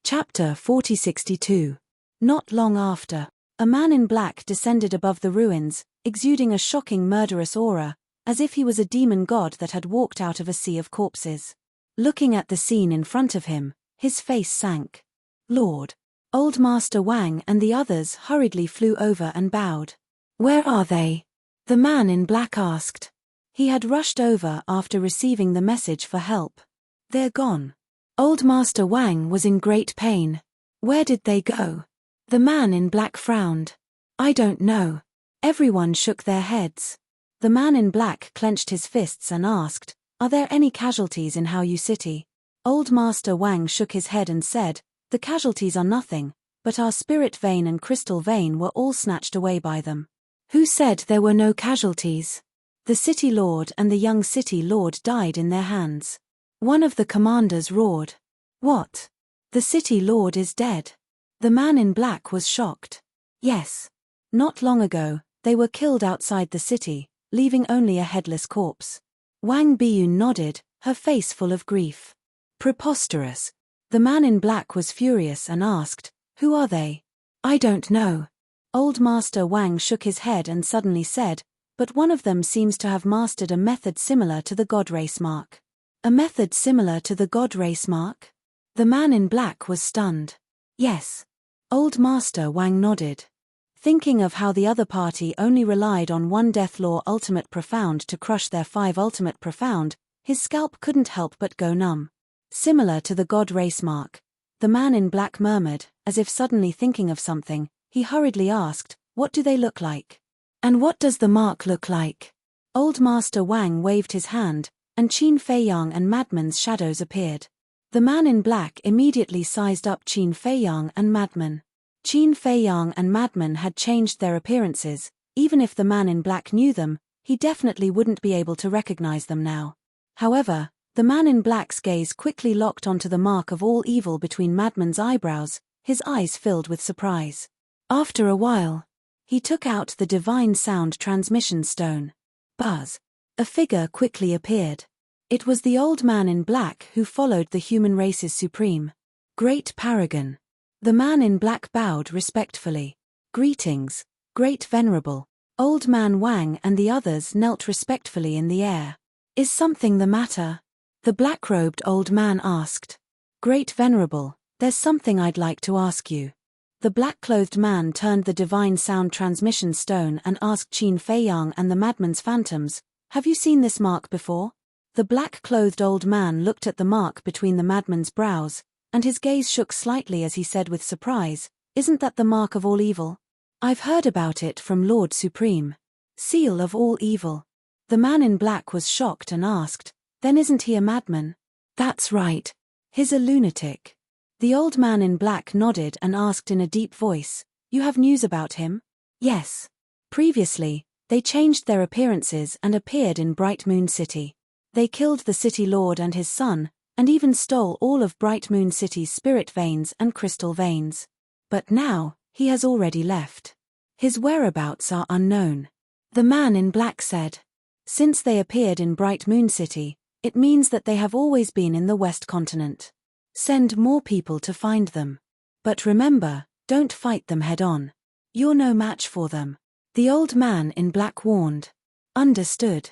Chapter 4062. Not long after, a man in black descended above the ruins, exuding a shocking murderous aura, as if he was a demon god that had walked out of a sea of corpses. Looking at the scene in front of him, his face sank. Lord! Old Master Wang and the others hurriedly flew over and bowed. "Where are they?" the man in black asked. He had rushed over after receiving the message for help. "They're gone." Old Master Wang was in great pain. "Where did they go?" The man in black frowned. "I don't know." Everyone shook their heads. The man in black clenched his fists and asked, "Are there any casualties in Haoyu City?" Old Master Wang shook his head and said, "The casualties are nothing, but our spirit vein and crystal vein were all snatched away by them." "Who said there were no casualties?" "The city lord and the young city lord died in their hands." One of the commanders roared. "What? The city lord is dead?" The man in black was shocked. "Yes. Not long ago, they were killed outside the city, leaving only a headless corpse." Wang Biyun nodded, her face full of grief. "Preposterous." The man in black was furious and asked, "Who are they?" "I don't know." Old Master Wang shook his head and suddenly said, "But one of them seems to have mastered a method similar to the God Race Mark." "A method similar to the God Race Mark?" The man in black was stunned. "Yes." Old Master Wang nodded. Thinking of how the other party only relied on one Death Law Ultimate Profound to crush their 5 Ultimate Profound, his scalp couldn't help but go numb. "Similar to the God Race Mark," the man in black murmured, as if suddenly thinking of something. He hurriedly asked, "What do they look like? And what does the mark look like?" Old Master Wang waved his hand, and Qin Feiyang and Madman's shadows appeared. The man in black immediately sized up Qin Feiyang and Madman. Qin Feiyang and Madman had changed their appearances. Even if the man in black knew them, he definitely wouldn't be able to recognize them now. However, the man in black's gaze quickly locked onto the mark of all evil between Madman's eyebrows, his eyes filled with surprise. After a while, he took out the divine sound transmission stone. Buzz. A figure quickly appeared. It was the old man in black who followed the human race's supreme. "Great Paragon." The man in black bowed respectfully. "Greetings, Great Venerable." Old Man Wang and the others knelt respectfully in the air. "Is something the matter?" the black-robed old man asked. "Great Venerable, there's something I'd like to ask you." The black-clothed man turned the divine sound transmission stone and asked Qin Feiyang and the Madman's phantoms, "Have you seen this mark before?" The black-clothed old man looked at the mark between the Madman's brows, and his gaze shook slightly as he said with surprise, "Isn't that the mark of all evil?" "I've heard about it from Lord Supreme." "Seal of all evil." The man in black was shocked and asked, "Then isn't he a madman?" "That's right. He's a lunatic." The old man in black nodded and asked in a deep voice, "You have news about him?" "Yes." Previously, they changed their appearances and appeared in Bright Moon City. They killed the city lord and his son, and even stole all of Bright Moon City's spirit veins and crystal veins. But now, he has already left. His whereabouts are unknown. The man in black said. Since they appeared in Bright Moon City, it means that they have always been in the West Continent. Send more people to find them. But remember, don't fight them head-on. You're no match for them. The old man in black warned. Understood.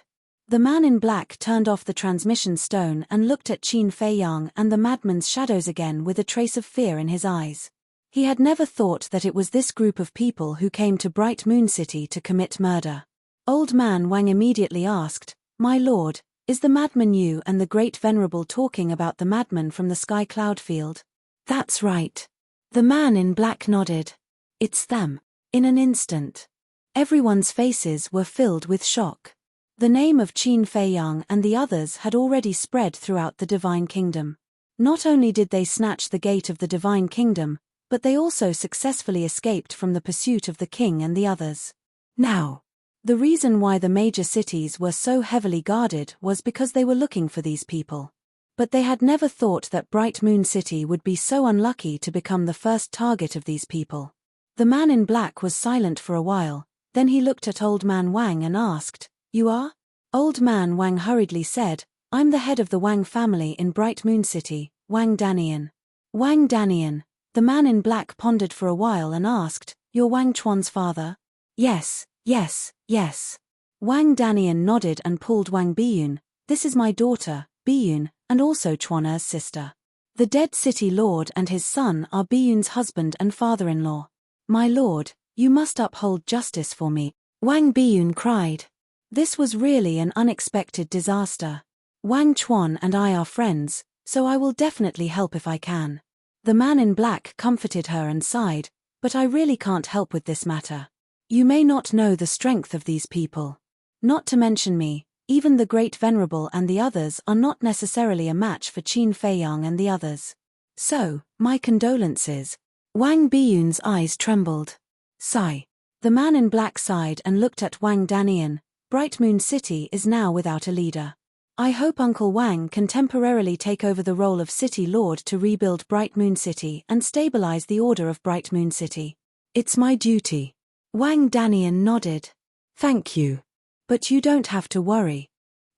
The man in black turned off the transmission stone and looked at Qin Feiyang and the madman's shadows again with a trace of fear in his eyes. He had never thought that it was this group of people who came to Bright Moon City to commit murder. Old Man Wang immediately asked, "My lord, is the madman you and the great venerable talking about the madman from the sky cloud field?" "That's right." The man in black nodded. "It's them." In an instant, everyone's faces were filled with shock. The name of Qin Feiyang and the others had already spread throughout the Divine Kingdom. Not only did they snatch the gate of the Divine Kingdom, but they also successfully escaped from the pursuit of the king and the others. Now, the reason why the major cities were so heavily guarded was because they were looking for these people. But they had never thought that Bright Moon City would be so unlucky to become the first target of these people. The man in black was silent for a while, then he looked at Old Man Wang and asked, "You are?" Old Man Wang hurriedly said, "I'm the head of the Wang family in Bright Moon City, Wang Danian." Wang Danian. The man in black pondered for a while and asked, "You're Wang Chuan's father?" "Yes, yes, yes." Wang Danian nodded and pulled Wang Biyun. "This is my daughter, Biyun, and also Chuan'er's sister. The dead city lord and his son are Biyun's husband and father-in-law. My lord, you must uphold justice for me," Wang Biyun cried. This was really an unexpected disaster. "Wang Chuan and I are friends, so I will definitely help if I can." The man in black comforted her and sighed, "But I really can't help with this matter. You may not know the strength of these people. Not to mention me, even the Great Venerable and the others are not necessarily a match for Qin Feiyang and the others. So, my condolences." Wang Biyun's eyes trembled. Sigh. The man in black sighed and looked at Wang Danian. "Bright Moon City is now without a leader. I hope Uncle Wang can temporarily take over the role of City Lord to rebuild Bright Moon City and stabilize the order of Bright Moon City. It's my duty." Wang Danian nodded. "Thank you. But you don't have to worry.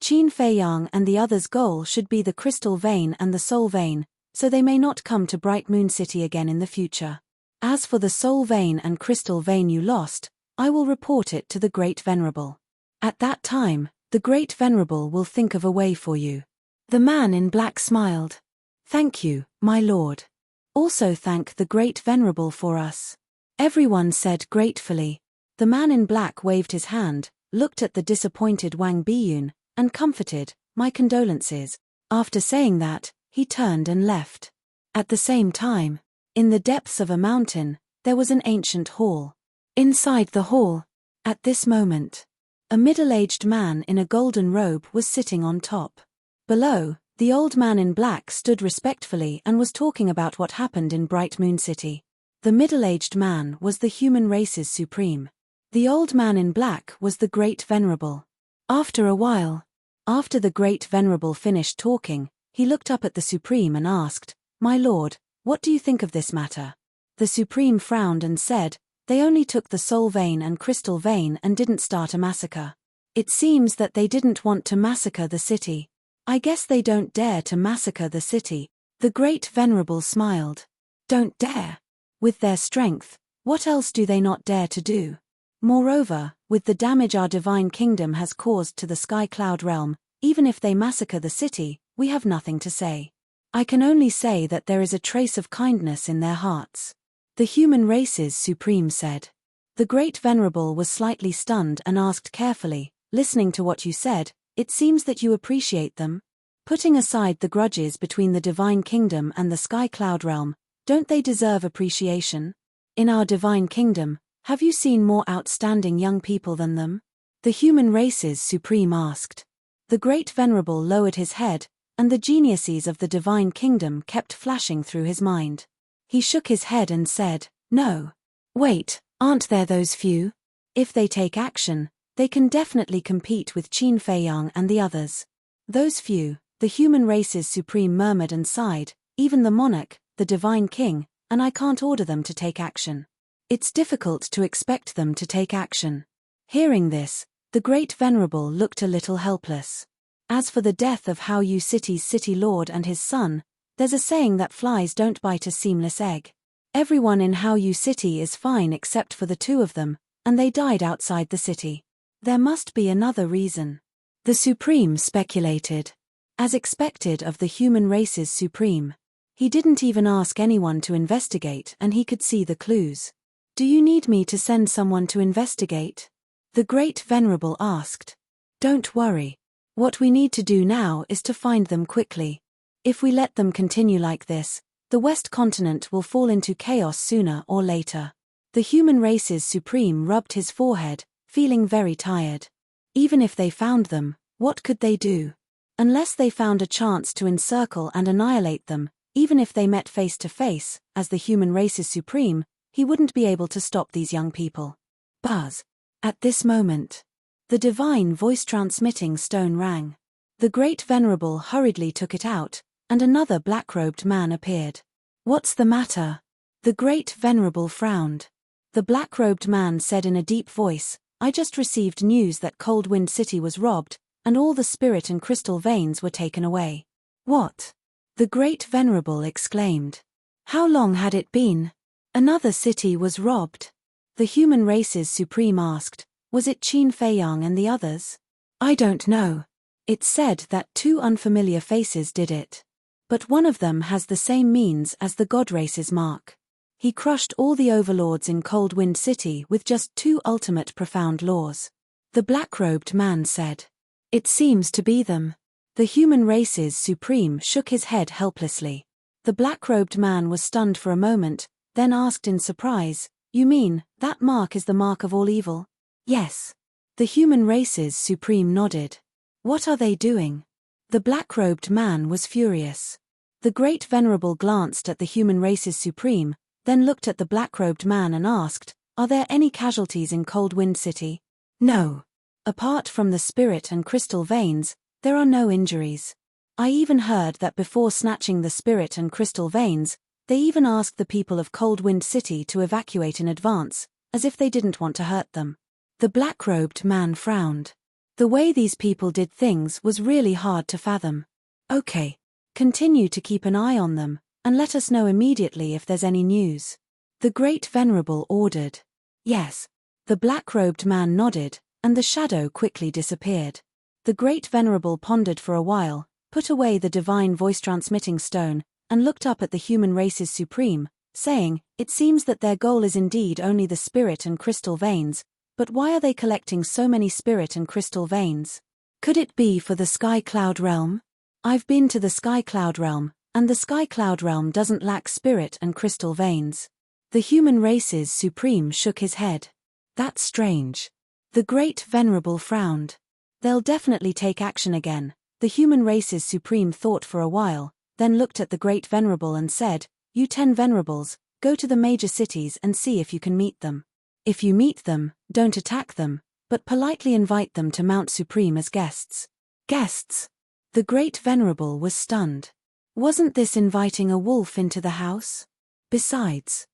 Qin Feiyang and the others' goal should be the Crystal Vein and the Soul Vein, so they may not come to Bright Moon City again in the future. As for the Soul Vein and Crystal Vein you lost, I will report it to the Great Venerable. At that time, the Great Venerable will think of a way for you." The man in black smiled. "Thank you, my lord. Also thank the Great Venerable for us." Everyone said gratefully. The man in black waved his hand, looked at the disappointed Wang Biyun, and comforted, "My condolences." After saying that, he turned and left. At the same time, in the depths of a mountain, there was an ancient hall. Inside the hall, at this moment, a middle-aged man in a golden robe was sitting on top. Below, the old man in black stood respectfully and was talking about what happened in Bright Moon City. The middle-aged man was the human race's supreme. The old man in black was the Great Venerable. After a while, after the Great Venerable finished talking, he looked up at the Supreme and asked, "My lord, what do you think of this matter?" The Supreme frowned and said, "They only took the Soul Vein and Crystal Vein and didn't start a massacre. It seems that they didn't want to massacre the city. I guess they don't dare to massacre the city." The Great Venerable smiled. "Don't dare? With their strength, what else do they not dare to do? Moreover, with the damage our divine kingdom has caused to the Sky Cloud realm, even if they massacre the city, we have nothing to say. I can only say that there is a trace of kindness in their hearts." The human race's supreme said. The Great Venerable was slightly stunned and asked carefully, "Listening to what you said, it seems that you appreciate them? Putting aside the grudges between the divine kingdom and the Sky Cloud realm, don't they deserve appreciation? In our divine kingdom, have you seen more outstanding young people than them?" The human race's supreme asked. The Great Venerable lowered his head, and the geniuses of the divine kingdom kept flashing through his mind. He shook his head and said, "No. Wait, aren't there those few? If they take action, they can definitely compete with Qin Feiyang and the others." "Those few," the human race's supreme murmured and sighed, "even the monarch, the divine king, and I can't order them to take action. It's difficult to expect them to take action." Hearing this, the Great Venerable looked a little helpless. As for the death of Hao Yu City's city lord and his son, there's a saying that flies don't bite a seamless egg. Everyone in Hao Yu City is fine except for the two of them, and they died outside the city. There must be another reason. The Supreme speculated. As expected of the human race's Supreme, he didn't even ask anyone to investigate and he could see the clues. "Do you need me to send someone to investigate?" the Great Venerable asked. "Don't worry. What we need to do now is to find them quickly. If we let them continue like this, the West Continent will fall into chaos sooner or later." The human race's supreme rubbed his forehead, feeling very tired. Even if they found them, what could they do? Unless they found a chance to encircle and annihilate them, even if they met face to face, as the human race's supreme, he wouldn't be able to stop these young people. Buzz. At this moment, the divine voice-transmitting stone rang. The Great Venerable hurriedly took it out, and another black-robed man appeared. "What's the matter?" The Great Venerable frowned. The black-robed man said in a deep voice, "I just received news that Cold Wind City was robbed, and all the spirit and crystal veins were taken away." "What?" the Great Venerable exclaimed. How long had it been? Another city was robbed. The human race's supreme asked, was it Qin Feiyang and the others? I don't know. It's said that two unfamiliar faces did it. But one of them has the same means as the god race's mark. He crushed all the overlords in Cold Wind City with just two ultimate profound laws. The black-robed man said. It seems to be them. The human race's supreme shook his head helplessly. The black-robed man was stunned for a moment, then asked in surprise, you mean, that mark is the mark of all evil? Yes. The human race's supreme nodded. What are they doing? The black-robed man was furious. The great venerable glanced at the human race's supreme, then looked at the black-robed man and asked, are there any casualties in Cold Wind City? No. Apart from the spirit and crystal veins, there are no injuries. I even heard that before snatching the spirit and crystal veins, they even asked the people of Cold Wind City to evacuate in advance, as if they didn't want to hurt them. The black-robed man frowned. The way these people did things was really hard to fathom. Okay. Continue to keep an eye on them, and let us know immediately if there's any news. The Great Venerable ordered. Yes. The black-robed man nodded, and the shadow quickly disappeared. The Great Venerable pondered for a while, put away the divine voice-transmitting stone, and looked up at the human race's supreme, saying, it seems that their goal is indeed only the spirit and crystal veins, but why are they collecting so many spirit and crystal veins? Could it be for the Sky Cloud Realm? I've been to the Sky Cloud Realm, and the Sky Cloud Realm doesn't lack spirit and crystal veins. The human race's supreme shook his head. That's strange. The Great Venerable frowned. They'll definitely take action again. The human race's supreme thought for a while, then looked at the Great Venerable and said, you 10 venerables, go to the major cities and see if you can meet them. If you meet them, don't attack them, but politely invite them to Mount Supreme as guests. Guests? The Great Venerable was stunned. Wasn't this inviting a wolf into the house? Besides,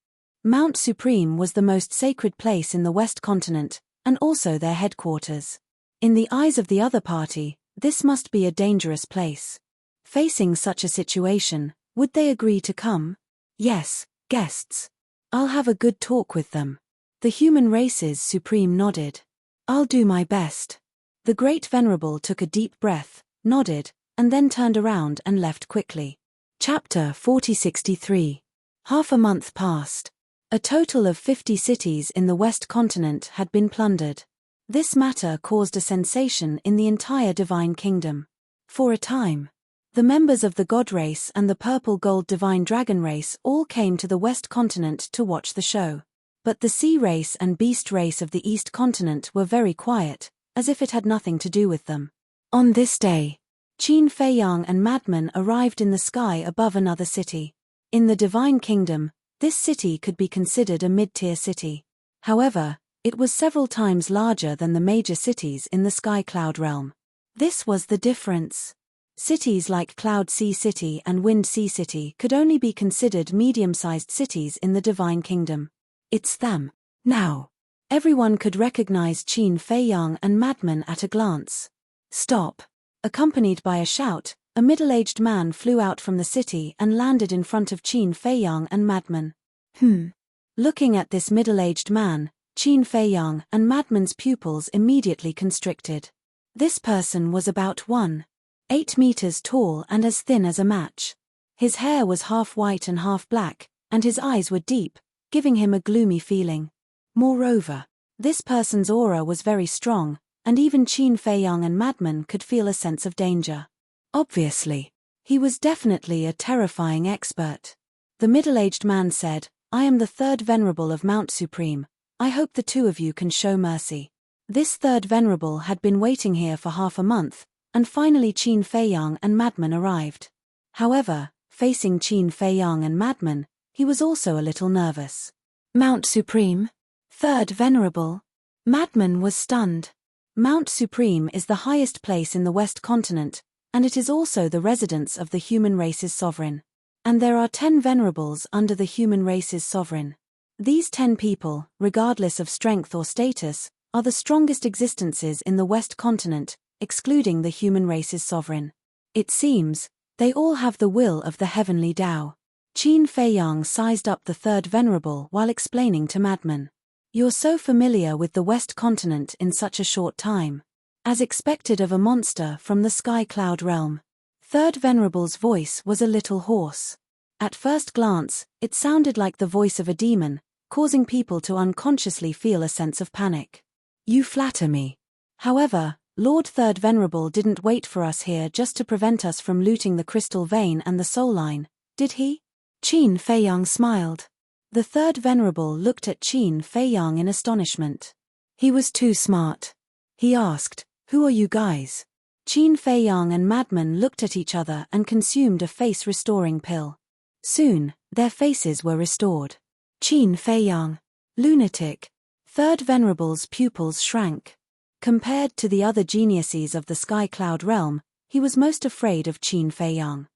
Mount Supreme was the most sacred place in the West Continent, and also their headquarters. In the eyes of the other party, this must be a dangerous place. Facing such a situation, would they agree to come? Yes, guests. I'll have a good talk with them. The human race's supreme nodded. I'll do my best. The Great Venerable took a deep breath, nodded, and then turned around and left quickly. Chapter 4063. Half a month passed. A total of 50 cities in the West Continent had been plundered. This matter caused a sensation in the entire Divine Kingdom. For a time, the members of the God race and the Purple Gold Divine Dragon race all came to the West Continent to watch the show. But the Sea race and Beast race of the East Continent were very quiet, as if it had nothing to do with them. On this day, Qin Feiyang and madmen arrived in the sky above another city. In the Divine Kingdom, this city could be considered a mid-tier city. However, it was several times larger than the major cities in the Sky Cloud realm. This was the difference. Cities like Cloud Sea City and Wind Sea City could only be considered medium-sized cities in the Divine Kingdom. It's them. Now. Everyone could recognize Qin Feiyang and madmen at a glance. Stop. Accompanied by a shout, a middle-aged man flew out from the city and landed in front of Qin Feiyang and madmen. Looking at this middle-aged man, Qin Feiyang and madmen's pupils immediately constricted. This person was about 1.8 meters tall and as thin as a match. His hair was half white and half black, and his eyes were deep, giving him a gloomy feeling. Moreover, this person's aura was very strong, and even Qin Feiyang and madmen could feel a sense of danger. Obviously, he was definitely a terrifying expert. The middle-aged man said, I am the third venerable of Mount Supreme. I hope the two of you can show mercy. This third venerable had been waiting here for half a month, and finally Qin Feiyang and madmen arrived. However, facing Qin Feiyang and madmen, he was also a little nervous. Mount Supreme? Third venerable? Madmen was stunned. Mount Supreme is the highest place in the West Continent, and it is also the residence of the human race's sovereign. And there are 10 venerables under the human race's sovereign. These 10 people, regardless of strength or status, are the strongest existences in the West Continent, excluding the human race's sovereign. It seems, they all have the will of the heavenly Tao. Qin Feiyang sized up the third venerable while explaining to Madman. You're so familiar with the West Continent in such a short time. As expected of a monster from the Sky Cloud realm. Third venerable's voice was a little hoarse. At first glance, it sounded like the voice of a demon, causing people to unconsciously feel a sense of panic. You flatter me. However, Lord Third Venerable didn't wait for us here just to prevent us from looting the crystal vein and the soul line, did he? Qin Feiyang smiled. The Third Venerable looked at Qin Feiyang in astonishment. He was too smart. He asked, "Who are you guys?" Qin Feiyang and Madman looked at each other and consumed a face-restoring pill. Soon, their faces were restored. Qin Feiyang. Lunatic. Third Venerable's pupils shrank. Compared to the other geniuses of the Sky Cloud realm, he was most afraid of Qin Feiyang.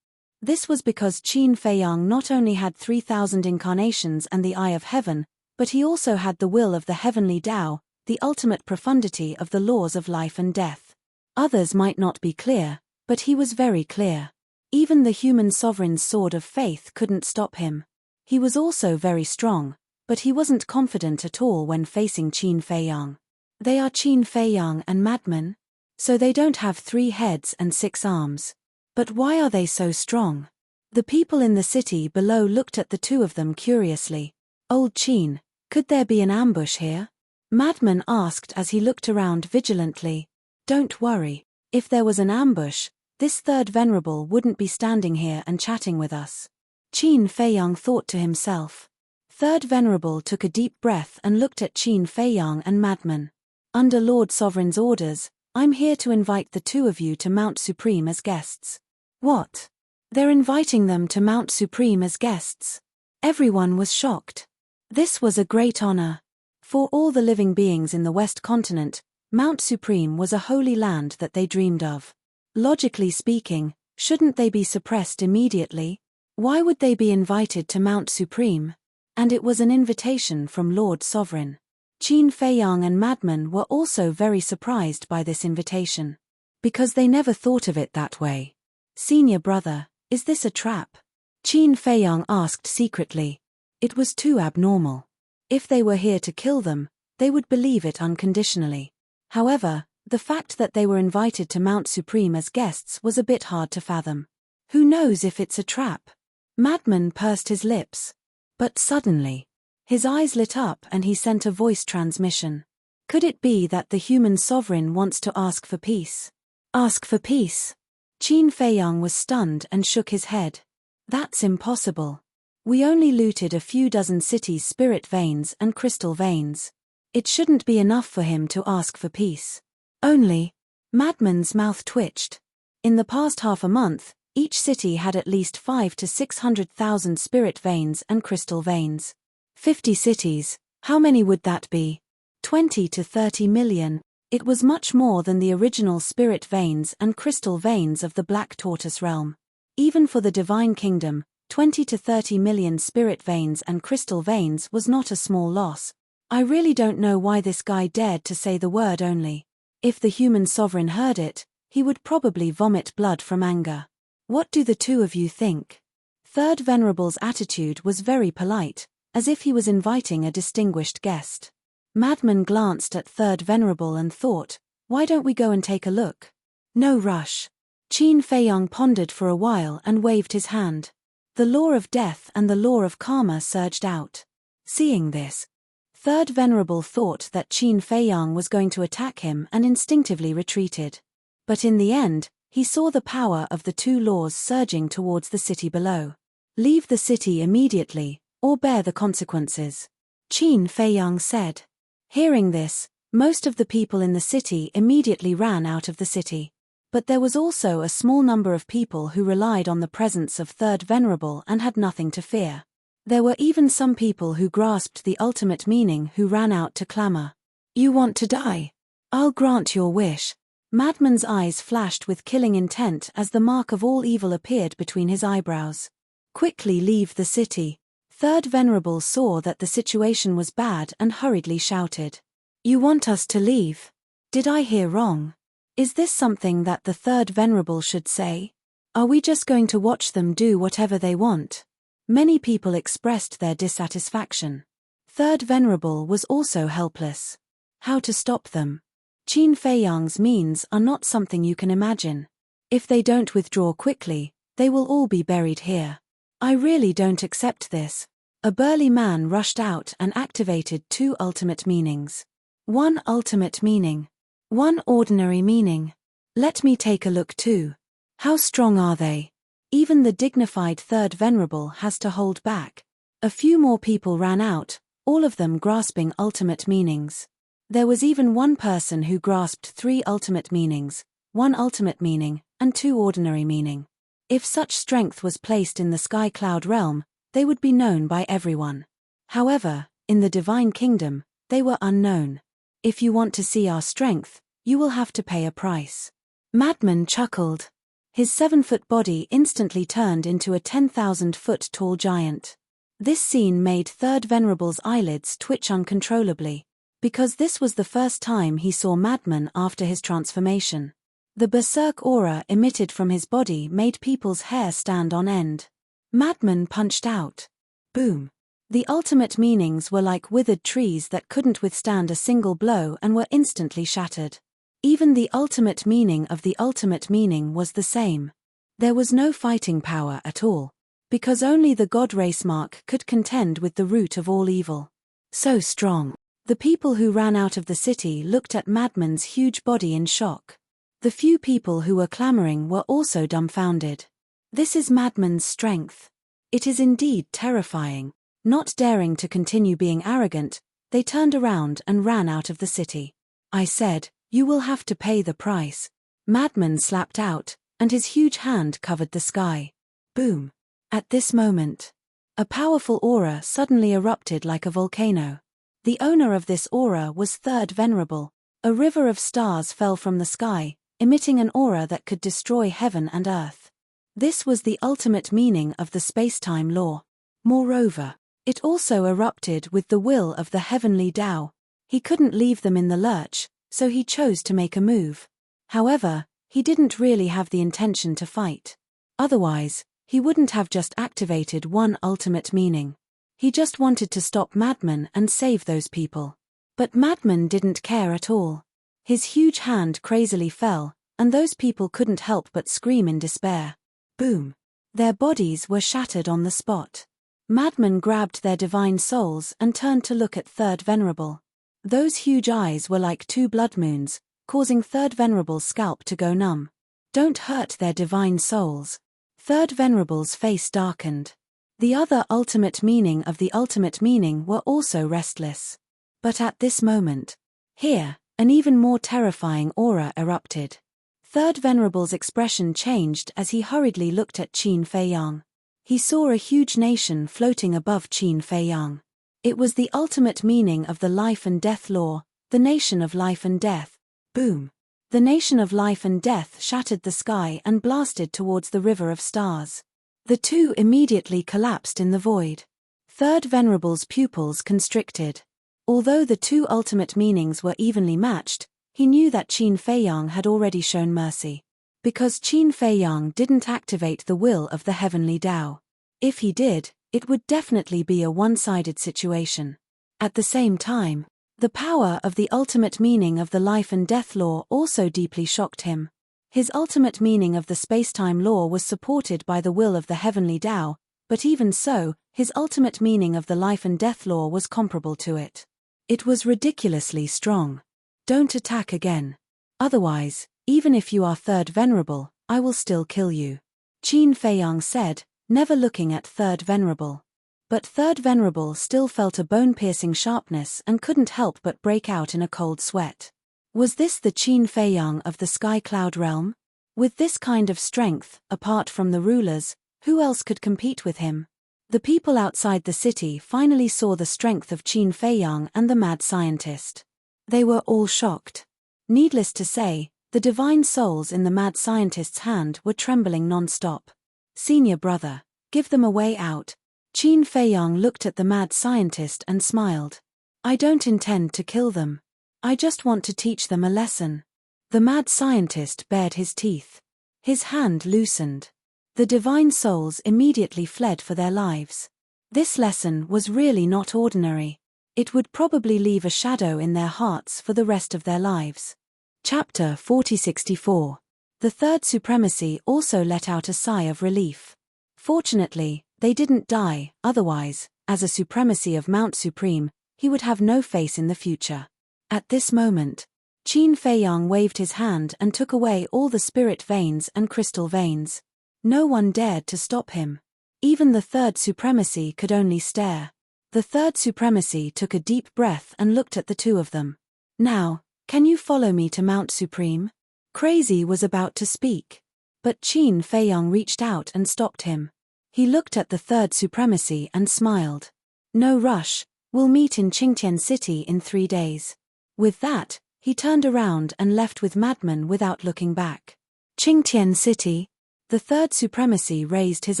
This was because Qin Feiyang not only had 3,000 incarnations and the Eye of Heaven, but he also had the will of the heavenly Tao, the ultimate profundity of the laws of life and death. Others might not be clear, but he was very clear. Even the human sovereign's sword of faith couldn't stop him. He was also very strong, but he wasn't confident at all when facing Qin Feiyang. They are Qin Feiyang and Madman? So they don't have 3 heads and 6 arms. But why are they so strong? The people in the city below looked at the two of them curiously. Old Qin, could there be an ambush here? Madman asked as he looked around vigilantly. Don't worry, if there was an ambush, this Third Venerable wouldn't be standing here and chatting with us. Qin Feiyang thought to himself. Third Venerable took a deep breath and looked at Qin Feiyang and Madman. Under Lord Sovereign's orders, I'm here to invite the two of you to Mount Supreme as guests. What? They're inviting them to Mount Supreme as guests? Everyone was shocked. This was a great honor. For all the living beings in the West Continent, Mount Supreme was a holy land that they dreamed of. Logically speaking, shouldn't they be suppressed immediately? Why would they be invited to Mount Supreme? And it was an invitation from Lord Sovereign. Qin Feiyang and Madman were also very surprised by this invitation. Because they never thought of it that way. Senior brother, is this a trap? Qin Feiyang asked secretly. It was too abnormal. If they were here to kill them, they would believe it unconditionally. However, the fact that they were invited to Mount Supreme as guests was a bit hard to fathom. Who knows if it's a trap? Madman pursed his lips. But suddenly, his eyes lit up and he sent a voice transmission. Could it be that the human sovereign wants to ask for peace? Ask for peace? Qin Feiyang was stunned and shook his head. That's impossible. We only looted a few dozen cities' spirit veins and crystal veins. It shouldn't be enough for him to ask for peace. Only. Madman's mouth twitched. In the past half a month, each city had at least 500,000 to 600,000 spirit veins and crystal veins. 50 cities, how many would that be? 20 to 30 million. It was much more than the original spirit veins and crystal veins of the Black Tortoise realm. Even for the Divine Kingdom, 20 to 30 million spirit veins and crystal veins was not a small loss. I really don't know why this guy dared to say the word only. If the human sovereign heard it, he would probably vomit blood from anger. What do the two of you think? Third Venerable's attitude was very polite, as if he was inviting a distinguished guest. Madman glanced at Third Venerable and thought, why don't we go and take a look? No rush. Qin Feiyang pondered for a while and waved his hand. The law of death and the law of karma surged out. Seeing this, Third Venerable thought that Qin Feiyang was going to attack him and instinctively retreated. But in the end, he saw the power of the two laws surging towards the city below. Leave the city immediately, or bear the consequences. Qin Feiyang said. Hearing this, most of the people in the city immediately ran out of the city. But there was also a small number of people who relied on the presence of Third Venerable and had nothing to fear. There were even some people who grasped the ultimate meaning who ran out to clamor. You want to die? I'll grant your wish. Madman's eyes flashed with killing intent as the mark of all evil appeared between his eyebrows. Quickly leave the city. Third Venerable saw that the situation was bad and hurriedly shouted. You want us to leave? Did I hear wrong? Is this something that the Third Venerable should say? Are we just going to watch them do whatever they want? Many people expressed their dissatisfaction. Third Venerable was also helpless. How to stop them? Qin Fei Yang's means are not something you can imagine. If they don't withdraw quickly, they will all be buried here. I really don't accept this. A burly man rushed out and activated 2 ultimate meanings. 1 ultimate meaning. 1 ordinary meaning. Let me take a look too. How strong are they? Even the dignified Third Venerable has to hold back. A few more people ran out, all of them grasping ultimate meanings. There was even one person who grasped 3 ultimate meanings, 1 ultimate meaning, and 2 ordinary meaning. If such strength was placed in the Sky Cloud realm, they would be known by everyone. However, in the Divine Kingdom, they were unknown. If you want to see our strength, you will have to pay a price. Madman chuckled. His 7-foot body instantly turned into a 10,000-foot tall giant. This scene made Third Venerable's eyelids twitch uncontrollably, because this was the first time he saw Madman after his transformation. The berserk aura emitted from his body made people's hair stand on end. Madman punched out. Boom. The ultimate meanings were like withered trees that couldn't withstand a single blow and were instantly shattered. Even the ultimate meaning of the ultimate meaning was the same. There was no fighting power at all, because only the God race mark could contend with the root of all evil. So strong. The people who ran out of the city looked at Madman's huge body in shock. The few people who were clamoring were also dumbfounded. This is Madman's strength. It is indeed terrifying. Not daring to continue being arrogant, they turned around and ran out of the city. I said, "You will have to pay the price." Madman slapped out, and his huge hand covered the sky. Boom. At this moment, a powerful aura suddenly erupted like a volcano. The owner of this aura was Third Venerable. A river of stars fell from the sky, emitting an aura that could destroy heaven and earth. This was the ultimate meaning of the space-time law. Moreover, it also erupted with the will of the heavenly Tao. He couldn't leave them in the lurch, so he chose to make a move. However, he didn't really have the intention to fight. Otherwise, he wouldn't have just activated 1 ultimate meaning. He just wanted to stop Madman and save those people. But Madman didn't care at all. His huge hand crazily fell, and those people couldn't help but scream in despair. Boom. Their bodies were shattered on the spot. Madman grabbed their divine souls and turned to look at Third Venerable. Those huge eyes were like 2 blood moons, causing Third Venerable's scalp to go numb. Don't hurt their divine souls. Third Venerable's face darkened. The other ultimate meaning of the ultimate meaning were also restless. But at this moment, here, an even more terrifying aura erupted. Third Venerable's expression changed as he hurriedly looked at Qin Fei Yang. He saw a huge nation floating above Qin Fei Yang. It was the ultimate meaning of the life and death law, the nation of life and death. Boom. The nation of life and death shattered the sky and blasted towards the river of stars. The 2 immediately collapsed in the void. Third Venerable's pupils constricted. Although the 2 ultimate meanings were evenly matched, he knew that Qin Fei Yang had already shown mercy. Because Qin Fei Yang didn't activate the will of the heavenly Tao. If he did, it would definitely be a one-sided situation. At the same time, the power of the ultimate meaning of the life and death law also deeply shocked him. His ultimate meaning of the space-time law was supported by the will of the heavenly Tao, but even so, his ultimate meaning of the life and death law was comparable to it. It was ridiculously strong. Don't attack again. Otherwise, even if you are Third Venerable, I will still kill you. Qin Fei Yang said, never looking at Third Venerable. But Third Venerable still felt a bone-piercing sharpness and couldn't help but break out in a cold sweat. Was this the Qin Fei Yang of the Sky Cloud realm? With this kind of strength, apart from the rulers, who else could compete with him? The people outside the city finally saw the strength of Qin Fei Yang and the mad scientist. They were all shocked. Needless to say, the divine souls in the mad scientist's hand were trembling non-stop. Senior brother, give them a way out. Qin Fei Yang looked at the mad scientist and smiled. I don't intend to kill them. I just want to teach them a lesson. The mad scientist bared his teeth. His hand loosened. The divine souls immediately fled for their lives. This lesson was really not ordinary. It would probably leave a shadow in their hearts for the rest of their lives. Chapter 4064. The Third Supremacy also let out a sigh of relief. Fortunately, they didn't die, otherwise, as a supremacy of Mount Supreme, he would have no face in the future. At this moment, Qin Feiyang waved his hand and took away all the spirit veins and crystal veins. No one dared to stop him. Even the Third Supremacy could only stare. The Third Supremacy took a deep breath and looked at the two of them. Now, can you follow me to Mount Supreme? Crazy was about to speak. But Qin Feiyang reached out and stopped him. He looked at the Third Supremacy and smiled. No rush, we'll meet in Qingtian City in 3 days. With that, he turned around and left with Madman without looking back. Qingtian City? The Third Supremacy raised his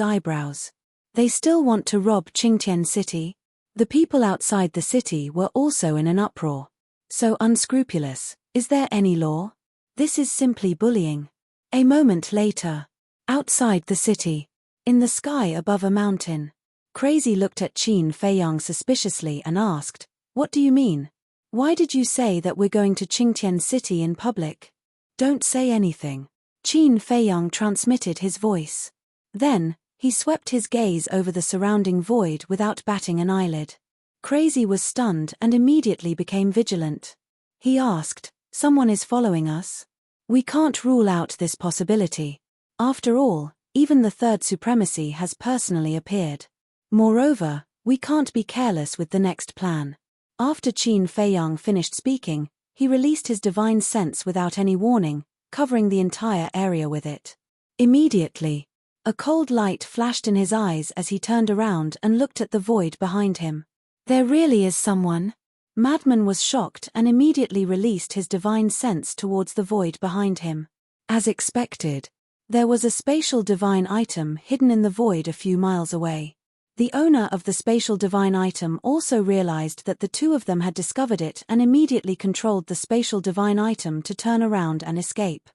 eyebrows. They still want to rob Qingtian City? The people outside the city were also in an uproar. So unscrupulous, is there any law? This is simply bullying. A moment later. Outside the city. In the sky above a mountain. Crazy looked at Qin Feiyang suspiciously and asked, "What do you mean? Why did you say that we're going to Qingtian City in public?" "Don't say anything." Qin Feiyang transmitted his voice. Then, he swept his gaze over the surrounding void without batting an eyelid. Crazy was stunned and immediately became vigilant. He asked, "Someone is following us? We can't rule out this possibility. After all, even the Third Supremacy has personally appeared. Moreover, we can't be careless with the next plan." After Qin Feiyang finished speaking, he released his divine sense without any warning, covering the entire area with it. Immediately, a cold light flashed in his eyes as he turned around and looked at the void behind him. There really is someone? Madman was shocked and immediately released his divine sense towards the void behind him. As expected, there was a spatial divine item hidden in the void a few miles away. The owner of the spatial divine item also realized that the two of them had discovered it and immediately controlled the spatial divine item to turn around and escape.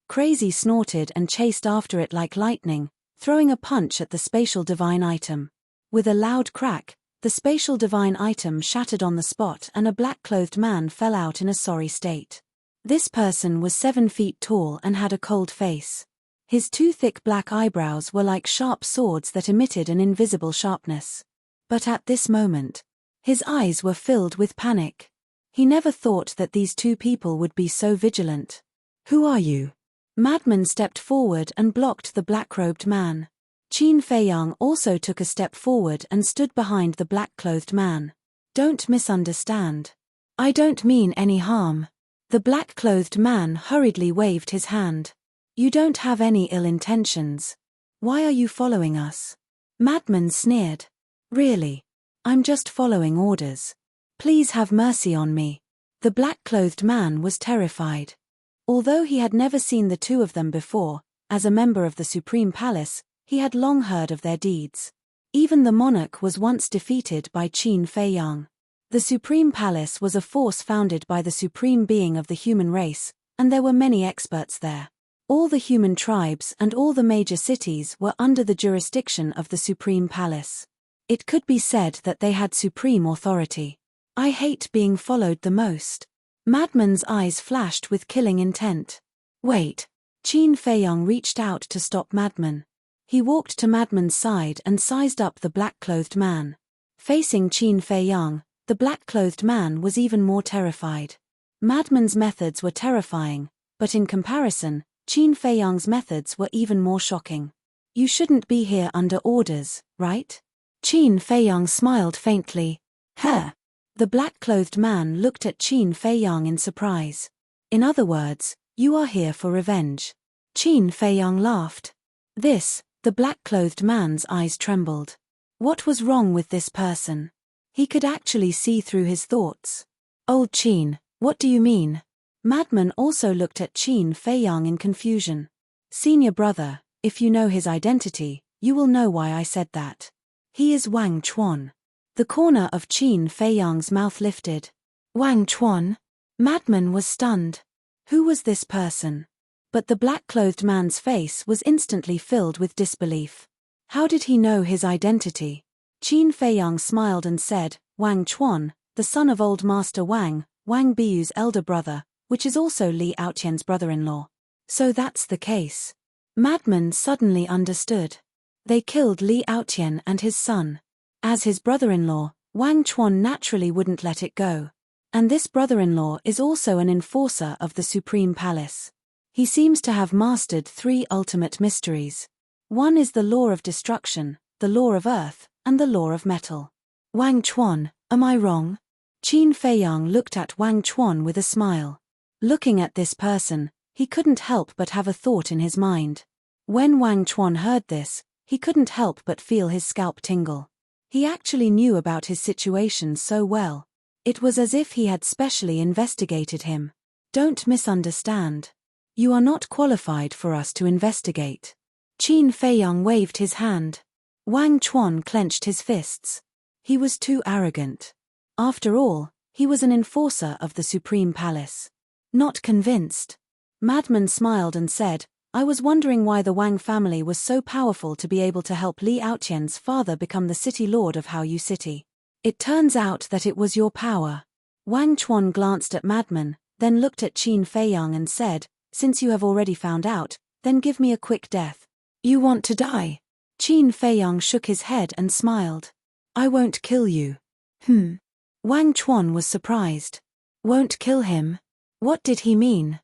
Crazy snorted and chased after it like lightning, throwing a punch at the spatial divine item. With a loud crack, the spatial divine item shattered on the spot and a black-clothed man fell out in a sorry state. This person was 7 feet tall and had a cold face. His 2 thick black eyebrows were like sharp swords that emitted an invisible sharpness. But at this moment, his eyes were filled with panic. He never thought that these two people would be so vigilant. "Who are you?" Madman stepped forward and blocked the black-robed man. Qin Feiyang also took a step forward and stood behind the black-clothed man. "Don't misunderstand. I don't mean any harm." The black-clothed man hurriedly waved his hand. "You don't have any ill intentions. Why are you following us?" Madman sneered. "Really? I'm just following orders. Please have mercy on me." The black-clothed man was terrified. Although he had never seen the two of them before, as a member of the Supreme Palace, he had long heard of their deeds. Even the monarch was once defeated by Qin Feiyang. The Supreme Palace was a force founded by the supreme being of the human race, and there were many experts there. All the human tribes and all the major cities were under the jurisdiction of the Supreme Palace. It could be said that they had supreme authority. "I hate being followed the most." Madman's eyes flashed with killing intent. "Wait." Qin Feiyang reached out to stop Madman. He walked to Madman's side and sized up the black-clothed man. Facing Qin Feiyang, the black-clothed man was even more terrified. Madman's methods were terrifying, but in comparison, Qin Feiyang's methods were even more shocking. "You shouldn't be here under orders, right?" Qin Feiyang smiled faintly. "Huh." The black-clothed man looked at Qin Feiyang in surprise. "In other words, you are here for revenge." Qin Feiyang laughed. The black-clothed man's eyes trembled. What was wrong with this person? He could actually see through his thoughts. "Old Qin, what do you mean?" Madman also looked at Qin Feiyang in confusion. "Senior brother, if you know his identity, you will know why I said that. He is Wang Chuan." The corner of Qin Feiyang's mouth lifted. "Wang Chuan?" Madman was stunned. Who was this person? But the black-clothed man's face was instantly filled with disbelief. How did he know his identity? Qin Feiyang smiled and said, Wang Chuan, the son of old Master Wang, Wang Biyu's elder brother, which is also Li Aoqian's brother-in-law. So that's the case. Madman suddenly understood. They killed Li Aoqian and his son. As his brother-in-law, Wang Chuan naturally wouldn't let it go. And this brother-in-law is also an enforcer of the Supreme Palace. He seems to have mastered 3 ultimate mysteries. One is the law of destruction, the law of earth, and the law of metal. Wang Chuan, am I wrong? Qin Feiyang looked at Wang Chuan with a smile. Looking at this person, he couldn't help but have a thought in his mind. When Wang Chuan heard this, he couldn't help but feel his scalp tingle. He actually knew about his situation so well. It was as if he had specially investigated him. Don't misunderstand. You are not qualified for us to investigate. Qin Feiyang waved his hand. Wang Chuan clenched his fists. He was too arrogant. After all, he was an enforcer of the Supreme Palace. Not convinced. Madman smiled and said, I was wondering why the Wang family was so powerful to be able to help Li Aoqian's father become the city lord of Haoyu City. It turns out that it was your power. Wang Chuan glanced at Madman, then looked at Qin Feiyang and said, Since you have already found out, then give me a quick death. You want to die? Qin Feiyang shook his head and smiled. I won't kill you. Wang Chuan was surprised. Won't kill him? What did he mean?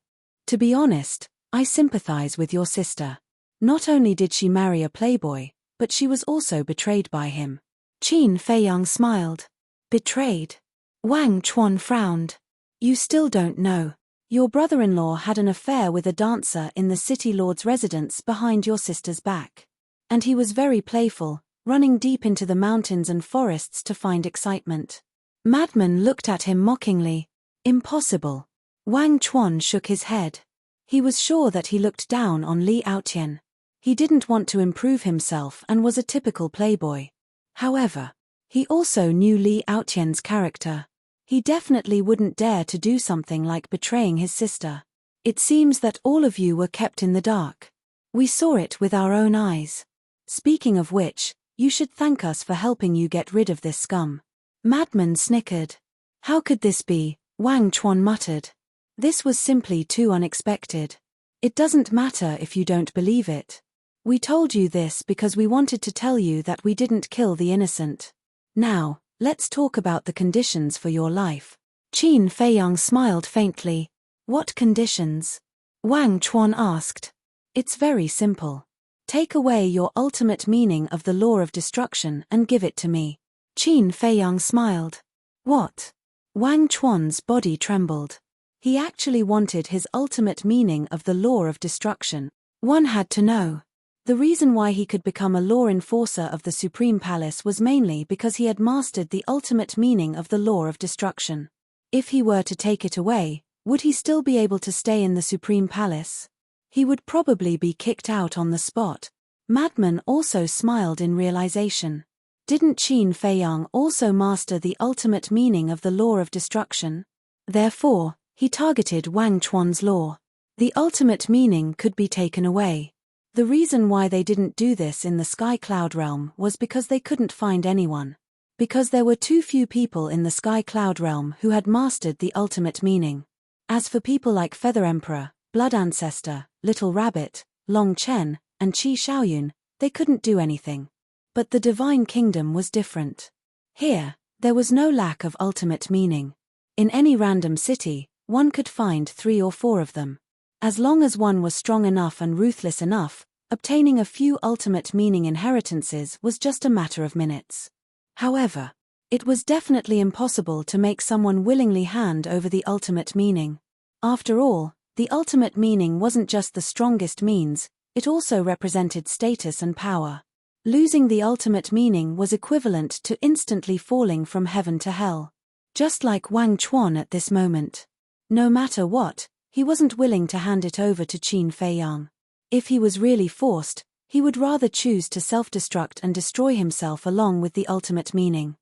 To be honest, I sympathize with your sister. Not only did she marry a playboy, but she was also betrayed by him. Qin Feiyang smiled. Betrayed? Wang Chuan frowned. You still don't know. Your brother-in-law had an affair with a dancer in the city lord's residence behind your sister's back. And he was very playful, running deep into the mountains and forests to find excitement. Madman looked at him mockingly. Impossible. Wang Chuan shook his head. He was sure that he looked down on Li Aoqian. He didn't want to improve himself and was a typical playboy. However, he also knew Li Aoqian's character. He definitely wouldn't dare to do something like betraying his sister. It seems that all of you were kept in the dark. We saw it with our own eyes. Speaking of which, you should thank us for helping you get rid of this scum. Madman snickered. How could this be? Wang Chuan muttered. This was simply too unexpected. It doesn't matter if you don't believe it. We told you this because we wanted to tell you that we didn't kill the innocent. Now, let's talk about the conditions for your life. Qin Feiyang smiled faintly. What conditions? Wang Chuan asked. It's very simple. Take away your ultimate meaning of the law of destruction and give it to me. Qin Feiyang smiled. What? Wang Chuan's body trembled. He actually wanted his ultimate meaning of the law of destruction. One had to know. The reason why he could become a law enforcer of the Supreme Palace was mainly because he had mastered the ultimate meaning of the law of destruction. If he were to take it away, would he still be able to stay in the Supreme Palace? He would probably be kicked out on the spot. Madman also smiled in realization. Didn't Qin Feiyang also master the ultimate meaning of the law of destruction? Therefore, he targeted Wang Chuan's law. The ultimate meaning could be taken away. The reason why they didn't do this in the Sky Cloud realm was because they couldn't find anyone. Because there were too few people in the Sky Cloud realm who had mastered the ultimate meaning. As for people like Feather Emperor, Blood Ancestor, Little Rabbit, Long Chen, and Qi Shaoyun, they couldn't do anything. But the Divine Kingdom was different. Here, there was no lack of ultimate meaning. In any random city, one could find 3 or 4 of them. As long as one was strong enough and ruthless enough, obtaining a few ultimate meaning inheritances was just a matter of minutes. However, it was definitely impossible to make someone willingly hand over the ultimate meaning. After all, the ultimate meaning wasn't just the strongest means, it also represented status and power. Losing the ultimate meaning was equivalent to instantly falling from heaven to hell. Just like Wang Chuan at this moment. No matter what, he wasn't willing to hand it over to Qin Feiyang. If he was really forced, he would rather choose to self-destruct and destroy himself along with the ultimate meaning.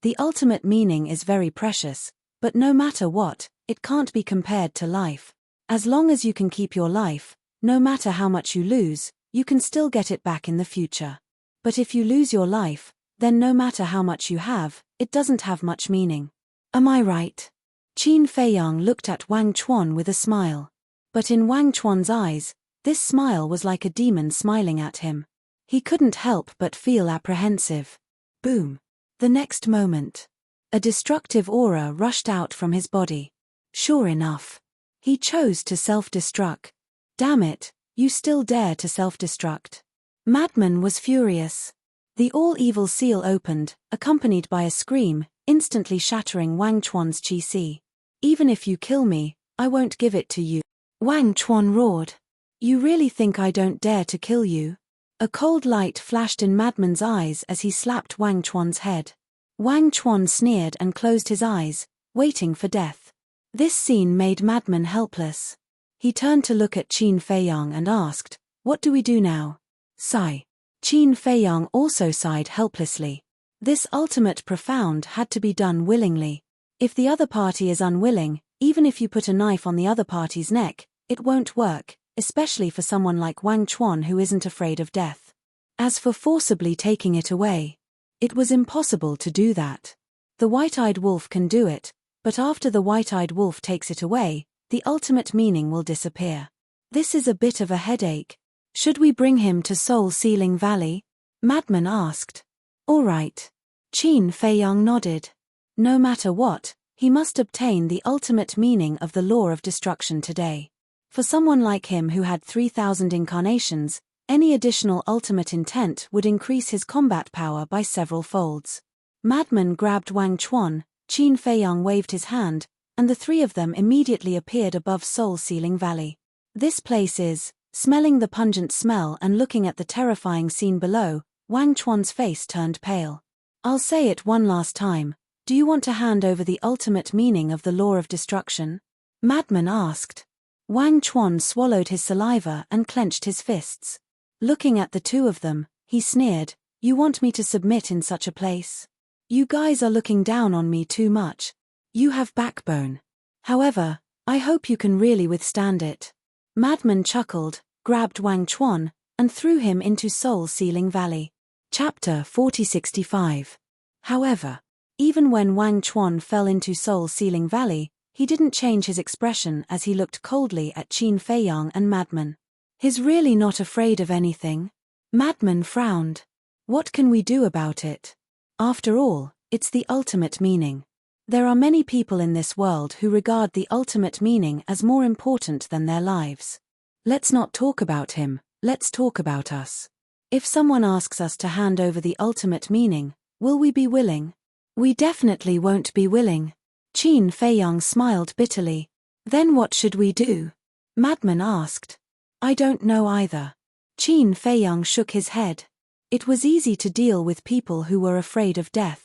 The ultimate meaning is very precious, but no matter what, it can't be compared to life. As long as you can keep your life, No matter how much you lose, you can still get it back in the future. But if you lose your life, then no matter how much you have, it doesn't have much meaning. Am I right? Qin Feiyang looked at Wang Chuan with a smile. But in Wang Chuan's eyes, this smile was like a demon smiling at him. He couldn't help but feel apprehensive. Boom. The next moment, a destructive aura rushed out from his body. Sure enough, he chose to self-destruct. Damn it, you still dare to self-destruct. Madman was furious. The all-evil seal opened, accompanied by a scream, instantly shattering Wang Chuan's qi. Even if you kill me, I won't give it to you. Wang Chuan roared. You really think I don't dare to kill you? A cold light flashed in Madman's eyes as he slapped Wang Chuan's head. Wang Chuan sneered and closed his eyes, waiting for death. This scene made Madman helpless. He turned to look at Qin Feiyang and asked, "What do we do now?" Sigh. Qin Feiyang also sighed helplessly. This ultimate profound had to be done willingly. If the other party is unwilling, even if you put a knife on the other party's neck, it won't work, especially for someone like Wang Chuan who isn't afraid of death. As for forcibly taking it away, it was impossible to do that. The white-eyed wolf can do it, but after the white-eyed wolf takes it away, the ultimate meaning will disappear. This is a bit of a headache. Should we bring him to Soul-Sealing Valley? Madman asked. All right. Qin Feiyang nodded. No matter what, he must obtain the ultimate meaning of the law of destruction today. For someone like him who had 3,000 incarnations, any additional ultimate intent would increase his combat power by several folds. Madman grabbed Wang Chuan, Qin Feiyang waved his hand, and the three of them immediately appeared above Soul-Sealing Valley. This place is, smelling the pungent smell and looking at the terrifying scene below, Wang Chuan's face turned pale. I'll say it one last time, do you want to hand over the ultimate meaning of the law of destruction? Madman asked. Wang Chuan swallowed his saliva and clenched his fists. Looking at the two of them, he sneered, You want me to submit in such a place? You guys are looking down on me too much. You have backbone. However, I hope you can really withstand it. Madman chuckled, grabbed Wang Chuan, and threw him into Soul-Sealing Valley. Chapter 4065. However, even when Wang Chuan fell into Soul-Sealing Valley, he didn't change his expression as he looked coldly at Qin Feiyang and Madman. He's really not afraid of anything? Madman frowned. What can we do about it? After all, it's the ultimate meaning. There are many people in this world who regard the ultimate meaning as more important than their lives. Let's not talk about him, let's talk about us. If someone asks us to hand over the ultimate meaning, will we be willing? We definitely won't be willing. Qin Feiyang smiled bitterly. Then what should we do? Madman asked. I don't know either. Qin Feiyang shook his head. It was easy to deal with people who were afraid of death.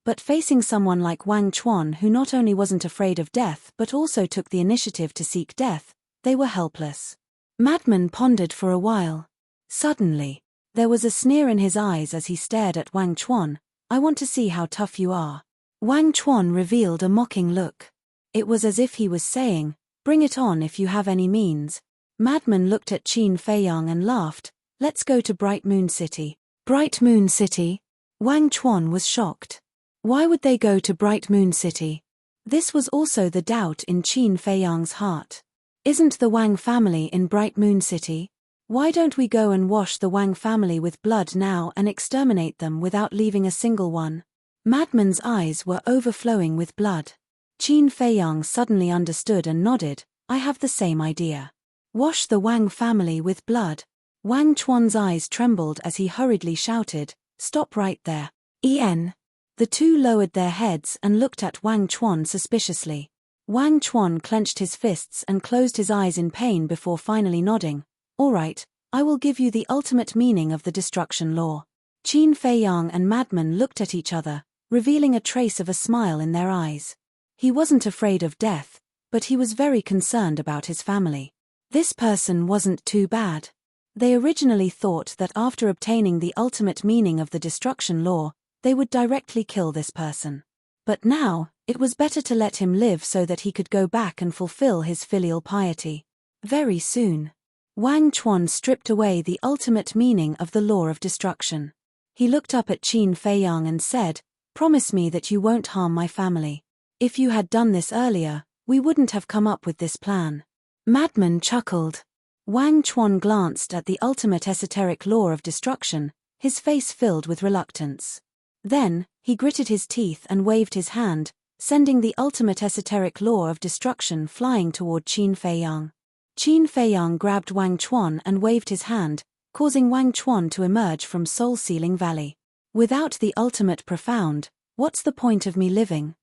But facing someone like Wang Chuan who not only wasn't afraid of death but also took the initiative to seek death, they were helpless. Madman pondered for a while. Suddenly, there was a sneer in his eyes as he stared at Wang Chuan. I want to see how tough you are. Wang Chuan revealed a mocking look. It was as if he was saying, bring it on if you have any means. Madman looked at Qin Feiyang and laughed. Let's go to Bright Moon City. Bright Moon City? Wang Chuan was shocked. Why would they go to Bright Moon City? This was also the doubt in Qin Feiyang's heart. Isn't the Wang family in Bright Moon City? Why don't we go and wash the Wang family with blood now and exterminate them without leaving a single one? Madman's eyes were overflowing with blood. Qin Feiyang suddenly understood and nodded. I have the same idea. Wash the Wang family with blood. Wang Chuan's eyes trembled as he hurriedly shouted, Stop right there. En. The two lowered their heads and looked at Wang Chuan suspiciously. Wang Chuan clenched his fists and closed his eyes in pain before finally nodding. All right, I will give you the ultimate meaning of the destruction law. Qin Feiyang and Madman looked at each other, revealing a trace of a smile in their eyes. He wasn't afraid of death, but he was very concerned about his family. This person wasn't too bad. They originally thought that after obtaining the ultimate meaning of the destruction law, they would directly kill this person. But now, it was better to let him live so that he could go back and fulfill his filial piety. Very soon. Wang Chuan stripped away the ultimate meaning of the law of destruction. He looked up at Qin Feiyang and said, "Promise me that you won't harm my family. If you had done this earlier, we wouldn't have come up with this plan." Madman chuckled. Wang Chuan glanced at the ultimate esoteric law of destruction, his face filled with reluctance. Then, he gritted his teeth and waved his hand, sending the ultimate esoteric law of destruction flying toward Qin Feiyang. Qin Feiyang grabbed Wang Chuan and waved his hand, causing Wang Chuan to emerge from Soul-Sealing Valley. "Without the ultimate profound, what's the point of me living?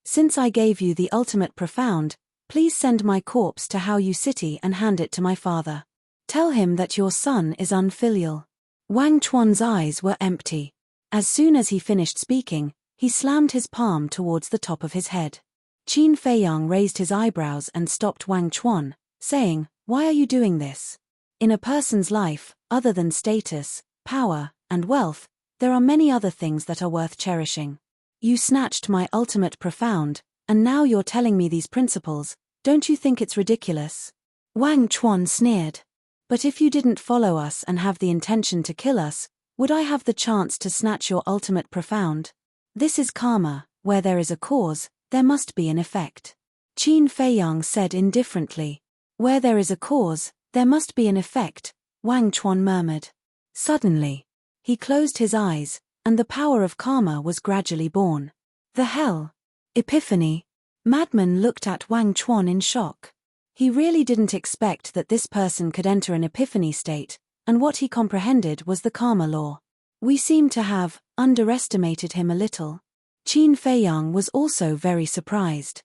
Since I gave you the ultimate profound, please send my corpse to Hao Yu City and hand it to my father. Tell him that your son is unfilial." Wang Chuan's eyes were empty. As soon as he finished speaking, he slammed his palm towards the top of his head. Qin Feiyang raised his eyebrows and stopped Wang Chuan, saying, "Why are you doing this? In a person's life, other than status, power, and wealth, there are many other things that are worth cherishing. You snatched my ultimate profound, and now you're telling me these principles. Don't you think it's ridiculous?" Wang Chuan sneered. "But if you didn't follow us and have the intention to kill us, would I have the chance to snatch your ultimate profound? This is karma, where there is a cause, there must be an effect." Qin Feiyang said indifferently. "Where there is a cause, there must be an effect," Wang Chuan murmured. Suddenly, he closed his eyes, and the power of karma was gradually born. "The hell? Epiphany?" Madman looked at Wang Chuan in shock. He really didn't expect that this person could enter an epiphany state, and what he comprehended was the karma law. "We seem to have underestimated him a little." Qin Feiyang was also very surprised.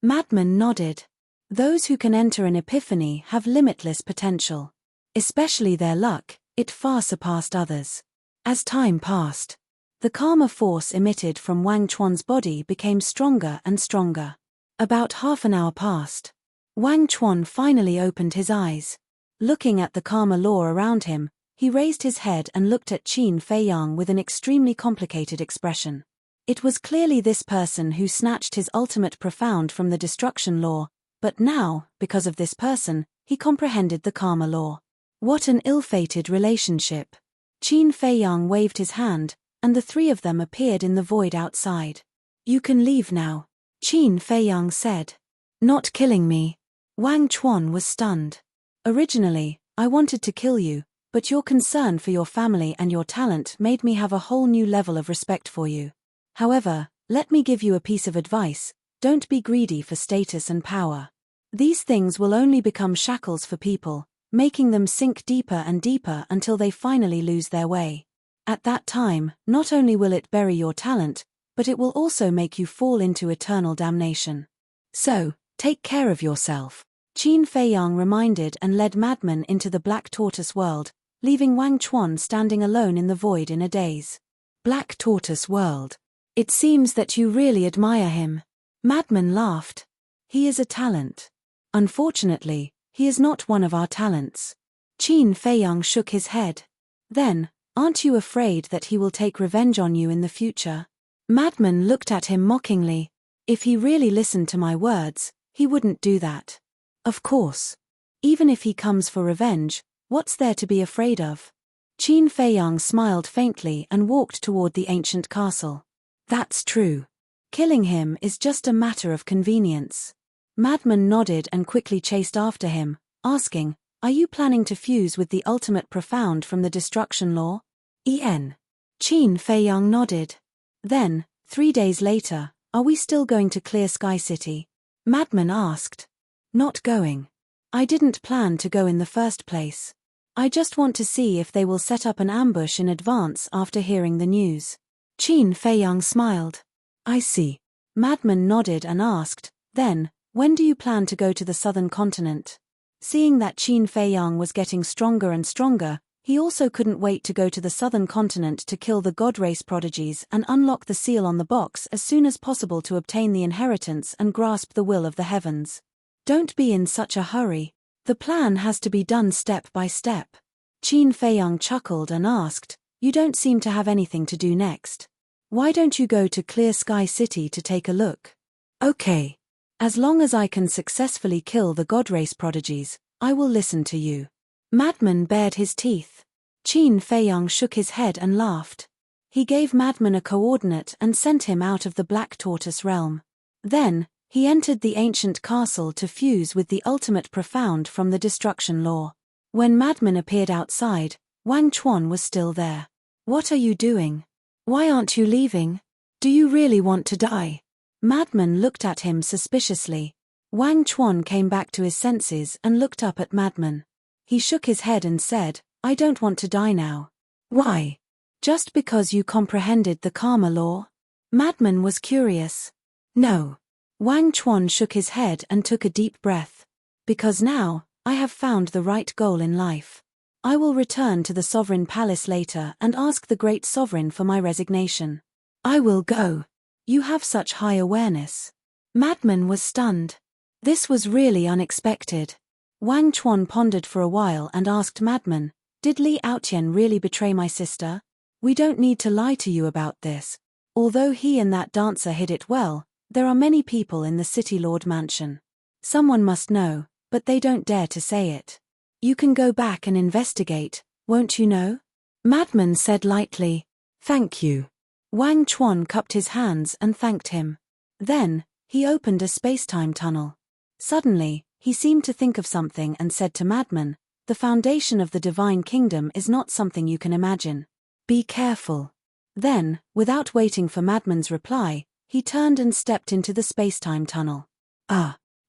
Madman nodded. "Those who can enter an epiphany have limitless potential. Especially their luck, it far surpassed others." As time passed, the karma force emitted from Wang Chuan's body became stronger and stronger. About half an hour passed. Wang Chuan finally opened his eyes. Looking at the karma law around him, he raised his head and looked at Qin Feiyang with an extremely complicated expression. It was clearly this person who snatched his ultimate profound from the destruction law, but now, because of this person, he comprehended the karma law. What an ill-fated relationship. Qin Feiyang waved his hand, and the three of them appeared in the void outside. "You can leave now," Qin Feiyang said. "Not killing me." Wang Chuan was stunned. "Originally, I wanted to kill you, but your concern for your family and your talent made me have a whole new level of respect for you. However, let me give you a piece of advice: don't be greedy for status and power. These things will only become shackles for people, making them sink deeper and deeper until they finally lose their way. At that time, not only will it bury your talent, but it will also make you fall into eternal damnation. So, take care of yourself." Qin Feiyang reminded and led Madman into the Black Tortoise world, leaving Wang Chuan standing alone in the void in a daze. "Black Tortoise world. It seems that you really admire him." Madman laughed. "He is a talent. Unfortunately, he is not one of our talents." Qin Feiyang shook his head. "Then, aren't you afraid that he will take revenge on you in the future?" Madman looked at him mockingly. "If he really listened to my words, he wouldn't do that. Of course. Even if he comes for revenge, what's there to be afraid of?" Qin Feiyang smiled faintly and walked toward the ancient castle. "That's true. Killing him is just a matter of convenience." Madman nodded and quickly chased after him, asking, "Are you planning to fuse with the ultimate profound from the destruction law?" Qin Feiyang nodded. "Then, 3 days later, are we still going to Clear Sky City?" Madman asked. "Not going. I didn't plan to go in the first place. I just want to see if they will set up an ambush in advance after hearing the news." Qin Feiyang smiled. "I see." Madman nodded and asked, "Then, when do you plan to go to the southern continent?" Seeing that Qin Feiyang was getting stronger and stronger, he also couldn't wait to go to the southern continent to kill the god race prodigies and unlock the seal on the box as soon as possible to obtain the inheritance and grasp the will of the heavens. "Don't be in such a hurry. The plan has to be done step by step." Qin Feiyang chuckled and asked, "You don't seem to have anything to do next. Why don't you go to Clear Sky City to take a look?" "Okay. As long as I can successfully kill the god race prodigies, I will listen to you. Madman bared his teeth. Qin Feiyang shook his head and laughed. He gave Madman a coordinate and sent him out of the Black Tortoise realm. Then, he entered the ancient castle to fuse with the ultimate profound from the destruction law. When Madman appeared outside, Wang Chuan was still there. What are you doing? Why aren't you leaving? Do you really want to die? Madman looked at him suspiciously. Wang Chuan came back to his senses and looked up at Madman. He shook his head and said, I don't want to die now. Why? Just because you comprehended the karma law? Madman was curious. No. Wang Chuan shook his head and took a deep breath. Because now, I have found the right goal in life. I will return to the sovereign palace later and ask the great sovereign for my resignation. I will go. You have such high awareness. Madman was stunned. This was really unexpected. Wang Chuan pondered for a while and asked Madman, did Li Aotian really betray my sister? We don't need to lie to you about this. Although he and that dancer hid it well, there are many people in the City Lord mansion. Someone must know, but they don't dare to say it. You can go back and investigate, won't you know? Madman said lightly. Thank you. Wang Chuan cupped his hands and thanked him. Then, he opened a space-time tunnel. Suddenly, he seemed to think of something and said to Madman, the foundation of the divine kingdom is not something you can imagine. Be careful. Then, without waiting for Madman's reply, he turned and stepped into the space-time tunnel.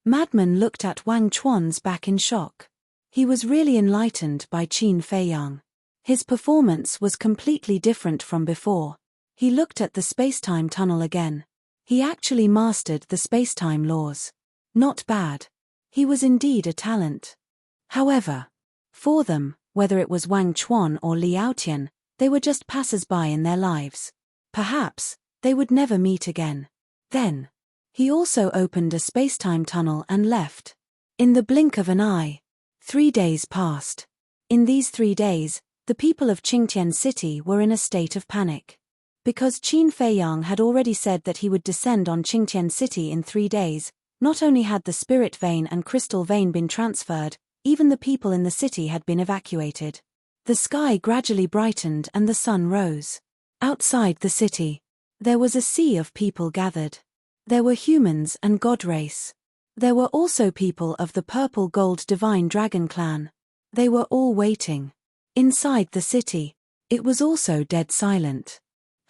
Madman looked at Wang Chuan's back in shock. He was really enlightened by Qin Feiyang. His performance was completely different from before. He looked at the space-time tunnel again. He actually mastered the space-time laws. Not bad. He was indeed a talent. However, for them, whether it was Wang Chuan or Li Aotian, they were just passers-by in their lives. Perhaps, they would never meet again. Then, he also opened a space-time tunnel and left. In the blink of an eye, 3 days passed. In these 3 days, the people of Qingtian City were in a state of panic. Because Qin Feiyang had already said that he would descend on Qingtian City in 3 days, not only had the spirit vein and crystal vein been transferred, even the people in the city had been evacuated. The sky gradually brightened and the sun rose. Outside the city, there was a sea of people gathered. There were humans and god race. There were also people of the purple gold divine dragon clan. They were all waiting. Inside the city, it was also dead silent.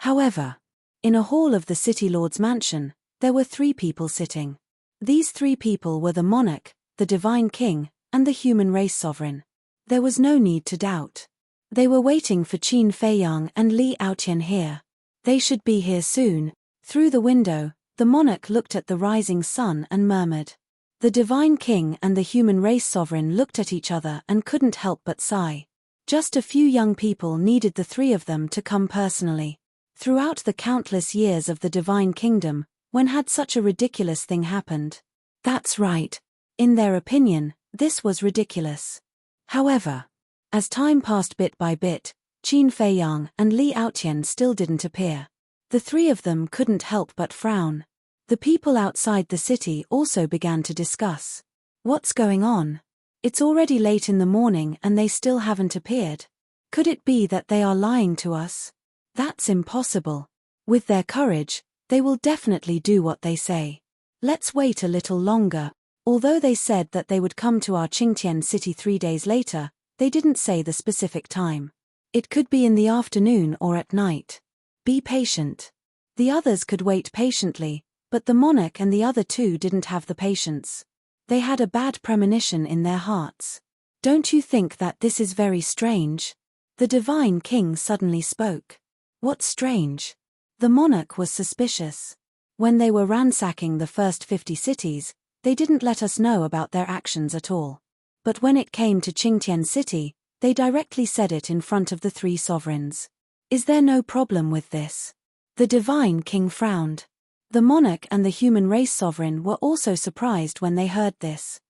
However, in a hall of the city lord's mansion, there were 3 people sitting. These 3 people were the monarch, the divine king, and the human race sovereign. There was no need to doubt. They were waiting for Qin Feiyang and Li Aotian here. They should be here soon. Through the window, the monarch looked at the rising sun and murmured. The divine king and the human race sovereign looked at each other and couldn't help but sigh. Just a few young people needed the 3 of them to come personally. Throughout the countless years of the divine kingdom, when had such a ridiculous thing happened? That's right. In their opinion, this was ridiculous. However, as time passed bit by bit, Qin Feiyang and Li Aotian still didn't appear. The 3 of them couldn't help but frown. The people outside the city also began to discuss. What's going on? It's already late in the morning and they still haven't appeared. Could it be that they are lying to us? That's impossible. With their courage, they will definitely do what they say. Let's wait a little longer. Although they said that they would come to our Qingtian city 3 days later, they didn't say the specific time. It could be in the afternoon or at night. Be patient. The others could wait patiently, but the monarch and the other 2 didn't have the patience. They had a bad premonition in their hearts. Don't you think that this is very strange? The divine king suddenly spoke. What's strange? The monarch was suspicious. When they were ransacking the first 50 cities, they didn't let us know about their actions at all. But when it came to Qingtian City, they directly said it in front of the 3 sovereigns. Is there no problem with this? The divine king frowned. The monarch and the human race sovereign were also surprised when they heard this.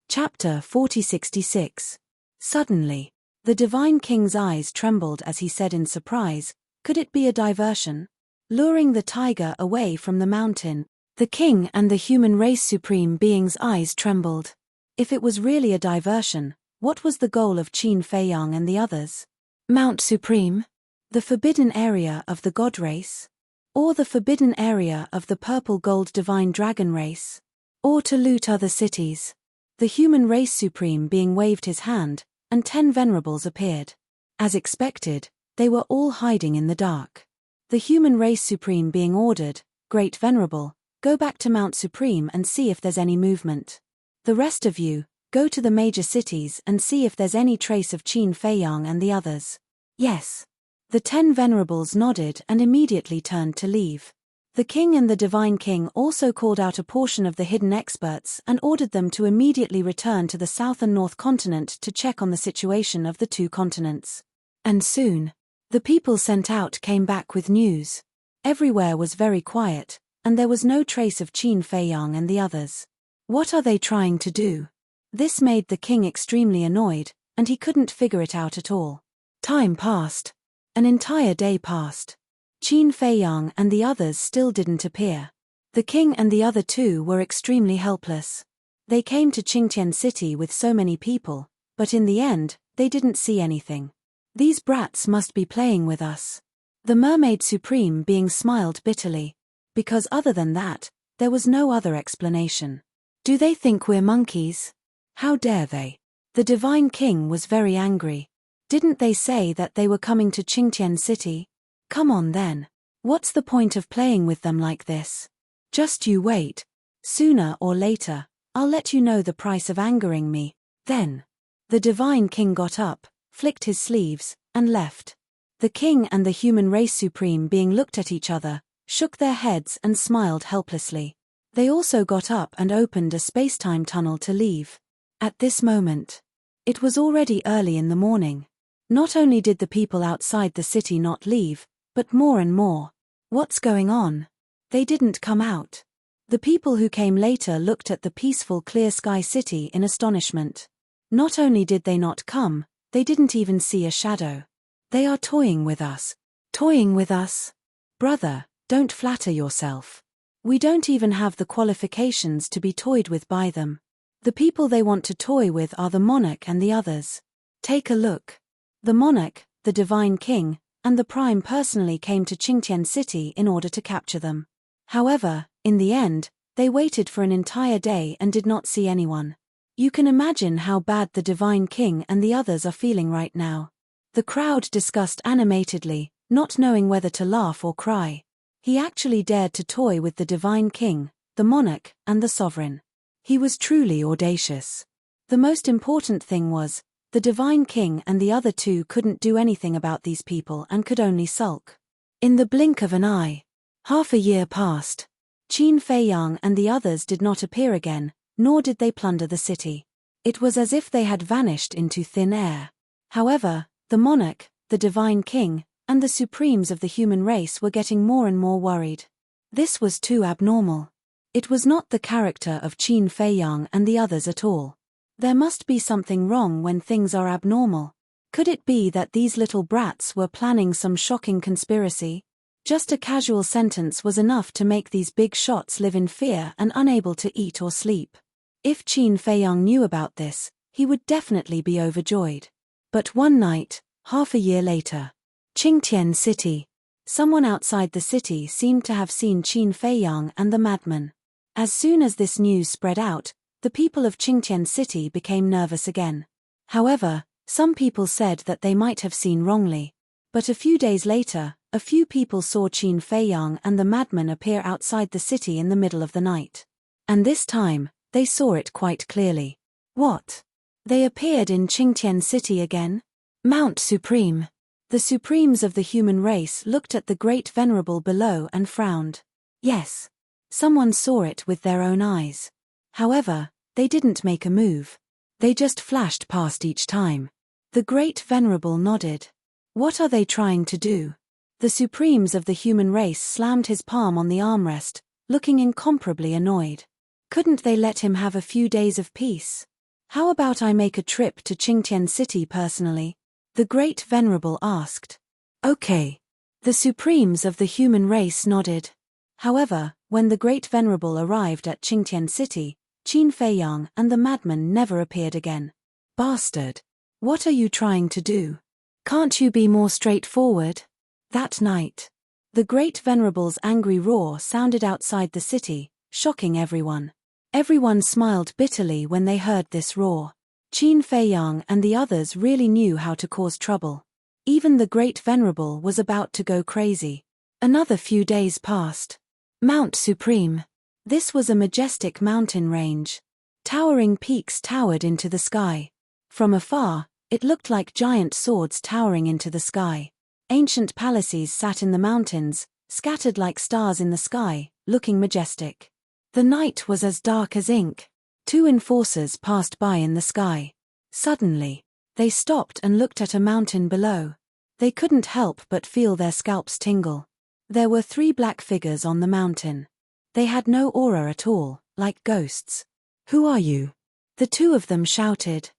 Chapter 4066. Suddenly, the divine king's eyes trembled as he said in surprise, could it be a diversion? Luring the tiger away from the mountain, the king and the human race supreme being's eyes trembled. If it was really a diversion, what was the goal of Qin Feiyang and the others? Mount Supreme? The forbidden area of the god race? Or the forbidden area of the purple gold divine dragon race? Or to loot other cities? The human race supreme being waved his hand, and 10 venerables appeared. As expected, they were all hiding in the dark. The human race supreme being ordered, Great Venerable, go back to Mount Supreme and see if there's any movement. The rest of you, go to the major cities and see if there's any trace of Qin Feiyang and the others. Yes. The 10 venerables nodded and immediately turned to leave. The king and the divine king also called out a portion of the hidden experts and ordered them to immediately return to the south and north continent to check on the situation of the 2 continents. And soon, the people sent out came back with news. Everywhere was very quiet, and there was no trace of Qin Feiyang and the others. What are they trying to do? This made the king extremely annoyed, and he couldn't figure it out at all. Time passed. An entire day passed. Qin Feiyang and the others still didn't appear. The king and the other 2 were extremely helpless. They came to Qingtian City with so many people, but in the end, they didn't see anything. These brats must be playing with us. The Mermaid Supreme being smiled bitterly. Because other than that, there was no other explanation. Do they think we're monkeys? How dare they? The Divine King was very angry. Didn't they say that they were coming to Qingtian City? Come on then. What's the point of playing with them like this? Just you wait. Sooner or later, I'll let you know the price of angering me. Then. The Divine King got up, flicked his sleeves, and left. The king and the human race supreme being looked at each other, shook their heads and smiled helplessly. They also got up and opened a space-time tunnel to leave. At this moment, it was already early in the morning. Not only did the people outside the city not leave, but more and more. What's going on? They didn't come out. The people who came later looked at the peaceful clear sky city in astonishment. Not only did they not come, they didn't even see a shadow. They are toying with us. Toying with us? Brother, don't flatter yourself. We don't even have the qualifications to be toyed with by them. The people they want to toy with are the monarch and the others. Take a look. The monarch, the divine king, and the prime personally came to Qingtian City in order to capture them. However, in the end, they waited for an entire day and did not see anyone. You can imagine how bad the divine king and the others are feeling right now. The crowd discussed animatedly, not knowing whether to laugh or cry. He actually dared to toy with the divine king, the monarch, and the sovereign. He was truly audacious. The most important thing was, the divine king and the other 2 couldn't do anything about these people and could only sulk. In the blink of an eye. Half a year passed. Qin Feiyang and the others did not appear again, nor did they plunder the city. It was as if they had vanished into thin air. However, the monarch, the divine king, and the supremes of the human race were getting more and more worried. This was too abnormal. It was not the character of Qin Feiyang and the others at all. There must be something wrong when things are abnormal. Could it be that these little brats were planning some shocking conspiracy? Just a casual sentence was enough to make these big shots live in fear and unable to eat or sleep. If Qin Feiyang knew about this, he would definitely be overjoyed. But one night, half a year later, Qingtian City. Someone outside the city seemed to have seen Qin Feiyang and the madman. As soon as this news spread out, the people of Qingtian City became nervous again. However, some people said that they might have seen wrongly. But a few days later, a few people saw Qin Feiyang and the madman appear outside the city in the middle of the night. And this time, they saw it quite clearly. What? They appeared in Qingtian City again? Mount Supreme. The supremes of the human race looked at the great venerable below and frowned. Yes. Someone saw it with their own eyes. However, they didn't make a move. They just flashed past each time. The great venerable nodded. What are they trying to do? The supremes of the human race slammed his palm on the armrest, looking incomparably annoyed. Couldn't they let him have a few days of peace? How about I make a trip to Qingtian City personally? The great venerable asked. Okay. The supremes of the human race nodded. However, when the great venerable arrived at Qingtian City, Qin Feiyang and the madman never appeared again. Bastard! What are you trying to do? Can't you be more straightforward? That night, the Great Venerable's angry roar sounded outside the city, shocking everyone. Everyone smiled bitterly when they heard this roar. Qin Feiyang and the others really knew how to cause trouble. Even the Great Venerable was about to go crazy. Another few days passed. Mount Supreme. This was a majestic mountain range. Towering peaks towered into the sky. From afar, it looked like giant swords towering into the sky. Ancient palaces sat in the mountains, scattered like stars in the sky, looking majestic. The night was as dark as ink. Two enforcers passed by in the sky. Suddenly, they stopped and looked at a mountain below. They couldn't help but feel their scalps tingle. There were 3 black figures on the mountain. They had no aura at all, like ghosts. "Who are you?" the 2 of them shouted.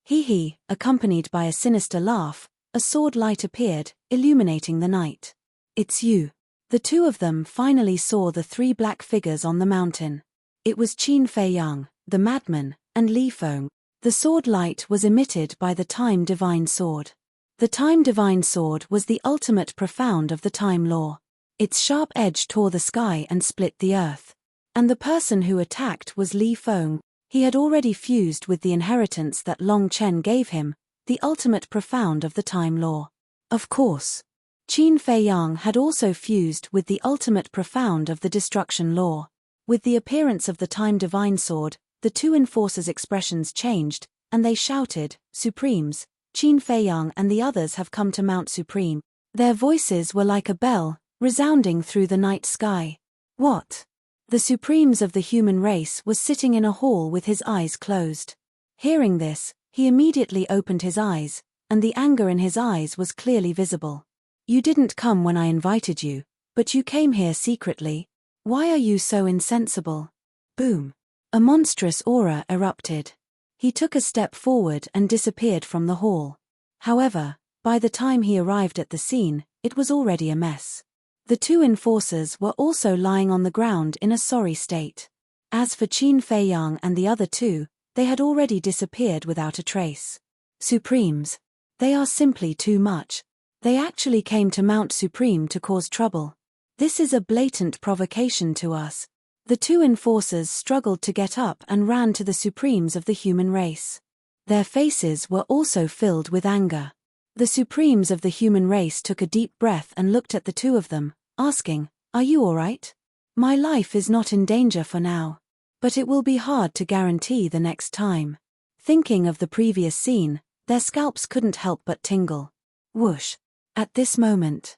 Hee, accompanied by a sinister laugh, a sword light appeared, illuminating the night. "It's you." The 2 of them finally saw the 3 black figures on the mountain. It was Qin Feiyang, the madman, and Li Feng. The sword light was emitted by the Time Divine Sword. The Time Divine Sword was the ultimate profound of the time law. Its sharp edge tore the sky and split the earth. And the person who attacked was Li Feng. He had already fused with the inheritance that Long Chen gave him, the ultimate profound of the time law. Of course, Qin Feiyang had also fused with the ultimate profound of the destruction law. With the appearance of the Time Divine Sword, the 2 enforcers' expressions changed, and they shouted, "Supremes, Qin Feiyang and the others have come to Mount Supreme." Their voices were like a bell, resounding through the night sky. What? The Supremes of the human race was sitting in a hall with his eyes closed. Hearing this, he immediately opened his eyes, and the anger in his eyes was clearly visible. "You didn't come when I invited you, but you came here secretly. Why are you so insensible?" Boom! A monstrous aura erupted. He took a step forward and disappeared from the hall. However, by the time he arrived at the scene, it was already a mess. The 2 enforcers were also lying on the ground in a sorry state. As for Qin Feiyang and the other 2, they had already disappeared without a trace. Supremes. They are simply too much. They actually came to Mount Supreme to cause trouble. This is a blatant provocation to us. The 2 enforcers struggled to get up and ran to the Supremes of the human race. Their faces were also filled with anger. The Supremes of the human race took a deep breath and looked at the 2 of them, asking, "Are you alright? My life is not in danger for now. But it will be hard to guarantee the next time." Thinking of the previous scene, their scalps couldn't help but tingle. Whoosh! At this moment,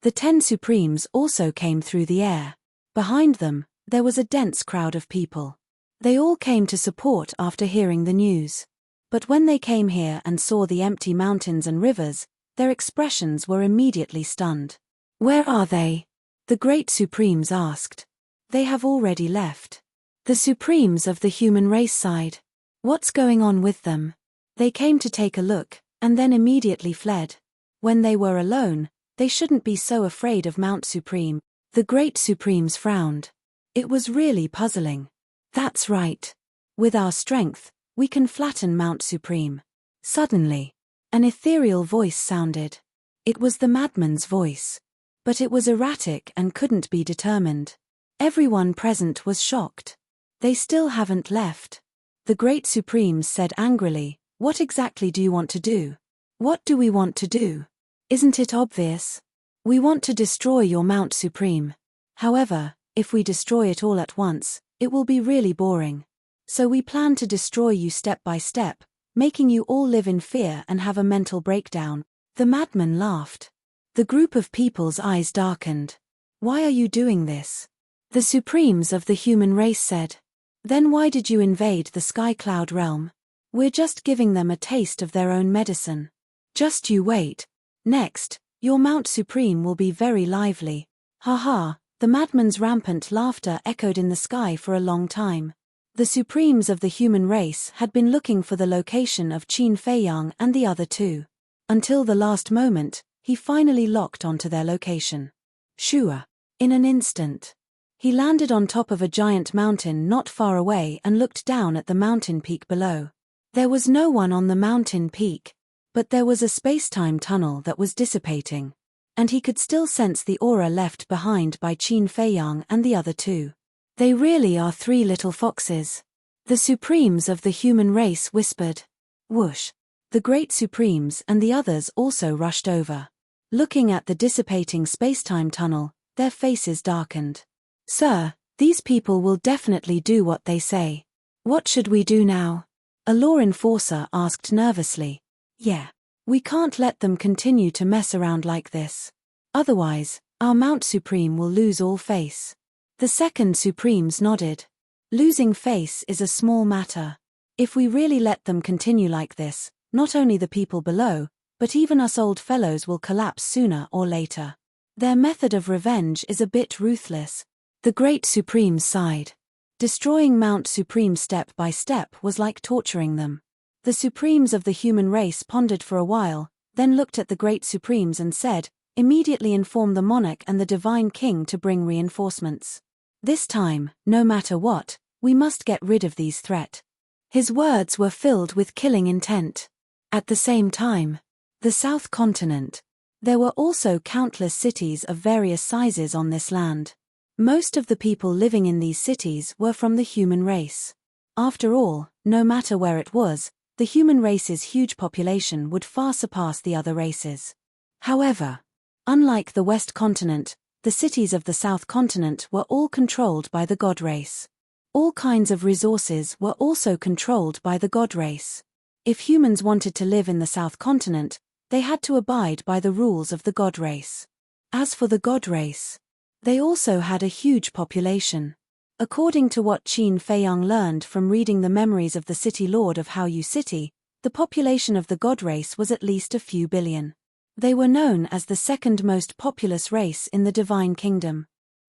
the 10 Supremes also came through the air. Behind them, there was a dense crowd of people. They all came to support after hearing the news. But when they came here and saw the empty mountains and rivers, their expressions were immediately stunned. "Where are they?" the Great Supremes asked. "They have already left." The Supremes of the human race sighed. "What's going on with them?" "They came to take a look, and then immediately fled. When they were alone, they shouldn't be so afraid of Mount Supreme." The Great Supremes frowned. It was really puzzling. "That's right. With our strength, we can flatten Mount Supreme." Suddenly, an ethereal voice sounded. It was the madman's voice. But it was erratic and couldn't be determined. Everyone present was shocked. "They still haven't left." The Great Supremes said angrily, "What exactly do you want to do?" "What do we want to do? Isn't it obvious? We want to destroy your Mount Supreme. However, if we destroy it all at once, it will be really boring. So we plan to destroy you step by step, making you all live in fear and have a mental breakdown." The madman laughed. The group of people's eyes darkened. "Why are you doing this?" The Supremes of the human race said. "Then why did you invade the Sky Cloud realm? We're just giving them a taste of their own medicine. Just you wait. Next, your Mount Supreme will be very lively." Ha ha! The madman's rampant laughter echoed in the sky for a long time. The Supremes of the human race had been looking for the location of Qin Feiyang and the other 2. Until the last moment, he finally locked onto their location. Shua! In an instant, He landed on top of a giant mountain not far away and looked down at the mountain peak below. There was no one on the mountain peak, but there was a space-time tunnel that was dissipating. And he could still sense the aura left behind by Qin Feiyang and the other two. They really are three little foxes. The Supremes of the human race whispered. Whoosh. The Great Supremes and the others also rushed over. Looking at the dissipating space-time tunnel, their faces darkened. Sir, these people will definitely do what they say. What should we do now? A law enforcer asked nervously. Yeah. We can't let them continue to mess around like this. Otherwise, our Mount Supreme will lose all face. The second Supremes nodded. Losing face is a small matter. If we really let them continue like this, not only the people below, but even us old fellows will collapse sooner or later. Their method of revenge is a bit ruthless. The Great Supremes sighed. Destroying Mount Supreme step by step was like torturing them. The Supremes of the human race pondered for a while, then looked at the Great Supremes and said, immediately inform the monarch and the divine king to bring reinforcements. This time, no matter what, we must get rid of these threat. His words were filled with killing intent. At the same time, the South Continent. There were also countless cities of various sizes on this land. Most of the people living in these cities were from the human race. After all, no matter where it was, the human race's huge population would far surpass the other races. However, unlike the West Continent, the cities of the South Continent were all controlled by the God race. All kinds of resources were also controlled by the God race. If humans wanted to live in the South Continent, they had to abide by the rules of the God race. As for the God race, they also had a huge population. According to what Qin Feiyang learned from reading the memories of the city lord of Haoyu City, the population of the God race was at least a few billion. They were known as the second most populous race in the Divine Kingdom.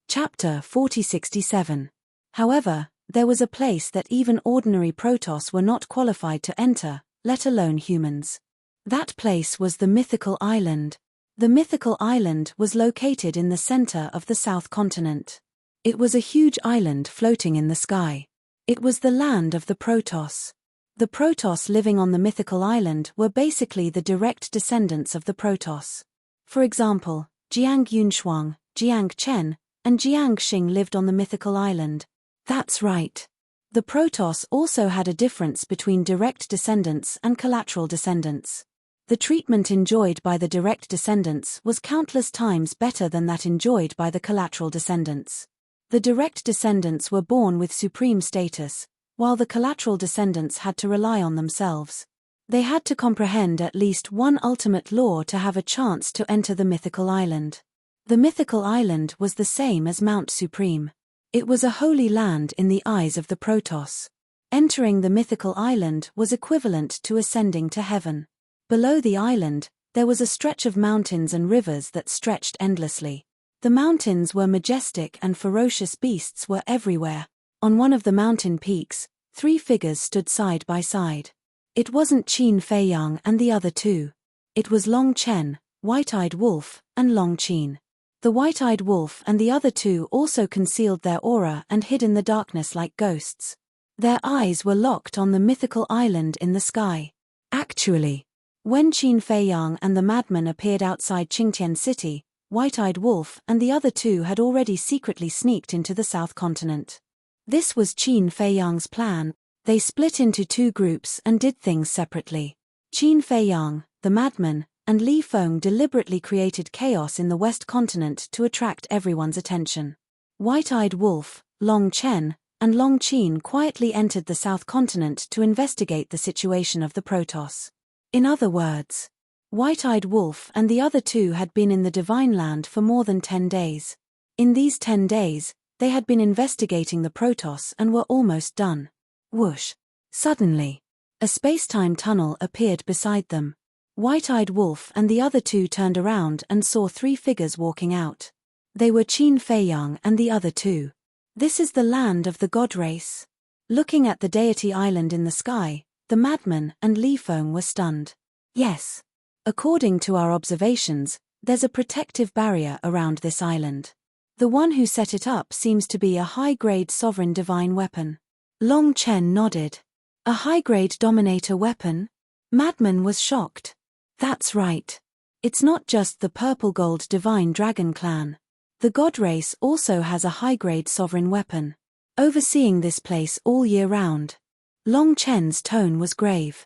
Chapter 4067. However, there was a place that even ordinary Protoss were not qualified to enter, let alone humans. That place was the Mythical Island. The Mythical Island was located in the center of the South Continent. It was a huge island floating in the sky. It was the land of the Protoss. The Protoss living on the Mythical Island were basically the direct descendants of the Protoss. For example, Jiang Yunshuang, Jiang Chen, and Jiang Xing lived on the Mythical Island. That's right. The Protoss also had a difference between direct descendants and collateral descendants. The treatment enjoyed by the direct descendants was countless times better than that enjoyed by the collateral descendants. The direct descendants were born with supreme status, while the collateral descendants had to rely on themselves. They had to comprehend at least one ultimate law to have a chance to enter the Mythical Island. The Mythical Island was the same as Mount Supreme. It was a holy land in the eyes of the Protoss. Entering the Mythical Island was equivalent to ascending to heaven. Below the island, there was a stretch of mountains and rivers that stretched endlessly. The mountains were majestic and ferocious beasts were everywhere. On one of the mountain peaks, three figures stood side by side. It wasn't Qin Feiyang and the other two. It was Long Chen, White-Eyed Wolf, and Long Qin. The White-Eyed Wolf and the other two also concealed their aura and hid in the darkness like ghosts. Their eyes were locked on the Mythical Island in the sky. Actually, when Qin Feiyang and the madman appeared outside Qingtian City, White-Eyed Wolf and the other two had already secretly sneaked into the South Continent. This was Qin Feiyang's plan. They split into two groups and did things separately. Qin Feiyang, the madman, and Li Feng deliberately created chaos in the West Continent to attract everyone's attention. White-Eyed Wolf, Long Chen, and Long Qin quietly entered the South Continent to investigate the situation of the Protoss. In other words, White-Eyed Wolf and the other two had been in the Divine Land for more than 10 days. In these 10 days, they had been investigating the Protoss and were almost done. Whoosh! Suddenly, a space-time tunnel appeared beside them. White-Eyed Wolf and the other two turned around and saw three figures walking out. They were Qin Feiyang and the other two. This is the land of the God race. Looking at the Deity Island in the sky, the madman and Li Feng were stunned. Yes. According to our observations, there's a protective barrier around this island. The one who set it up seems to be a high-grade sovereign divine weapon. Long Chen nodded. A high-grade dominator weapon? Madman was shocked. That's right. It's not just the purple-gold divine dragon clan. The god race also has a high-grade sovereign weapon, overseeing this place all year round. Long Chen's tone was grave.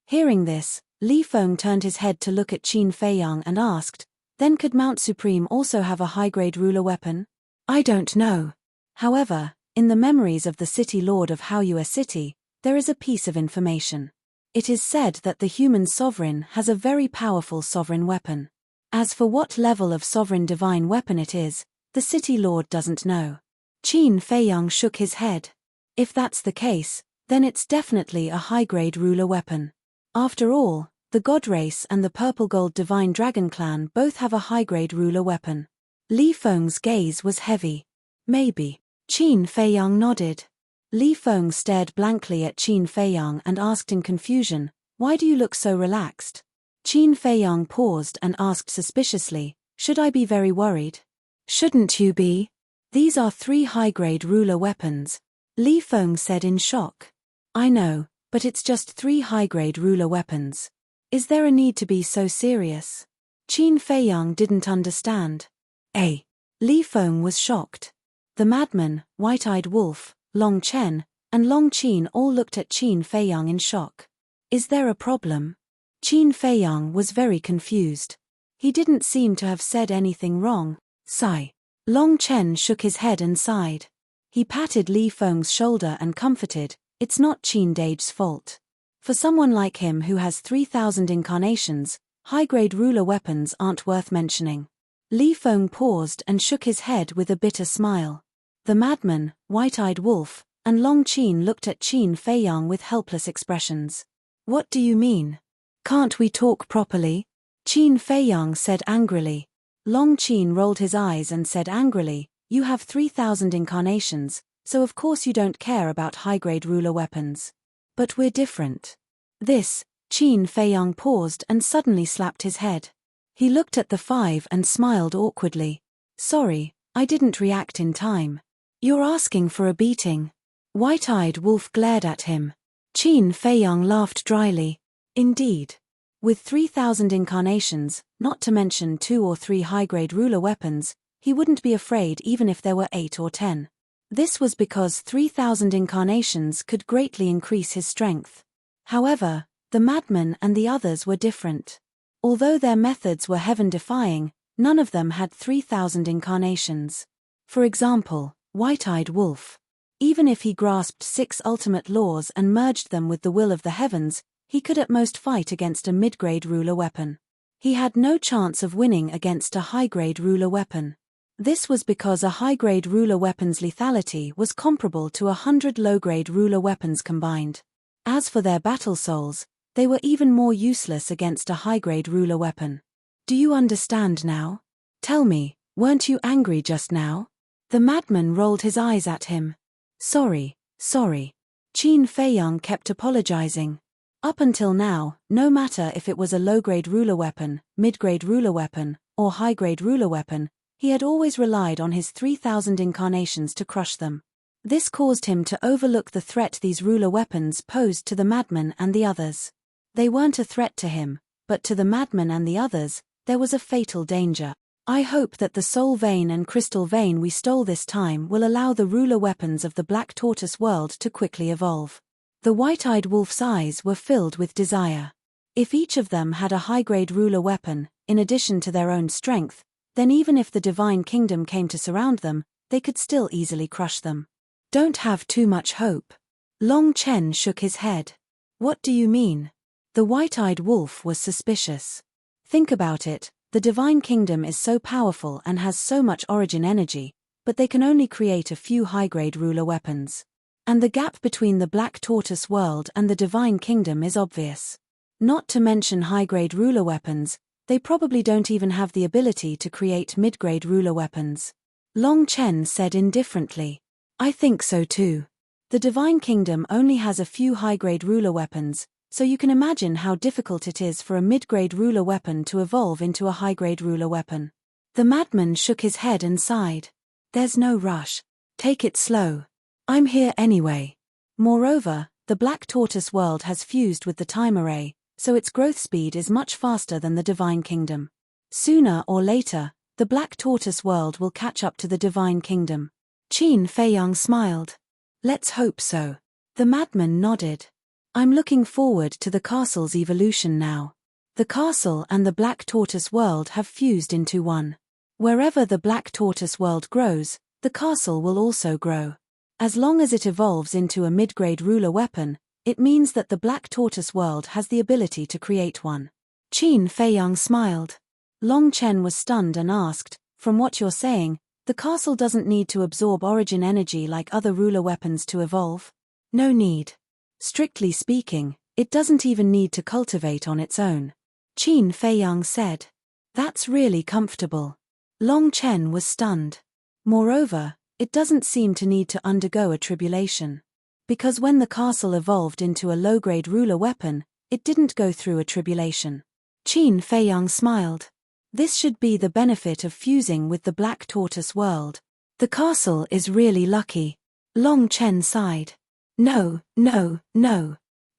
Hearing this, Li Feng turned his head to look at Qin Feiyang and asked, then could Mount Supreme also have a high-grade ruler weapon? I don't know. However, in the memories of the city lord of Haoyue City, there is a piece of information. It is said that the human sovereign has a very powerful sovereign weapon. As for what level of sovereign divine weapon it is, the city lord doesn't know. Qin Feiyang shook his head. If that's the case, then it's definitely a high-grade ruler weapon. After all, the god race and the purple gold divine dragon clan both have a high-grade ruler weapon. Li Feng's gaze was heavy. Maybe. Qin Feiyang nodded. Li Feng stared blankly at Qin Feiyang and asked in confusion, why do you look so relaxed? Qin Feiyang paused and asked suspiciously, should I be very worried? Shouldn't you be? These are 3 high-grade ruler weapons. Li Feng said in shock. I know, but it's just 3 high-grade ruler weapons. Is there a need to be so serious? Qin Feiyang didn't understand. Li Feng was shocked. The madman, white-eyed wolf, Long Chen, and Long Qin all looked at Qin Feiyang in shock. Is there a problem? Qin Feiyang was very confused. He didn't seem to have said anything wrong. Sigh. Long Chen shook his head and sighed. He patted Li Feng's shoulder and comforted, it's not Qin Dage's fault. For someone like him who has 3,000 incarnations, high-grade ruler weapons aren't worth mentioning. Li Feng paused and shook his head with a bitter smile. The madman, white-eyed wolf, and Long Qin looked at Qin Feiyang with helpless expressions. What do you mean? Can't we talk properly? Qin Feiyang said angrily. Long Qin rolled his eyes and said angrily, you have 3,000 incarnations, so of course you don't care about high-grade ruler weapons. But we're different. This, Qin Feiyang paused and suddenly slapped his head. He looked at the 5 and smiled awkwardly. Sorry, I didn't react in time. You're asking for a beating. White-eyed wolf glared at him. Qin Feiyang laughed dryly. Indeed. With 3,000 incarnations, not to mention 2 or 3 high-grade ruler weapons, he wouldn't be afraid even if there were 8 or 10. This was because 3,000 incarnations could greatly increase his strength. However, the madman and the others were different. Although their methods were heaven-defying, none of them had 3,000 incarnations. For example, White-eyed wolf. Even if he grasped 6 ultimate laws and merged them with the will of the heavens, he could at most fight against a mid-grade ruler weapon. He had no chance of winning against a high-grade ruler weapon. This was because a high-grade ruler weapon's lethality was comparable to 100 low-grade ruler weapons combined. As for their battle souls, they were even more useless against a high-grade ruler weapon. Do you understand now? Tell me, weren't you angry just now? The madman rolled his eyes at him. Sorry. Qin Feiyang kept apologizing. Up until now, no matter if it was a low-grade ruler weapon, mid-grade ruler weapon, or high-grade ruler weapon, he had always relied on his 3,000 incarnations to crush them. This caused him to overlook the threat these ruler weapons posed to the madman and the others. They weren't a threat to him, but to the madman and the others, there was a fatal danger. I hope that the soul vein and crystal vein we stole this time will allow the ruler weapons of the Black Tortoise world to quickly evolve. The white-eyed wolf's eyes were filled with desire. If each of them had a high-grade ruler weapon, in addition to their own strength, then even if the divine kingdom came to surround them, they could still easily crush them. Don't have too much hope. Long Chen shook his head. What do you mean? The white-eyed wolf was suspicious. Think about it. The divine kingdom is so powerful and has so much origin energy, but they can only create a few high-grade ruler weapons. And the gap between the Black Tortoise world and the divine kingdom is obvious. Not to mention high-grade ruler weapons, they probably don't even have the ability to create mid-grade ruler weapons. Long Chen said indifferently. I think so too. The divine kingdom only has a few high-grade ruler weapons, so you can imagine how difficult it is for a mid-grade ruler weapon to evolve into a high-grade ruler weapon. The madman shook his head and sighed. There's no rush. Take it slow. I'm here anyway. Moreover, the Black Tortoise world has fused with the time array, so its growth speed is much faster than the Divine Kingdom. Sooner or later, the Black Tortoise world will catch up to the Divine Kingdom. Qin Feiyang smiled. Let's hope so. The madman nodded. I'm looking forward to the castle's evolution now. The castle and the Black Tortoise world have fused into one. Wherever the Black Tortoise world grows, the castle will also grow. As long as it evolves into a mid-grade ruler weapon, it means that the Black Tortoise world has the ability to create one. Qin Feiyang smiled. Long Chen was stunned and asked, from what you're saying, the castle doesn't need to absorb origin energy like other ruler weapons to evolve? No need. Strictly speaking, it doesn't even need to cultivate on its own. Qin Feiyang said. That's really comfortable. Long Chen was stunned. Moreover, it doesn't seem to need to undergo a tribulation. Because when the castle evolved into a low-grade ruler weapon, it didn't go through a tribulation. Qin Feiyang smiled. This should be the benefit of fusing with the Black Tortoise world. The castle is really lucky. Long Chen sighed. No.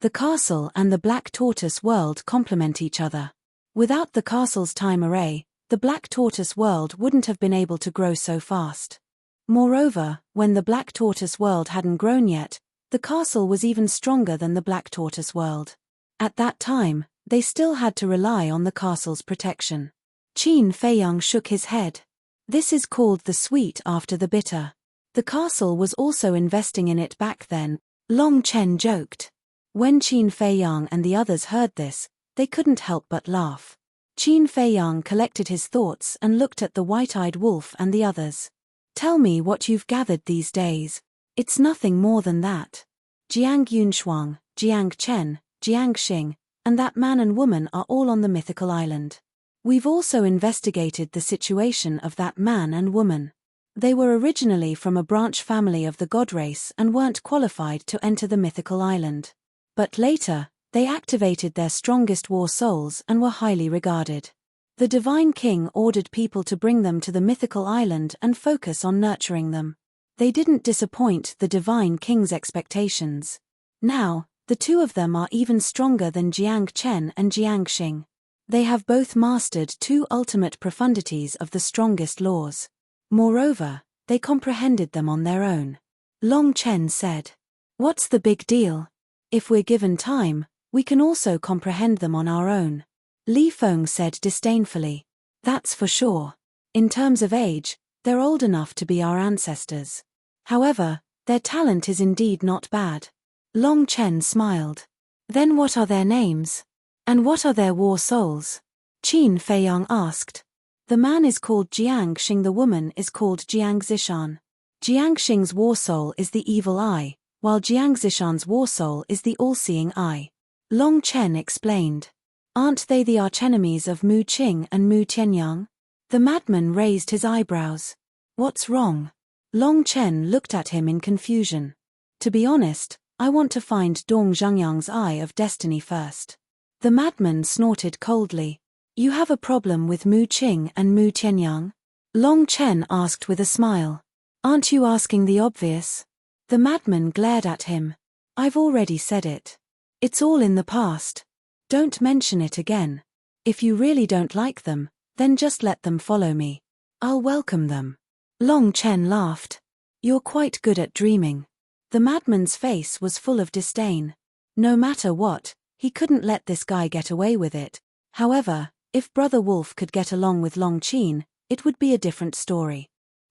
The castle and the Black Tortoise world complement each other. Without the castle's time array, the Black Tortoise world wouldn't have been able to grow so fast. Moreover, when the Black Tortoise world hadn't grown yet, the castle was even stronger than the Black Tortoise world. At that time, they still had to rely on the castle's protection. Qin Feiyang shook his head. This is called the sweet after the bitter. The castle was also investing in it back then, Long Chen joked. When Qin Feiyang and the others heard this, they couldn't help but laugh. Qin Feiyang collected his thoughts and looked at the white-eyed wolf and the others. Tell me what you've gathered these days. It's nothing more than that. Jiang Yunshuang, Jiang Chen, Jiang Xing, and that man and woman are all on the mythical island. We've also investigated the situation of that man and woman. They were originally from a branch family of the god race and weren't qualified to enter the mythical island. But later, they activated their strongest war souls and were highly regarded. The Divine King ordered people to bring them to the mythical island and focus on nurturing them. They didn't disappoint the Divine King's expectations. Now, the two of them are even stronger than Jiang Chen and Jiang Xing. They have both mastered two ultimate profundities of the strongest laws. Moreover, they comprehended them on their own. Long Chen said. What's the big deal? If we're given time, we can also comprehend them on our own. Li Feng said disdainfully. That's for sure. In terms of age, they're old enough to be our ancestors. However, their talent is indeed not bad. Long Chen smiled. Then what are their names? And what are their war souls? Qin Feiyang asked. The man is called Jiang Xing, the woman is called Jiang Zishan. Jiang Xing's war soul is the evil eye, while Jiang Zishan's war soul is the all-seeing eye. Long Chen explained. Aren't they the archenemies of Mu Qing and Mu Tianyang? The madman raised his eyebrows. What's wrong? Long Chen looked at him in confusion. To be honest, I want to find Dong Zhengyang's eye of destiny first. The madman snorted coldly. You have a problem with Mu Qing and Mu Tianyang? Long Chen asked with a smile. Aren't you asking the obvious? The madman glared at him. I've already said it. It's all in the past. Don't mention it again. If you really don't like them, then just let them follow me. I'll welcome them. Long Chen laughed. You're quite good at dreaming. The madman's face was full of disdain. No matter what, he couldn't let this guy get away with it. However, if Brother Wolf could get along with Long Chen, it would be a different story.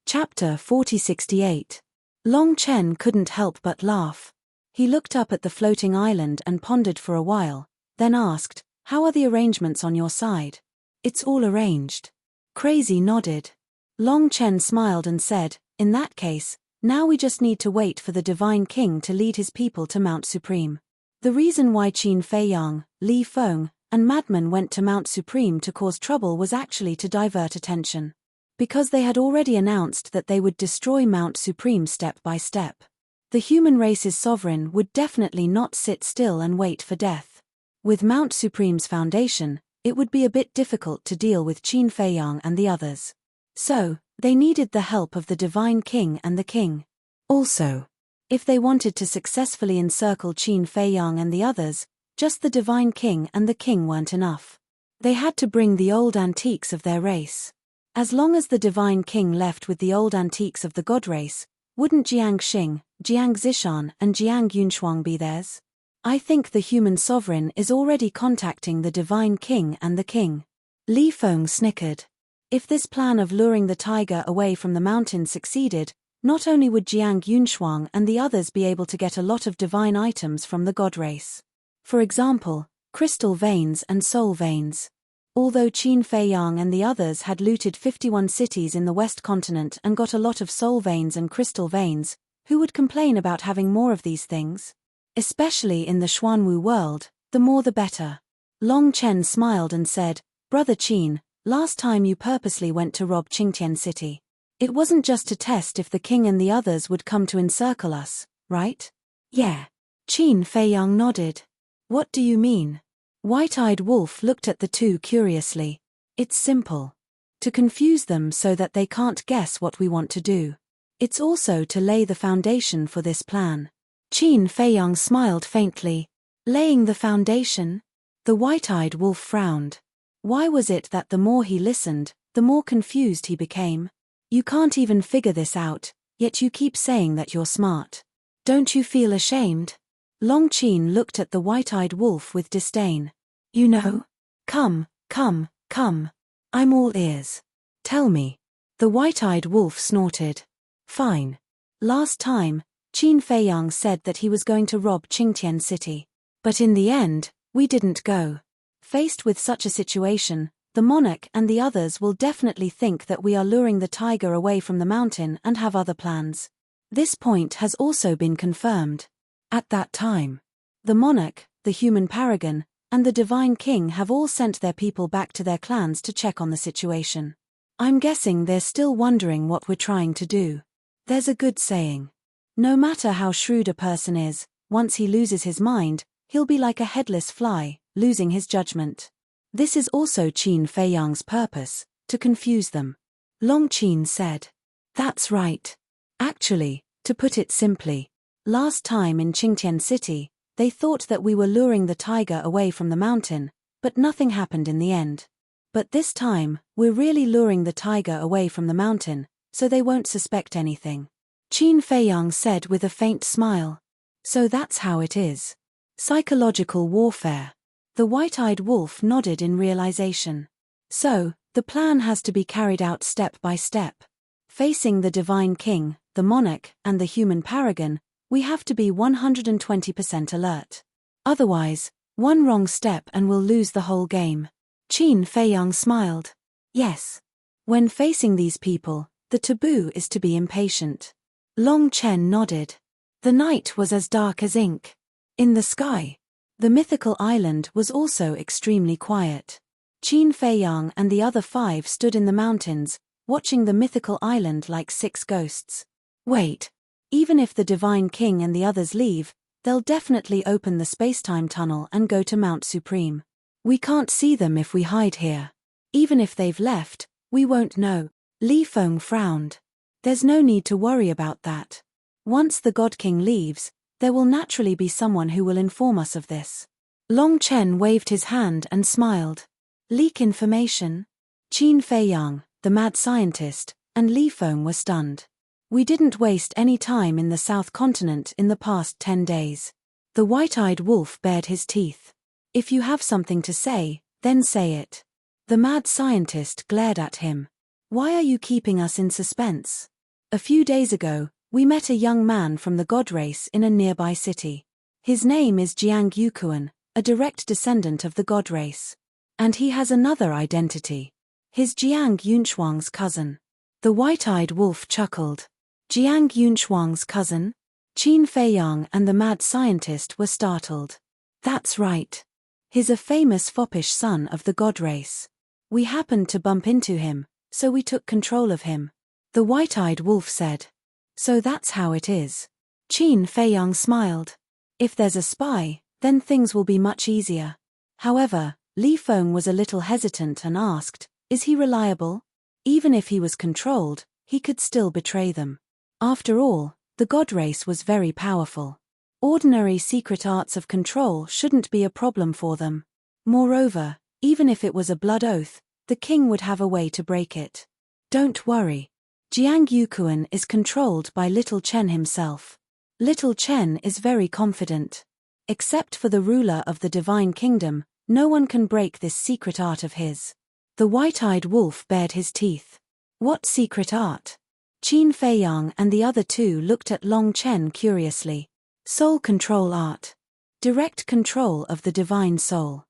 Chapter 4068. Long Chen couldn't help but laugh. He looked up at the floating island and pondered for a while, then asked, How are the arrangements on your side? It's all arranged. Crazy nodded. Long Chen smiled and said, In that case, now we just need to wait for the Divine King to lead his people to Mount Supreme. The reason why Qin Feiyang, Li Feng, and Madman went to Mount Supreme to cause trouble was actually to divert attention. Because they had already announced that they would destroy Mount Supreme step by step. The human race's sovereign would definitely not sit still and wait for death. With Mount Supreme's foundation, it would be a bit difficult to deal with Qin Feiyang and the others. So, They needed the help of the divine king and the king. Also, if they wanted to successfully encircle Qin Feiyang and the others, just the divine king and the king weren't enough. They had to bring the old antiques of their race. As long as the divine king left with the old antiques of the god race, wouldn't Jiang Xing, Jiang Zishan and Jiang Yunshuang be theirs? I think the human sovereign is already contacting the divine king and the king. Li Feng snickered. If this plan of luring the tiger away from the mountain succeeded, not only would Jiang Yunshuang and the others be able to get a lot of divine items from the god race. For example, crystal veins and soul veins. Although Qin Feiyang and the others had looted 51 cities in the West Continent and got a lot of soul veins and crystal veins, who would complain about having more of these things? Especially in the Xuanwu world, the more the better. Long Chen smiled and said, "Brother Qin, last time you purposely went to rob Qingtian City. It wasn't just to test if the king and the others would come to encircle us, right?" "Yeah." Qin Feiyang nodded. "What do you mean?" White-eyed Wolf looked at the two curiously. "It's simple. To confuse them so that they can't guess what we want to do. It's also to lay the foundation for this plan." Qin Feiyang smiled faintly. "Laying the foundation?" The white-eyed wolf frowned. Why was it that the more he listened, the more confused he became? "You can't even figure this out, yet you keep saying that you're smart. Don't you feel ashamed?" Long Qin looked at the white-eyed wolf with disdain. "You know? Come. I'm all ears. Tell me." The white-eyed wolf snorted. "Fine. Last time, Qin Feiyang said that he was going to rob Qingtian City. But in the end, we didn't go. Faced with such a situation, the monarch and the others will definitely think that we are luring the tiger away from the mountain and have other plans. This point has also been confirmed. At that time, the monarch, the human paragon, and the divine king have all sent their people back to their clans to check on the situation. I'm guessing they're still wondering what we're trying to do. There's a good saying. No matter how shrewd a person is, once he loses his mind, he'll be like a headless fly, losing his judgment. This is also Qin Feiyang's purpose, to confuse them." Long Qin said. "That's right. Actually, to put it simply, last time in Qingtian City, they thought that we were luring the tiger away from the mountain, but nothing happened in the end. But this time, we're really luring the tiger away from the mountain, so they won't suspect anything." Qin Feiyang said with a faint smile. "So that's how it is. Psychological warfare." The white-eyed wolf nodded in realization. "So, the plan has to be carried out step by step. Facing the divine king, the monarch, and the human paragon, we have to be 120% alert. Otherwise, one wrong step and we'll lose the whole game." Qin Feiyang smiled. "Yes. When facing these people, the taboo is to be impatient." Long Chen nodded. The night was as dark as ink. In the sky, the mythical island was also extremely quiet. Qin Feiyang and the other 5 stood in the mountains, watching the mythical island like 6 ghosts. Wait. Even if the divine king and the others leave, they'll definitely open the spacetime tunnel and go to Mount Supreme. We can't see them if we hide here. Even if they've left, we won't know. Li Feng frowned. "There's no need to worry about that. Once the God King leaves, there will naturally be someone who will inform us of this." Long Chen waved his hand and smiled. "Leak information?" Qin Feiyang, the mad scientist, and Li Feng were stunned. "We didn't waste any time in the South Continent in the past 10 days. The white-eyed wolf bared his teeth. "If you have something to say, then say it." The mad scientist glared at him. "Why are you keeping us in suspense? A few days ago, we met a young man from the god race in a nearby city. His name is Jiang Yukuan, a direct descendant of the god race. And he has another identity. He's Jiang Yunshuang's cousin." The white-eyed wolf chuckled. "Jiang Yunshuang's cousin?" Qin Feiyang and the mad scientist were startled. "That's right. He's a famous foppish son of the god race. We happened to bump into him, so we took control of him." The white-eyed wolf said. "So that's how it is." Qin Feiyang smiled. "If there's a spy, then things will be much easier." However, Li Feng was a little hesitant and asked, "Is he reliable?" Even if he was controlled, he could still betray them. After all, the god race was very powerful. Ordinary secret arts of control shouldn't be a problem for them. Moreover, even if it was a blood oath, the king would have a way to break it. Don't worry. Jiang Yuquan is controlled by Little Chen himself. Little Chen is very confident. Except for the ruler of the divine kingdom, no one can break this secret art of his. The white-eyed wolf bared his teeth. What secret art? Qin Feiyang and the other two looked at Long Chen curiously. Soul control art. Direct control of the divine soul.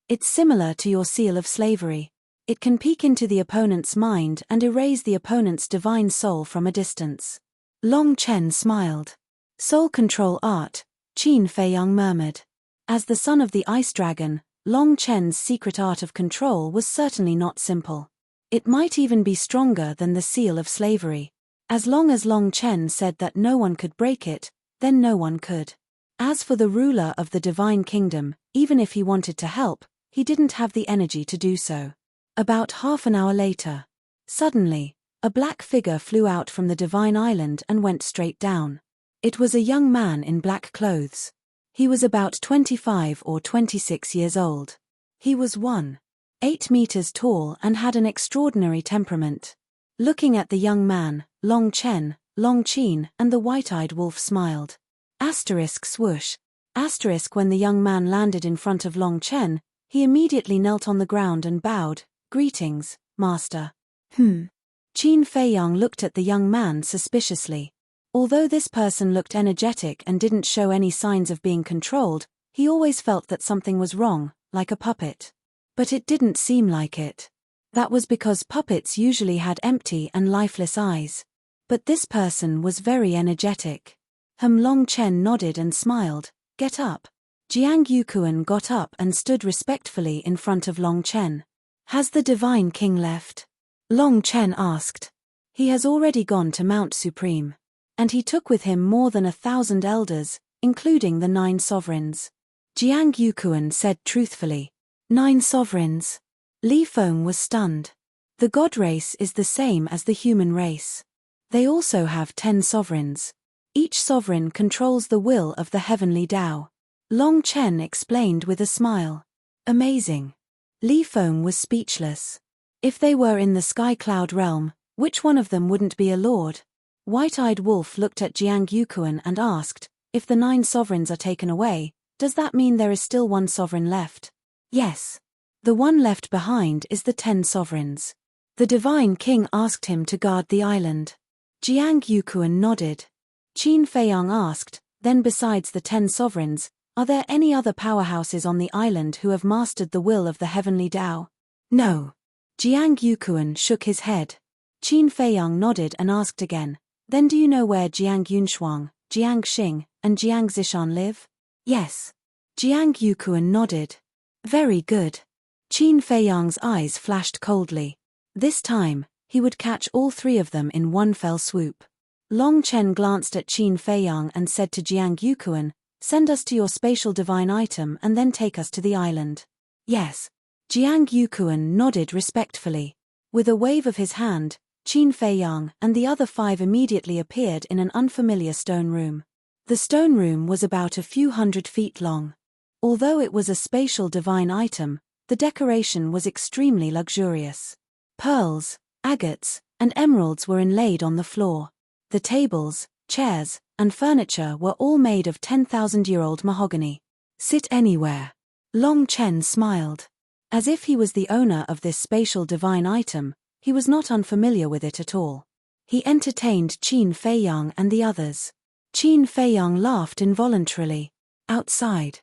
It's similar to your seal of slavery. It can peek into the opponent's mind and erase the opponent's divine soul from a distance. Long Chen smiled. Soul control art, Qin Feiyang murmured. As the son of the ice dragon, Long Chen's secret art of control was certainly not simple. It might even be stronger than the seal of slavery. As long as Long Chen said that no one could break it, then no one could. As for the ruler of the divine kingdom, even if he wanted to help, he didn't have the energy to do so. About half an hour later, suddenly, a black figure flew out from the divine island and went straight down. It was a young man in black clothes. He was about 25 or 26 years old. He was 1.8 meters tall and had an extraordinary temperament. Looking at the young man, Long Chen, Long Qin and the white-eyed wolf smiled. Asterisk swoosh. Asterisk when the young man landed in front of Long Chen, he immediately knelt on the ground and bowed. Greetings, master. Qin Feiyang looked at the young man suspiciously. Although this person looked energetic and didn't show any signs of being controlled, he always felt that something was wrong, like a puppet. But it didn't seem like it. That was because puppets usually had empty and lifeless eyes. But this person was very energetic. Long Chen nodded and smiled. Get up. Jiang Yuquan got up and stood respectfully in front of Long Chen. Has the divine king left? Long Chen asked. He has already gone to Mount Supreme. And he took with him more than 1,000 elders, including the 9 sovereigns. Jiang Yuquan said truthfully. 9 sovereigns. Li Feng was stunned. The god race is the same as the human race. They also have 10 sovereigns. Each sovereign controls the will of the heavenly Tao. Long Chen explained with a smile. Amazing. Li Feng was speechless. If they were in the sky cloud realm, which one of them wouldn't be a lord? White-eyed wolf looked at Jiang Yuquan and asked, if the 9 sovereigns are taken away, does that mean there is still 1 sovereign left? Yes. The one left behind is the 10 sovereigns. The divine king asked him to guard the island. Jiang Yuquan nodded. Qin Feiyang asked, then besides the 10 sovereigns, are there any other powerhouses on the island who have mastered the will of the heavenly Tao? No. Jiang Yuquan shook his head. Qin Feiyang nodded and asked again, then do you know where Jiang Yunshuang, Jiang Xing, and Jiang Zishan live? Yes. Jiang Yuquan nodded. Very good. Qin Feiyang's eyes flashed coldly. This time, he would catch all 3 of them in one fell swoop. Long Chen glanced at Qin Feiyang and said to Jiang Yuquan, send us to your spatial divine item and then take us to the island. Yes. Jiang Yuquan nodded respectfully. With a wave of his hand, Qin Feiyang and the other 5 immediately appeared in an unfamiliar stone room. The stone room was about a few hundred feet long. Although it was a spatial divine item, the decoration was extremely luxurious. Pearls, agates, and emeralds were inlaid on the floor. The tables, chairs, and furniture were all made of 10,000-year-old mahogany. Sit anywhere. Long Chen smiled. As if he was the owner of this spatial divine item, he was not unfamiliar with it at all. He entertained Qin Feiyang and the others. Qin Feiyang laughed involuntarily. Outside,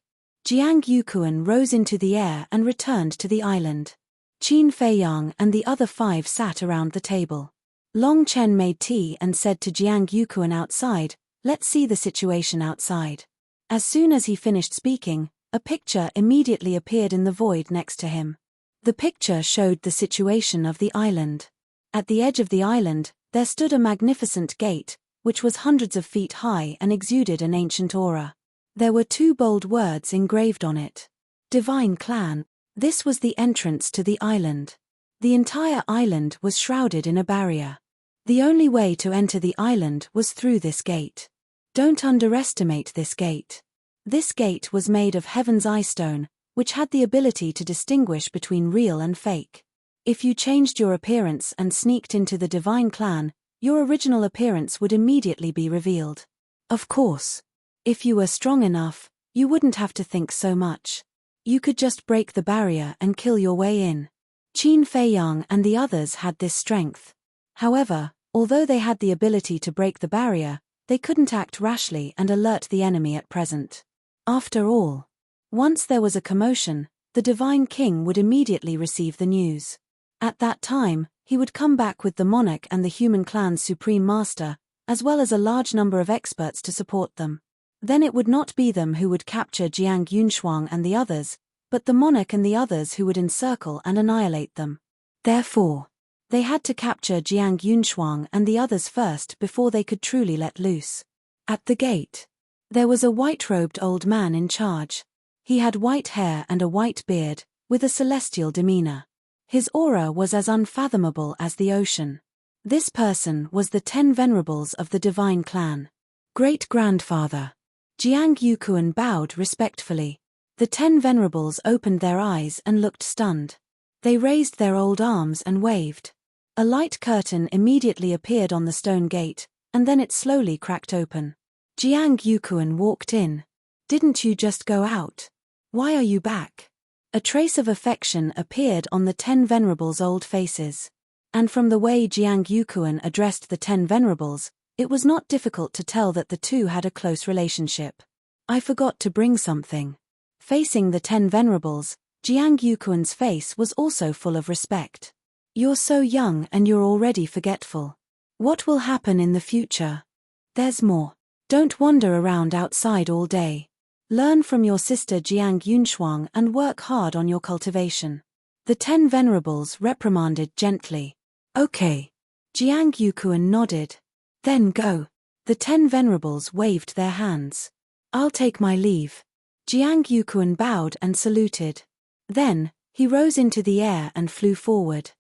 Jiang Yuquan rose into the air and returned to the island. Qin Feiyang and the other 5 sat around the table. Long Chen made tea and said to Jiang Yuquan outside, let's see the situation outside. As soon as he finished speaking, a picture immediately appeared in the void next to him. The picture showed the situation of the island. At the edge of the island, there stood a magnificent gate, which was hundreds of feet high and exuded an ancient aura. There were 2 bold words engraved on it. Divine Clan. This was the entrance to the island. The entire island was shrouded in a barrier. The only way to enter the island was through this gate. Don't underestimate this gate. This gate was made of heaven's eye stone, which had the ability to distinguish between real and fake. If you changed your appearance and sneaked into the divine clan, your original appearance would immediately be revealed. Of course, if you were strong enough, you wouldn't have to think so much. You could just break the barrier and kill your way in. Qin Feiyang and the others had this strength. However, although they had the ability to break the barrier, they couldn't act rashly and alert the enemy at present. After all, once there was a commotion, the Divine King would immediately receive the news. At that time, he would come back with the monarch and the human clan's supreme master, as well as a large number of experts to support them. Then it would not be them who would capture Jiang Yunshuang and the others, but the monarch and the others who would encircle and annihilate them. Therefore, they had to capture Jiang Yunshuang and the others first before they could truly let loose. At the gate, there was a white-robed old man in charge. He had white hair and a white beard, with a celestial demeanor. His aura was as unfathomable as the ocean. This person was the 10 venerables of the divine clan. Great-grandfather. Jiang Yukuan bowed respectfully. The 10 venerables opened their eyes and looked stunned. They raised their old arms and waved. A light curtain immediately appeared on the stone gate, and then it slowly cracked open. Jiang Yukuan walked in. Didn't you just go out? Why are you back? A trace of affection appeared on the 10 venerables' old faces. And from the way Jiang Yukuan addressed the 10 venerables, it was not difficult to tell that the two had a close relationship. I forgot to bring something. Facing the 10 venerables, Jiang Yukuan's face was also full of respect. You're so young and you're already forgetful. What will happen in the future? There's more. Don't wander around outside all day. Learn from your sister Jiang Yunshuang and work hard on your cultivation. The 10 venerables reprimanded gently. Okay. Jiang Yukuan nodded. Then go. The 10 venerables waved their hands. I'll take my leave. Jiang Yukuan bowed and saluted. Then, he rose into the air and flew forward.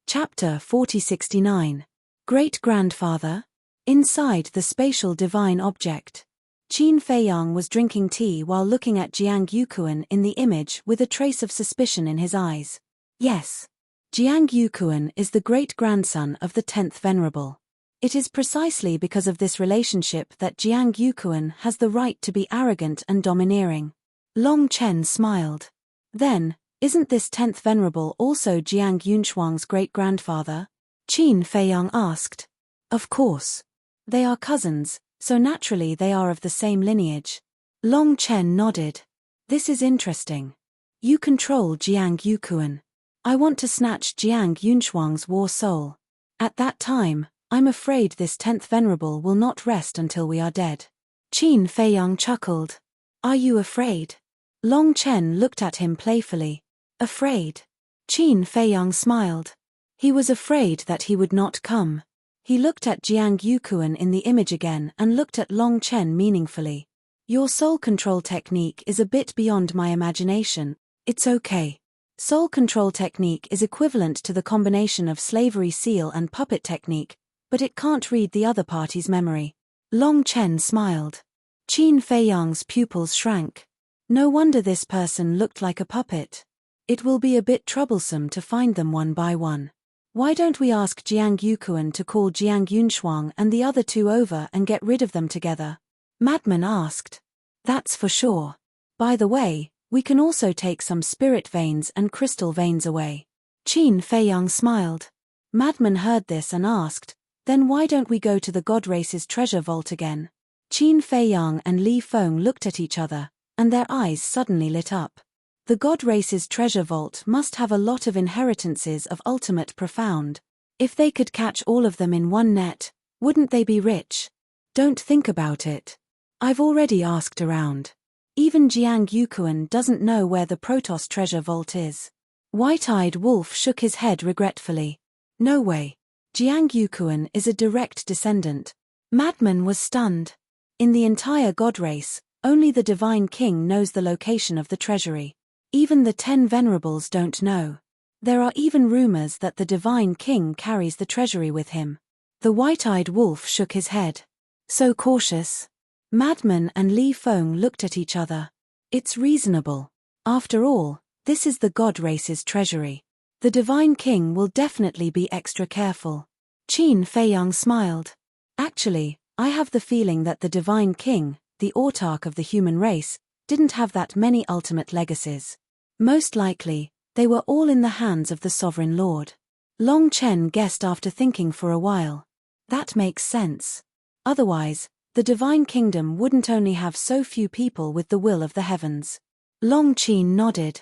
Chapter 4069. Great-grandfather. Inside the spatial divine object. Qin Feiyang was drinking tea while looking at Jiang Yukuan in the image with a trace of suspicion in his eyes. Yes. Jiang Yukuan is the great-grandson of the 10th venerable. It is precisely because of this relationship that Jiang Yukuan has the right to be arrogant and domineering. Long Chen smiled. Then, isn't this 10th venerable also Jiang Yunshuang's great-grandfather? Qin Feiyang asked. Of course. They are cousins, so naturally they are of the same lineage. Long Chen nodded. This is interesting. You control Jiang Yukuan. I want to snatch Jiang Yunshuang's war soul. At that time, I'm afraid this 10th venerable will not rest until we are dead. Qin Feiyang chuckled. Are you afraid? Long Chen looked at him playfully. Afraid? Qin Feiyang smiled. He was afraid that he would not come. He looked at Jiang Yukuan in the image again and looked at Long Chen meaningfully. Your soul control technique is a bit beyond my imagination. It's okay. Soul control technique is equivalent to the combination of slavery seal and puppet technique, but it can't read the other party's memory. Long Chen smiled. Qin Feiyang's pupils shrank. No wonder this person looked like a puppet. It will be a bit troublesome to find them one by one. Why don't we ask Jiang Yukuan to call Jiang Yunshuang and the other two over and get rid of them together? Madman asked. That's for sure. By the way, we can also take some spirit veins and crystal veins away. Qin Feiyang smiled. Madman heard this and asked, then why don't we go to the God Race's treasure vault again? Qin Feiyang and Li Feng looked at each other, and their eyes suddenly lit up. The God Race's treasure vault must have a lot of inheritances of ultimate profound. If they could catch all of them in one net, wouldn't they be rich? Don't think about it. I've already asked around. Even Jiang Yukuan doesn't know where the Protoss treasure vault is. White-eyed Wolf shook his head regretfully. No way. Jiang Yukuan is a direct descendant. Madman was stunned. In the entire God Race, only the Divine King knows the location of the treasury. Even the 10 venerables don't know. There are even rumors that the Divine King carries the treasury with him. The white-eyed wolf shook his head. So cautious. Madman and Li Feng looked at each other. It's reasonable. After all, this is the god race's treasury. The divine king will definitely be extra careful. Qin Feiyang smiled. Actually, I have the feeling that the divine king, the autarch of the human race, didn't have that many ultimate legacies. Most likely, they were all in the hands of the sovereign lord. Long Chen guessed after thinking for a while. That makes sense. Otherwise, the divine kingdom wouldn't only have so few people with the will of the heavens. Long Qin nodded.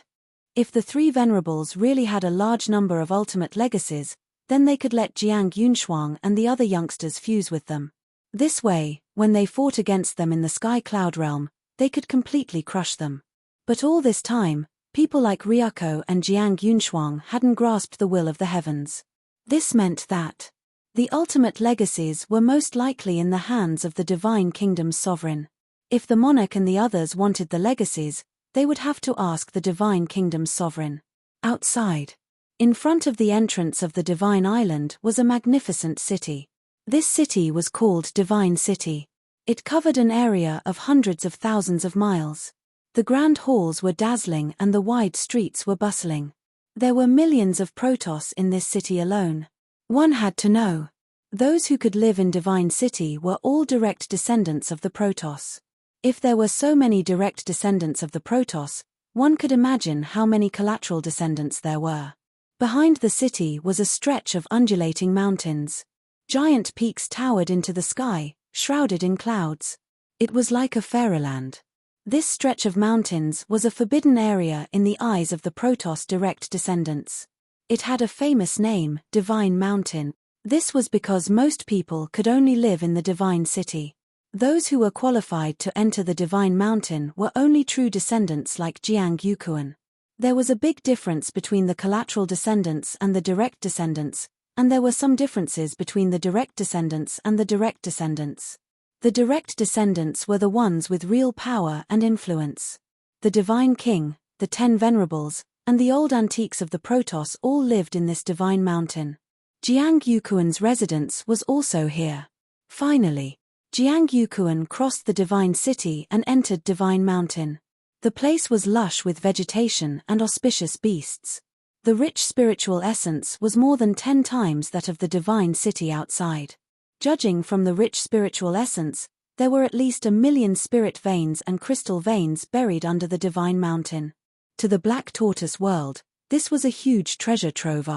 If the three venerables really had a large number of ultimate legacies, then they could let Jiang Yunshuang and the other youngsters fuse with them. This way, when they fought against them in the Sky Cloud realm, they could completely crush them. But all this time, people like Ryuko and Jiang Yunshuang hadn't grasped the will of the heavens. This meant that the ultimate legacies were most likely in the hands of the divine kingdom's sovereign. If the monarch and the others wanted the legacies, they would have to ask the divine kingdom's sovereign. Outside, in front of the entrance of the divine island, was a magnificent city. This city was called Divine City. It covered an area of hundreds of thousands of miles. The grand halls were dazzling and the wide streets were bustling. There were millions of Protoss in this city alone. One had to know. Those who could live in Divine City were all direct descendants of the Protoss. If there were so many direct descendants of the Protoss, one could imagine how many collateral descendants there were. Behind the city was a stretch of undulating mountains. Giant peaks towered into the sky, shrouded in clouds. It was like a fairyland. This stretch of mountains was a forbidden area in the eyes of the Protoss direct descendants. It had a famous name, Divine Mountain. This was because most people could only live in the Divine City. Those who were qualified to enter the Divine Mountain were only true descendants like Jiang Yukuan. There was a big difference between the collateral descendants and the direct descendants, and there were some differences between the direct descendants and the direct descendants. The direct descendants were the ones with real power and influence. The Divine King, the 10 Venerables, and the old antiques of the Protoss all lived in this Divine Mountain. Jiang Yukuan's residence was also here. Finally, Jiang Yukuan crossed the Divine City and entered Divine Mountain. The place was lush with vegetation and auspicious beasts. The rich spiritual essence was more than 10 times that of the Divine City outside. Judging from the rich spiritual essence, there were at least 1 million spirit veins and crystal veins buried under the Divine Mountain. To the Black Tortoise world, this was a huge treasure trove.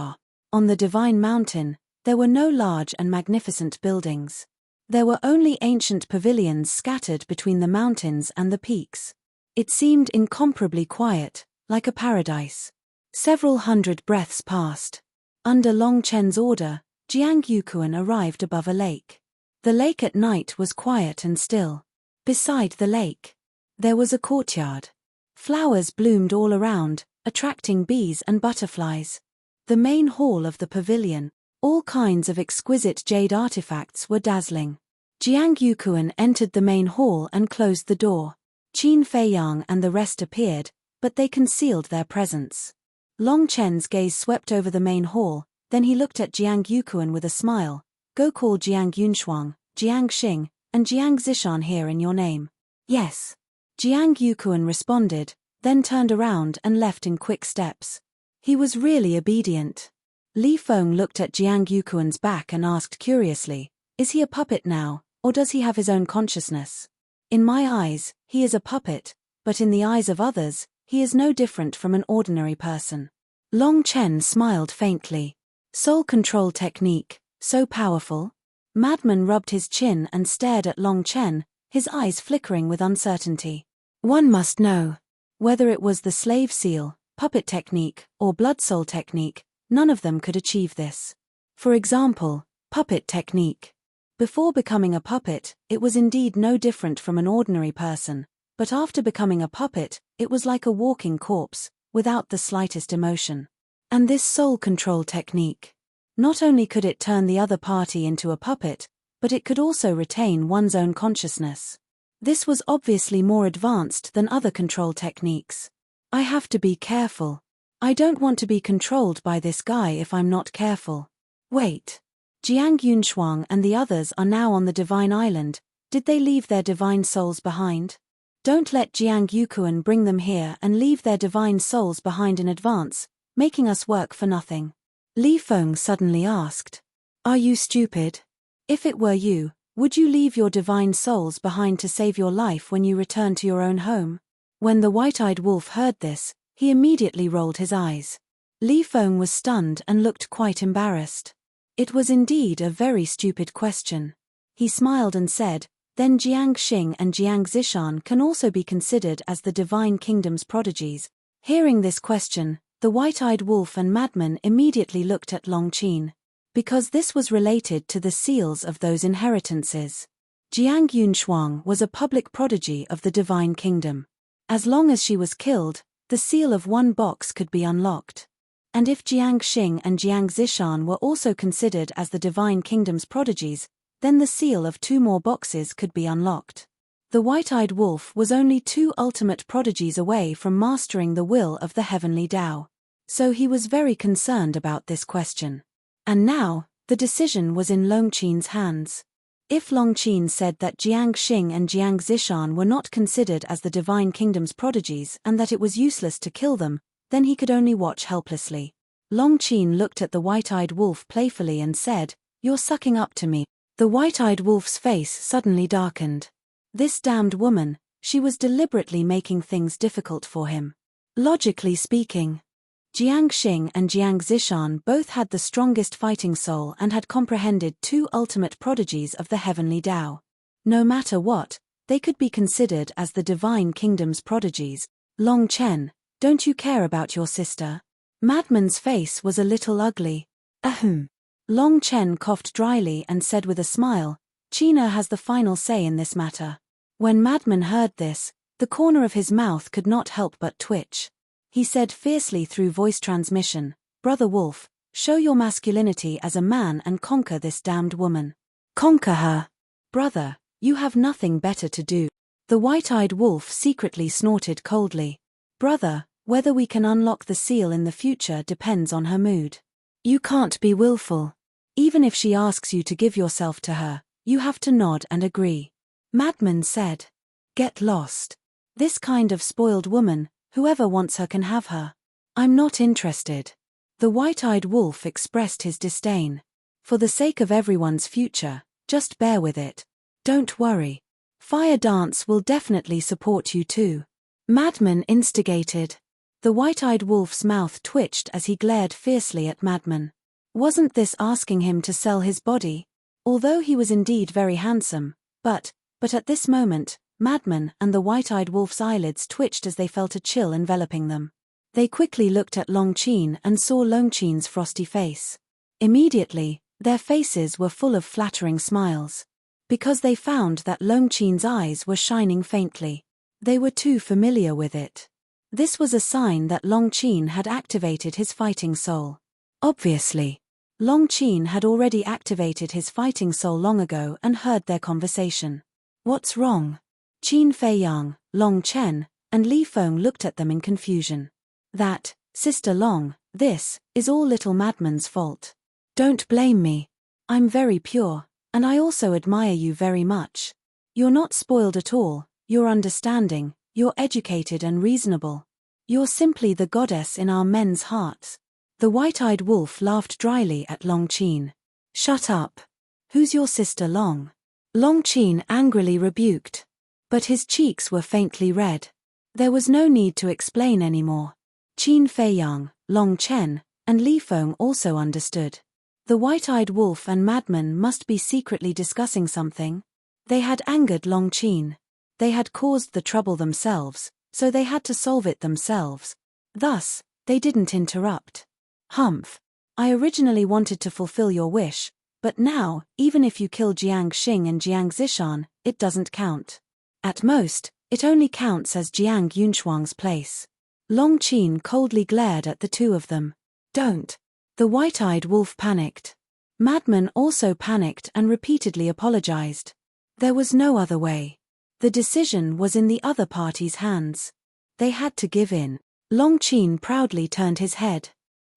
On the Divine Mountain, there were no large and magnificent buildings. There were only ancient pavilions scattered between the mountains and the peaks. It seemed incomparably quiet, like a paradise. Several hundred breaths passed. Under Long Chen's order, Jiang Yukuan arrived above a lake. The lake at night was quiet and still. Beside the lake, there was a courtyard. Flowers bloomed all around, attracting bees and butterflies. The main hall of the pavilion, all kinds of exquisite jade artifacts were dazzling. Jiang Yukuan entered the main hall and closed the door. Qin Feiyang and the rest appeared, but they concealed their presence. Long Chen's gaze swept over the main hall, then he looked at Jiang Yukuan with a smile. Go call Jiang Yunshuang, Jiang Xing, and Jiang Zishan here in your name. Yes. Jiang Yukuan responded, then turned around and left in quick steps. He was really obedient. Li Feng looked at Jiang Yukuan's back and asked curiously, is he a puppet now, or does he have his own consciousness? In my eyes, he is a puppet, but in the eyes of others, he is no different from an ordinary person. Long Chen smiled faintly. Soul control technique, so powerful? Madman rubbed his chin and stared at Long Chen, his eyes flickering with uncertainty. One must know. Whether it was the slave seal, puppet technique, or blood soul technique, none of them could achieve this. For example, puppet technique. Before becoming a puppet, it was indeed no different from an ordinary person, but after becoming a puppet, it was like a walking corpse, without the slightest emotion. And this soul control technique. Not only could it turn the other party into a puppet, but it could also retain one's own consciousness. This was obviously more advanced than other control techniques. I have to be careful. I don't want to be controlled by this guy if I'm not careful. Wait. Jiang Yunshuang and the others are now on the divine island. Did they leave their divine souls behind? Don't let Jiang Yukuan bring them here and leave their divine souls behind in advance, making us work for nothing. Li Feng suddenly asked. Are you stupid? If it were you, would you leave your divine souls behind to save your life when you return to your own home? When the white-eyed wolf heard this, he immediately rolled his eyes. Li Feng was stunned and looked quite embarrassed. It was indeed a very stupid question. He smiled and said, then Jiang Xing and Jiang Zishan can also be considered as the divine kingdom's prodigies. Hearing this question, the white-eyed wolf and madman immediately looked at Long Qin. Because this was related to the seals of those inheritances. Jiang Yunshuang was a public prodigy of the divine kingdom. As long as she was killed, the seal of one box could be unlocked. And if Jiang Xing and Jiang Zishan were also considered as the divine kingdom's prodigies, then the seal of 2 more boxes could be unlocked. The white-eyed wolf was only 2 ultimate prodigies away from mastering the will of the heavenly Tao. So he was very concerned about this question. And now, the decision was in Long Qin's hands. If Long Qin said that Jiang Xing and Jiang Zishan were not considered as the divine kingdom's prodigies and that it was useless to kill them, then he could only watch helplessly. Long Qin looked at the white-eyed wolf playfully and said, "You're sucking up to me." The white-eyed wolf's face suddenly darkened. This damned woman, she was deliberately making things difficult for him. Logically speaking, Jiang Xing and Jiang Zishan both had the strongest fighting soul and had comprehended 2 ultimate prodigies of the heavenly Tao. No matter what, they could be considered as the divine kingdom's prodigies. Long Chen, don't you care about your sister? Madman's face was a little ugly. Ahem. Long Chen coughed dryly and said with a smile, China has the final say in this matter. When Madman heard this, the corner of his mouth could not help but twitch. He said fiercely through voice transmission, Brother Wolf, show your masculinity as a man and conquer this damned woman. Conquer her. Brother, you have nothing better to do. The white-eyed wolf secretly snorted coldly. Brother, whether we can unlock the seal in the future depends on her mood. You can't be willful. Even if she asks you to give yourself to her, you have to nod and agree. Madman said. Get lost. This kind of spoiled woman, whoever wants her can have her. I'm not interested. The white-eyed wolf expressed his disdain. For the sake of everyone's future, just bear with it. Don't worry. Fire Dance will definitely support you too. Madman instigated. The white-eyed wolf's mouth twitched as he glared fiercely at Madman. Wasn't this asking him to sell his body? Although he was indeed very handsome, but at this moment, Madman and the white-eyed wolf's eyelids twitched as they felt a chill enveloping them. They quickly looked at Long Qin and saw Long Qin's frosty face. Immediately, their faces were full of flattering smiles. Because they found that Long Qin's eyes were shining faintly. They were too familiar with it. This was a sign that Long Qin had activated his fighting soul. Obviously, Long Qin had already activated his fighting soul long ago and heard their conversation. What's wrong? Qin Feiyang, Long Chen, and Li Feng looked at them in confusion. That, Sister Long, this is all little Madman's fault. Don't blame me. I'm very pure, and I also admire you very much. You're not spoiled at all, you're understanding, you're educated and reasonable. You're simply the goddess in our men's hearts. The white-eyed wolf laughed dryly at Long Qin. Shut up. Who's your sister Long? Long Qin angrily rebuked. But his cheeks were faintly red. There was no need to explain anymore. Qin Feiyang, Long Chen, and Li Feng also understood. The white-eyed wolf and Madman must be secretly discussing something. They had angered Long Qin. They had caused the trouble themselves, so they had to solve it themselves. Thus, they didn't interrupt. Humph. I originally wanted to fulfill your wish, but now, even if you kill Jiang Xing and Jiang Zishan, it doesn't count. At most, it only counts as Jiang Yunshuang's place. Long Qin coldly glared at the two of them. Don't. The white-eyed wolf panicked. Madman also panicked and repeatedly apologized. There was no other way. The decision was in the other party's hands. They had to give in. Long Qin proudly turned his head.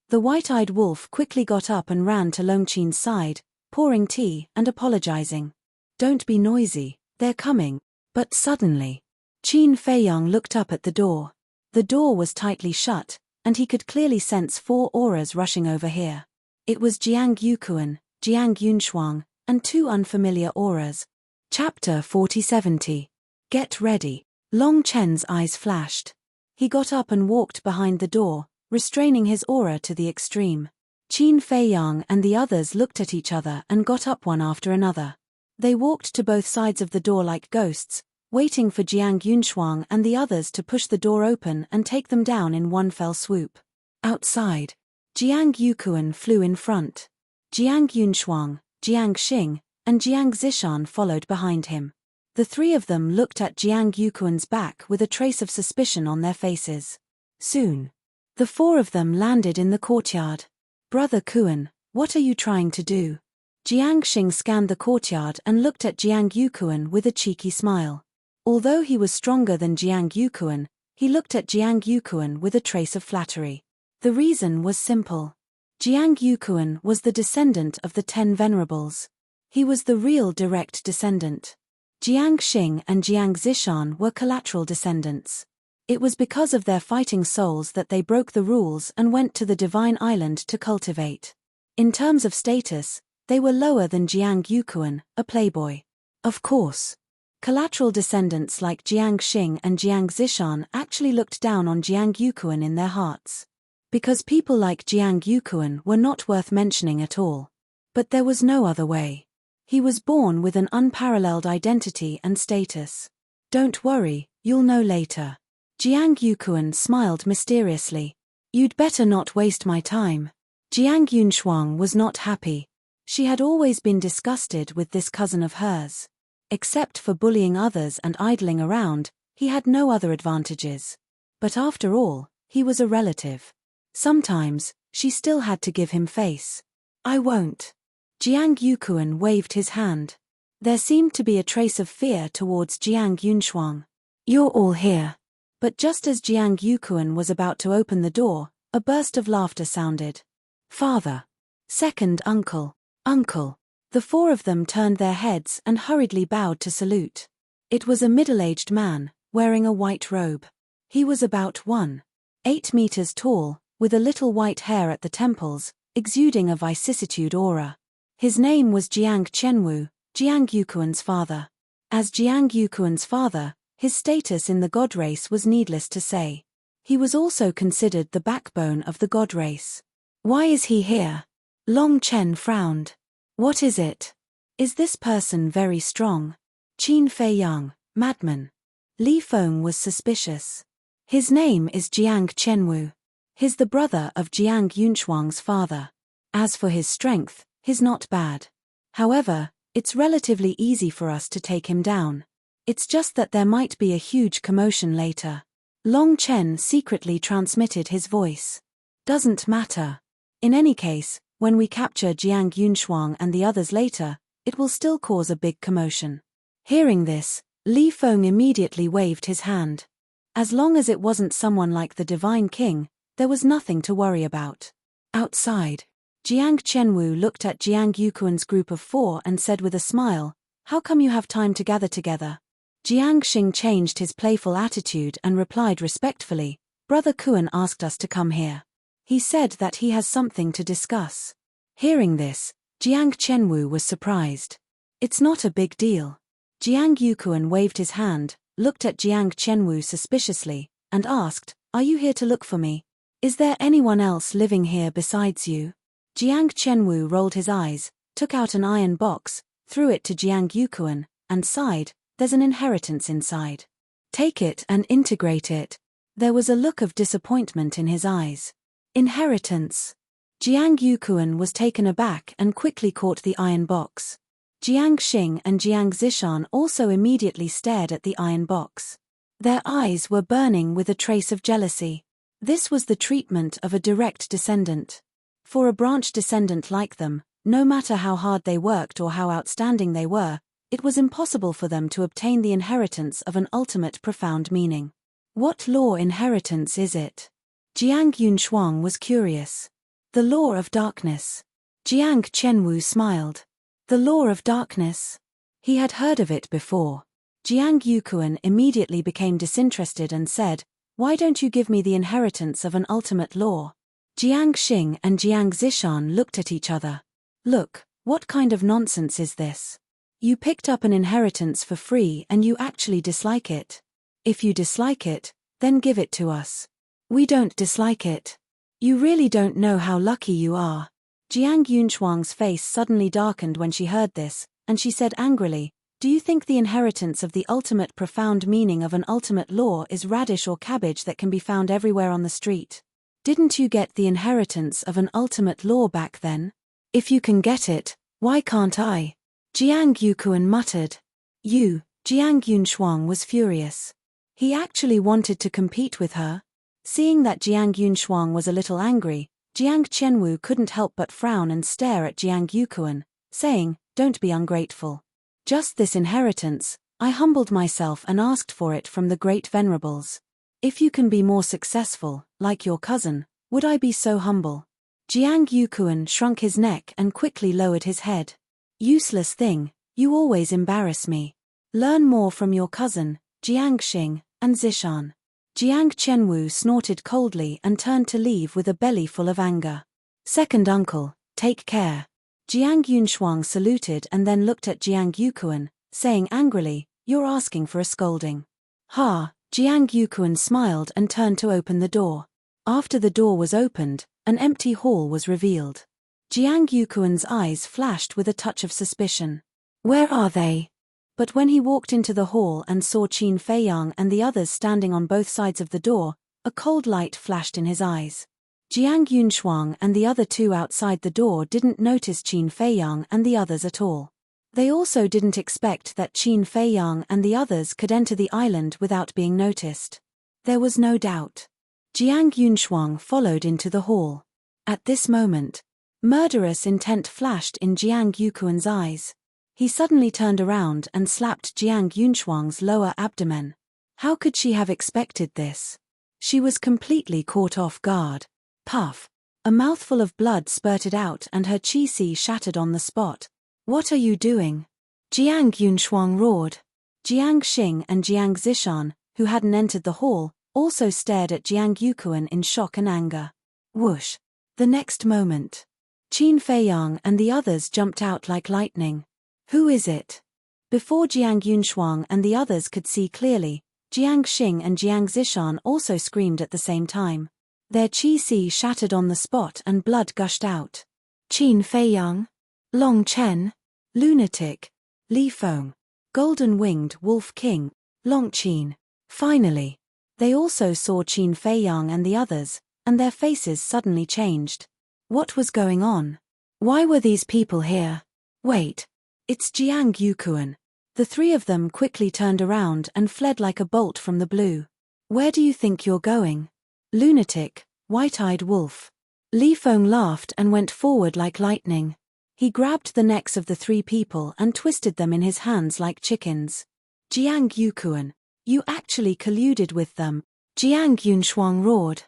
The white-eyed wolf quickly got up and ran to Long Qin's side, pouring tea and apologizing. "Don't be noisy, they're coming." But suddenly, Qin Feiyang looked up at the door. The door was tightly shut, and he could clearly sense 4 auras rushing over here. It was Jiang Yuquan, Jiang Yunshuang, and 2 unfamiliar auras. Chapter 4070. Get ready. Long Chen's eyes flashed. He got up and walked behind the door, restraining his aura to the extreme. Qin Feiyang and the others looked at each other and got up one after another. They walked to both sides of the door like ghosts, waiting for Jiang Yunshuang and the others to push the door open and take them down in one fell swoop. Outside, Jiang Yuquan flew in front. Jiang Yunshuang, Jiang Xing, and Jiang Zishan followed behind him. The 3 of them looked at Jiang Yuquan's back with a trace of suspicion on their faces. Soon, the 4 of them landed in the courtyard. "Brother Kuan, what are you trying to do?" Jiang Xing scanned the courtyard and looked at Jiang Yuquan with a cheeky smile. Although he was stronger than Jiang Yuquan, he looked at Jiang Yuquan with a trace of flattery. The reason was simple. Jiang Yuquan was the descendant of the 10 venerables. He was the real direct descendant. Jiang Xing and Jiang Zishan were collateral descendants. It was because of their fighting souls that they broke the rules and went to the Divine Island to cultivate. In terms of status, they were lower than Jiang Yuquan, a playboy. Of course, collateral descendants like Jiang Xing and Jiang Zishan actually looked down on Jiang Yuquan in their hearts. Because people like Jiang Yuquan were not worth mentioning at all. But there was no other way. He was born with an unparalleled identity and status. "Don't worry, you'll know later." Jiang Yuquan smiled mysteriously. "You'd better not waste my time." Jiang Yunshuang was not happy. She had always been disgusted with this cousin of hers. Except for bullying others and idling around, he had no other advantages. But after all, he was a relative. Sometimes, she still had to give him face. "I won't." Jiang Yuquan waved his hand. There seemed to be a trace of fear towards Jiang Yunshuang. "You're all here." But just as Jiang Yuquan was about to open the door, a burst of laughter sounded. "Father." "Second uncle." "Uncle." The 4 of them turned their heads and hurriedly bowed to salute. It was a middle-aged man, wearing a white robe. He was about 1.8 meters tall, with a little white hair at the temples, exuding a vicissitude aura. His name was Jiang Chenwu, Jiang Yuquan's father. As Jiang Yuquan's father, his status in the god race was needless to say. He was also considered the backbone of the god race. "Why is he here?" Long Chen frowned. "What is it? Is this person very strong?" Qin Feiyang, madman. Li Feng was suspicious. "His name is Jiang Chenwu. He's the brother of Jiang Yunshuang's father. As for his strength, he's not bad. However, it's relatively easy for us to take him down. It's just that there might be a huge commotion later." Long Chen secretly transmitted his voice. "Doesn't matter. In any case, when we capture Jiang Yunshuang and the others later, it will still cause a big commotion." Hearing this, Li Feng immediately waved his hand. As long as it wasn't someone like the Divine King, there was nothing to worry about. Outside, Jiang Chenwu looked at Jiang Yuquan's group of 4 and said with a smile, "How come you have time to gather together?" Jiang Xing changed his playful attitude and replied respectfully, "Brother Kuan asked us to come here. He said that he has something to discuss." Hearing this, Jiang Chenwu was surprised. "It's not a big deal." Jiang Yuquan waved his hand, looked at Jiang Chenwu suspiciously, and asked, "Are you here to look for me? Is there anyone else living here besides you?" Jiang Chenwu rolled his eyes, took out an iron box, threw it to Jiang Yuquan, and sighed, "There's an inheritance inside. Take it and integrate it." There was a look of disappointment in his eyes. "Inheritance?" Jiang Yuquan was taken aback and quickly caught the iron box. Jiang Xing and Jiang Zishan also immediately stared at the iron box. Their eyes were burning with a trace of jealousy. This was the treatment of a direct descendant. For a branch descendant like them, no matter how hard they worked or how outstanding they were, it was impossible for them to obtain the inheritance of an ultimate profound meaning. What law inheritance is it? Jiang Yunshuang was curious. The law of darkness. Jiang Chenwu smiled. The law of darkness. He had heard of it before. Jiang Yuquan immediately became disinterested and said, "Why don't you give me the inheritance of an ultimate law?" Jiang Xing and Jiang Zishan looked at each other. "Look, what kind of nonsense is this? You picked up an inheritance for free and you actually dislike it. If you dislike it, then give it to us." "We don't dislike it." "You really don't know how lucky you are." Jiang Yunshuang's face suddenly darkened when she heard this, and she said angrily, "Do you think the inheritance of the ultimate profound meaning of an ultimate law is radish or cabbage that can be found everywhere on the street? Didn't you get the inheritance of an ultimate law back then? If you can get it, why can't I?" Jiang Yuquan muttered. Jiang Yunshuang was furious. He actually wanted to compete with her. Seeing that Jiang Yunshuang was a little angry, Jiang Qianwu couldn't help but frown and stare at Jiang Yuquan, saying, "Don't be ungrateful. Just this inheritance, I humbled myself and asked for it from the great venerables. If you can be more successful, like your cousin, would I be so humble?" Jiang Yuquan shrunk his neck and quickly lowered his head. "Useless thing, you always embarrass me. Learn more from your cousin, Jiang Xing, and Zishan." Jiang Qianwu snorted coldly and turned to leave with a belly full of anger. "Second uncle, take care." Jiang Yunshuang saluted and then looked at Jiang Yuquan, saying angrily, "You're asking for a scolding." "Ha!" Jiang Yuquan smiled and turned to open the door. After the door was opened, an empty hall was revealed. Jiang Yuquan's eyes flashed with a touch of suspicion. "Where are they?" But when he walked into the hall and saw Qin Feiyang and the others standing on both sides of the door, a cold light flashed in his eyes. Jiang Yunshuang and the other two outside the door didn't notice Qin Feiyang and the others at all. They also didn't expect that Qin Feiyang and the others could enter the island without being noticed. There was no doubt. Jiang Yunshuang followed into the hall. At this moment, murderous intent flashed in Jiang Yuquan's eyes. He suddenly turned around and slapped Jiang Yunshuang's lower abdomen. How could she have expected this? She was completely caught off guard. Puff! A mouthful of blood spurted out and her chi-si shattered on the spot. "What are you doing?" Jiang Yunshuang roared. Jiang Xing and Jiang Zishan, who hadn't entered the hall, also stared at Jiang Yuquan in shock and anger. Whoosh! The next moment, Qin Feiyang and the others jumped out like lightning. "Who is it?" Before Jiang Yunshuang and the others could see clearly, Jiang Xing and Jiang Zishan also screamed at the same time. Their chi-si shattered on the spot and blood gushed out. "Qin Feiyang? Long Chen? Lunatic? Li Feng? Golden-winged Wolf King? Long Qin?" Finally, they also saw Qin Feiyang and the others, and their faces suddenly changed. What was going on? Why were these people here? Wait. It's Jiang Yuquan. The three of them quickly turned around and fled like a bolt from the blue. "Where do you think you're going? Lunatic, white-eyed wolf." Li Feng laughed and went forward like lightning. He grabbed the necks of the three people and twisted them in his hands like chickens. "Jiang Yuquan, you actually colluded with them," Jiang Yunshuang roared.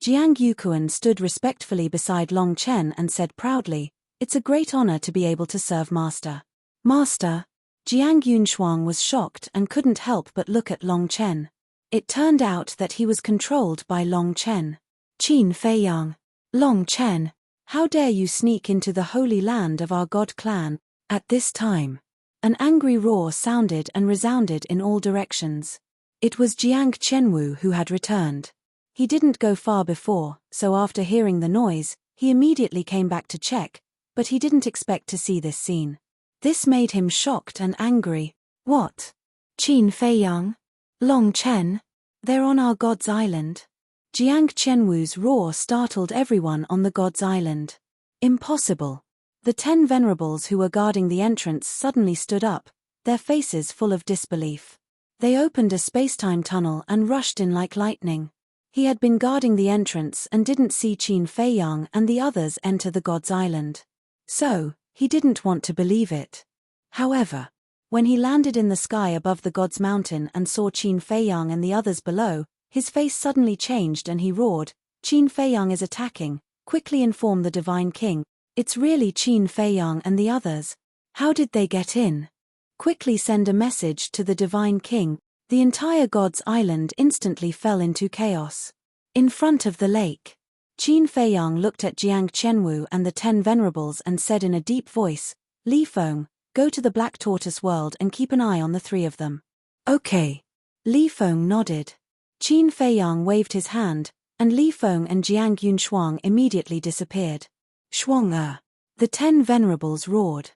Jiang Yuquan stood respectfully beside Long Chen and said proudly, "It's a great honor to be able to serve Master." "Master?" Jiang Yunshuang was shocked and couldn't help but look at Long Chen. It turned out that he was controlled by Long Chen. "Qin Feiyang. Long Chen, how dare you sneak into the holy land of our god clan?" At this time, an angry roar sounded and resounded in all directions. It was Jiang Qianwu who had returned. He didn't go far before, so after hearing the noise, he immediately came back to check, but he didn't expect to see this scene. This made him shocked and angry. "What? Qin Feiyang? Long Chen? They're on our god's island?" Jiang Qianwu's roar startled everyone on the god's island. Impossible. The 10 venerables who were guarding the entrance suddenly stood up, their faces full of disbelief. They opened a space-time tunnel and rushed in like lightning. He had been guarding the entrance and didn't see Qin Feiyang and the others enter the god's island. So, he didn't want to believe it. However, when he landed in the sky above the god's mountain and saw Qin Feiyang and the others below, his face suddenly changed and he roared, "Qin Feiyang is attacking, quickly inform the Divine King. It's really Qin Feiyang and the others. How did they get in? Quickly send a message to the Divine King. The entire God's Island instantly fell into chaos. In front of the lake, Qin Feiyang looked at Jiang Qianwu and the 10 venerables and said in a deep voice, Li Feng, go to the Black Tortoise world and keep an eye on the 3 of them. Okay. Li Feng nodded. Qin Feiyang waved his hand, and Li Feng and Jiang Yunshuang immediately disappeared. Shuang. The 10 venerables roared.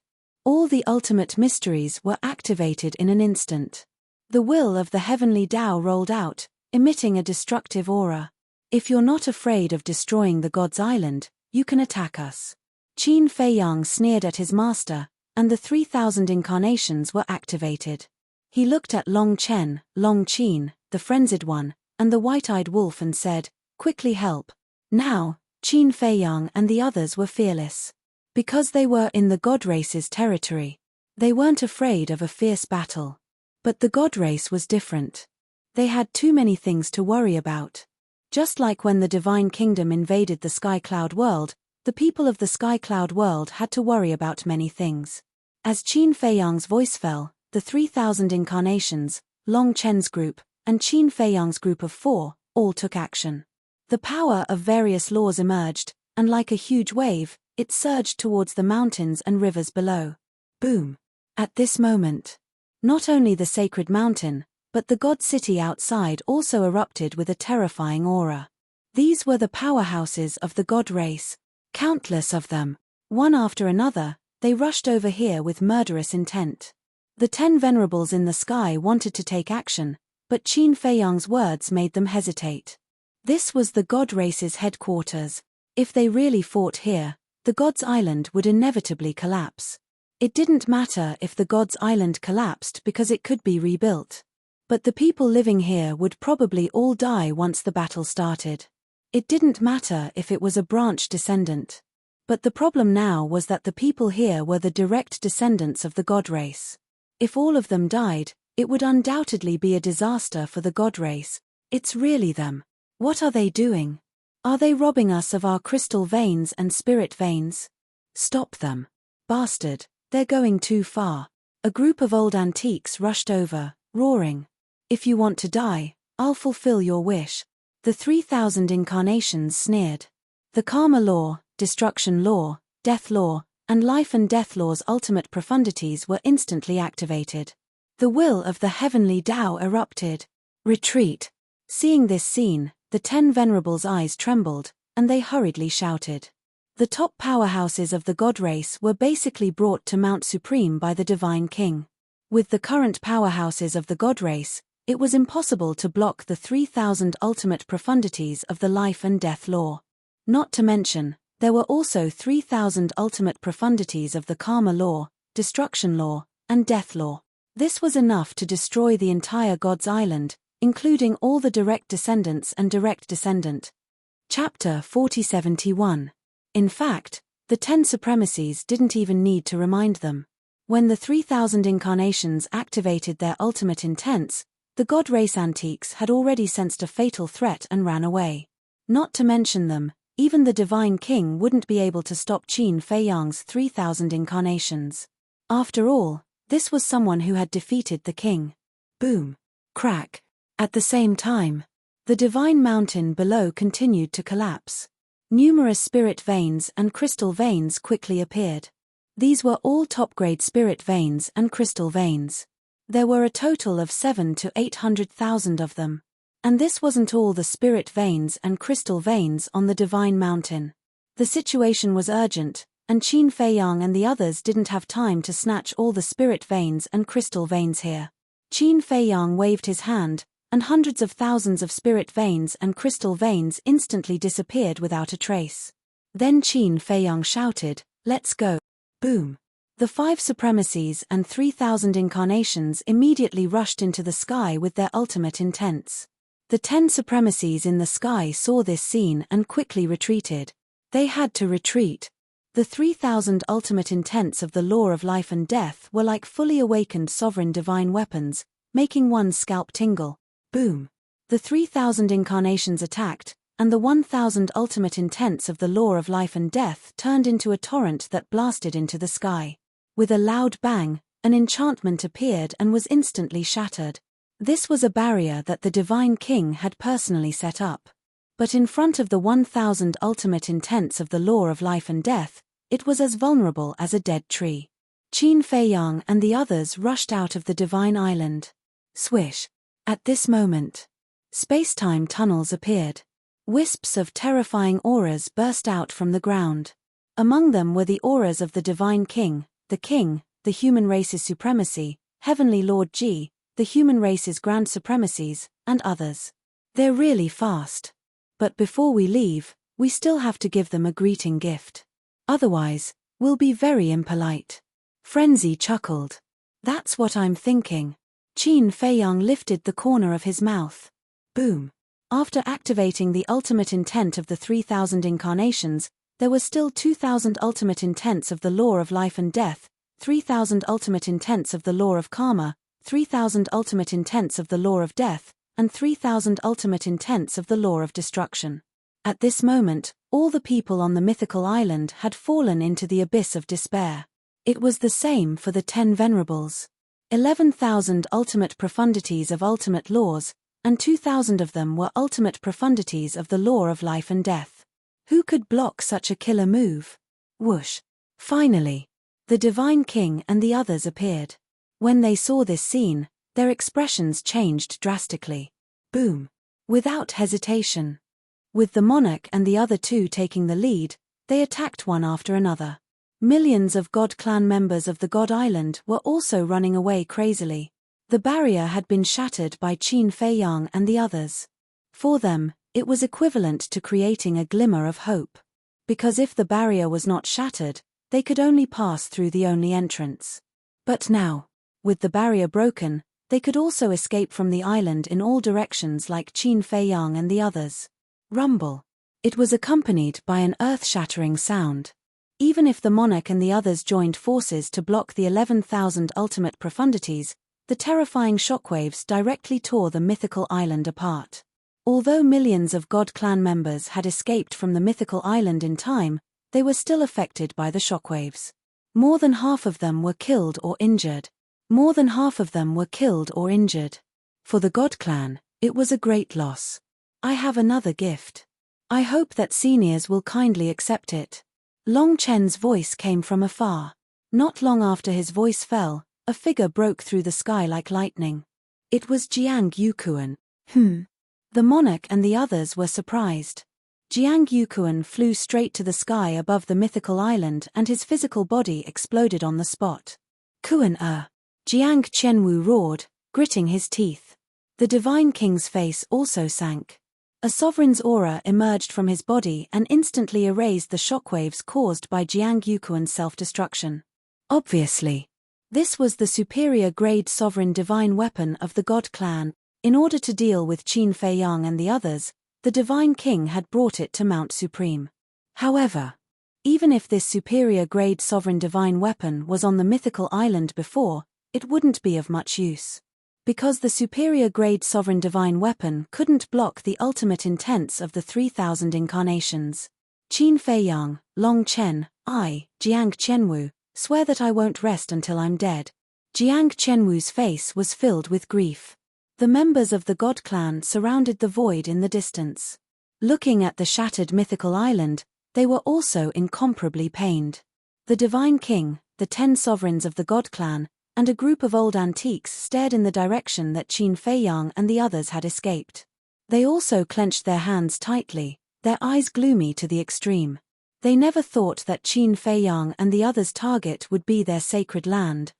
All the ultimate mysteries were activated in an instant. The will of the heavenly Tao rolled out, emitting a destructive aura. If you're not afraid of destroying the God's Island, you can attack us. Qin Feiyang sneered at his master, and the 3,000 incarnations were activated. He looked at Long Chen, Long Qin, the frenzied one, and the white-eyed wolf and said, quickly help. Now, Qin Feiyang and the others were fearless. Because they were in the God race's territory. They weren't afraid of a fierce battle. But the God race was different. They had too many things to worry about. Just like when the Divine Kingdom invaded the Sky Cloud world, the people of the Sky Cloud world had to worry about many things. As Qin Feiyang's voice fell, the 3,000 incarnations, Long Chen's group, and Qin Feiyang's group of 4, all took action. The power of various laws emerged, and like a huge wave, it surged towards the mountains and rivers below. Boom! At this moment, not only the sacred mountain, but the God city outside also erupted with a terrifying aura. These were the powerhouses of the God race. Countless of them. One after another, they rushed over here with murderous intent. The 10 venerables in the sky wanted to take action, but Qin Feiyang's words made them hesitate. This was the God race's headquarters. If they really fought here, the God's Island would inevitably collapse. It didn't matter if the God's Island collapsed because it could be rebuilt. But the people living here would probably all die once the battle started. It didn't matter if it was a branch descendant. But the problem now was that the people here were the direct descendants of the God race. If all of them died, it would undoubtedly be a disaster for the God race. It's really them. What are they doing? Are they robbing us of our crystal veins and spirit veins? Stop them. Bastard, they're going too far. A group of old antiques rushed over, roaring. If you want to die, I'll fulfill your wish. The 3,000 incarnations sneered. The karma law, destruction law, death law, and life and death law's ultimate profundities were instantly activated. The will of the heavenly Tao erupted. Retreat. Seeing this scene, the 10 venerables' eyes trembled, and they hurriedly shouted. The top powerhouses of the God race were basically brought to Mount Supreme by the Divine King. With the current powerhouses of the God race, it was impossible to block the 3,000 ultimate profundities of the life and death law. Not to mention, there were also 3,000 ultimate profundities of the karma law, destruction law, and death law. This was enough to destroy the entire God's Island, including all the direct descendants and direct descendant. Chapter 4071. In fact, the 10 supremacies didn't even need to remind them. When the 3,000 incarnations activated their ultimate intents, the God race antiques had already sensed a fatal threat and ran away. Not to mention them, even the Divine King wouldn't be able to stop Qin Feiyang's 3,000 incarnations. After all, this was someone who had defeated the king. Boom. Crack. At the same time, the divine mountain below continued to collapse. Numerous spirit veins and crystal veins quickly appeared. These were all top-grade spirit veins and crystal veins. There were a total of 700,000 to 800,000 of them. And this wasn't all the spirit veins and crystal veins on the divine mountain. The situation was urgent, and Qin Feiyang and the others didn't have time to snatch all the spirit veins and crystal veins here. Qin Feiyang waved his hand, and hundreds of thousands of spirit veins and crystal veins instantly disappeared without a trace. Then Qin Feiyang shouted, "Let's go." Boom. The 5 supremacies and 3,000 incarnations immediately rushed into the sky with their ultimate intents. The 10 supremacies in the sky saw this scene and quickly retreated. They had to retreat. The 3,000 ultimate intents of the law of life and death were like fully awakened sovereign divine weapons, making one's scalp tingle. Boom. The 3,000 incarnations attacked, and the 1,000 ultimate intents of the law of life and death turned into a torrent that blasted into the sky. With a loud bang, an enchantment appeared and was instantly shattered. This was a barrier that the Divine King had personally set up. But in front of the 1,000 ultimate intents of the law of life and death, it was as vulnerable as a dead tree. Qin Fei Yang and the others rushed out of the Divine Island. Swish. At this moment, space-time tunnels appeared. Wisps of terrifying auras burst out from the ground. Among them were the auras of the Divine King, the human race's supremacy, Heavenly Lord Ji, the human race's grand supremacies, and others. They're really fast. But before we leave, we still have to give them a greeting gift. Otherwise, we'll be very impolite. Frenzy chuckled. That's what I'm thinking. Qin Fei Yang lifted the corner of his mouth. Boom. After activating the ultimate intent of the 3,000 incarnations, there were still 2,000 ultimate intents of the law of life and death, 3,000 ultimate intents of the law of karma, 3,000 ultimate intents of the law of death, and 3,000 ultimate intents of the law of destruction. At this moment, all the people on the mythical island had fallen into the abyss of despair. It was the same for the 10 venerables. 11,000 ultimate profundities of ultimate laws, and 2,000 of them were ultimate profundities of the law of life and death. Who could block such a killer move? Whoosh. Finally, the Divine King and the others appeared. When they saw this scene, their expressions changed drastically. Boom. Without hesitation. With the monarch and the other two taking the lead, they attacked one after another. Millions of God Clan members of the God Island were also running away crazily. The barrier had been shattered by Qin Fei Yang and the others. For them, it was equivalent to creating a glimmer of hope. Because if the barrier was not shattered, they could only pass through the only entrance. But now, with the barrier broken, they could also escape from the island in all directions like Qin Fei Yang and the others. Rumble. It was accompanied by an earth-shattering sound. Even if the monarch and the others joined forces to block the 11,000 ultimate profundities, the terrifying shockwaves directly tore the mythical island apart. Although millions of God Clan members had escaped from the mythical island in time, they were still affected by the shockwaves. More than half of them were killed or injured. For the God Clan, it was a great loss. I have another gift. I hope that seniors will kindly accept it. Long Chen's voice came from afar. Not long after his voice fell, a figure broke through the sky like lightning. It was Jiang Yukuan. The monarch and the others were surprised. Jiang Yukuan flew straight to the sky above the mythical island and his physical body exploded on the spot. Jiang Qianwu roared, gritting his teeth. The Divine King's face also sank. A sovereign's aura emerged from his body and instantly erased the shockwaves caused by Jiang Yukuan's self-destruction. Obviously, this was the superior grade sovereign divine weapon of the God Clan. In order to deal with Qin Fei Yang and the others, the Divine King had brought it to Mount Supreme. However, even if this superior grade sovereign divine weapon was on the mythical island before, it wouldn't be of much use. Because the superior grade sovereign divine weapon couldn't block the ultimate intents of the 3,000 incarnations. Qin Fei Yang, Long Chen, Jiang Qianwu, swear that I won't rest until I'm dead. Jiang Qianwu's face was filled with grief. The members of the God Clan surrounded the void in the distance. Looking at the shattered mythical island, they were also incomparably pained. The Divine King, the 10 sovereigns of the God Clan, and a group of old antiques stared in the direction that Qin Fei Yang and the others had escaped. They also clenched their hands tightly, their eyes gloomy to the extreme. They never thought that Qin Fei Yang and the others' target would be their sacred land.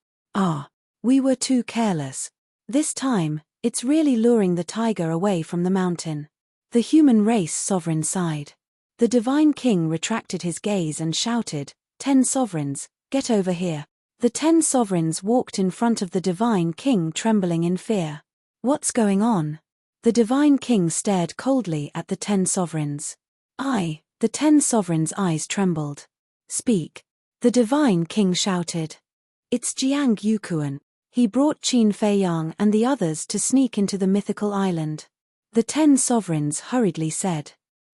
We were too careless. This time, it's really luring the tiger away from the mountain. The human race sovereign sighed. The Divine King retracted his gaze and shouted, 10 sovereigns, get over here. The 10 sovereigns walked in front of the Divine King trembling in fear. What's going on? The Divine King stared coldly at the 10 sovereigns. The 10 sovereigns' eyes trembled. Speak. The Divine King shouted. It's Jiang Yukuan. He brought Qin Fei Yang and the others to sneak into the mythical island. The 10 sovereigns hurriedly said.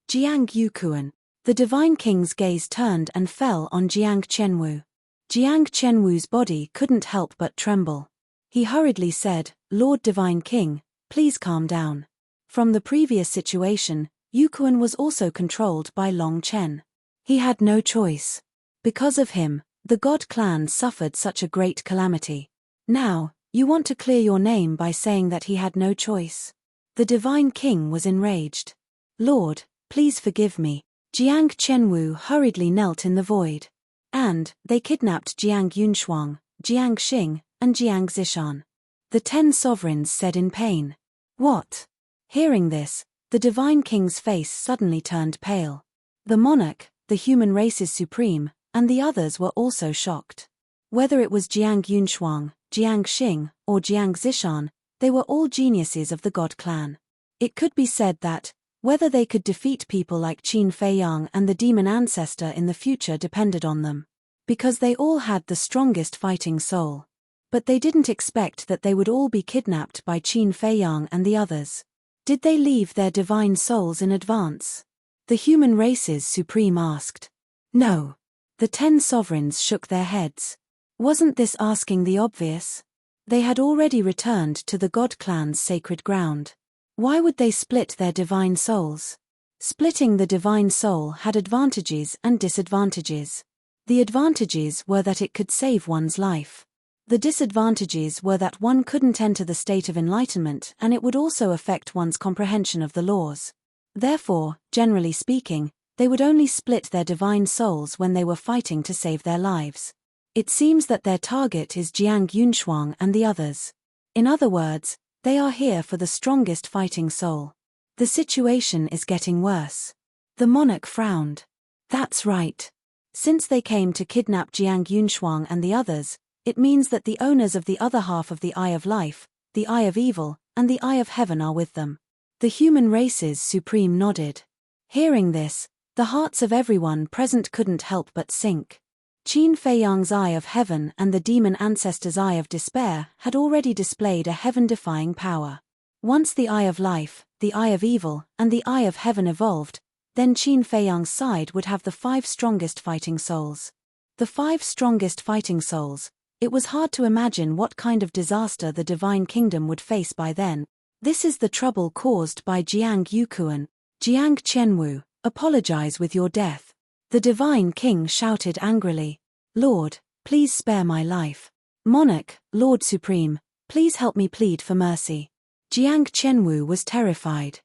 Jiang Yukuan. The Divine King's gaze turned and fell on Jiang Qianwu. Jiang Qianwu's body couldn't help but tremble. He hurriedly said, "Lord Divine King, please calm down." From the previous situation, Yukuan was also controlled by Long Chen. He had no choice. Because of him, the God clan suffered such a great calamity. Now, you want to clear your name by saying that he had no choice. The Divine King was enraged. "Lord, please forgive me." Jiang Qianwu hurriedly knelt in the void. And they kidnapped Jiang Yunshuang, Jiang Xing, and Jiang Zishan. The 10 sovereigns said in pain. "What?" Hearing this, the Divine King's face suddenly turned pale. The monarch, the human race's supreme, and the others were also shocked. Whether it was Jiang Yunshuang, Jiang Xing, or Jiang Zishan, they were all geniuses of the God clan. It could be said that, whether they could defeat people like Qin Feiyang and the demon ancestor in the future depended on them. Because they all had the strongest fighting soul. But they didn't expect that they would all be kidnapped by Qin Feiyang and the others. Did they leave their divine souls in advance? The human race's supreme asked. No. The 10 sovereigns shook their heads. Wasn't this asking the obvious? They had already returned to the God clan's sacred ground. Why would they split their divine souls? Splitting the divine soul had advantages and disadvantages. The advantages were that it could save one's life. The disadvantages were that one couldn't enter the state of enlightenment, and it would also affect one's comprehension of the laws. Therefore, generally speaking, they would only split their divine souls when they were fighting to save their lives. It seems that their target is Jiang Yunshuang and the others. In other words, they are here for the strongest fighting soul. The situation is getting worse. The monarch frowned. That's right. Since they came to kidnap Jiang Yunshuang and the others, it means that the owners of the other half of the Eye of Life, the Eye of Evil, and the Eye of Heaven are with them. The human race's supreme nodded. Hearing this, the hearts of everyone present couldn't help but sink. Qin Feiyang's Eye of Heaven and the demon ancestor's Eye of Despair had already displayed a heaven-defying power. Once the Eye of Life, the Eye of Evil, and the Eye of Heaven evolved, then Qin Feiyang's side would have the 5 strongest fighting souls. The 5 strongest fighting souls. It was hard to imagine what kind of disaster the Divine Kingdom would face by then. This is the trouble caused by Jiang Yukuan. Jiang Qianwu, apologize with your death. The Divine King shouted angrily. Lord, please spare my life. Monarch, Lord Supreme, please help me plead for mercy. Jiang Qianwu was terrified.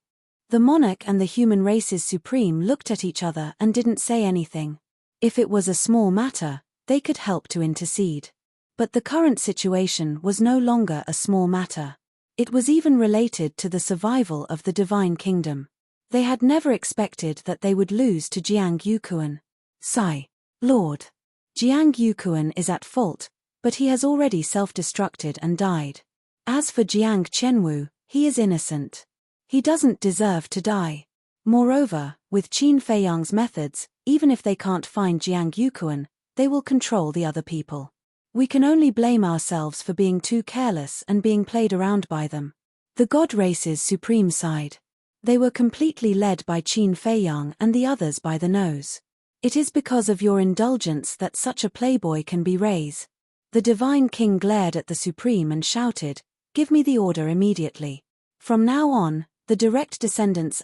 The monarch and the human race's supreme looked at each other and didn't say anything. If it was a small matter, they could help to intercede. But the current situation was no longer a small matter. It was even related to the survival of the Divine Kingdom. They had never expected that they would lose to Jiang Yukuan. Sigh. Lord. Jiang Yukuan is at fault, but he has already self-destructed and died. As for Jiang Qianwu, he is innocent. He doesn't deserve to die. Moreover, with Qin Feiyang's methods, even if they can't find Jiang Yukuan, they will control the other people. We can only blame ourselves for being too careless and being played around by them. The God race's supreme side. They were completely led by Qin Feiyang and the others by the nose. It is because of your indulgence that such a playboy can be raised. The Divine King glared at the Supreme and shouted, "Give me the order immediately. From now on, the direct descendants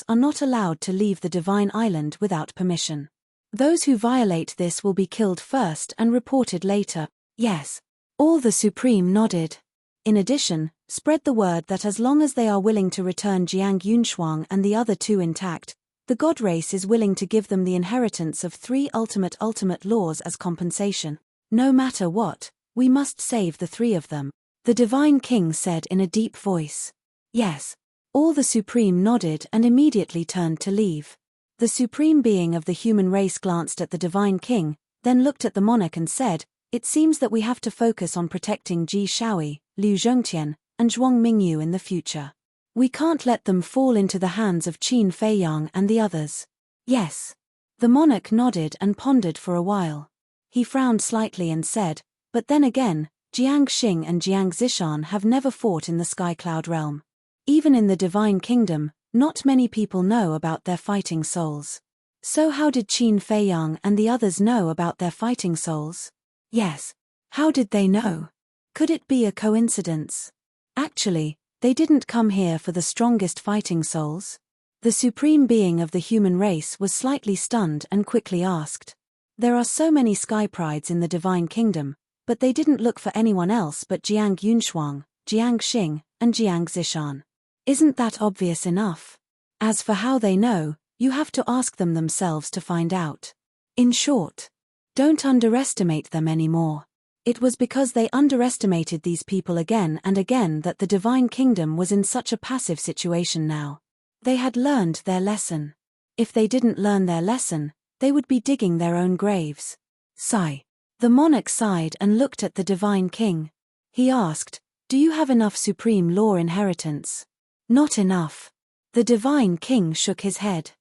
are not allowed to leave the Divine Island without permission. Those who violate this will be killed first and reported later." Yes. All the Supreme nodded. In addition, spread the word that as long as they are willing to return Jiang Yunshuang and the other 2 intact, the God race is willing to give them the inheritance of 3 ultimate laws as compensation. No matter what, we must save the 3 of them. The Divine King said in a deep voice. Yes. All the Supreme nodded and immediately turned to leave. The Supreme Being of the human race glanced at the Divine King, then looked at the monarch and said, "It seems that we have to focus on protecting Ji Shaoi, Liu Zhongtian, and Zhuang Mingyu in the future. We can't let them fall into the hands of Qin Feiyang and the others." Yes. The monarch nodded and pondered for a while. He frowned slightly and said, "But then again, Jiang Xing and Jiang Zishan have never fought in the Sky Cloud realm. Even in the Divine Kingdom, not many people know about their fighting souls. So how did Qin Feiyang and the others know about their fighting souls? Yes. How did they know? Could it be a coincidence? Actually, they didn't come here for the strongest fighting souls. The supreme being of the human race was slightly stunned and quickly asked. There are so many sky prides in the divine kingdom, but they didn't look for anyone else but Jiang Yunshuang, Jiang Xing, and Jiang Zishan. Isn't that obvious enough? As for how they know, you have to ask them themselves to find out. In short, don't underestimate them anymore. It was because they underestimated these people again and again that the divine kingdom was in such a passive situation now. They had learned their lesson. If they didn't learn their lesson, they would be digging their own graves. Sigh. The monarch sighed and looked at the divine king. He asked, "Do you have enough supreme law inheritance?" "Not enough." The divine king shook his head.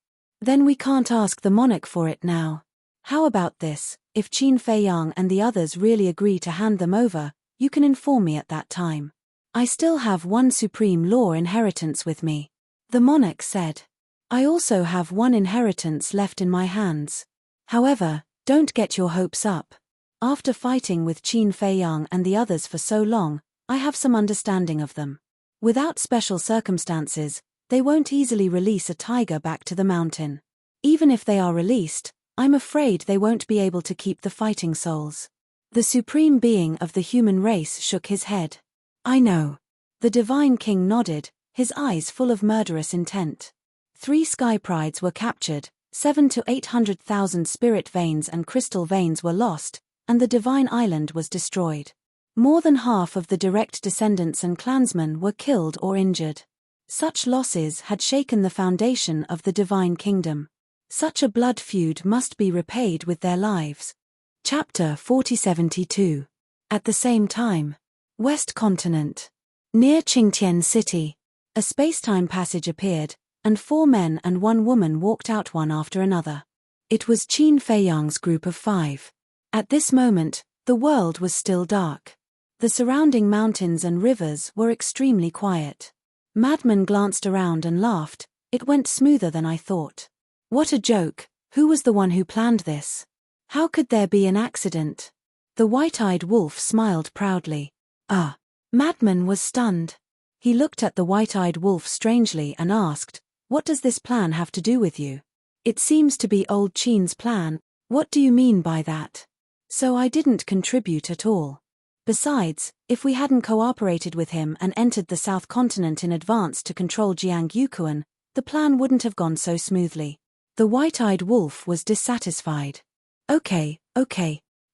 "Then we can't ask the monarch for it now. How about this? If Qin Feiyang and the others really agree to hand them over, you can inform me at that time. I still have one supreme law inheritance with me." The monarch said. "I also have one inheritance left in my hands. However, don't get your hopes up. After fighting with Qin Feiyang and the others for so long, I have some understanding of them. Without special circumstances, they won't easily release a tiger back to the mountain. Even if they are released, I'm afraid they won't be able to keep the fighting souls." The supreme being of the human race shook his head. "I know." The divine king nodded, his eyes full of murderous intent. 3 sky prides were captured, 7 to 800,000 spirit veins and crystal veins were lost, and the divine island was destroyed. More than half of the direct descendants and clansmen were killed or injured. Such losses had shaken the foundation of the divine kingdom. Such a blood feud must be repaid with their lives. Chapter 4072. At the same time. West Continent. Near Qingtian City. A spacetime passage appeared, and 4 men and 1 woman walked out one after another. It was Qin Feiyang's group of 5. At this moment, the world was still dark. The surrounding mountains and rivers were extremely quiet. Madman glanced around and laughed. "It went smoother than I thought." "What a joke! Who was the one who planned this? How could there be an accident?" The white-eyed wolf smiled proudly. "Ah." Madman was stunned. He looked at the white-eyed wolf strangely and asked, "What does this plan have to do with you?" "It seems to be old Qin's plan." "What do you mean by that?" "So I didn't contribute at all. Besides, if we hadn't cooperated with him and entered the South Continent in advance to control Jiang Yukuan, the plan wouldn't have gone so smoothly." The white-eyed wolf was dissatisfied. Okay.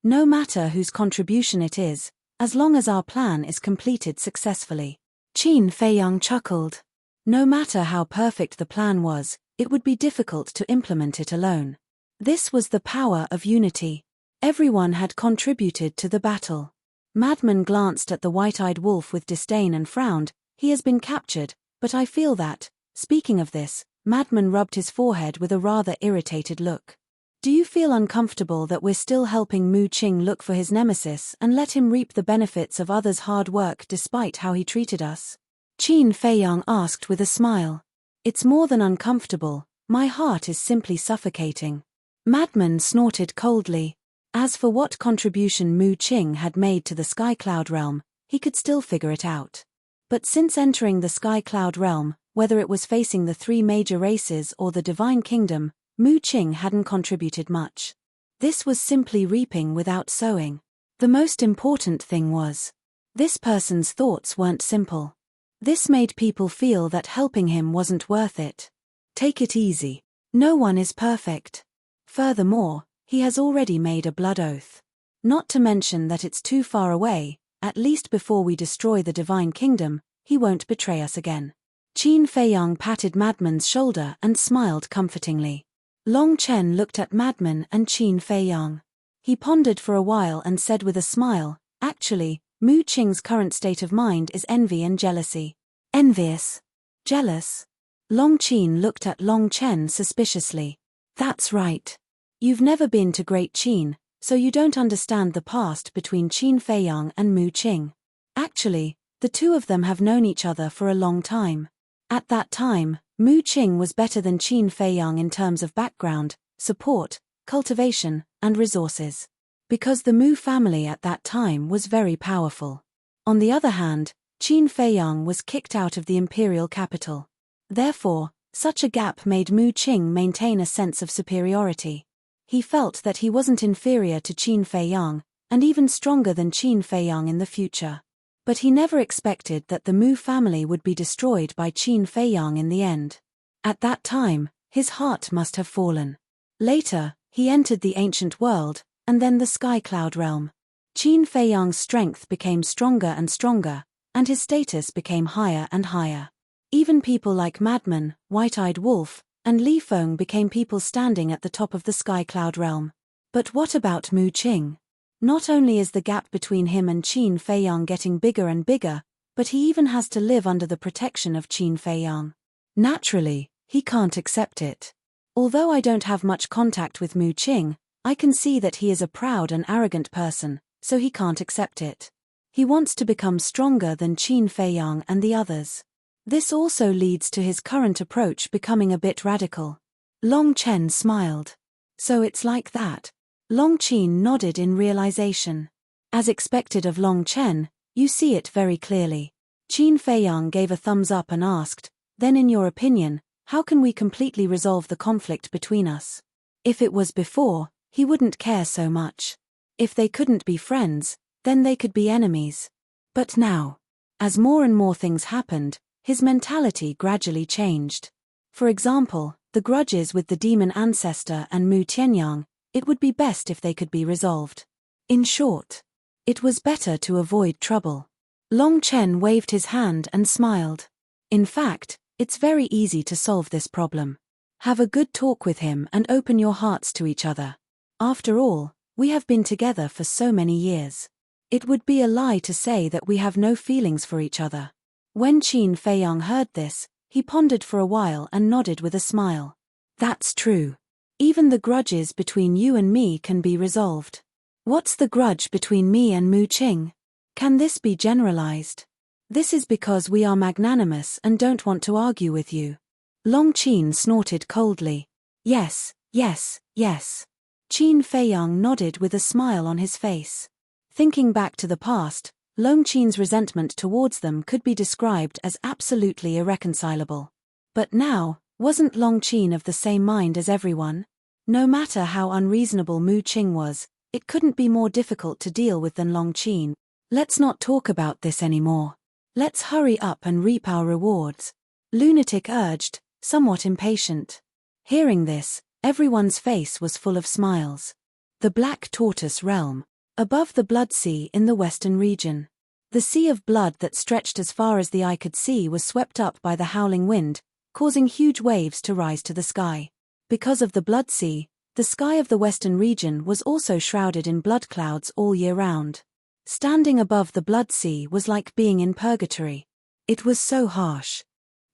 No matter whose contribution it is, as long as our plan is completed successfully." Qin Feiyang chuckled. No matter how perfect the plan was, it would be difficult to implement it alone. This was the power of unity. Everyone had contributed to the battle. Madman glanced at the white-eyed wolf with disdain and frowned. "He has been captured, but I feel that..." Speaking of this, Madman rubbed his forehead with a rather irritated look. "Do you feel uncomfortable that we're still helping Mu Qing look for his nemesis and let him reap the benefits of others' hard work despite how he treated us?" Qin Feiyang asked with a smile. "It's more than uncomfortable, my heart is simply suffocating." Madman snorted coldly. As for what contribution Mu Qing had made to the Sky Cloud realm, he could still figure it out. But since entering the Sky Cloud realm, whether it was facing the 3 major races or the Divine Kingdom, Mu Qing hadn't contributed much. This was simply reaping without sowing. The most important thing was, this person's thoughts weren't simple. This made people feel that helping him wasn't worth it. Take it easy. No one is perfect. Furthermore, he has already made a blood oath. Not to mention that it's too far away, at least before we destroy the Divine Kingdom, he won't betray us again. Qin Feiyang patted Madman's shoulder and smiled comfortingly. Long Chen looked at Madman and Qin Feiyang. He pondered for a while and said with a smile, "Actually, Mu Qing's current state of mind is envy and jealousy." "Envious? Jealous?" Long Qin looked at Long Chen suspiciously. "That's right. You've never been to Great Qin, so you don't understand the past between Qin Feiyang and Mu Qing. Actually, the 2 of them have known each other for a long time. At that time, Mu Qing was better than Qin Feiyang in terms of background, support, cultivation, and resources. Because the Mu family at that time was very powerful. On the other hand, Qin Feiyang was kicked out of the imperial capital. Therefore, such a gap made Mu Qing maintain a sense of superiority. He felt that he wasn't inferior to Qin Feiyang, and even stronger than Qin Feiyang in the future. But he never expected that the Mu family would be destroyed by Qin Feiyang in the end. At that time, his heart must have fallen. Later, he entered the ancient world, and then the Sky Cloud realm. Qin Feiyang's strength became stronger and stronger, and his status became higher and higher. Even people like Madman, White-Eyed Wolf, and Li Feng became people standing at the top of the Sky Cloud realm. But what about Mu Qing? Not only is the gap between him and Qin Feiyang getting bigger and bigger, but he even has to live under the protection of Qin Feiyang. Naturally, he can't accept it. Although I don't have much contact with Mu Qing, I can see that he is a proud and arrogant person, so he can't accept it. He wants to become stronger than Qin Feiyang and the others. This also leads to his current approach becoming a bit radical. Long Chen smiled. So it's like that. Long Qin nodded in realization. As expected of Long Chen, you see it very clearly. Qin Feiyang gave a thumbs up and asked, "Then in your opinion, how can we completely resolve the conflict between us?" If it was before, he wouldn't care so much. If they couldn't be friends, then they could be enemies. But now, as more and more things happened, his mentality gradually changed. For example, the grudges with the demon ancestor and Mu Tianyang, it would be best if they could be resolved. In short, it was better to avoid trouble. Long Chen waved his hand and smiled. In fact, it's very easy to solve this problem. Have a good talk with him and open your hearts to each other. After all, we have been together for so many years. It would be a lie to say that we have no feelings for each other. When Qin Feiyang heard this, he pondered for a while and nodded with a smile. That's true. Even the grudges between you and me can be resolved. What's the grudge between me and Mu Qing? Can this be generalized? This is because we are magnanimous and don't want to argue with you. Long Qin snorted coldly. Yes, yes, yes. Qin Feiyang nodded with a smile on his face. Thinking back to the past, Long Qin's resentment towards them could be described as absolutely irreconcilable. But now, wasn't Long Qin of the same mind as everyone? No matter how unreasonable Mu Qing was, it couldn't be more difficult to deal with than Long Qin. Let's not talk about this anymore. Let's hurry up and reap our rewards. Lunatic urged, somewhat impatient. Hearing this, everyone's face was full of smiles. The Black Tortoise Realm. Above the Blood Sea in the western region. The sea of blood that stretched as far as the eye could see was swept up by the howling wind, causing huge waves to rise to the sky. Because of the Blood Sea, the sky of the western region was also shrouded in blood clouds all year round. Standing above the Blood Sea was like being in purgatory. It was so harsh.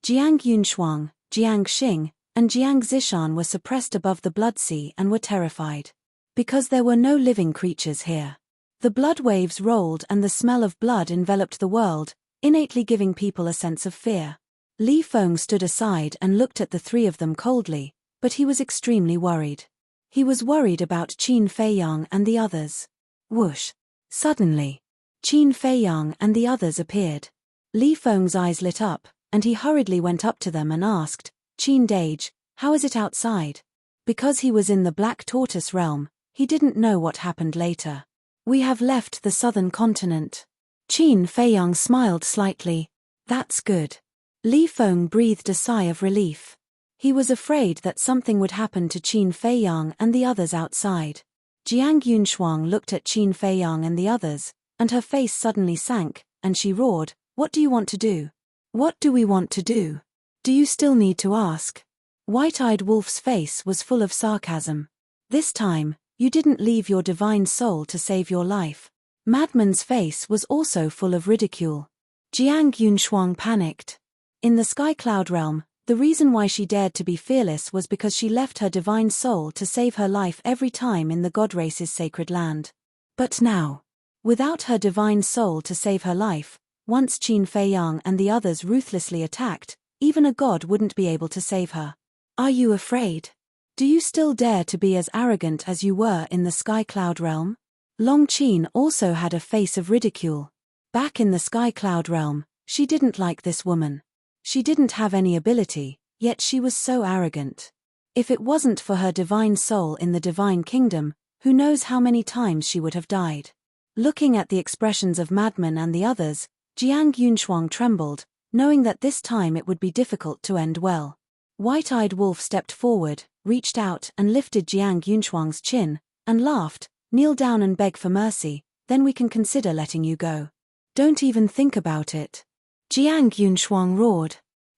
Jiang Yunshuang, Jiang Xing, and Jiang Zishan were suppressed above the Blood Sea and were terrified. Because there were no living creatures here. The blood waves rolled and the smell of blood enveloped the world, innately giving people a sense of fear. Li Feng stood aside and looked at the three of them coldly, but he was extremely worried. He was worried about Qin Feiyang and the others. Whoosh! Suddenly, Qin Feiyang and the others appeared. Li Feng's eyes lit up, and he hurriedly went up to them and asked, "Qin Dage, how is it outside?" Because he was in the Black Tortoise Realm, he didn't know what happened later. "We have left the southern continent." Qin Feiyang smiled slightly. "That's good." Li Feng breathed a sigh of relief. He was afraid that something would happen to Qin Feiyang and the others outside. Jiang Yunshuang looked at Qin Feiyang and the others, and her face suddenly sank, and she roared, "What do you want to do? What do we want to do? Do you still need to ask?" White-Eyed Wolf's face was full of sarcasm. "This time, you didn't leave your divine soul to save your life." Madman's face was also full of ridicule. Jiang Yunshuang panicked. In the Sky Cloud realm, the reason why she dared to be fearless was because she left her divine soul to save her life every time in the god race's sacred land. But now, without her divine soul to save her life, once Qin Feiyang and the others ruthlessly attacked, even a god wouldn't be able to save her. "Are you afraid?" Do you still dare to be as arrogant as you were in the Sky Cloud realm? Long Qin also had a face of ridicule. Back in the Sky Cloud realm, she didn't like this woman. She didn't have any ability, yet she was so arrogant. If it wasn't for her divine soul in the divine kingdom, who knows how many times she would have died. Looking at the expressions of Madman and the others, Jiang Yunshuang trembled, knowing that this time it would be difficult to end well. White-eyed Wolf stepped forward, reached out and lifted Jiang Yunshuang's chin, and laughed, "Kneel down and beg for mercy, then we can consider letting you go. Don't even think about it." Jiang Yunshuang roared.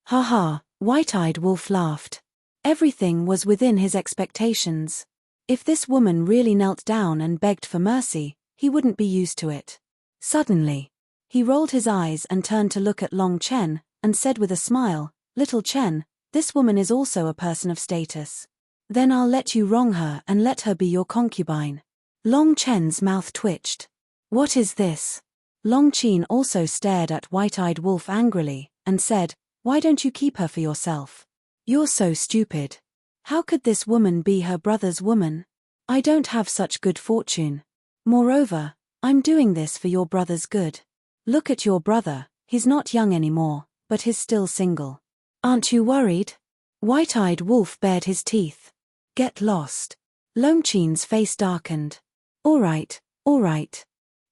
"Ha ha," White-eyed Wolf laughed. Everything was within his expectations. If this woman really knelt down and begged for mercy, he wouldn't be used to it. Suddenly, he rolled his eyes and turned to look at Long Chen, and said with a smile, "Little Chen, this woman is also a person of status. Then I'll let you wrong her and let her be your concubine." Long Chen's mouth twitched. "What is this?" Long Qin also stared at White-eyed Wolf angrily, and said, "Why don't you keep her for yourself? You're so stupid. How could this woman be her brother's woman? I don't have such good fortune. Moreover, I'm doing this for your brother's good. Look at your brother, he's not young anymore, but he's still single. Aren't you worried?" White-eyed Wolf bared his teeth. "Get lost." Long Qin's face darkened. All right.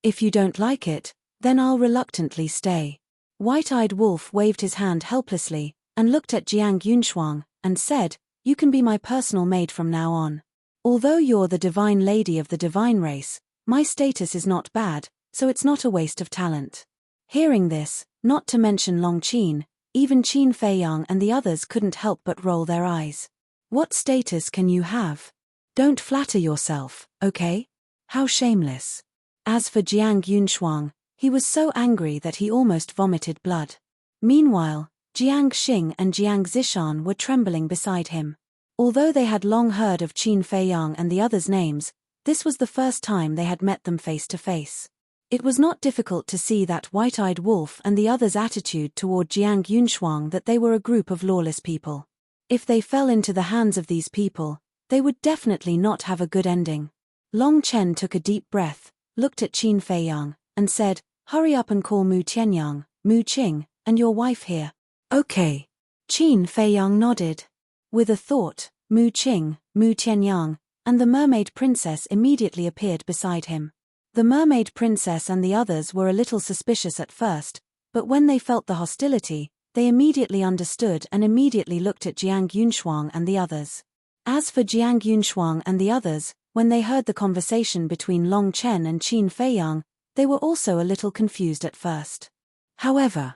If you don't like it, then I'll reluctantly stay." White-eyed Wolf waved his hand helplessly, and looked at Jiang Yunshuang, and said, "You can be my personal maid from now on. Although you're the divine lady of the divine race, my status is not bad, so it's not a waste of talent." Hearing this, not to mention Long Qin, even Qin Feiyang and the others couldn't help but roll their eyes. "What status can you have? Don't flatter yourself, okay? How shameless." As for Jiang Yunshuang, he was so angry that he almost vomited blood. Meanwhile, Jiang Xing and Jiang Zishan were trembling beside him. Although they had long heard of Qin Feiyang and the others' names, this was the first time they had met them face to face. It was not difficult to see that White-eyed Wolf and the others' attitude toward Jiang Yunshuang that they were a group of lawless people. If they fell into the hands of these people, they would definitely not have a good ending. Long Chen took a deep breath, looked at Qin Feiyang, and said, "Hurry up and call Mu Tianyang, Mu Qing, and your wife here." "Okay." Qin Feiyang nodded. With a thought, Mu Qing, Mu Tianyang, and the mermaid princess immediately appeared beside him. The mermaid princess and the others were a little suspicious at first, but when they felt the hostility, they immediately understood and immediately looked at Jiang Yunshuang and the others. As for Jiang Yunshuang and the others, when they heard the conversation between Long Chen and Qin Feiyang, they were also a little confused at first. However,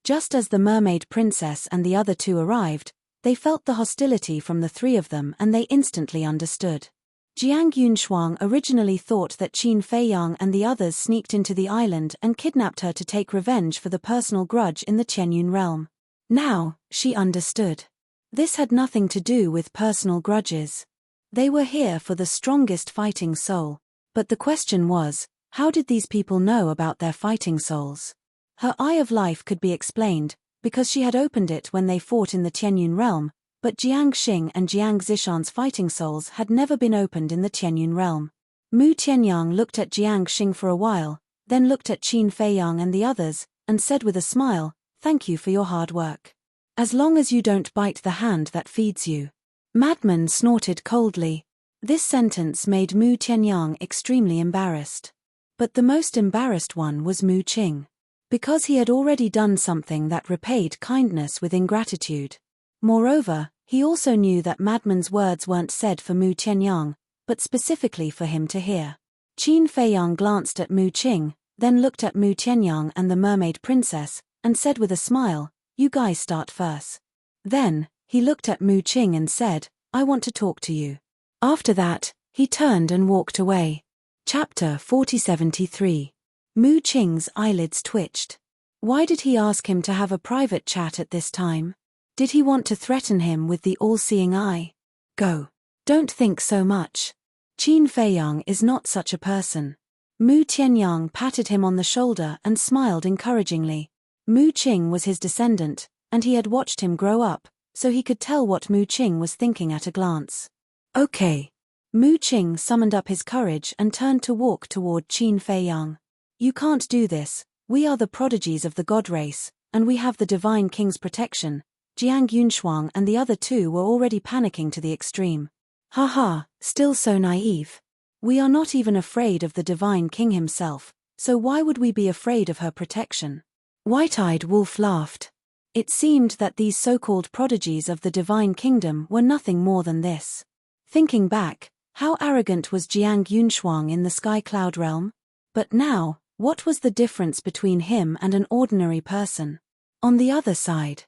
just as the mermaid princess and the other two arrived, they felt the hostility from the three of them and they instantly understood. Jiang Yunshuang originally thought that Qin Feiyang and the others sneaked into the island and kidnapped her to take revenge for the personal grudge in the Qianyun realm. Now, she understood. This had nothing to do with personal grudges. They were here for the strongest fighting soul, but the question was, how did these people know about their fighting souls? Her Eye of Life could be explained, because she had opened it when they fought in the Qianyun realm, but Jiang Xing and Jiang Zishan's fighting souls had never been opened in the Qianyun realm. Mu Tianyang looked at Jiang Xing for a while, then looked at Qin Feiyang and the others, and said with a smile, "Thank you for your hard work. As long as you don't bite the hand that feeds you." Madman snorted coldly. This sentence made Mu Tianyang extremely embarrassed. But the most embarrassed one was Mu Qing. Because he had already done something that repaid kindness with ingratitude. Moreover, he also knew that Madman's words weren't said for Mu Tianyang, but specifically for him to hear. Qin Feiyang glanced at Mu Qing, then looked at Mu Tianyang and the mermaid princess, and said with a smile, "You guys start first." Then, he looked at Mu Qing and said, "I want to talk to you." After that, he turned and walked away. Chapter 4073. Mu Qing's eyelids twitched. Why did he ask him to have a private chat at this time? Did he want to threaten him with the all-seeing eye? Go. Don't think so much. Qin Feiyang is not such a person. Mu Tianyang patted him on the shoulder and smiled encouragingly. Mu Qing was his descendant, and he had watched him grow up, so he could tell what Mu Qing was thinking at a glance. Okay. Mu Qing summoned up his courage and turned to walk toward Qin Feiyang. You can't do this. We are the prodigies of the god race, and we have the divine king's protection. Jiang Yunshuang and the other two were already panicking to the extreme. Haha, still so naive. We are not even afraid of the divine king himself, so why would we be afraid of her protection? White-eyed Wolf laughed. It seemed that these so-called prodigies of the divine kingdom were nothing more than this. Thinking back, how arrogant was Jiang Yunshuang in the sky cloud realm? But now, what was the difference between him and an ordinary person? On the other side,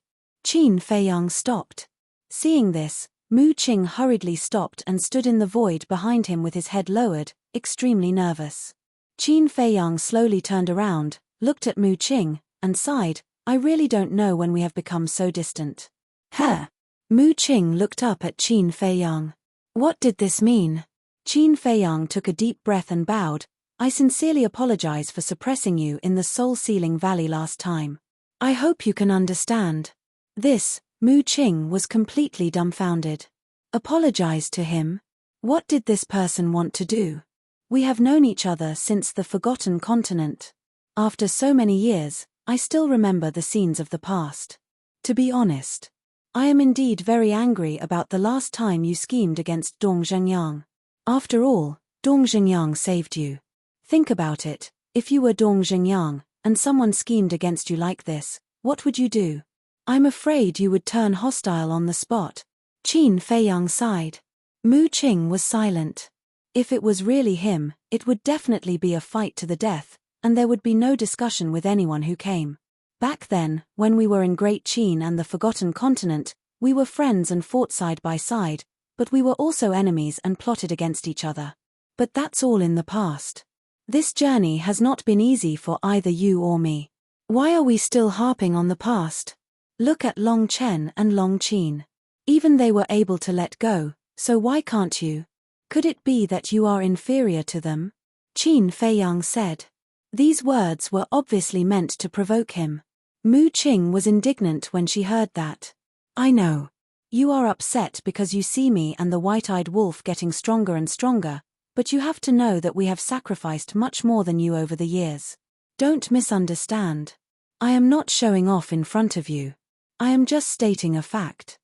Qin Feiyang stopped. Seeing this, Mu Qing hurriedly stopped and stood in the void behind him with his head lowered, extremely nervous. Qin Feiyang slowly turned around, looked at Mu Qing, and sighed, I really don't know when we have become so distant. Huh? Mu Qing looked up at Qin Feiyang. What did this mean? Qin Feiyang took a deep breath and bowed. I sincerely apologize for suppressing you in the soul-sealing valley last time. I hope you can understand. This, Mu Qing was completely dumbfounded. Apologize to him? What did this person want to do? We have known each other since the Forgotten Continent. After so many years, I still remember the scenes of the past. To be honest, I am indeed very angry about the last time you schemed against Dong Zhengyang. After all, Dong Zhengyang saved you. Think about it, if you were Dong Zhengyang, and someone schemed against you like this, what would you do? I'm afraid you would turn hostile on the spot. Qin Feiyang sighed. Mu Qing was silent. If it was really him, it would definitely be a fight to the death, and there would be no discussion with anyone who came. Back then, when we were in Great Qin and the Forgotten Continent, we were friends and fought side by side, but we were also enemies and plotted against each other. But that's all in the past. This journey has not been easy for either you or me. Why are we still harping on the past? Look at Long Chen and Long Qin. Even they were able to let go, so why can't you? Could it be that you are inferior to them? Qin Feiyang said. These words were obviously meant to provoke him. Mu Qing was indignant when she heard that. I know. You are upset because you see me and the white-eyed wolf getting stronger and stronger, but you have to know that we have sacrificed much more than you over the years. Don't misunderstand. I am not showing off in front of you. I am just stating a fact.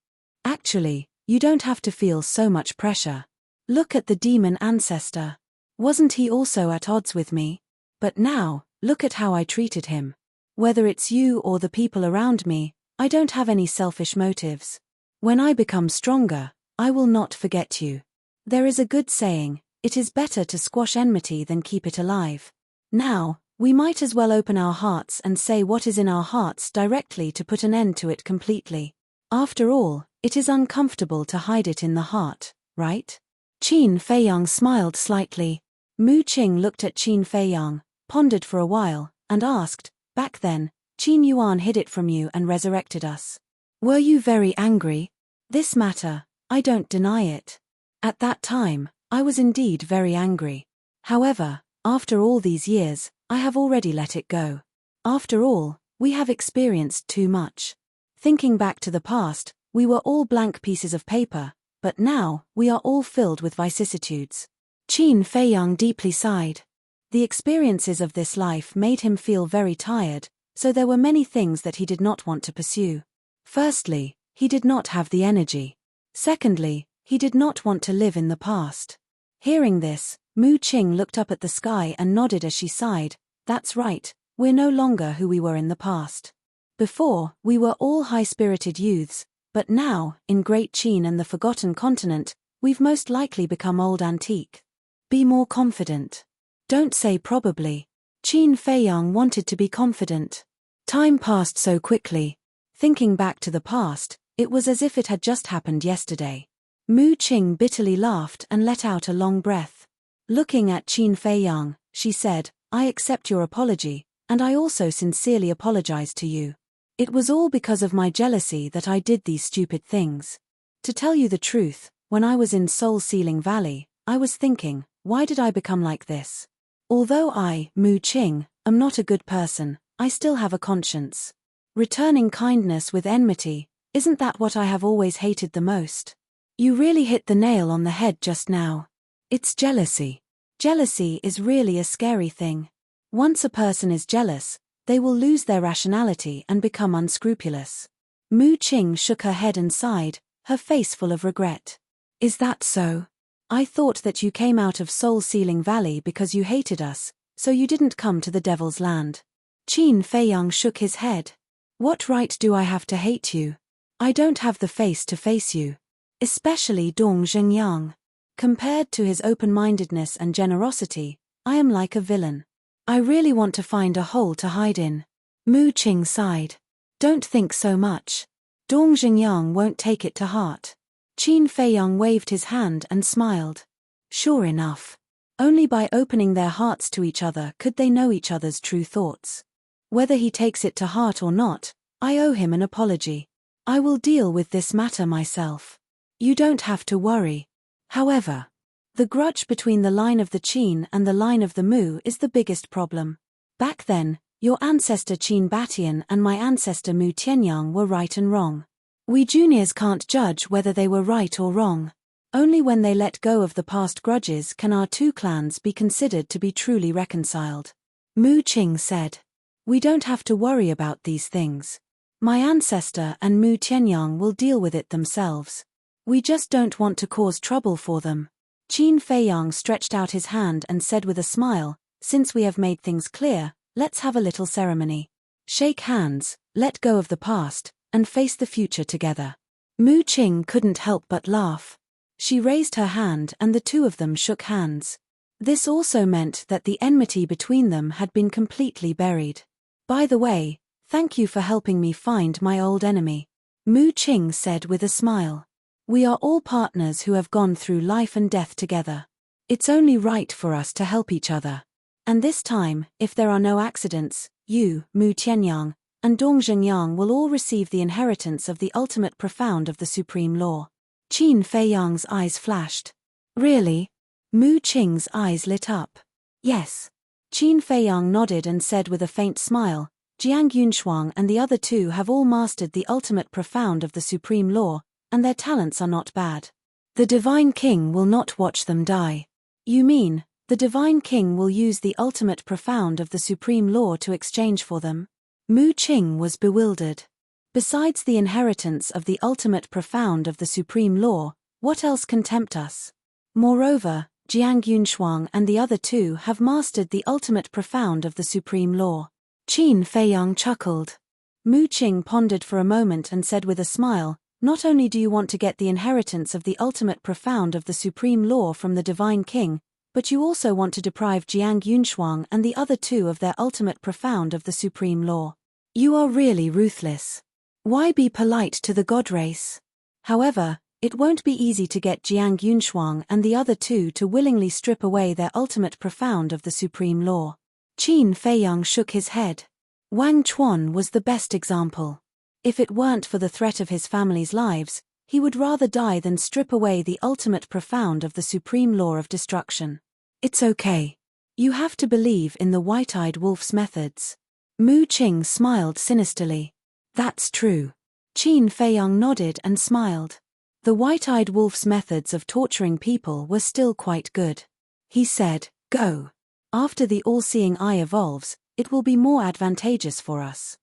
Actually, you don't have to feel so much pressure. Look at the demon ancestor. Wasn't he also at odds with me? But now, look at how I treated him. Whether it's you or the people around me, I don't have any selfish motives. When I become stronger, I will not forget you. There is a good saying, it is better to squash enmity than keep it alive. Now, we might as well open our hearts and say what is in our hearts directly to put an end to it completely. After all, it is uncomfortable to hide it in the heart, right? Qin Feiyang smiled slightly. Mu Qing looked at Qin Feiyang, pondered for a while, and asked, back then, Qin Yuan hid it from you and resurrected us. Were you very angry? This matter, I don't deny it. At that time, I was indeed very angry. However, after all these years, I have already let it go. After all, we have experienced too much. Thinking back to the past, we were all blank pieces of paper, but now, we are all filled with vicissitudes. Qin Feiyang deeply sighed. The experiences of this life made him feel very tired, so there were many things that he did not want to pursue. Firstly, he did not have the energy. Secondly, he did not want to live in the past. Hearing this, Mu Qing looked up at the sky and nodded as she sighed. That's right, we're no longer who we were in the past. Before, we were all high-spirited youths, but now, in Great Qin and the Forgotten Continent, we've most likely become old antique. Be more confident. Don't say probably. Qin Feiyang wanted to be confident. Time passed so quickly. Thinking back to the past, it was as if it had just happened yesterday. Mu Qing bitterly laughed and let out a long breath. Looking at Qin Feiyang, she said, I accept your apology, and I also sincerely apologize to you. It was all because of my jealousy that I did these stupid things. To tell you the truth, when I was in Soul Sealing Valley, I was thinking, why did I become like this? Although I, Mu Qing, am not a good person, I still have a conscience. Returning kindness with enmity, isn't that what I have always hated the most? You really hit the nail on the head just now. It's jealousy. Jealousy is really a scary thing. Once a person is jealous, they will lose their rationality and become unscrupulous. Mu Qing shook her head and sighed, her face full of regret. Is that so? I thought that you came out of Soul-Sealing Valley because you hated us, so you didn't come to the Devil's Land. Qin Feiyang shook his head. What right do I have to hate you? I don't have the face to face you. Especially Dong Zhengyang. Compared to his open-mindedness and generosity, I am like a villain. I really want to find a hole to hide in. Mu Qing sighed. Don't think so much. Dong Zhengyang won't take it to heart. Qin Feiyang waved his hand and smiled. Sure enough. Only by opening their hearts to each other could they know each other's true thoughts. Whether he takes it to heart or not, I owe him an apology. I will deal with this matter myself. You don't have to worry. However, the grudge between the line of the Qin and the line of the Mu is the biggest problem. Back then, your ancestor Qin Batian and my ancestor Mu Tianyang were right and wrong. We juniors can't judge whether they were right or wrong. Only when they let go of the past grudges can our two clans be considered to be truly reconciled. Mu Qing said. We don't have to worry about these things. My ancestor and Mu Tianyang will deal with it themselves. We just don't want to cause trouble for them. Qin Feiyang stretched out his hand and said with a smile, since we have made things clear, let's have a little ceremony. Shake hands, let go of the past, and face the future together. Mu Qing couldn't help but laugh. She raised her hand and the two of them shook hands. This also meant that the enmity between them had been completely buried. By the way, thank you for helping me find my old enemy. Mu Qing said with a smile. We are all partners who have gone through life and death together. It's only right for us to help each other. And this time, if there are no accidents, you, Mu Tianyang, and Dong Zhengyang will all receive the inheritance of the ultimate profound of the supreme law. Qin Feiyang's eyes flashed. Really? Mu Qing's eyes lit up. Yes. Qin Feiyang nodded and said with a faint smile, Jiang Yunshuang and the other two have all mastered the ultimate profound of the supreme law, and their talents are not bad. The Divine King will not watch them die. You mean, the Divine King will use the ultimate profound of the supreme law to exchange for them? Mu Qing was bewildered. Besides the inheritance of the ultimate profound of the supreme law, what else can tempt us? Moreover, Jiang Yunshuang and the other two have mastered the ultimate profound of the supreme law. Qin Feiyang chuckled. Mu Qing pondered for a moment and said with a smile, not only do you want to get the inheritance of the ultimate profound of the supreme law from the Divine King, but you also want to deprive Jiang Yunshuang and the other two of their ultimate profound of the supreme law. You are really ruthless. Why be polite to the god race? However, it won't be easy to get Jiang Yunshuang and the other two to willingly strip away their ultimate profound of the supreme law. Qin Feiyang shook his head. Wang Chuan was the best example. If it weren't for the threat of his family's lives, he would rather die than strip away the ultimate profound of the supreme law of destruction. It's okay. You have to believe in the white-eyed wolf's methods. Mu Qing smiled sinisterly. That's true. Qin Feiyang nodded and smiled. The white-eyed wolf's methods of torturing people were still quite good. He said, go. After the all-seeing eye evolves, it will be more advantageous for us.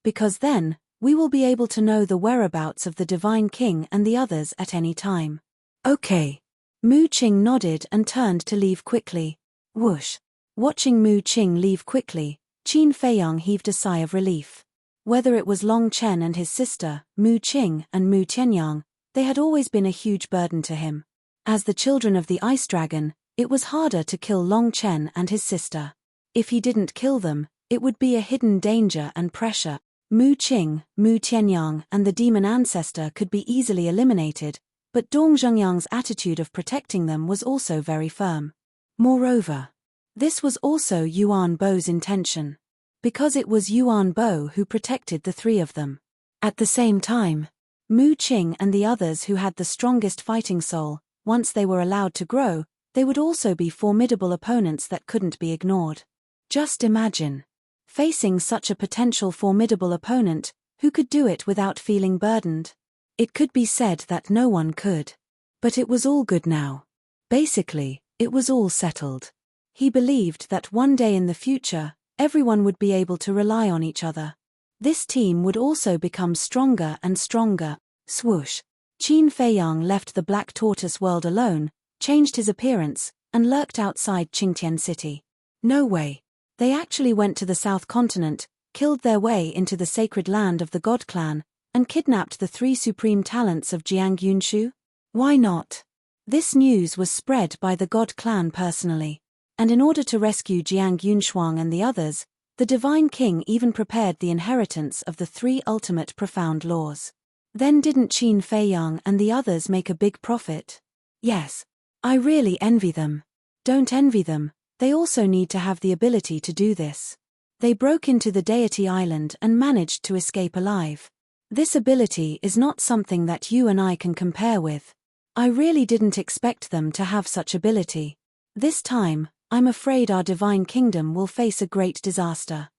Because then, we will be able to know the whereabouts of the Divine King and the others at any time. Okay. Mu Qing nodded and turned to leave quickly. Whoosh. Watching Mu Qing leave quickly, Qin Feiyang heaved a sigh of relief. Whether it was Long Chen and his sister, Mu Qing and Mu Tianyang, they had always been a huge burden to him. As the children of the Ice Dragon, it was harder to kill Long Chen and his sister. If he didn't kill them, it would be a hidden danger and pressure. Mu Qing, Mu Tianyang and the demon ancestor could be easily eliminated, but Dong Zhengyang's attitude of protecting them was also very firm. Moreover, this was also Yuan Bo's intention. Because it was Yuan Bo who protected the three of them. At the same time, Mu Qing and the others who had the strongest fighting soul, once they were allowed to grow, they would also be formidable opponents that couldn't be ignored. Just imagine. Facing such a potential formidable opponent, who could do it without feeling burdened? It could be said that no one could. But it was all good now. Basically, it was all settled. He believed that one day in the future, everyone would be able to rely on each other. This team would also become stronger and stronger. Swoosh. Qin Feiyang left the Black Tortoise world alone, changed his appearance, and lurked outside Qingtian City. No way. They actually went to the South Continent, killed their way into the sacred land of the God Clan, and kidnapped the 3 supreme talents of Jiang Yunshu? Why not? This news was spread by the God Clan personally. And in order to rescue Jiang Yunshuang and the others, the Divine King even prepared the inheritance of the 3 ultimate profound laws. Then didn't Qin Feiyang and the others make a big profit? Yes. I really envy them. Don't envy them, they also need to have the ability to do this. They broke into the Deity Island and managed to escape alive. This ability is not something that you and I can compare with. I really didn't expect them to have such ability. This time, I'm afraid our divine kingdom will face a great disaster.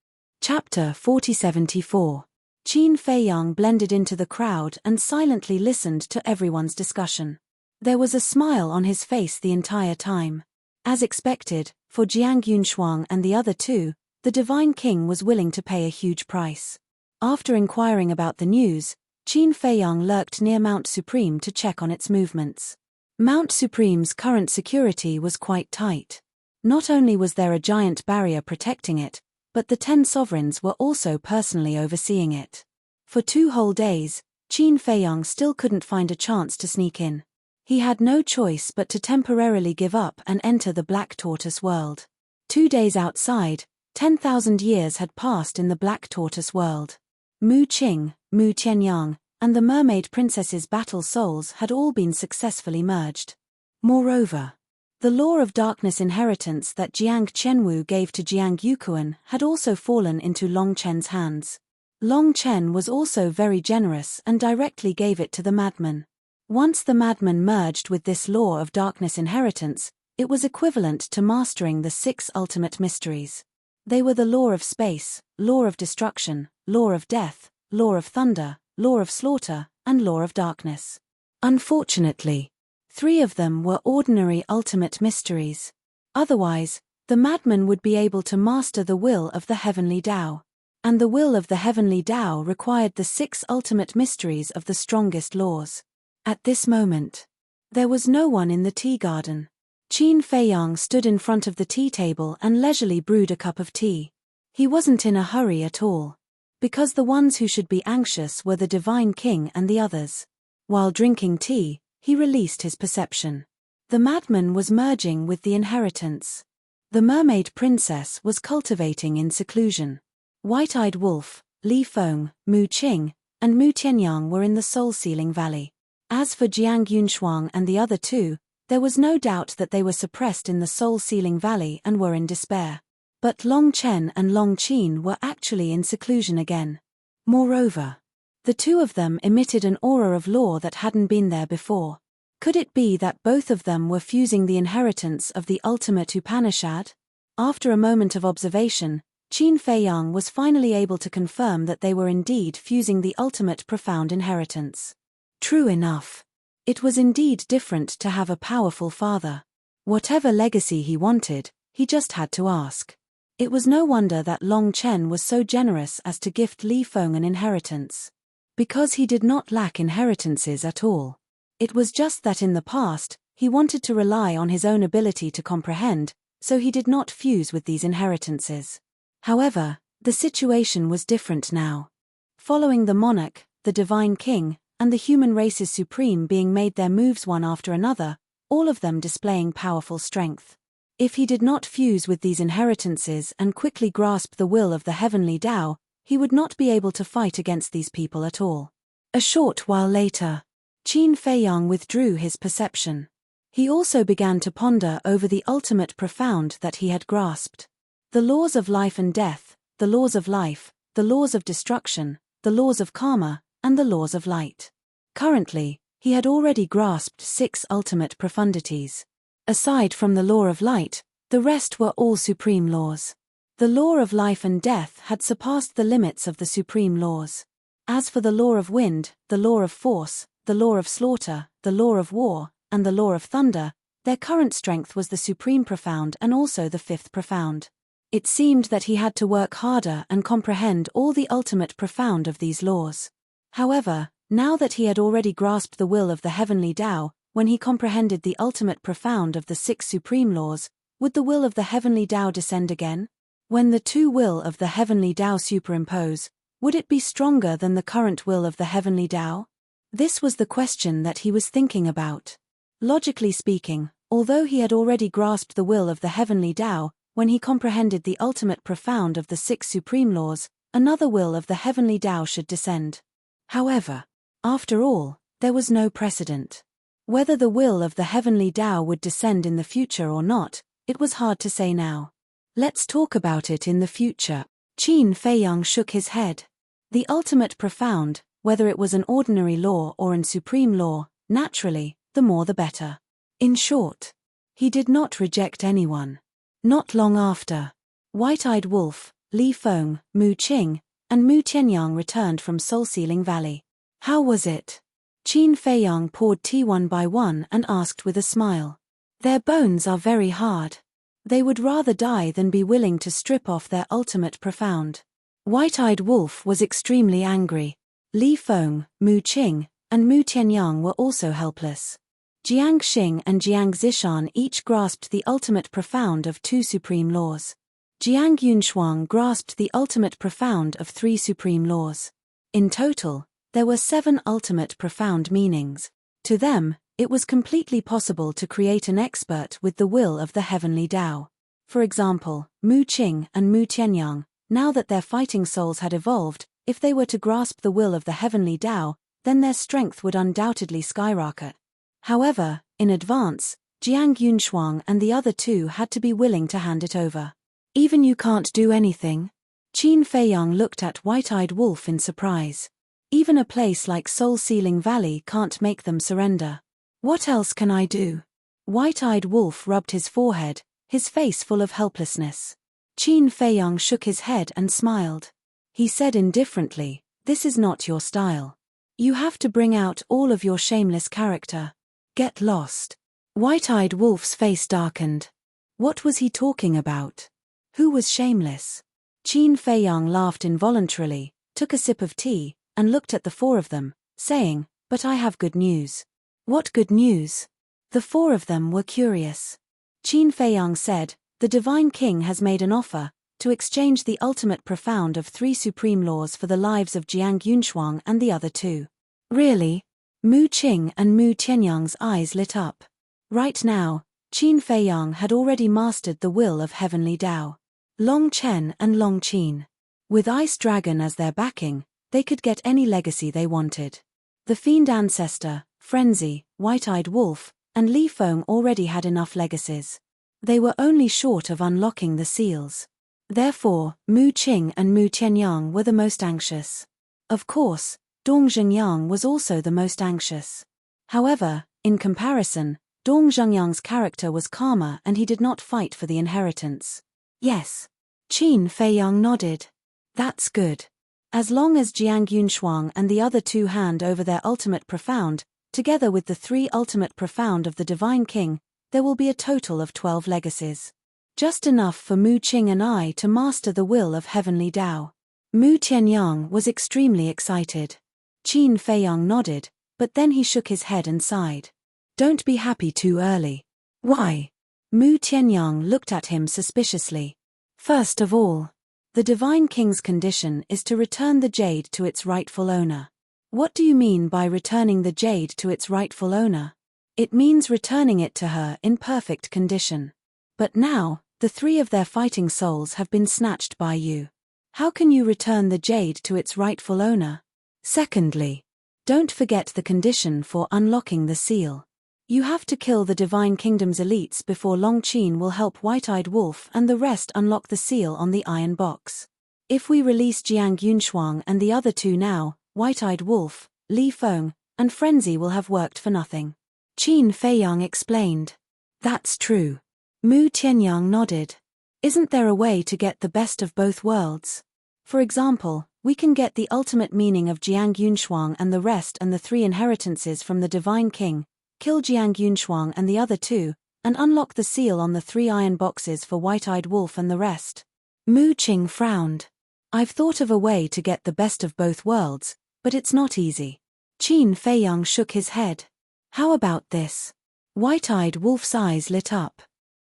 Chapter 4074. Qin Feiyang blended into the crowd and silently listened to everyone's discussion. There was a smile on his face the entire time. As expected, for Jiang Yunshuang and the other 2, the Divine King was willing to pay a huge price. After inquiring about the news, Qin Feiyang lurked near Mount Supreme to check on its movements. Mount Supreme's current security was quite tight. Not only was there a giant barrier protecting it, but the 10 sovereigns were also personally overseeing it. For 2 whole days, Qin Feiyang still couldn't find a chance to sneak in. He had no choice but to temporarily give up and enter the Black Tortoise world. 2 days outside, 10,000 years had passed in the Black Tortoise world. Mu Qing, Mu Tianyang, and the Mermaid Princess's battle souls had all been successfully merged. Moreover, the law of darkness inheritance that Jiang Chenwu gave to Jiang Yuquan had also fallen into Long Chen's hands. Long Chen was also very generous and directly gave it to the madman. Once the madman merged with this law of darkness inheritance, it was equivalent to mastering the 6 ultimate mysteries. They were the law of space, law of destruction, law of death, law of thunder, law of slaughter, and law of darkness. Unfortunately, 3 of them were ordinary ultimate mysteries. Otherwise, the madman would be able to master the will of the heavenly Tao. And the will of the heavenly Tao required the 6 ultimate mysteries of the strongest laws. At this moment, there was no one in the tea garden. Qin Feiyang stood in front of the tea table and leisurely brewed a cup of tea. He wasn't in a hurry at all. Because the ones who should be anxious were the Divine King and the others. While drinking tea, he released his perception. The madman was merging with the inheritance. The Mermaid Princess was cultivating in seclusion. White-Eyed Wolf, Li Feng, Mu Qing, and Mu Tianyang were in the soul-sealing valley. As for Jiang Yunshuang and the other 2, there was no doubt that they were suppressed in the soul-sealing valley and were in despair. But Long Chen and Long Qin were actually in seclusion again. Moreover, the 2 of them emitted an aura of law that hadn't been there before. Could it be that both of them were fusing the inheritance of the ultimate Upanishad? After a moment of observation, Qin Feiyang was finally able to confirm that they were indeed fusing the ultimate profound inheritance. True enough. It was indeed different to have a powerful father. Whatever legacy he wanted, he just had to ask. It was no wonder that Long Chen was so generous as to gift Li Feng an inheritance. Because he did not lack inheritances at all. It was just that in the past, he wanted to rely on his own ability to comprehend, so he did not fuse with these inheritances. However, the situation was different now. Following the monarch, the Divine King, and the human race's supreme being made their moves one after another, all of them displaying powerful strength. If he did not fuse with these inheritances and quickly grasp the will of the heavenly Tao, he would not be able to fight against these people at all. A short while later, Qin Feiyang withdrew his perception. He also began to ponder over the ultimate profound that he had grasped. The laws of life and death, the laws of life, the laws of destruction, the laws of karma, and the laws of light. Currently, he had already grasped 6 ultimate profundities. Aside from the law of light, the rest were all supreme laws. The law of life and death had surpassed the limits of the supreme laws. As for the law of wind, the law of force, the law of slaughter, the law of war, and the law of thunder, their current strength was the supreme profound and also the fifth profound. It seemed that he had to work harder and comprehend all the ultimate profound of these laws. However, now that he had already grasped the will of the heavenly Tao, when he comprehended the ultimate profound of the six supreme laws, would the will of the heavenly Tao descend again? When the two will of the heavenly Tao superimpose, would it be stronger than the current will of the heavenly Tao? This was the question that he was thinking about. Logically speaking, although he had already grasped the will of the heavenly Tao, when he comprehended the ultimate profound of the six supreme laws, another will of the heavenly Tao should descend. However, after all, there was no precedent. Whether the will of the heavenly Tao would descend in the future or not, it was hard to say now. Let's talk about it in the future. Qin Feiyang shook his head. The ultimate profound, whether it was an ordinary law or an supreme law, naturally, the more the better. In short, he did not reject anyone. Not long after, White-Eyed Wolf, Li Feng, Mu Qing, and Mu Tianyang returned from Soul-Sealing Valley. How was it? Qin Feiyang poured tea one by one and asked with a smile. Their bones are very hard. They would rather die than be willing to strip off their ultimate profound. White-Eyed Wolf was extremely angry. Li Feng, Mu Qing, and Mu Tianyang were also helpless. Jiang Xing and Jiang Zishan each grasped the ultimate profound of two supreme laws. Jiang Yunshuang grasped the ultimate profound of three supreme laws. In total, there were 7 ultimate profound meanings. To them, it was completely possible to create an expert with the will of the heavenly Tao. For example, Mu Qing and Mu Tianyang, now that their fighting souls had evolved, if they were to grasp the will of the heavenly Tao, then their strength would undoubtedly skyrocket. However, in advance, Jiang Yunshuang and the other two had to be willing to hand it over. Even you can't do anything? Qin Feiyang looked at White-Eyed Wolf in surprise. Even a place like Soul-Sealing Valley can't make them surrender. What else can I do? White-Eyed Wolf rubbed his forehead, his face full of helplessness. Qin Feiyang shook his head and smiled. He said indifferently, "This is not your style. You have to bring out all of your shameless character. Get lost." White-Eyed Wolf's face darkened. What was he talking about? Who was shameless? Qin Feiyang laughed involuntarily, took a sip of tea, and looked at the 4 of them, saying, "But I have good news." What good news? The 4 of them were curious. Qin Feiyang said, "The Divine King has made an offer, to exchange the ultimate profound of 3 supreme laws for the lives of Jiang Yunshuang and the other 2. Really? Mu Qing and Mu Tianyang's eyes lit up. Right now, Qin Feiyang had already mastered the will of heavenly Tao. Long Chen and Long Qin. With Ice Dragon as their backing, they could get any legacy they wanted. The Fiend Ancestor, Frenzy, White-Eyed Wolf, and Li Feng already had enough legacies. They were only short of unlocking the seals. Therefore, Mu Qing and Mu Tianyang were the most anxious. Of course, Dong Zhengyang was also the most anxious. However, in comparison, Dong Zhengyang's character was calmer and he did not fight for the inheritance. Yes. Qin Feiyang nodded. That's good. As long as Jiang Yunshuang and the other 2 hand over their ultimate profound, together with the 3 ultimate profound of the Divine King, there will be a total of 12 legacies. Just enough for Mu Qing and I to master the will of heavenly Tao. Mu Tianyang was extremely excited. Qin Feiyang nodded, but then he shook his head and sighed. Don't be happy too early. Why? Mu Tianyang looked at him suspiciously. First of all, the Divine King's condition is to return the jade to its rightful owner. What do you mean by returning the jade to its rightful owner? It means returning it to her in perfect condition. But now, the 3 of their fighting souls have been snatched by you. How can you return the jade to its rightful owner? Secondly, don't forget the condition for unlocking the seal. You have to kill the Divine Kingdom's elites before Long Qin will help White-Eyed Wolf and the rest unlock the seal on the iron box. If we release Jiang Yunshuang and the other 2 now, White-Eyed Wolf, Li Feng, and Frenzy will have worked for nothing. Qin Feiyang explained. That's true. Mu Tianyang nodded. Isn't there a way to get the best of both worlds? For example, we can get the ultimate meaning of Jiang Yunshuang and the rest and the 3 inheritances from the Divine King, kill Jiang Yunshuang and the other two, and unlock the seal on the 3 iron boxes for White-Eyed Wolf and the rest. Mu Qing frowned. I've thought of a way to get the best of both worlds, but it's not easy. Qin Feiyang shook his head. How about this? White-Eyed Wolf's eyes lit up.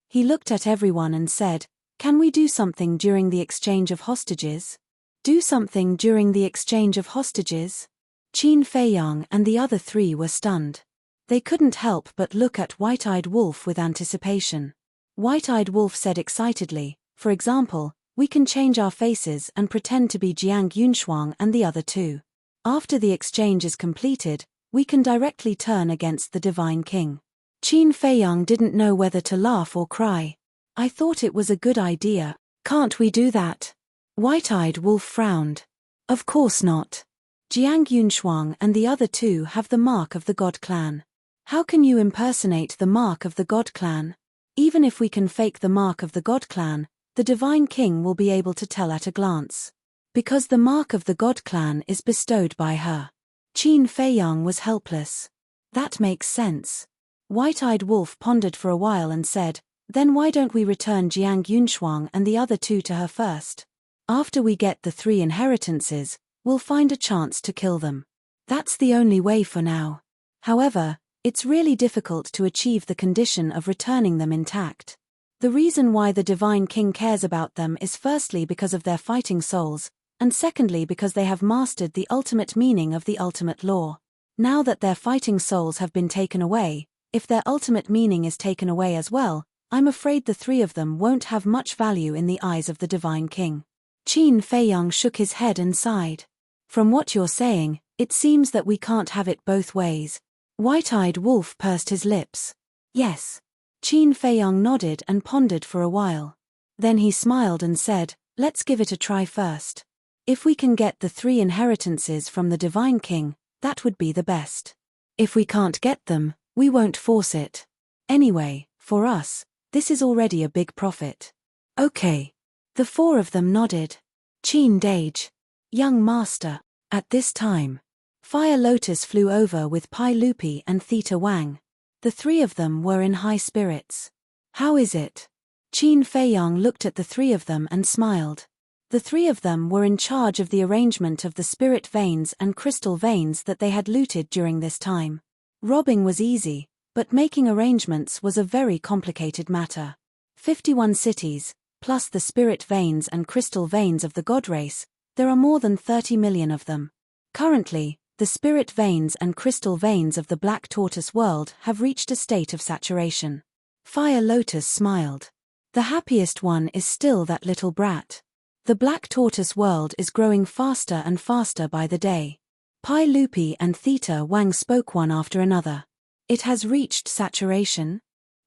He looked at everyone and said, can we do something during the exchange of hostages? Do something during the exchange of hostages? Qin Feiyang and the other 3 were stunned. They couldn't help but look at White-Eyed Wolf with anticipation. White-Eyed Wolf said excitedly, for example, we can change our faces and pretend to be Jiang Yunshuang and the other 2. After the exchange is completed, we can directly turn against the Divine King. Qin Feiyang didn't know whether to laugh or cry. I thought it was a good idea. Can't we do that? White-Eyed Wolf frowned. Of course not. Jiang Yunshuang and the other 2 have the mark of the God Clan. How can you impersonate the mark of the God Clan? Even if we can fake the mark of the God Clan, the Divine King will be able to tell at a glance. Because the mark of the God Clan is bestowed by her. Qin Feiyang was helpless. That makes sense. White-Eyed Wolf pondered for a while and said, then why don't we return Jiang Yunshuang and the other 2 to her first? After we get the 3 inheritances, we'll find a chance to kill them. That's the only way for now. However, it's really difficult to achieve the condition of returning them intact. The reason why the Divine King cares about them is firstly because of their fighting souls, and secondly because they have mastered the ultimate meaning of the ultimate law. Now that their fighting souls have been taken away, if their ultimate meaning is taken away as well, I'm afraid the 3 of them won't have much value in the eyes of the Divine King. Qin Feiyang shook his head and sighed. From what you're saying, it seems that we can't have it both ways. White-Eyed Wolf pursed his lips. Yes. Qin Feiyang nodded and pondered for a while. Then he smiled and said, let's give it a try first. If we can get the 3 inheritances from the Divine King, that would be the best. If we can't get them, we won't force it. Anyway, for us, this is already a big profit. Okay. The 4 of them nodded. Qin Dage. Young master. At this time, Fire Lotus flew over with Pai Lupi and Theta Wang. The 3 of them were in high spirits. How is it? Qin Feiyang looked at the 3 of them and smiled. The 3 of them were in charge of the arrangement of the spirit veins and crystal veins that they had looted during this time. Robbing was easy, but making arrangements was a very complicated matter. 51 cities, plus the spirit veins and crystal veins of the god race, there are more than 30 million of them. Currently, the spirit veins and crystal veins of the Black Tortoise world have reached a state of saturation. Fire Lotus smiled. The happiest one is still that little brat. The Black Tortoise world is growing faster and faster by the day. Pai Lupi and Theta Wang spoke one after another. It has reached saturation?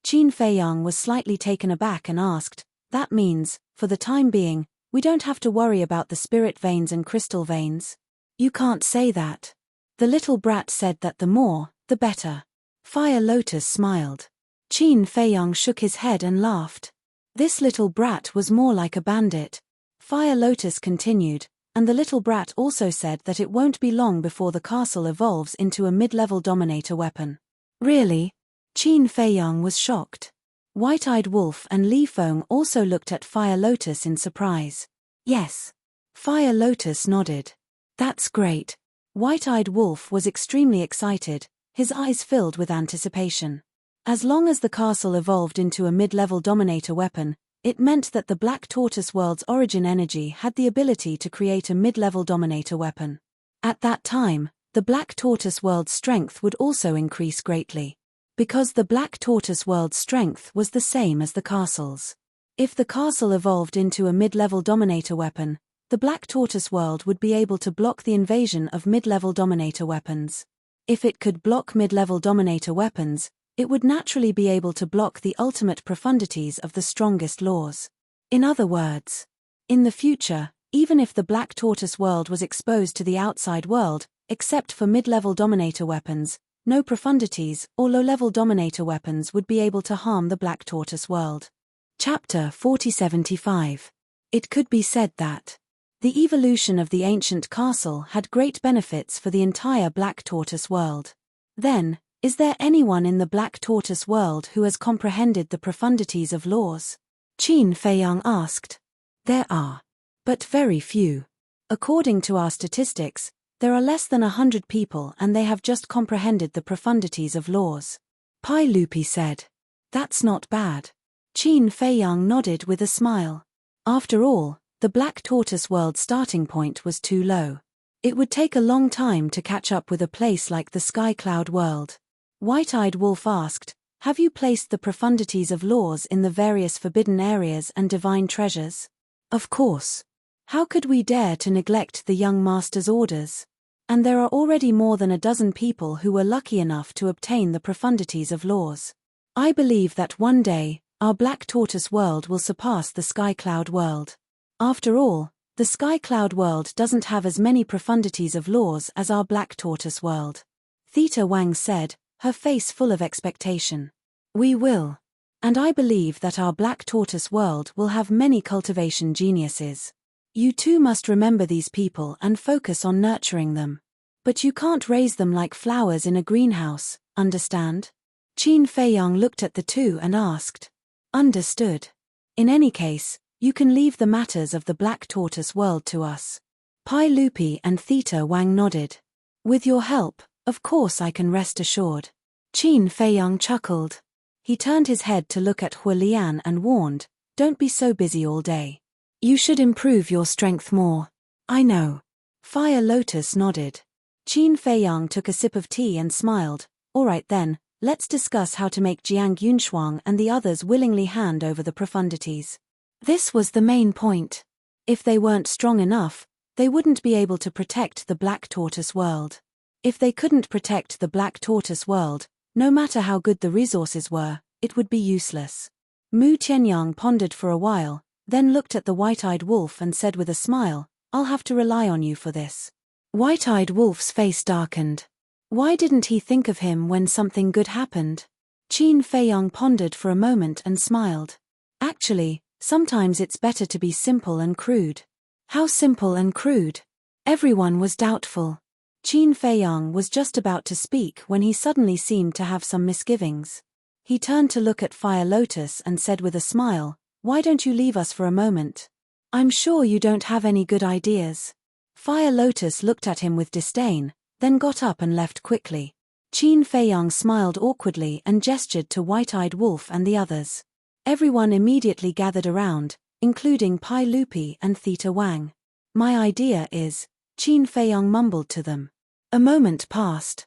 Qin Feiyang was slightly taken aback and asked, that means, for the time being, we don't have to worry about the spirit veins and crystal veins? You can't say that. The little brat said that the more, the better. Fire Lotus smiled. Qin Feiyang shook his head and laughed. This little brat was more like a bandit. Fire Lotus continued, and the little brat also said that it won't be long before the castle evolves into a mid-level dominator weapon. Really? Qin Feiyang was shocked. White-Eyed Wolf and Li Feng also looked at Fire Lotus in surprise. Yes. Fire Lotus nodded. That's great. White-Eyed Wolf was extremely excited, his eyes filled with anticipation. As long as the castle evolved into a mid-level dominator weapon, it meant that the Black Tortoise world's origin energy had the ability to create a mid-level dominator weapon. At that time, the Black Tortoise world's strength would also increase greatly. Because the Black Tortoise world's strength was the same as the castle's. If the castle evolved into a mid-level dominator weapon, the Black Tortoise world would be able to block the invasion of mid-level dominator weapons. If it could block mid-level dominator weapons, it would naturally be able to block the ultimate profundities of the strongest laws. In other words, in the future, even if the Black Tortoise world was exposed to the outside world, except for mid-level dominator weapons, no profundities or low-level dominator weapons would be able to harm the Black Tortoise world. Chapter 4075. It could be said that the evolution of the ancient castle had great benefits for the entire Black Tortoise world. Then, Is there anyone in the Black Tortoise world who has comprehended the profundities of laws? Qin Feiyang asked. There are. But very few. According to our statistics, there are less than 100 people and they have just comprehended the profundities of laws. Pai Lupi said. That's not bad. Qin Feiyang nodded with a smile. After all, the Black Tortoise world's starting point was too low. It would take a long time to catch up with a place like the Sky Cloud world. White-Eyed Wolf asked, have you placed the profundities of laws in the various forbidden areas and divine treasures? Of course. How could we dare to neglect the young master's orders? And there are already more than a dozen people who were lucky enough to obtain the profundities of laws. I believe that one day, our Black Tortoise world will surpass the Sky Cloud world. After all, the Sky Cloud world doesn't have as many profundities of laws as our Black Tortoise world. Theta Wang said, her face full of expectation. We will. And I believe that our Black Tortoise world will have many cultivation geniuses. You too must remember these people and focus on nurturing them. But you can't raise them like flowers in a greenhouse, understand? Qin Feiyang looked at the two and asked. Understood. In any case, you can leave the matters of the Black Tortoise world to us. Pai Lupi and Theta Wang nodded. With your help, of course I can rest assured. Qin Feiyang chuckled. He turned his head to look at Hua Lian and warned, don't be so busy all day. You should improve your strength more. I know. Fire Lotus nodded. Qin Feiyang took a sip of tea and smiled. All right then, let's discuss how to make Jiang Yunshuang and the others willingly hand over the profundities. This was the main point. If they weren't strong enough, they wouldn't be able to protect the Black Tortoise world. If they couldn't protect the Black Tortoise world, no matter how good the resources were, it would be useless. Mu Tianyang pondered for a while, then looked at the White-Eyed Wolf and said with a smile, I'll have to rely on you for this. White-Eyed Wolf's face darkened. Why didn't he think of him when something good happened? Qin Feiyang pondered for a moment and smiled. Actually, sometimes it's better to be simple and crude. How simple and crude? Everyone was doubtful. Qin Feiyang was just about to speak when he suddenly seemed to have some misgivings. He turned to look at Fire Lotus and said with a smile, why don't you leave us for a moment? I'm sure you don't have any good ideas. Fire Lotus looked at him with disdain, then got up and left quickly. Qin Feiyang smiled awkwardly and gestured to White-Eyed Wolf and the others. Everyone immediately gathered around, including Pai Lupi and Theta Wang. My idea is, Qin Feiyang mumbled to them. A moment passed.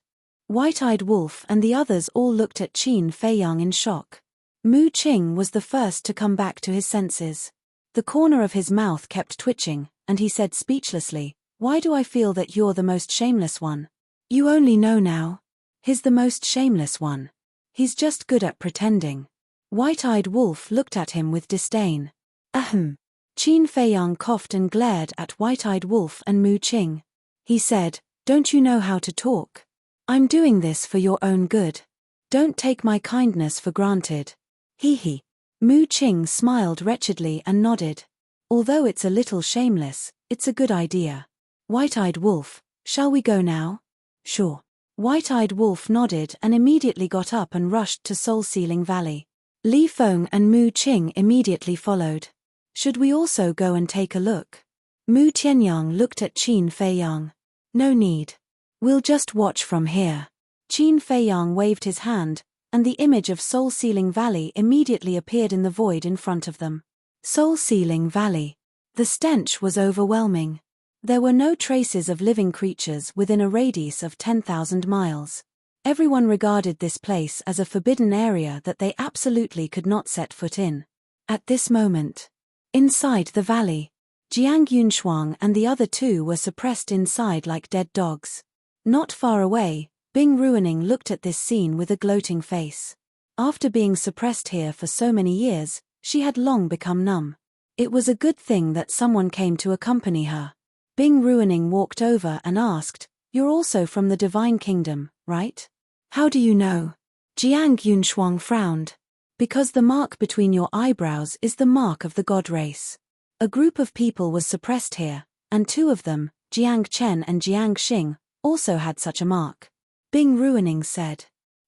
White-Eyed Wolf and the others all looked at Qin Feiyang in shock. Mu Qing was the first to come back to his senses. The corner of his mouth kept twitching, and he said speechlessly, why do I feel that you're the most shameless one? You only know now. He's the most shameless one. He's just good at pretending. White-Eyed Wolf looked at him with disdain. Ahem. Qin Feiyang coughed and glared at White-Eyed Wolf and Mu Qing. He said, don't you know how to talk? I'm doing this for your own good. Don't take my kindness for granted. Hee hee. Mu Qing smiled wretchedly and nodded. Although it's a little shameless, it's a good idea. White-Eyed Wolf, shall we go now? Sure. White-Eyed Wolf nodded and immediately got up and rushed to Soul Sealing Valley. Li Feng and Mu Qing immediately followed. Should we also go and take a look? Mu Tianyang looked at Qin Feiyang. No need. We'll just watch from here. Qin Feiyang waved his hand, and the image of Soul Sealing Valley immediately appeared in the void in front of them. Soul Sealing Valley. The stench was overwhelming. There were no traces of living creatures within a radius of 10,000 miles. Everyone regarded this place as a forbidden area that they absolutely could not set foot in. At this moment, inside the valley, Jiang Yunshuang and the other two were suppressed inside like dead dogs. Not far away, Bing Ruining looked at this scene with a gloating face. After being suppressed here for so many years, she had long become numb. It was a good thing that someone came to accompany her. Bing Ruining walked over and asked, you're also from the Divine Kingdom, right? How do you know? Jiang Yunshuang frowned. Because the mark between your eyebrows is the mark of the god race. A group of people was suppressed here, and two of them, Jiang Chen and Jiang Xing, also had such a mark. Bing Ruining said.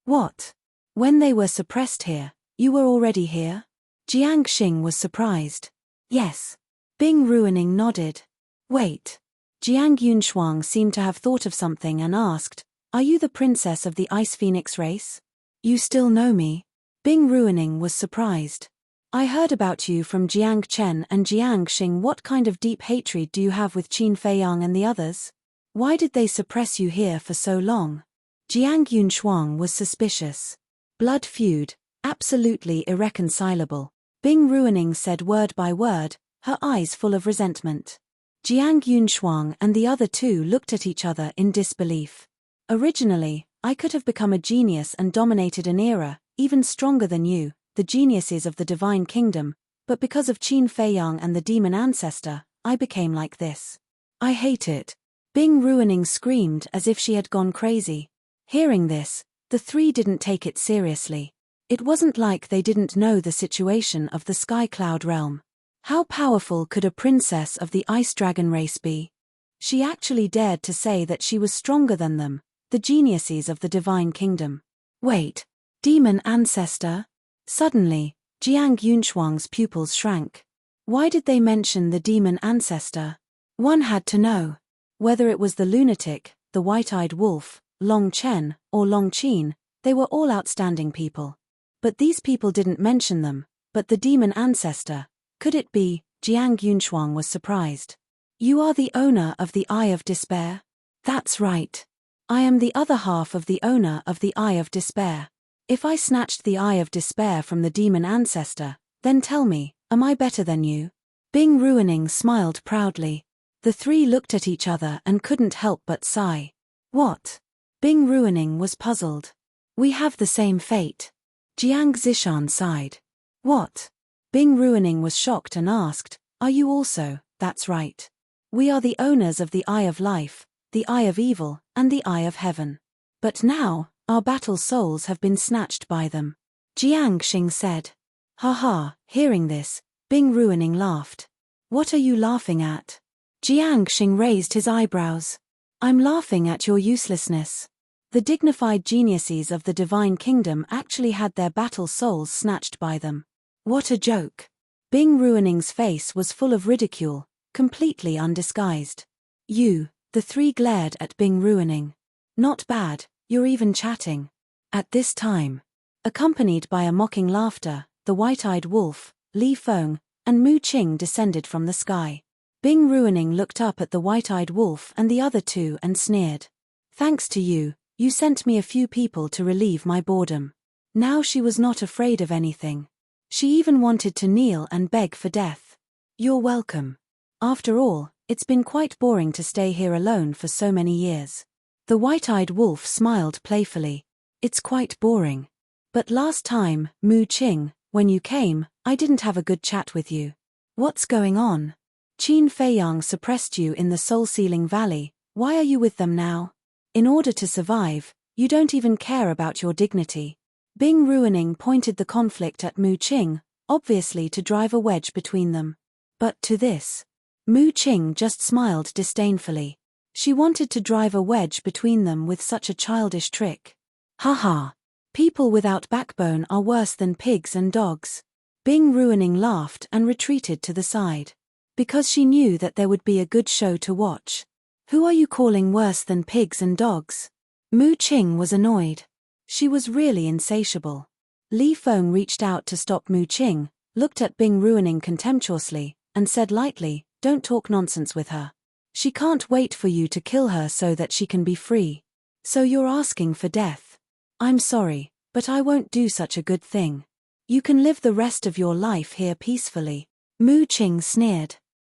What? When they were suppressed here, you were already here? Jiang Xing was surprised. Yes. Bing Ruining nodded. Wait. Jiang Yunshuang seemed to have thought of something and asked, are you the princess of the Ice Phoenix race? You still know me? Bing Ruining was surprised. I heard about you from Jiang Chen and Jiang Xing. What kind of deep hatred do you have with Qin Feiyang and the others? Why did they suppress you here for so long? Jiang Yunshuang was suspicious. Blood feud, absolutely irreconcilable. Bing Ruining said word by word, her eyes full of resentment. Jiang Yunshuang and the other two looked at each other in disbelief. Originally, I could have become a genius and dominated an era, even stronger than you, the geniuses of the Divine Kingdom, but because of Qin Feiyang and the demon ancestor, I became like this. I hate it. Bing Ruining screamed as if she had gone crazy. Hearing this, the three didn't take it seriously. It wasn't like they didn't know the situation of the Sky Cloud realm. How powerful could a princess of the Ice Dragon race be? She actually dared to say that she was stronger than them, the geniuses of the Divine Kingdom. Wait, demon ancestor? Suddenly, Jiang Yunshuang's pupils shrank. Why did they mention the demon ancestor? One had to know. Whether it was the lunatic, the white-eyed wolf, Long Chen, or Long Qin, they were all outstanding people. But these people didn't mention them, but the demon ancestor. Could it be? Jiang Yunshuang was surprised. You are the owner of the Eye of Despair? That's right. I am the other half of the owner of the Eye of Despair. If I snatched the Eye of Despair from the demon ancestor, then tell me, am I better than you? Bing Ruining smiled proudly. The three looked at each other and couldn't help but sigh. What? Bing Ruining was puzzled. We have the same fate. Jiang Zishan sighed. What? Bing Ruining was shocked and asked, are you also? That's right. We are the owners of the Eye of Life, the Eye of Evil, and the Eye of Heaven. But now, our battle souls have been snatched by them. Jiang Xing said. Ha ha, hearing this, Bing Ruining laughed. What are you laughing at? Jiang Xing raised his eyebrows. I'm laughing at your uselessness. The dignified geniuses of the Divine Kingdom actually had their battle souls snatched by them. What a joke. Bing Ruining's face was full of ridicule, completely undisguised. You, the three glared at Bing Ruining. Not bad, you're even chatting. At this time, accompanied by a mocking laughter, the white-eyed wolf, Li Feng, and Mu Qing descended from the sky. Bing Ruining looked up at the white-eyed wolf and the other two and sneered. Thanks to you, you sent me a few people to relieve my boredom. Now she was not afraid of anything. She even wanted to kneel and beg for death. You're welcome. After all, it's been quite boring to stay here alone for so many years. The white-eyed wolf smiled playfully. It's quite boring. But last time, Mu Qing, when you came, I didn't have a good chat with you. What's going on? Qin Feiyang suppressed you in the Soul-Sealing Valley. Why are you with them now? In order to survive, you don't even care about your dignity. Bing Ruining pointed the conflict at Mu Qing, obviously to drive a wedge between them. But to this, Mu Qing just smiled disdainfully. She wanted to drive a wedge between them with such a childish trick. Haha. People without backbone are worse than pigs and dogs. Bing Ruining laughed and retreated to the side. Because she knew that there would be a good show to watch. Who are you calling worse than pigs and dogs? Mu Qing was annoyed. She was really insatiable. Li Feng reached out to stop Mu Qing, looked at Bing Ruining contemptuously, and said lightly, don't talk nonsense with her. She can't wait for you to kill her so that she can be free. So you're asking for death. I'm sorry, but I won't do such a good thing. You can live the rest of your life here peacefully. Mu Qing sneered.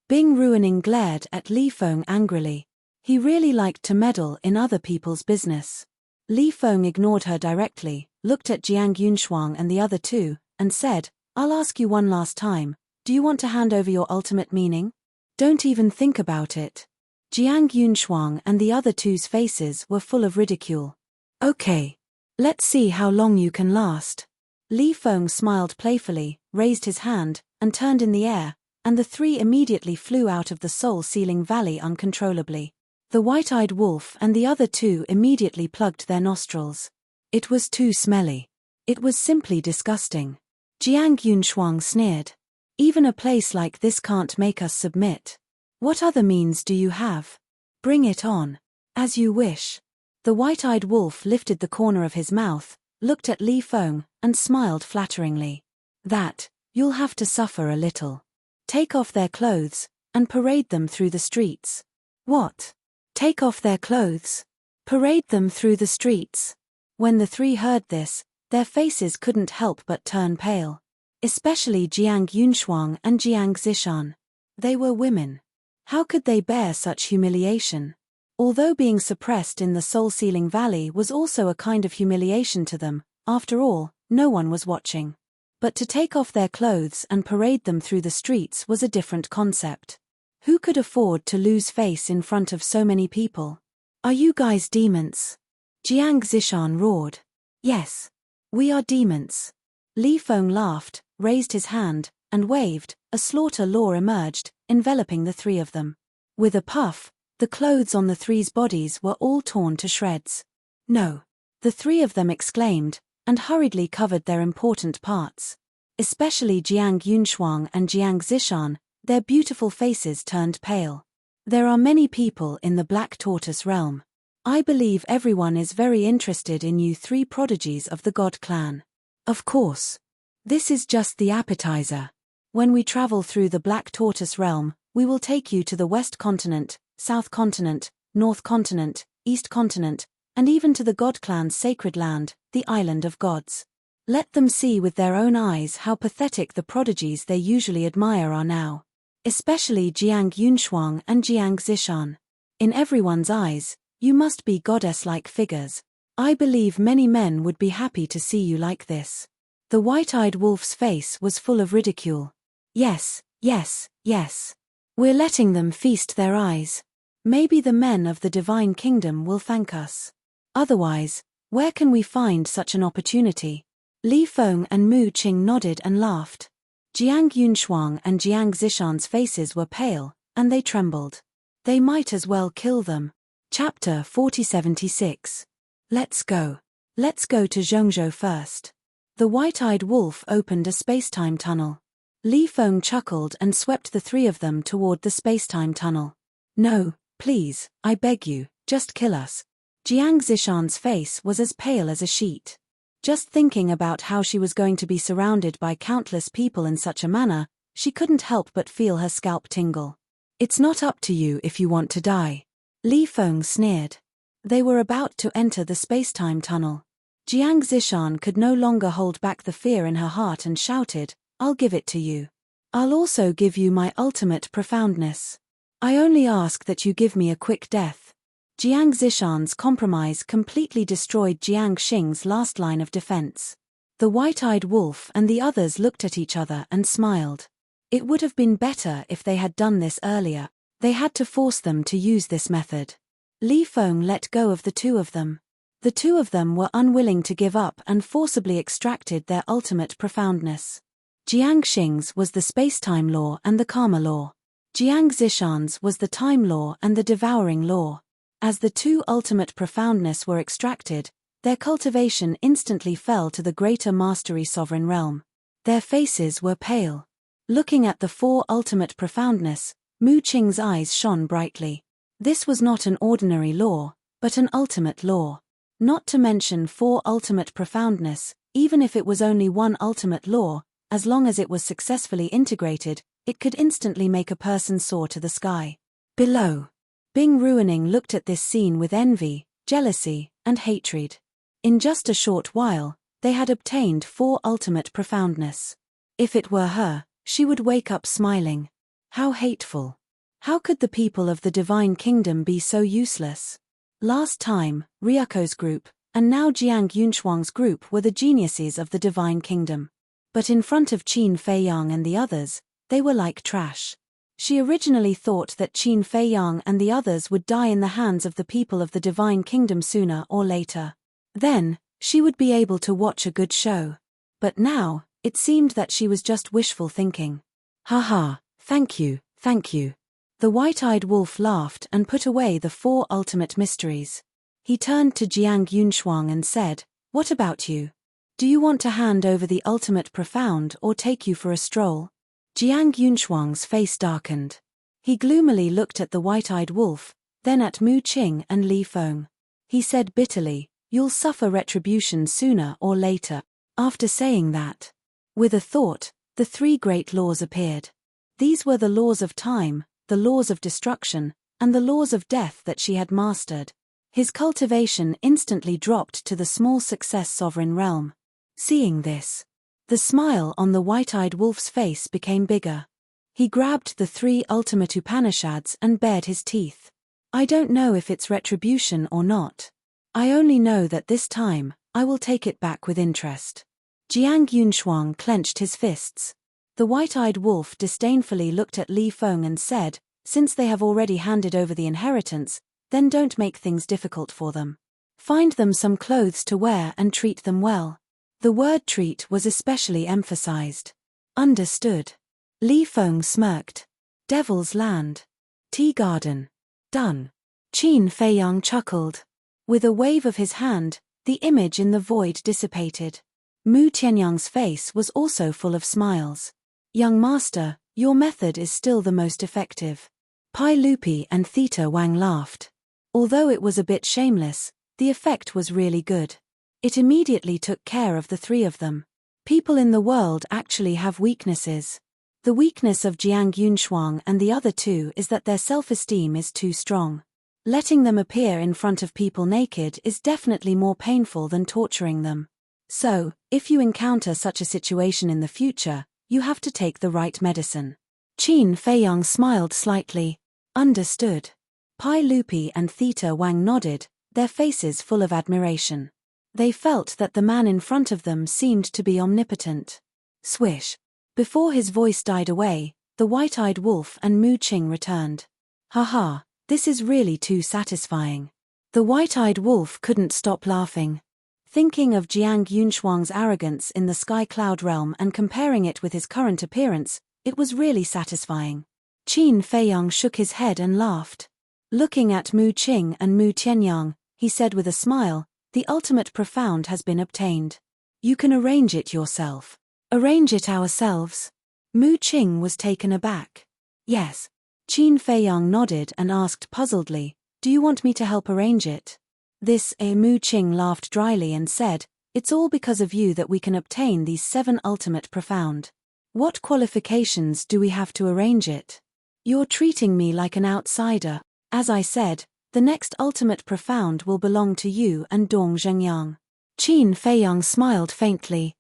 Bing Ruining glared at Li Feng angrily. He really liked to meddle in other people's business. Li Feng ignored her directly, looked at Jiang Yunshuang and the other two, and said, I'll ask you one last time, do you want to hand over your ultimate meaning? Don't even think about it. Jiang Yunshuang and the other two's faces were full of ridicule. Okay. Let's see how long you can last. Li Feng smiled playfully, raised his hand, and turned in the air, and the three immediately flew out of the Soul-Sealing Valley uncontrollably. The white-eyed wolf and the other two immediately plugged their nostrils. It was too smelly. It was simply disgusting. Jiang Yunshuang sneered. Even a place like this can't make us submit. What other means do you have? Bring it on. As you wish. The white-eyed wolf lifted the corner of his mouth, looked at Li Feng, and smiled flatteringly. That, you'll have to suffer a little. Take off their clothes, and parade them through the streets. What? Take off their clothes? Parade them through the streets? When the three heard this, their faces couldn't help but turn pale. Especially Jiang Yunshuang and Jiang Zishan. They were women. How could they bear such humiliation? Although being suppressed in the soul-sealing valley was also a kind of humiliation to them, after all, no one was watching. But to take off their clothes and parade them through the streets was a different concept. Who could afford to lose face in front of so many people? Are you guys demons? Jiang Zishan roared. Yes. We are demons. Li Feng laughed, raised his hand, and waved. A slaughter law emerged, enveloping the three of them. With a puff, the clothes on the three's bodies were all torn to shreds. No. The three of them exclaimed, and hurriedly covered their important parts. Especially Jiang Yunshuang and Jiang Zishan, their beautiful faces turned pale. There are many people in the Black Tortoise realm. I believe everyone is very interested in you three prodigies of the God clan. Of course. This is just the appetizer. When we travel through the Black Tortoise realm, we will take you to the West Continent, South Continent, North Continent, East Continent, and even to the God clan's sacred land, the Island of Gods. Let them see with their own eyes how pathetic the prodigies they usually admire are now. Especially Jiang Yunshuang and Jiang Zishan. In everyone's eyes, you must be goddess-like figures. I believe many men would be happy to see you like this. The white-eyed wolf's face was full of ridicule. Yes, yes, yes. We're letting them feast their eyes. Maybe the men of the divine kingdom will thank us. Otherwise, where can we find such an opportunity? Li Feng and Mu Qing nodded and laughed. Jiang Yunshuang and Jiang Zishan's faces were pale, and they trembled. They might as well kill them. Chapter 4076. Let's go. Let's go to Zhongzhou first. The white-eyed wolf opened a space-time tunnel. Li Feng chuckled and swept the three of them toward the space-time tunnel. No, please, I beg you, just kill us. Jiang Zishan's face was as pale as a sheet. Just thinking about how she was going to be surrounded by countless people in such a manner, she couldn't help but feel her scalp tingle. It's not up to you if you want to die. Li Feng sneered. They were about to enter the space-time tunnel. Jiang Zishan could no longer hold back the fear in her heart and shouted, I'll give it to you. I'll also give you my ultimate profoundness. I only ask that you give me a quick death. Jiang Zishan's compromise completely destroyed Jiang Xing's last line of defense. The white-eyed wolf and the others looked at each other and smiled. It would have been better if they had done this earlier. They had to force them to use this method. Li Feng let go of the two of them. The two of them were unwilling to give up and forcibly extracted their ultimate profoundness. Jiang Xing's was the space-time law and the karma law. Jiang Zishan's was the time law and the devouring law. As the two ultimate profoundness were extracted, their cultivation instantly fell to the greater mastery sovereign realm. Their faces were pale. Looking at the four ultimate profoundness, Mu Qing's eyes shone brightly. This was not an ordinary law, but an ultimate law. Not to mention four ultimate profoundness, even if it was only one ultimate law, as long as it was successfully integrated, it could instantly make a person soar to the sky. Below. Bing Ruining looked at this scene with envy, jealousy, and hatred. In just a short while, they had obtained four ultimate profoundness. If it were her, she would wake up smiling. How hateful. How could the people of the divine kingdom be so useless? Last time, Ryuko's group, and now Jiang Yunshuang's group were the geniuses of the divine kingdom. But in front of Qin Feiyang and the others, they were like trash. She originally thought that Qin Feiyang and the others would die in the hands of the people of the divine kingdom sooner or later. Then, she would be able to watch a good show. But now, it seemed that she was just wishful thinking. Haha, thank you, thank you. The white-eyed wolf laughed and put away the four ultimate mysteries. He turned to Jiang Yunshuang and said, What about you? Do you want to hand over the ultimate profound or take you for a stroll? Jiang Yunshuang's face darkened. He gloomily looked at the white-eyed wolf, then at Mu Qing and Li Feng. He said bitterly, "You'll suffer retribution sooner or later." After saying that, with a thought, the three great laws appeared. These were the laws of time, the laws of destruction, and the laws of death that she had mastered. His cultivation instantly dropped to the small success sovereign realm. Seeing this, the smile on the white-eyed wolf's face became bigger. He grabbed the three ultimate Upanishads and bared his teeth. "I don't know if it's retribution or not. I only know that this time, I will take it back with interest." Jiang Yunshuang clenched his fists. The white-eyed wolf disdainfully looked at Li Feng and said, "Since they have already handed over the inheritance, then don't make things difficult for them. Find them some clothes to wear and treat them well." The word treat was especially emphasized. Understood. Li Feng smirked. Devil's Land. Tea Garden. Done. Qin Feiyang chuckled. With a wave of his hand, the image in the void dissipated. Mu Tianyang's face was also full of smiles. "Young master, your method is still the most effective." Pai Lupi and Theta Wang laughed. Although it was a bit shameless, the effect was really good. It immediately took care of the three of them. People in the world actually have weaknesses. The weakness of Jiang Yunshuang and the other two is that their self-esteem is too strong. Letting them appear in front of people naked is definitely more painful than torturing them. So, if you encounter such a situation in the future, you have to take the right medicine. Qin Feiyang smiled slightly. Understood. Pai Lupi and Theta Wang nodded, their faces full of admiration. They felt that the man in front of them seemed to be omnipotent. Swish. Before his voice died away, the white-eyed wolf and Mu Qing returned. "Haha, this is really too satisfying." The white-eyed wolf couldn't stop laughing. Thinking of Jiang Yunshuang's arrogance in the sky cloud realm and comparing it with his current appearance, it was really satisfying. Qin Feiyang shook his head and laughed. Looking at Mu Qing and Mu Tianyang, he said with a smile, "The ultimate profound has been obtained. You can arrange it yourself." "Arrange it ourselves?" Mu Qing was taken aback. "Yes." Qin Feiyang nodded and asked puzzledly, "Do you want me to help arrange it?" Mu Qing laughed dryly and said, "It's all because of you that we can obtain these 7 ultimate profound. What qualifications do we have to arrange it? You're treating me like an outsider. As I said, the next ultimate profound will belong to you and Dong Zhengyang." Qin Feiyang smiled faintly.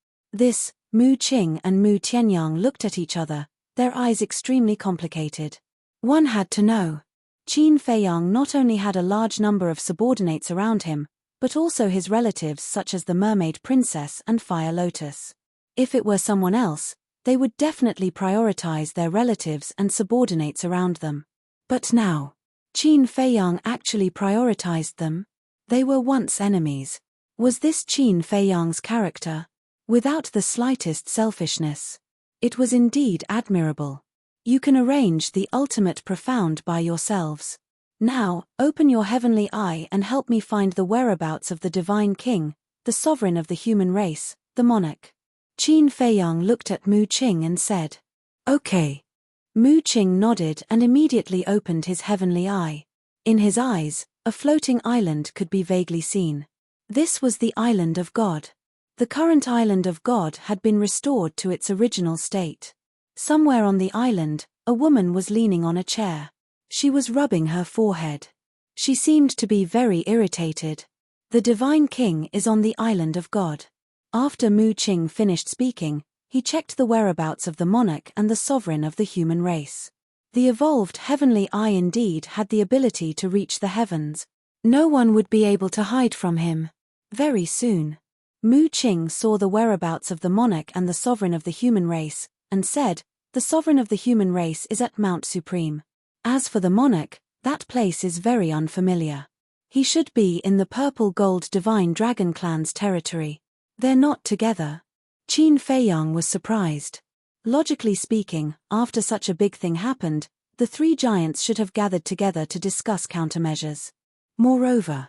Mu Qing and Mu Tianyang looked at each other, their eyes extremely complicated. One had to know. Qin Feiyang not only had a large number of subordinates around him, but also his relatives such as the Mermaid Princess and Fire Lotus. If it were someone else, they would definitely prioritize their relatives and subordinates around them. But now, Qin Feiyang actually prioritized them. They were once enemies. Was this Qin Feiyang's character? Without the slightest selfishness. It was indeed admirable. You can arrange the ultimate profound by yourselves. Now, open your heavenly eye and help me find the whereabouts of the divine king, the sovereign of the human race, the monarch. Qin Feiyang looked at Mu Qing and said, "Okay." Mu Qing nodded and immediately opened his heavenly eye. In his eyes, a floating island could be vaguely seen. This was the island of God. The current island of God had been restored to its original state. Somewhere on the island, a woman was leaning on a chair. She was rubbing her forehead. She seemed to be very irritated. The divine king is on the island of God. After Mu Qing finished speaking, he checked the whereabouts of the monarch and the sovereign of the human race. The evolved heavenly eye indeed had the ability to reach the heavens. No one would be able to hide from him. Very soon, Mu Qing saw the whereabouts of the monarch and the sovereign of the human race, and said, "The sovereign of the human race is at Mount Supreme. As for the monarch, that place is very unfamiliar. He should be in the purple gold divine dragon clan's territory. They're not together." Qin Feiyang was surprised. Logically speaking, after such a big thing happened, the 3 giants should have gathered together to discuss countermeasures. Moreover,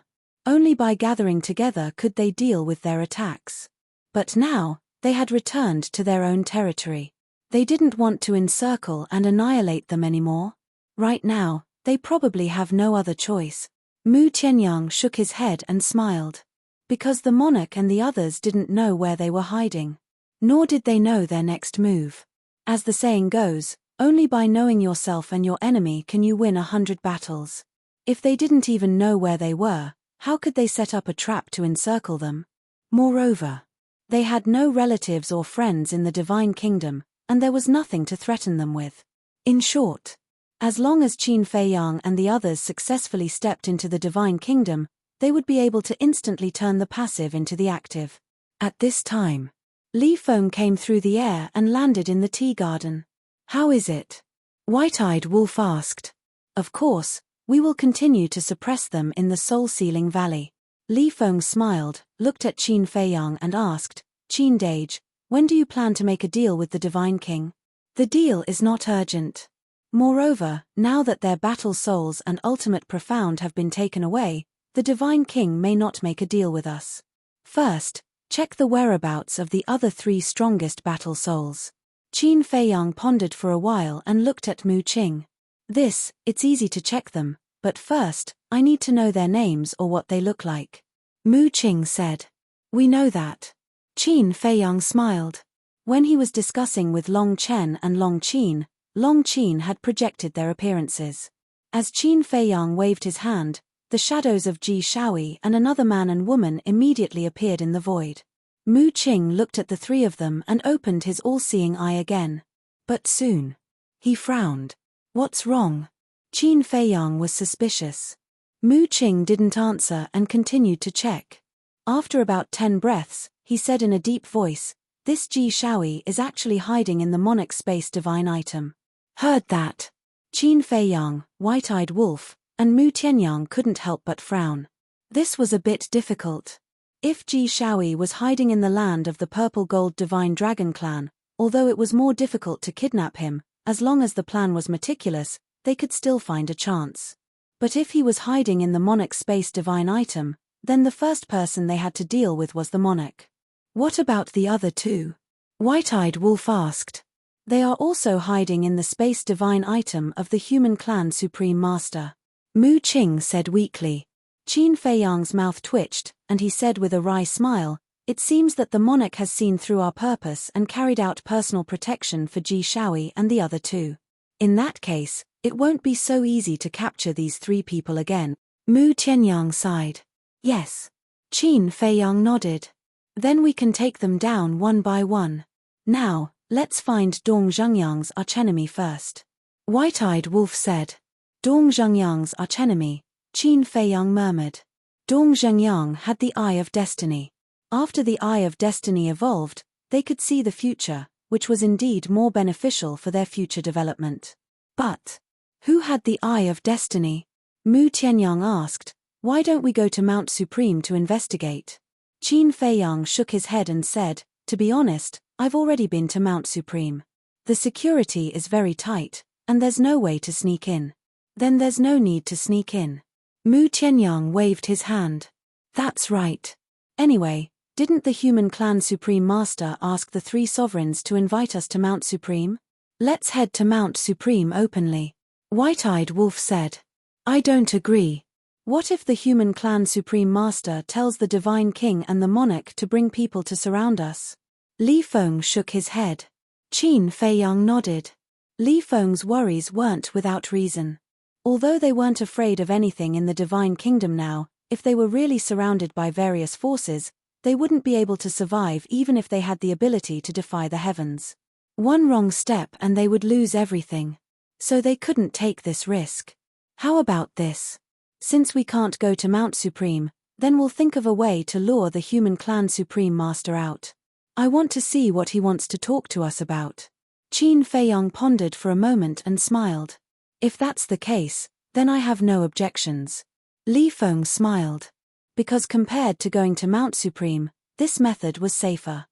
Only by gathering together could they deal with their attacks. But now, they had returned to their own territory. They didn't want to encircle and annihilate them anymore. Right now, they probably have no other choice. Mu Tianyang shook his head and smiled. Because the monarch and the others didn't know where they were hiding. Nor did they know their next move. As the saying goes, only by knowing yourself and your enemy can you win 100 battles. If they didn't even know where they were, how could they set up a trap to encircle them? Moreover, they had no relatives or friends in the divine kingdom, and there was nothing to threaten them with. In short, as long as Qin Feiyang and the others successfully stepped into the divine kingdom, they would be able to instantly turn the passive into the active. At this time, Li Feng came through the air and landed in the tea garden. How is it? White-eyed Wolf asked. Of course, we will continue to suppress them in the soul-sealing valley. Li Feng smiled, looked at Qin Feiyang and asked, Qin Dage, when do you plan to make a deal with the Divine King? The deal is not urgent. Moreover, now that their battle souls and ultimate profound have been taken away, the Divine King may not make a deal with us. First, check the whereabouts of the other 3 strongest battle souls. Qin Feiyang pondered for a while and looked at Mu Qing. It's easy to check them, but first, I need to know their names or what they look like. Mu Qing said. We know that. Qin Feiyang smiled. When he was discussing with Long Chen and Long Qin had projected their appearances. As Qin Feiyang waved his hand, the shadows of Ji Shaoyi and another man and woman immediately appeared in the void. Mu Qing looked at the 3 of them and opened his all-seeing eye again. But soon, he frowned. What's wrong? Qin Feiyang was suspicious. Mu Qing didn't answer and continued to check. After about 10 breaths, he said in a deep voice, this Ji Shaoyi is actually hiding in the monarch space divine item. Heard that? Qin Feiyang, White-eyed Wolf, and Mu Tianyang couldn't help but frown. This was a bit difficult. If Ji Shaoyi was hiding in the land of the purple-gold divine dragon clan, although it was more difficult to kidnap him, as long as the plan was meticulous, they could still find a chance. But if he was hiding in the monarch space divine item, then the first person they had to deal with was the monarch. What about the other 2? White-eyed Wolf asked. They are also hiding in the space divine item of the human clan supreme master. Mu Qing said weakly. Qin Feiyang's mouth twitched, and he said with a wry smile, it seems that the monarch has seen through our purpose and carried out personal protection for Ji Shaoyi and the other 2. In that case, it won't be so easy to capture these 3 people again. Mu Tianyang sighed. Yes. Qin Feiyang nodded. Then we can take them down one by one. Now, let's find Dong Zhengyang's archenemy first. White-eyed Wolf said. Dong Zhengyang's archenemy, Qin Feiyang murmured. Dong Zhengyang had the Eye of Destiny. After the Eye of Destiny evolved, they could see the future, which was indeed more beneficial for their future development. But who had the Eye of Destiny? Mu Tianyang asked, why don't we go to Mount Supreme to investigate? Qin Feiyang shook his head and said, to be honest, I've already been to Mount Supreme. The security is very tight, and there's no way to sneak in. Then there's no need to sneak in. Mu Tianyang waved his hand. That's right. Anyway, didn't the human clan Supreme Master ask the 3 sovereigns to invite us to Mount Supreme? Let's head to Mount Supreme openly. White-eyed Wolf said. I don't agree. What if the human clan Supreme Master tells the Divine King and the Monarch to bring people to surround us? Li Feng shook his head. Qin Feiyang nodded. Li Feng's worries weren't without reason. Although they weren't afraid of anything in the Divine Kingdom now, if they were really surrounded by various forces, they wouldn't be able to survive even if they had the ability to defy the heavens. One wrong step and they would lose everything. So they couldn't take this risk. How about this? Since we can't go to Mount Supreme, then we'll think of a way to lure the human clan Supreme Master out. I want to see what he wants to talk to us about. Qin Feiyang pondered for a moment and smiled. If that's the case, then I have no objections. Li Feng smiled. Because compared to going to Mount Supreme, this method was safer.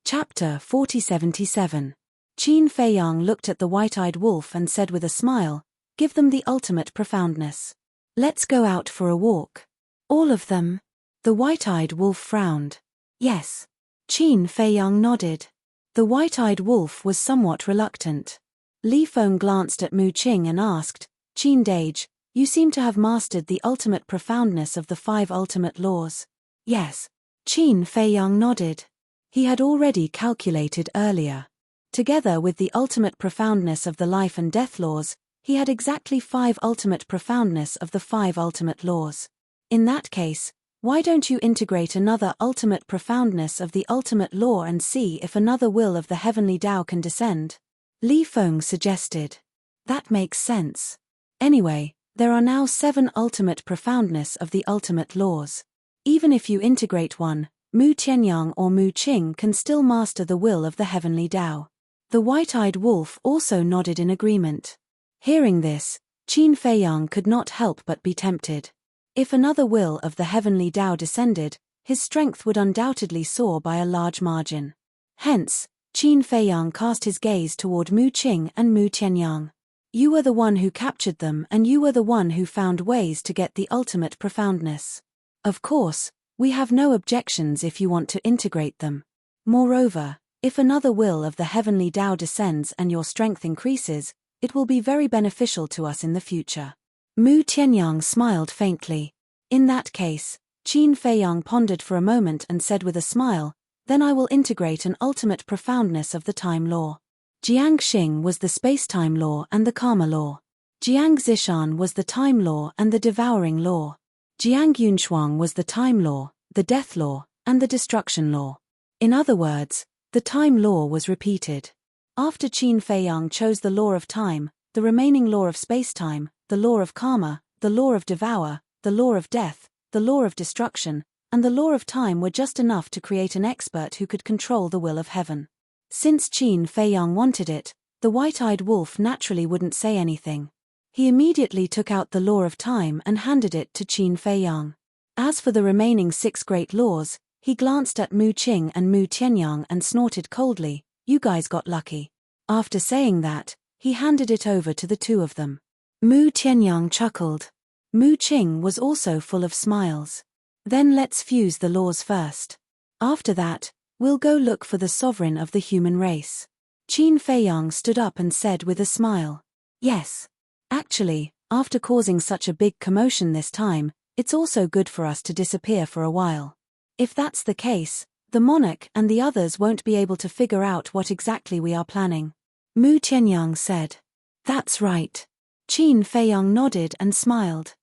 Chapter 4077. Qin Feiyang looked at the white-eyed wolf and said with a smile, give them the ultimate profoundness. Let's go out for a walk. All of them? The white-eyed wolf frowned. Yes. Qin Feiyang nodded. The white-eyed wolf was somewhat reluctant. Li Feng glanced at Mu Qing and asked, Qin Dage, you seem to have mastered the ultimate profoundness of the 5 ultimate laws. Yes. Qin Feiyang nodded. He had already calculated earlier. Together with the ultimate profoundness of the life and death laws, he had exactly 5 ultimate profoundness of the 5 ultimate laws. In that case, why don't you integrate another ultimate profoundness of the ultimate law and see if another will of the heavenly Tao can descend? Li Feng suggested. That makes sense. Anyway, there are now 7 ultimate profoundness of the ultimate laws. Even if you integrate one, Mu Tianyang or Mu Qing can still master the will of the heavenly Tao. The white-eyed wolf also nodded in agreement. Hearing this, Qin Feiyang could not help but be tempted. If another will of the heavenly Tao descended, his strength would undoubtedly soar by a large margin. Hence, Qin Feiyang cast his gaze toward Mu Qing and Mu Tianyang. You were the one who captured them and you were the one who found ways to get the ultimate profoundness. Of course, we have no objections if you want to integrate them. Moreover, if another will of the heavenly Tao descends and your strength increases, it will be very beneficial to us in the future. Mu Tianyang smiled faintly. In that case, Qin Feiyang pondered for a moment and said with a smile, then I will integrate an ultimate profoundness of the time law. Jiang Xing was the space-time law and the karma law. Jiang Zishan was the time law and the devouring law. Jiang Yunshuang was the time law, the death law, and the destruction law. In other words, the time law was repeated. After Qin Feiyang chose the law of time, the remaining law of space-time, the law of karma, the law of devour, the law of death, the law of destruction, and the law of time were just enough to create an expert who could control the will of heaven. Since Qin Feiyang wanted it, the white-eyed wolf naturally wouldn't say anything. He immediately took out the law of time and handed it to Qin Feiyang. As for the remaining 6 great laws, he glanced at Mu Qing and Mu Tianyang and snorted coldly, you guys got lucky. After saying that, he handed it over to the 2 of them. Mu Tianyang chuckled. Mu Qing was also full of smiles. Then let's fuse the laws first. After that, we'll go look for the sovereign of the human race. Qin Feiyang stood up and said with a smile. Yes. Actually, after causing such a big commotion this time, it's also good for us to disappear for a while. If that's the case, the monarch and the others won't be able to figure out what exactly we are planning. Mu Tianyang said. That's right. Qin Feiyang nodded and smiled.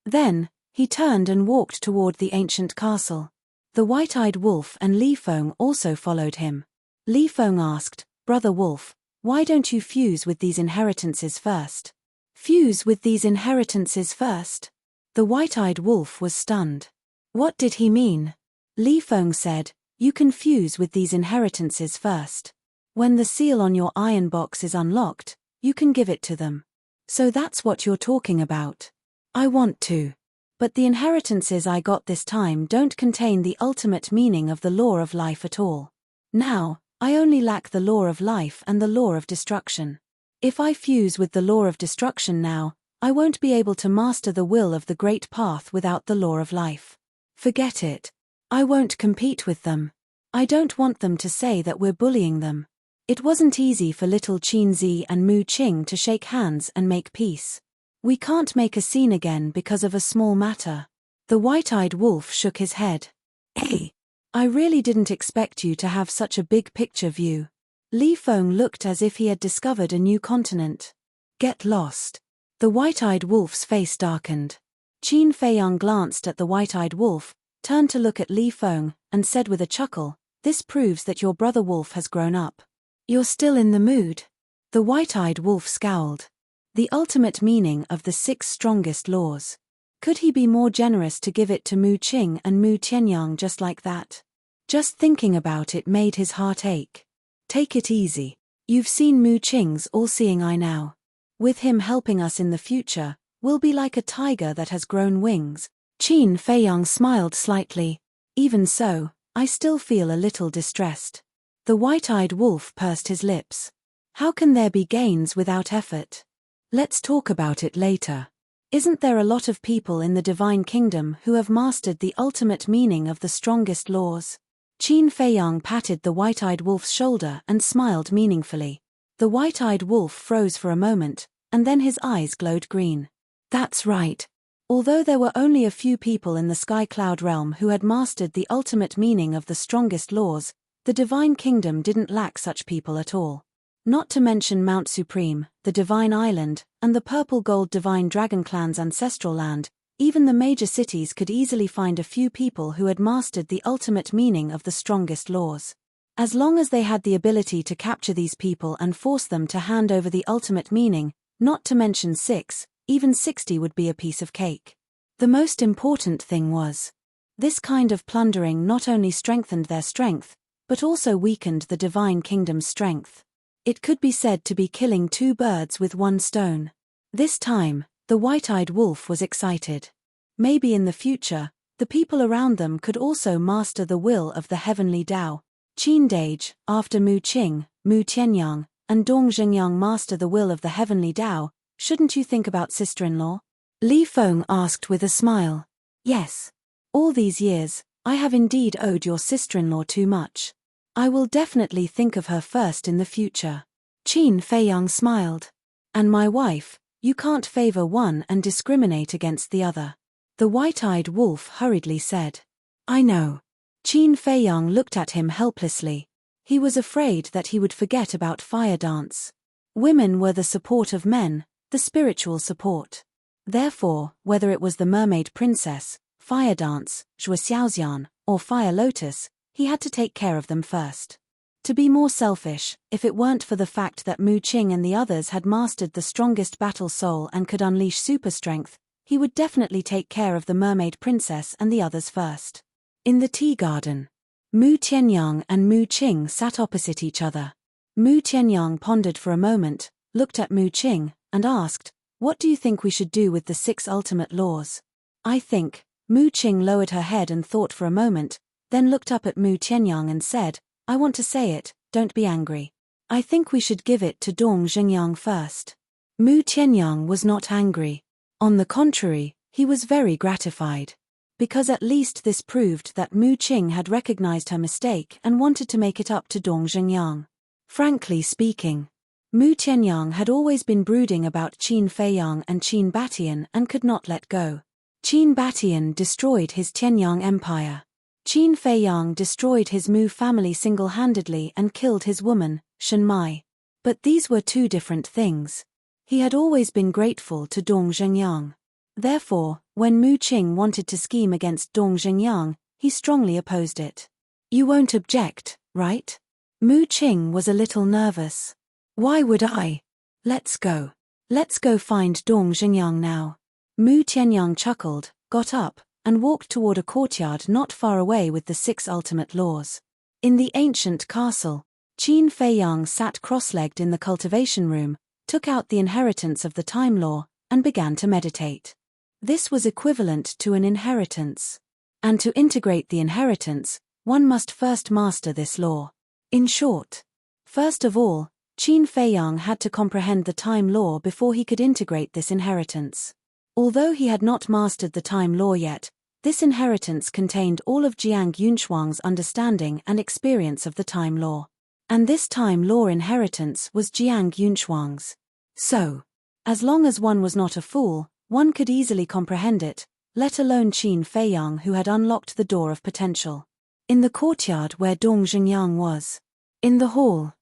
Then, he turned and walked toward the ancient castle. The white-eyed wolf and Li Feng also followed him. Li Feng asked, Brother Wolf, why don't you fuse with these inheritances first? Fuse with these inheritances first? The white-eyed wolf was stunned. What did he mean? Li Feng said, you can fuse with these inheritances first. When the seal on your iron box is unlocked, you can give it to them. So that's what you're talking about. I want to. But the inheritances I got this time don't contain the ultimate meaning of the law of life at all. Now, I only lack the law of life and the law of destruction. If I fuse with the law of destruction now, I won't be able to master the will of the great path without the law of life. Forget it. I won't compete with them. I don't want them to say that we're bullying them. It wasn't easy for little Qin Zi and Mu Qing to shake hands and make peace. We can't make a scene again because of a small matter. The white-eyed wolf shook his head. Hey, I really didn't expect you to have such a big picture view. Li Feng looked as if he had discovered a new continent. Get lost. The white-eyed wolf's face darkened. Qin Feiyang glanced at the white-eyed wolf, turned to look at Li Feng, and said with a chuckle, this proves that your brother wolf has grown up. You're still in the mood. The white-eyed wolf scowled. The ultimate meaning of the 6 strongest laws. Could he be more generous to give it to Mu Qing and Mu Tianyang just like that? Just thinking about it made his heart ache. Take it easy. You've seen Mu Qing's all-seeing eye now. With him helping us in the future, we'll be like a tiger that has grown wings. Qin Feiyang smiled slightly. Even so, I still feel a little distressed. The white-eyed wolf pursed his lips. How can there be gains without effort? Let's talk about it later. Isn't there a lot of people in the Divine Kingdom who have mastered the ultimate meaning of the strongest laws? Qin Feiyang patted the white-eyed wolf's shoulder and smiled meaningfully. The white-eyed wolf froze for a moment, and then his eyes glowed green. That's right. Although there were only a few people in the Sky Cloud realm who had mastered the ultimate meaning of the strongest laws, the Divine Kingdom didn't lack such people at all. Not to mention Mount Supreme, the Divine Island, and the Purple Gold Divine Dragon Clan's ancestral land, even the major cities could easily find a few people who had mastered the ultimate meaning of the strongest laws. As long as they had the ability to capture these people and force them to hand over the ultimate meaning, not to mention 6, even 60 would be a piece of cake. The most important thing was, this kind of plundering not only strengthened their strength, but also weakened the Divine Kingdom's strength. It could be said to be killing 2 birds with 1 stone. This time, the white-eyed wolf was excited. Maybe in the future, the people around them could also master the will of the heavenly Tao. Qin Dage, after Mu Qing, Mu Tianyang, and Dong Zhengyang master the will of the heavenly Tao, shouldn't you think about sister-in-law? Li Feng asked with a smile. Yes. All these years, I have indeed owed your sister-in-law too much. I will definitely think of her first in the future. Qin Feiyang smiled. And my wife, you can't favor one and discriminate against the other. The white-eyed wolf hurriedly said. I know. Qin Feiyang looked at him helplessly. He was afraid that he would forget about fire dance. Women were the support of men, the spiritual support. Therefore, whether it was the mermaid princess, fire dance, Zhua Xiaoxian, or fire lotus, he had to take care of them first. To be more selfish, if it weren't for the fact that Mu Qing and the others had mastered the strongest battle soul and could unleash super strength, he would definitely take care of the mermaid princess and the others first. In the tea garden, Mu Tianyang and Mu Qing sat opposite each other. Mu Tianyang pondered for a moment, looked at Mu Qing, and asked, what do you think we should do with the 6 ultimate laws? I think. Mu Qing lowered her head and thought for a moment, then looked up at Mu Tianyang and said, I want to say it, don't be angry. I think we should give it to Dong Zhengyang first. Mu Tianyang was not angry. On the contrary, he was very gratified. Because at least this proved that Mu Qing had recognized her mistake and wanted to make it up to Dong Zhengyang. Frankly speaking, Mu Tianyang had always been brooding about Qin Feiyang and Qin Batian and could not let go. Qin Batian destroyed his Tianyang empire. Qin Feiyang destroyed his Mu family single-handedly and killed his woman, Shen Mai. But these were 2 different things. He had always been grateful to Dong Zhengyang. Therefore, when Mu Qing wanted to scheme against Dong Zhengyang, he strongly opposed it. You won't object, right? Mu Qing was a little nervous. Why would I? Let's go. Let's go find Dong Zhengyang now. Mu Tianyang chuckled, got up, and walked toward a courtyard not far away with the 6 ultimate laws. In the ancient castle, Qin Feiyang sat cross-legged in the cultivation room, took out the inheritance of the time law, and began to meditate. This was equivalent to an inheritance. And to integrate the inheritance, one must first master this law. In short, first of all, Qin Feiyang had to comprehend the time law before he could integrate this inheritance. Although he had not mastered the time law yet, this inheritance contained all of Jiang Yunshuang's understanding and experience of the time law. And this time law inheritance was Jiang Yunshuang's. So, as long as one was not a fool, one could easily comprehend it, let alone Qin Feiyang who had unlocked the door of potential. In the courtyard where Dong Zhengyang was. In the hall.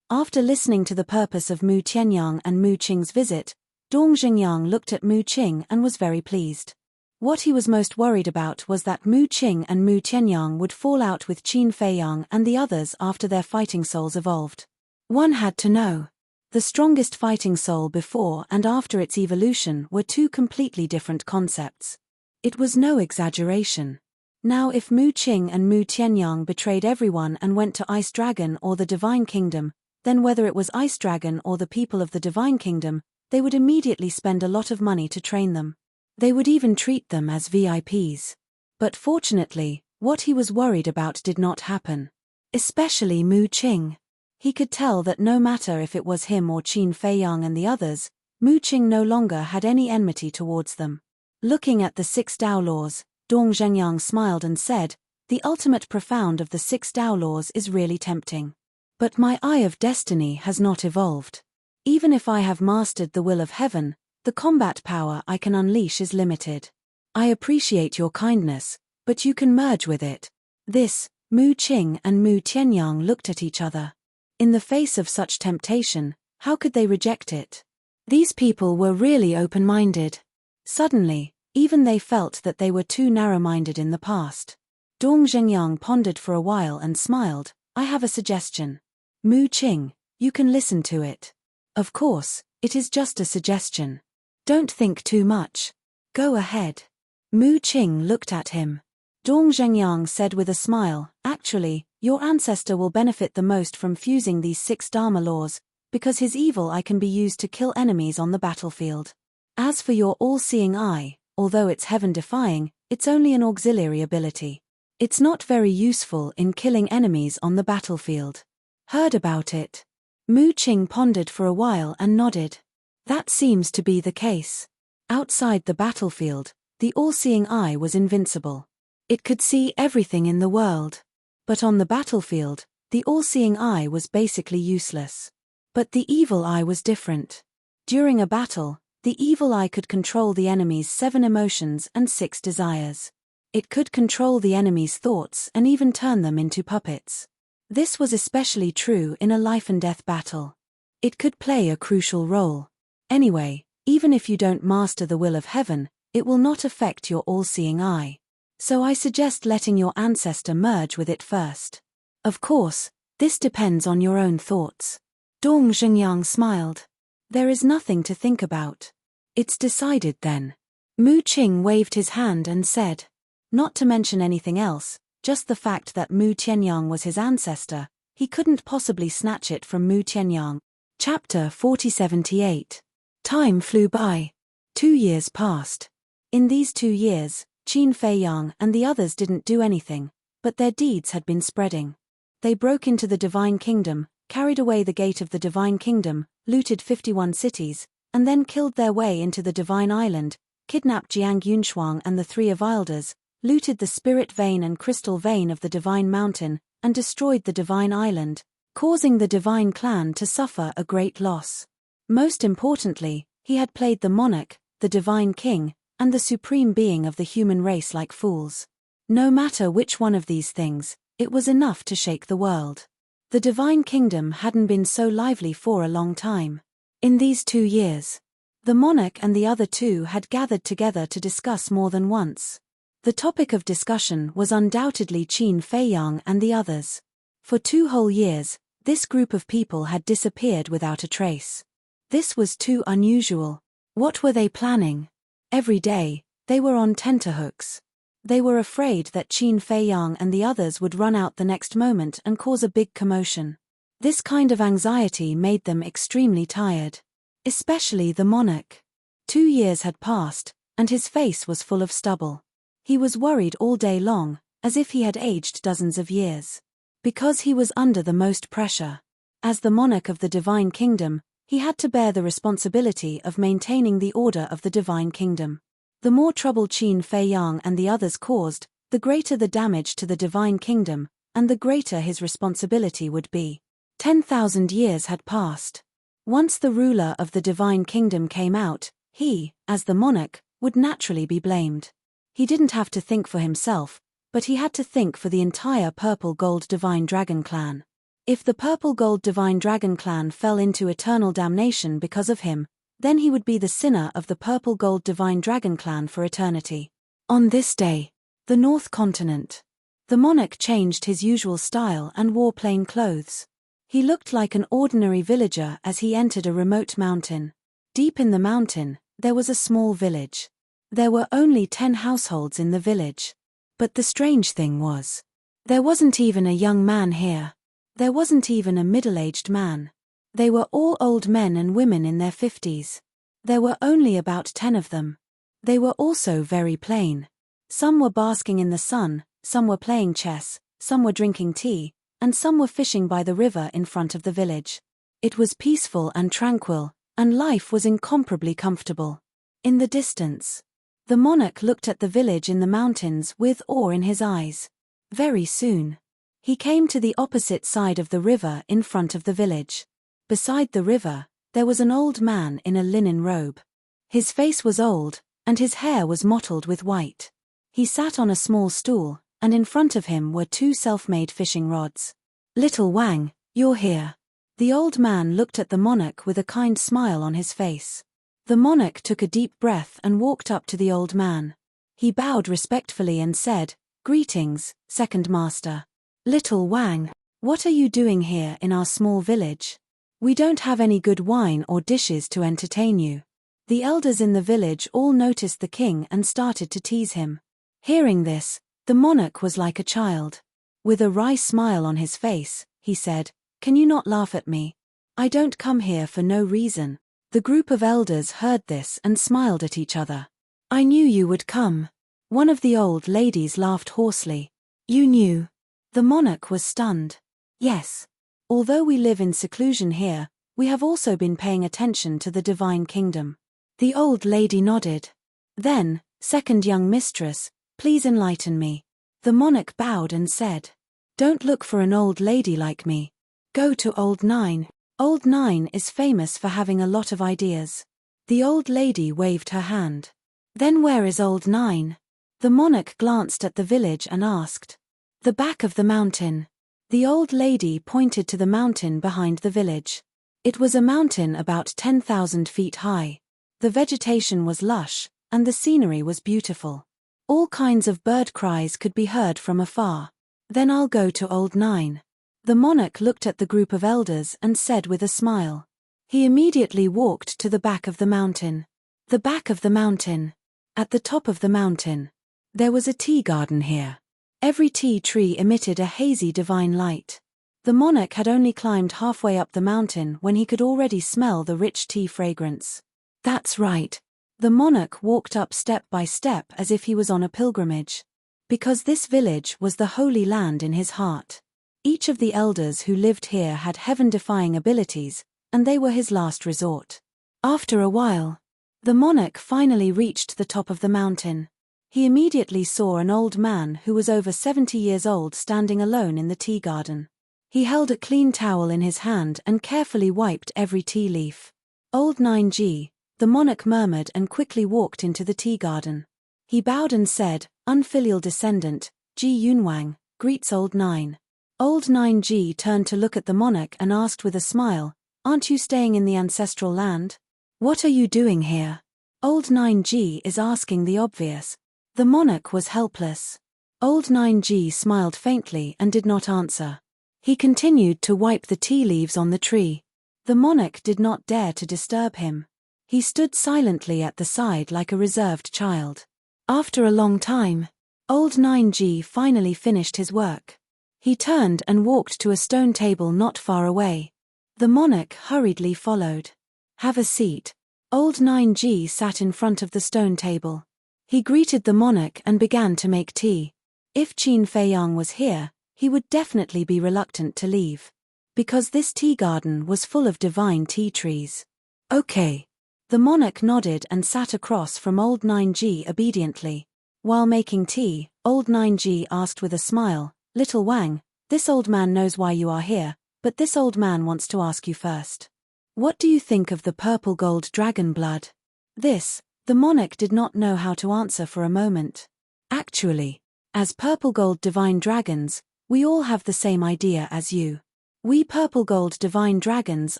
After listening to the purpose of Mu Tianyang and Mu Qing's visit, Dong Zhengyang looked at Mu Qing and was very pleased. What he was most worried about was that Mu Qing and Mu Tianyang would fall out with Qin Feiyang and the others after their fighting souls evolved. One had to know. The strongest fighting soul before and after its evolution were 2 completely different concepts. It was no exaggeration. Now if Mu Qing and Mu Tianyang betrayed everyone and went to Ice Dragon or the Divine Kingdom, then whether it was Ice Dragon or the people of the Divine Kingdom, they would immediately spend a lot of money to train them. They would even treat them as VIPs. But fortunately, what he was worried about did not happen. Especially Mu Qing. He could tell that no matter if it was him or Qin Feiyang and the others, Mu Qing no longer had any enmity towards them. Looking at the 6 Tao laws, Dong Zhengyang smiled and said, "The ultimate profound of the 6 Tao laws is really tempting. But my eye of destiny has not evolved. Even if I have mastered the will of heaven, the combat power I can unleash is limited. I appreciate your kindness, but you can merge with it." This, Mu Qing and Mu Tianyang looked at each other. In the face of such temptation, how could they reject it? These people were really open-minded. Suddenly, even they felt that they were too narrow-minded in the past. Dong Zhengyang pondered for a while and smiled. "I have a suggestion. Mu Qing, you can listen to it. Of course, it is just a suggestion. Don't think too much. Go ahead." Mu Qing looked at him. Dong Zhengyang said with a smile, "Actually, your ancestor will benefit the most from fusing these 6 Dharma laws, because his evil eye can be used to kill enemies on the battlefield. As for your all-seeing eye, although it's heaven-defying, it's only an auxiliary ability. It's not very useful in killing enemies on the battlefield." Heard about it? Mu Qing pondered for a while and nodded. That seems to be the case. Outside the battlefield, the all-seeing eye was invincible. It could see everything in the world. But on the battlefield, the all-seeing eye was basically useless. But the evil eye was different. During a battle, the evil eye could control the enemy's 7 emotions and 6 desires. It could control the enemy's thoughts and even turn them into puppets. This was especially true in a life-and-death battle. It could play a crucial role. Anyway, even if you don't master the will of heaven, it will not affect your all-seeing eye. So I suggest letting your ancestor merge with it first. Of course, this depends on your own thoughts. Dong Zhengyang smiled. There is nothing to think about. It's decided then. Mu Qing waved his hand and said, not to mention anything else, just the fact that Mu Tianyang was his ancestor, he couldn't possibly snatch it from Mu Tianyang. Chapter 4078. Time flew by. 2 years passed. In these 2 years, Qin Feiyang and the others didn't do anything, but their deeds had been spreading. They broke into the Divine Kingdom, carried away the gate of the Divine Kingdom, looted 51 cities, and then killed their way into the Divine Island, kidnapped Jiang Yunshuang and the 3 Avilders, looted the spirit vein and crystal vein of the Divine Mountain, and destroyed the Divine Island, causing the Divine Clan to suffer a great loss. Most importantly, he had played the monarch, the Divine King, and the supreme being of the human race like fools. No matter which one of these things, it was enough to shake the world. The Divine Kingdom hadn't been so lively for a long time. In these 2 years, the monarch and the other 2 had gathered together to discuss more than once. The topic of discussion was undoubtedly Qin Feiyang and the others. For 2 whole years, this group of people had disappeared without a trace. This was too unusual. What were they planning? Every day, they were on tenterhooks. They were afraid that Qin Feiyang and the others would run out the next moment and cause a big commotion. This kind of anxiety made them extremely tired. Especially the monarch. 2 years had passed, and his face was full of stubble. He was worried all day long, as if he had aged dozens of years. Because he was under the most pressure. As the monarch of the Divine Kingdom, he had to bear the responsibility of maintaining the order of the Divine Kingdom. The more trouble Qin Feiyang and the others caused, the greater the damage to the Divine Kingdom, and the greater his responsibility would be. 10,000 years had passed. Once the ruler of the Divine Kingdom came out, he, as the monarch, would naturally be blamed. He didn't have to think for himself, but he had to think for the entire Purple Gold Divine Dragon Clan. If the Purple Gold Divine Dragon Clan fell into eternal damnation because of him, then he would be the sinner of the Purple Gold Divine Dragon Clan for eternity. On this day, the North Continent. The monarch changed his usual style and wore plain clothes. He looked like an ordinary villager as he entered a remote mountain. Deep in the mountain, there was a small village. There were only 10 households in the village. But the strange thing was, there wasn't even a young man here. There wasn't even a middle-aged man. They were all old men and women in their 50s. There were only about 10 of them. They were also very plain. Some were basking in the sun, some were playing chess, some were drinking tea, and some were fishing by the river in front of the village. It was peaceful and tranquil, and life was incomparably comfortable. In the distance, the monarch looked at the village in the mountains with awe in his eyes. Very soon, he came to the opposite side of the river in front of the village. Beside the river, there was an old man in a linen robe. His face was old, and his hair was mottled with white. He sat on a small stool, and in front of him were two self-made fishing rods. "Little Wang, you're here." The old man looked at the monarch with a kind smile on his face. The monarch took a deep breath and walked up to the old man. He bowed respectfully and said, "Greetings, second master." "Little Wang, what are you doing here in our small village? We don't have any good wine or dishes to entertain you." The elders in the village all noticed the king and started to tease him. Hearing this, the monarch was like a child. With a wry smile on his face, he said, "Can you not laugh at me? I don't come here for no reason." The group of elders heard this and smiled at each other. "I knew you would come." One of the old ladies laughed hoarsely. "You knew?" The monarch was stunned. "Yes. Although we live in seclusion here, we have also been paying attention to the divine kingdom." The old lady nodded. "Then, second young mistress, please enlighten me." The monarch bowed and said, "Don't look for an old lady like me. Go to Old Nine. Old Nine is famous for having a lot of ideas." The old lady waved her hand. "Then where is Old Nine?" The monarch glanced at the village and asked. "The back of the mountain." The old lady pointed to the mountain behind the village. It was a mountain about 10,000 feet high. The vegetation was lush, and the scenery was beautiful. All kinds of bird cries could be heard from afar. "Then I'll go to Old Nine." The monarch looked at the group of elders and said with a smile. He immediately walked to the back of the mountain. The back of the mountain. At the top of the mountain. There was a tea garden here. Every tea tree emitted a hazy divine light. The monarch had only climbed halfway up the mountain when he could already smell the rich tea fragrance. "That's right." The monarch walked up step by step as if he was on a pilgrimage. Because this village was the holy land in his heart. Each of the elders who lived here had heaven-defying abilities, and they were his last resort. After a while, the monarch finally reached the top of the mountain. He immediately saw an old man who was over 70 years old standing alone in the tea garden. He held a clean towel in his hand and carefully wiped every tea leaf. "Old 9G, the monarch murmured and quickly walked into the tea garden. He bowed and said, "Unfilial descendant, Ji Yunwang, greets Old 9. Old 9G turned to look at the monarch and asked with a smile, "Aren't you staying in the ancestral land? What are you doing here?" Old 9G is asking the obvious. The monarch was helpless. Old 9G smiled faintly and did not answer. He continued to wipe the tea leaves on the tree. The monarch did not dare to disturb him. He stood silently at the side like a reserved child. After a long time, Old 9G finally finished his work. He turned and walked to a stone table not far away. The monarch hurriedly followed. "Have a seat." Old 9G sat in front of the stone table. He greeted the monarch and began to make tea. If Qin Feiyang was here, he would definitely be reluctant to leave. Because this tea garden was full of divine tea trees. "Okay." The monarch nodded and sat across from Old 9G obediently. While making tea, Old 9G asked with a smile, "Little Wang, this old man knows why you are here, but this old man wants to ask you first. What do you think of the purple gold dragon blood?" This, the monarch did not know how to answer for a moment. Actually, as purple gold divine dragons, we all have the same idea as you. We purple gold divine dragons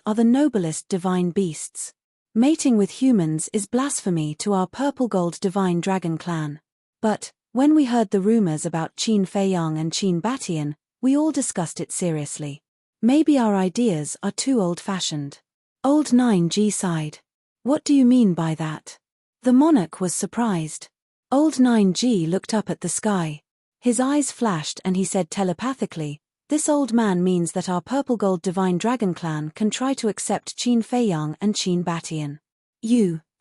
are the noblest divine beasts. Mating with humans is blasphemy to our purple gold divine dragon clan. But, when we heard the rumors about Qin Feiyang and Qin Batian, we all discussed it seriously. Maybe our ideas are too old-fashioned. Old 9G sighed. "What do you mean by that?" The monarch was surprised. Old 9G looked up at the sky. His eyes flashed and he said telepathically, "This old man means that our purple gold divine dragon clan can try to accept Qin Feiyang and Qin Batian."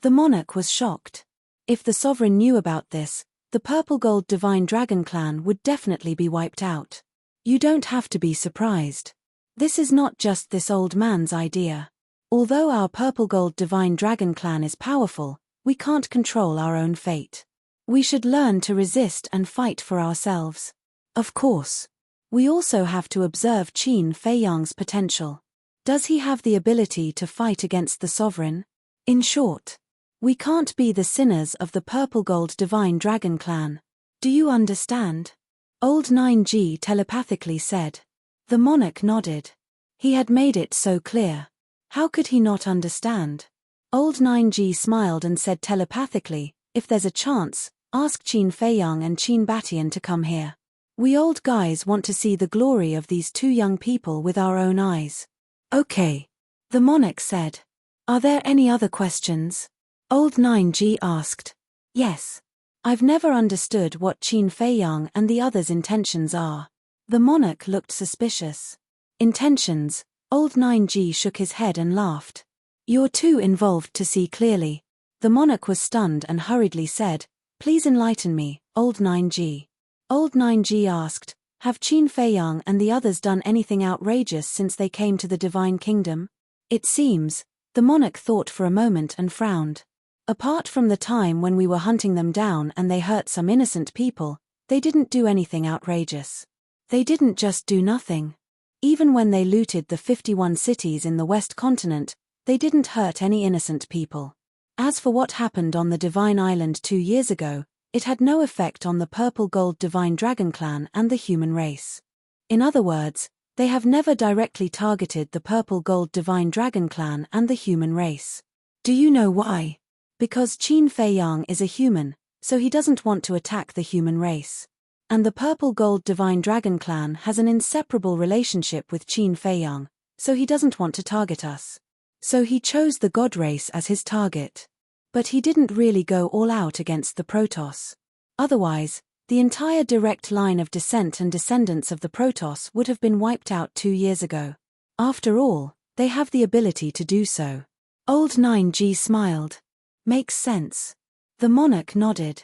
The monarch was shocked. If the sovereign knew about this, the purple gold divine dragon clan would definitely be wiped out. You don't have to be surprised. This is not just this old man's idea. Although our purple gold divine dragon clan is powerful, we can't control our own fate. We should learn to resist and fight for ourselves. Of course. We also have to observe Qin Fei Yang's potential. Does he have the ability to fight against the sovereign? In short, we can't be the sinners of the purple gold divine dragon clan. Do you understand? Old 9G telepathically said. The monarch nodded. He had made it so clear. How could he not understand? Old 9G smiled and said telepathically, if there's a chance, ask Qin Fei Yang and Qin Batian to come here. We old guys want to see the glory of these two young people with our own eyes. Okay. The monarch said. Are there any other questions? Old 9G asked. Yes. I've never understood what Qin Fei Yang and the others' intentions are. The monarch looked suspicious. Intentions? Old 9G shook his head and laughed. You're too involved to see clearly. The monarch was stunned and hurriedly said, please enlighten me, Old 9G. Old 9G asked, have Qin Fei Yang and the others done anything outrageous since they came to the Divine Kingdom? It seems. The monarch thought for a moment and frowned. Apart from the time when we were hunting them down and they hurt some innocent people, they didn't do anything outrageous. They didn't just do nothing. Even when they looted the 51 cities in the West Continent, they didn't hurt any innocent people. As for what happened on the Divine Island 2 years ago, it had no effect on the Purple Gold Divine Dragon Clan and the human race. In other words, they have never directly targeted the Purple Gold Divine Dragon Clan and the human race. Do you know why? Because Qin Fei Yang is a human, so he doesn't want to attack the human race. And the Purple Gold Divine Dragon Clan has an inseparable relationship with Qin Fei Yang, so he doesn't want to target us. So he chose the God race as his target. But he didn't really go all out against the Protoss. Otherwise, the entire direct line of descent and descendants of the Protoss would have been wiped out 2 years ago. After all, they have the ability to do so. Old 9G smiled. Makes sense. The monarch nodded.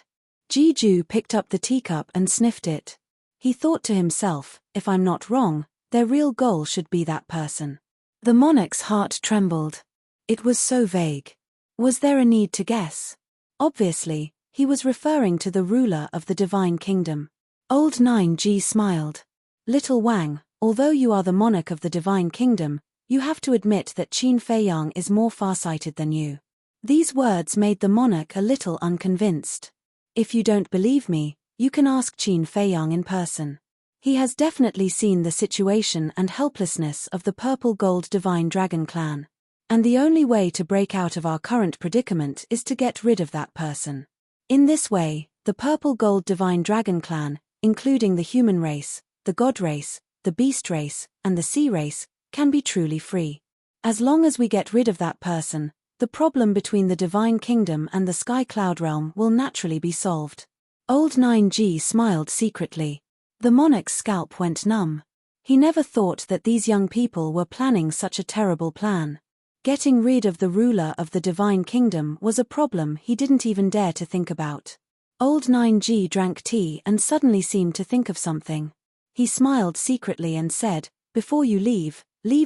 Jiju picked up the teacup and sniffed it. He thought to himself, if I'm not wrong, their real goal should be that person. The monarch's heart trembled. It was so vague. Was there a need to guess? Obviously, he was referring to the ruler of the Divine Kingdom. Old 9G smiled. Little Wang, although you are the monarch of the Divine Kingdom, you have to admit that Qin Fei Yang is more farsighted than you. These words made the monarch a little unconvinced. If you don't believe me, you can ask Qin Fei Yang in person. He has definitely seen the situation and helplessness of the Purple Gold Divine Dragon Clan. And the only way to break out of our current predicament is to get rid of that person. In this way, the Purple Gold Divine Dragon Clan, including the human race, the God race, the beast race, and the sea race, can be truly free. As long as we get rid of that person, the problem between the Divine Kingdom and the Sky Cloud Realm will naturally be solved. Old 9G smiled secretly. The monarch's scalp went numb. He never thought that these young people were planning such a terrible plan. Getting rid of the ruler of the Divine Kingdom was a problem he didn't even dare to think about. Old 9G drank tea and suddenly seemed to think of something. He smiled secretly and said, before you leave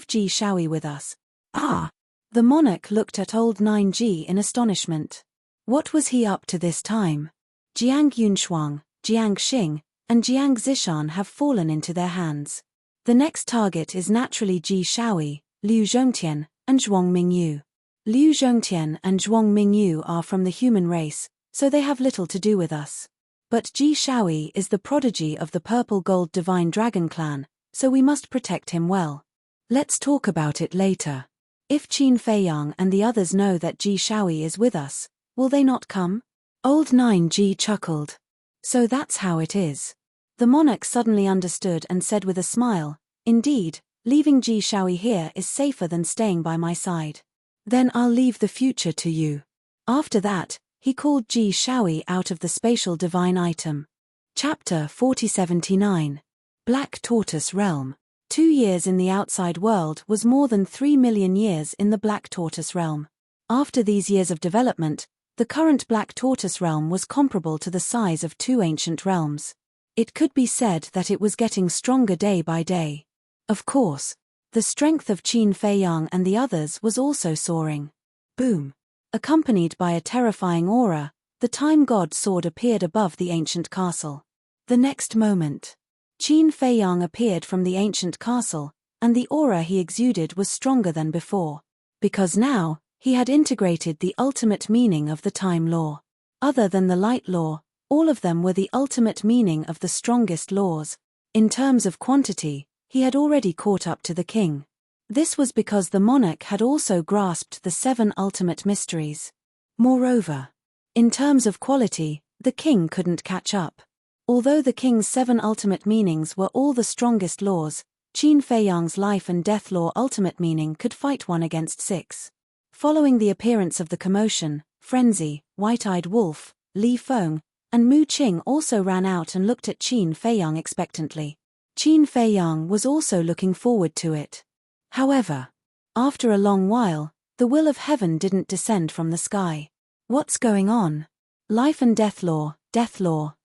Ji Shaoyi with us. Ah! The monarch looked at old 9G in astonishment. What was he up to this time? Jiang Yunshuang, Jiang Xing, and Jiang Zishan have fallen into their hands. The next target is naturally Ji Shaoyi, Liu Zhongtian, and Zhuang Mingyu. Liu Zhongtian and Zhuang Mingyu are from the human race, so they have little to do with us. But Ji Shaoyi is the prodigy of the Purple Gold Divine Dragon Clan, so we must protect him well. Let's talk about it later. If Qin Fei Yang and the others know that Ji Shaoyi is with us, will they not come? Old 9G chuckled. So that's how it is. The monarch suddenly understood and said with a smile, indeed, leaving Ji Shaoyi here is safer than staying by my side. Then I'll leave the future to you. After that, he called Ji Shaoyi out of the spatial divine item. Chapter 4079. Black Tortoise Realm. 2 years in the outside world was more than 3 million years in the Black Tortoise Realm. After these years of development, the current Black Tortoise Realm was comparable to the size of 2 ancient realms. It could be said that it was getting stronger day by day. Of course, The strength of Qin Feiyang and the others was also soaring. Boom! Accompanied by a terrifying aura, the time god sword appeared above the ancient castle. The next moment, Qin Feiyang appeared from the ancient castle, and the aura he exuded was stronger than before. Because now, he had integrated the ultimate meaning of the time law. Other than the light law, all of them were the ultimate meaning of the strongest laws. In terms of quantity, he had already caught up to the king. This was because the monarch had also grasped the 7 ultimate mysteries. Moreover, in terms of quality, the king couldn't catch up. Although the king's 7 ultimate meanings were all the strongest laws, Qin Feiyang's life and death law ultimate meaning could fight 1 against 6. Following the appearance of the commotion, Frenzy, White-Eyed Wolf, Li Feng, and Mu Qing also ran out and looked at Qin Feiyang expectantly. Qin Feiyang was also looking forward to it. However, after a long while, the will of heaven didn't descend from the sky. What's going on? Life and death law,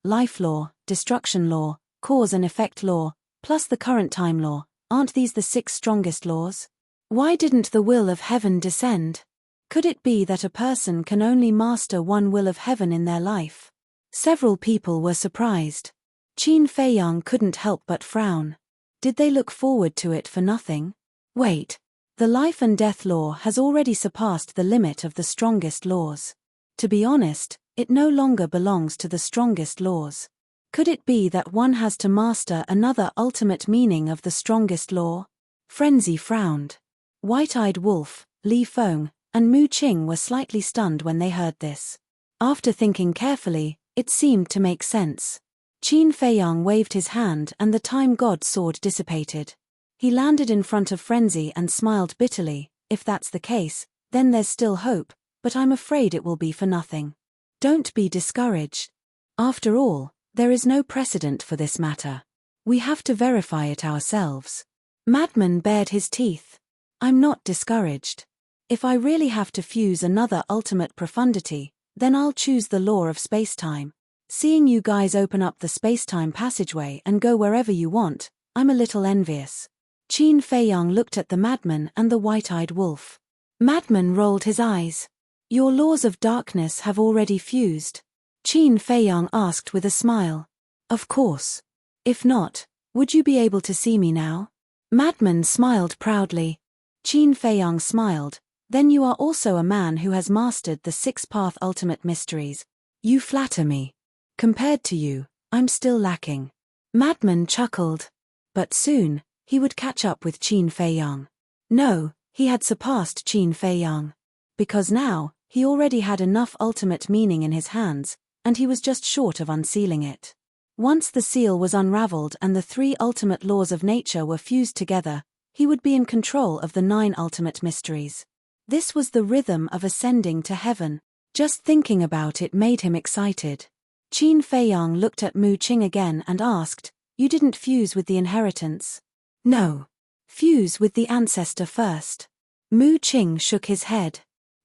life law, destruction law, cause and effect law, plus the current time law, aren't these the 6 strongest laws? Why didn't the will of heaven descend? Could it be that a person can only master 1 will of heaven in their life? Several people were surprised. Qin Feiyang couldn't help but frown. Did they look forward to it for nothing? Wait. The life and death law has already surpassed the limit of the strongest laws. To be honest, it no longer belongs to the strongest laws. Could it be that one has to master another ultimate meaning of the strongest law? Frenzy frowned. White-Eyed Wolf, Li Feng, and Mu Qing were slightly stunned when they heard this. After thinking carefully, it seemed to make sense. Qin Feiyang waved his hand and the time god sword dissipated. He landed in front of Frenzy and smiled bitterly. If that's the case, then there's still hope, but I'm afraid it will be for nothing. Don't be discouraged. After all, there is no precedent for this matter. We have to verify it ourselves. Madman bared his teeth. I'm not discouraged. If I really have to fuse another ultimate profundity, then I'll choose the law of space-time. Seeing you guys open up the space-time passageway and go wherever you want, I'm a little envious. Qin Feiyang looked at the madman and the white-eyed wolf. Madman rolled his eyes. Your laws of darkness have already fused? Qin Feiyang asked with a smile. Of course. If not, would you be able to see me now? Madman smiled proudly. Qin Feiyang smiled. Then you are also a man who has mastered the 6-path ultimate mysteries. You flatter me. Compared to you, I'm still lacking. Madman chuckled. But soon, he would catch up with Qin Feiyang. No, he had surpassed Qin Feiyang. Because now, he already had enough ultimate meaning in his hands, and he was just short of unsealing it. Once the seal was unraveled and the 3 ultimate laws of nature were fused together, he would be in control of the 9 ultimate mysteries. This was the rhythm of ascending to heaven. Just thinking about it made him excited. Qin Feiyang looked at Mu Qing again and asked, You didn't fuse with the inheritance? No. Fuse with the ancestor first. Mu Qing shook his head.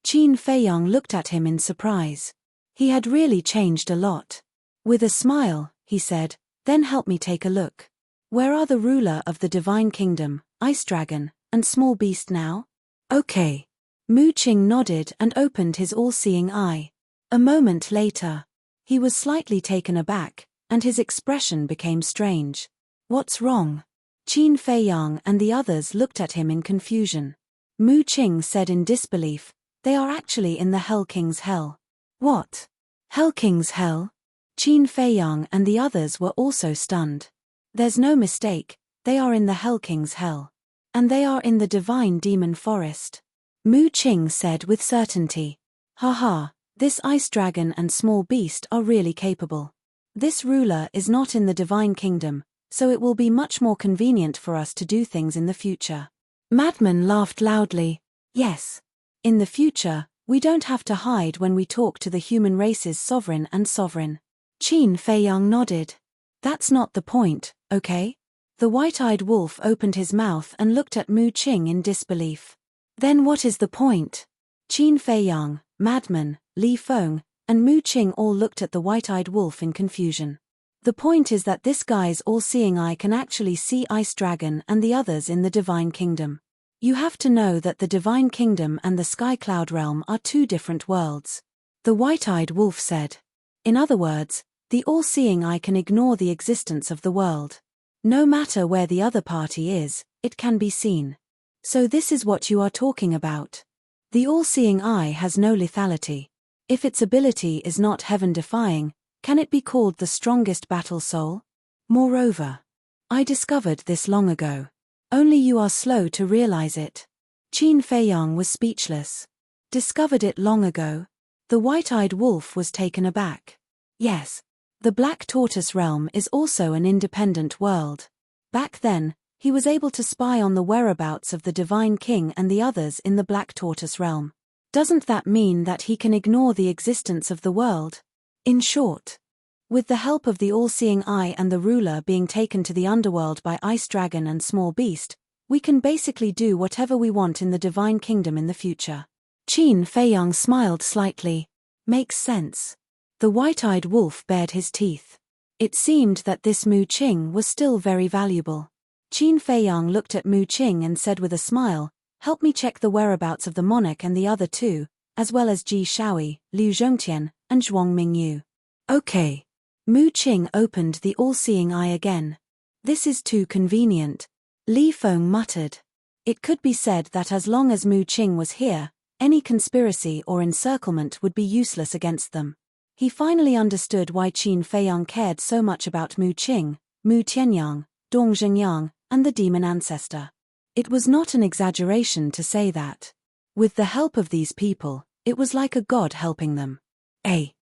Qin Feiyang looked at him in surprise. He had really changed a lot. With a smile, he said, Then help me take a look. Where are the ruler of the divine kingdom, Ice Dragon, and Small Beast now? Okay. Mu Qing nodded and opened his all-seeing eye. A moment later, he was slightly taken aback, and his expression became strange. What's wrong? Qin Feiyang and the others looked at him in confusion. Mu Qing said in disbelief, They are actually in the Hell King's hell. What? Hell King's hell? Qin Feiyang and the others were also stunned. There's no mistake, they are in the Hell King's hell. And they are in the divine demon forest. Mu Qing said with certainty. Haha, this ice dragon and small beast are really capable. This ruler is not in the divine kingdom, so it will be much more convenient for us to do things in the future. Madman laughed loudly. Yes. In the future, we don't have to hide when we talk to the human race's sovereign and sovereign. Qin Feiyang nodded. That's not the point, okay? The white-eyed wolf opened his mouth and looked at Mu Qing in disbelief. Then what is the point? Qin Feiyang, Madman, Li Feng, and Mu Qing all looked at the white-eyed wolf in confusion. The point is that this guy's all-seeing eye can actually see Ice Dragon and the others in the Divine Kingdom. You have to know that the Divine Kingdom and the Sky Cloud Realm are two different worlds. The white-eyed wolf said. In other words, the all-seeing eye can ignore the existence of the world. No matter where the other party is, it can be seen. So this is what you are talking about. The all-seeing eye has no lethality. If its ability is not heaven-defying, can it be called the strongest battle soul? Moreover, I discovered this long ago. Only you are slow to realize it. Qin Feiyang was speechless. Discovered it long ago? The white-eyed wolf was taken aback. Yes. The Black Tortoise Realm is also an independent world. Back then, he was able to spy on the whereabouts of the Divine King and the others in the Black Tortoise Realm. Doesn't that mean that he can ignore the existence of the world? In short, with the help of the all-seeing eye and the ruler being taken to the underworld by Ice Dragon and Small Beast, we can basically do whatever we want in the Divine Kingdom in the future. Qin Feiyang smiled slightly. Makes sense. The white-eyed wolf bared his teeth. It seemed that this Mu Qing was still very valuable. Qin Feiyang looked at Mu Qing and said with a smile, "Help me check the whereabouts of the monarch and the other two, as well as Ji Shaoyi, Liu Zhongtian, and Zhuang Mingyu." Okay. Mu Qing opened the all-seeing eye again. This is too convenient. Li Feng muttered. It could be said that as long as Mu Qing was here, any conspiracy or encirclement would be useless against them. He finally understood why Qin Feiyang cared so much about Mu Qing, Mu Tianyang, Dong Zhengyang, and the demon ancestor. It was not an exaggeration to say that. With the help of these people, it was like a god helping them.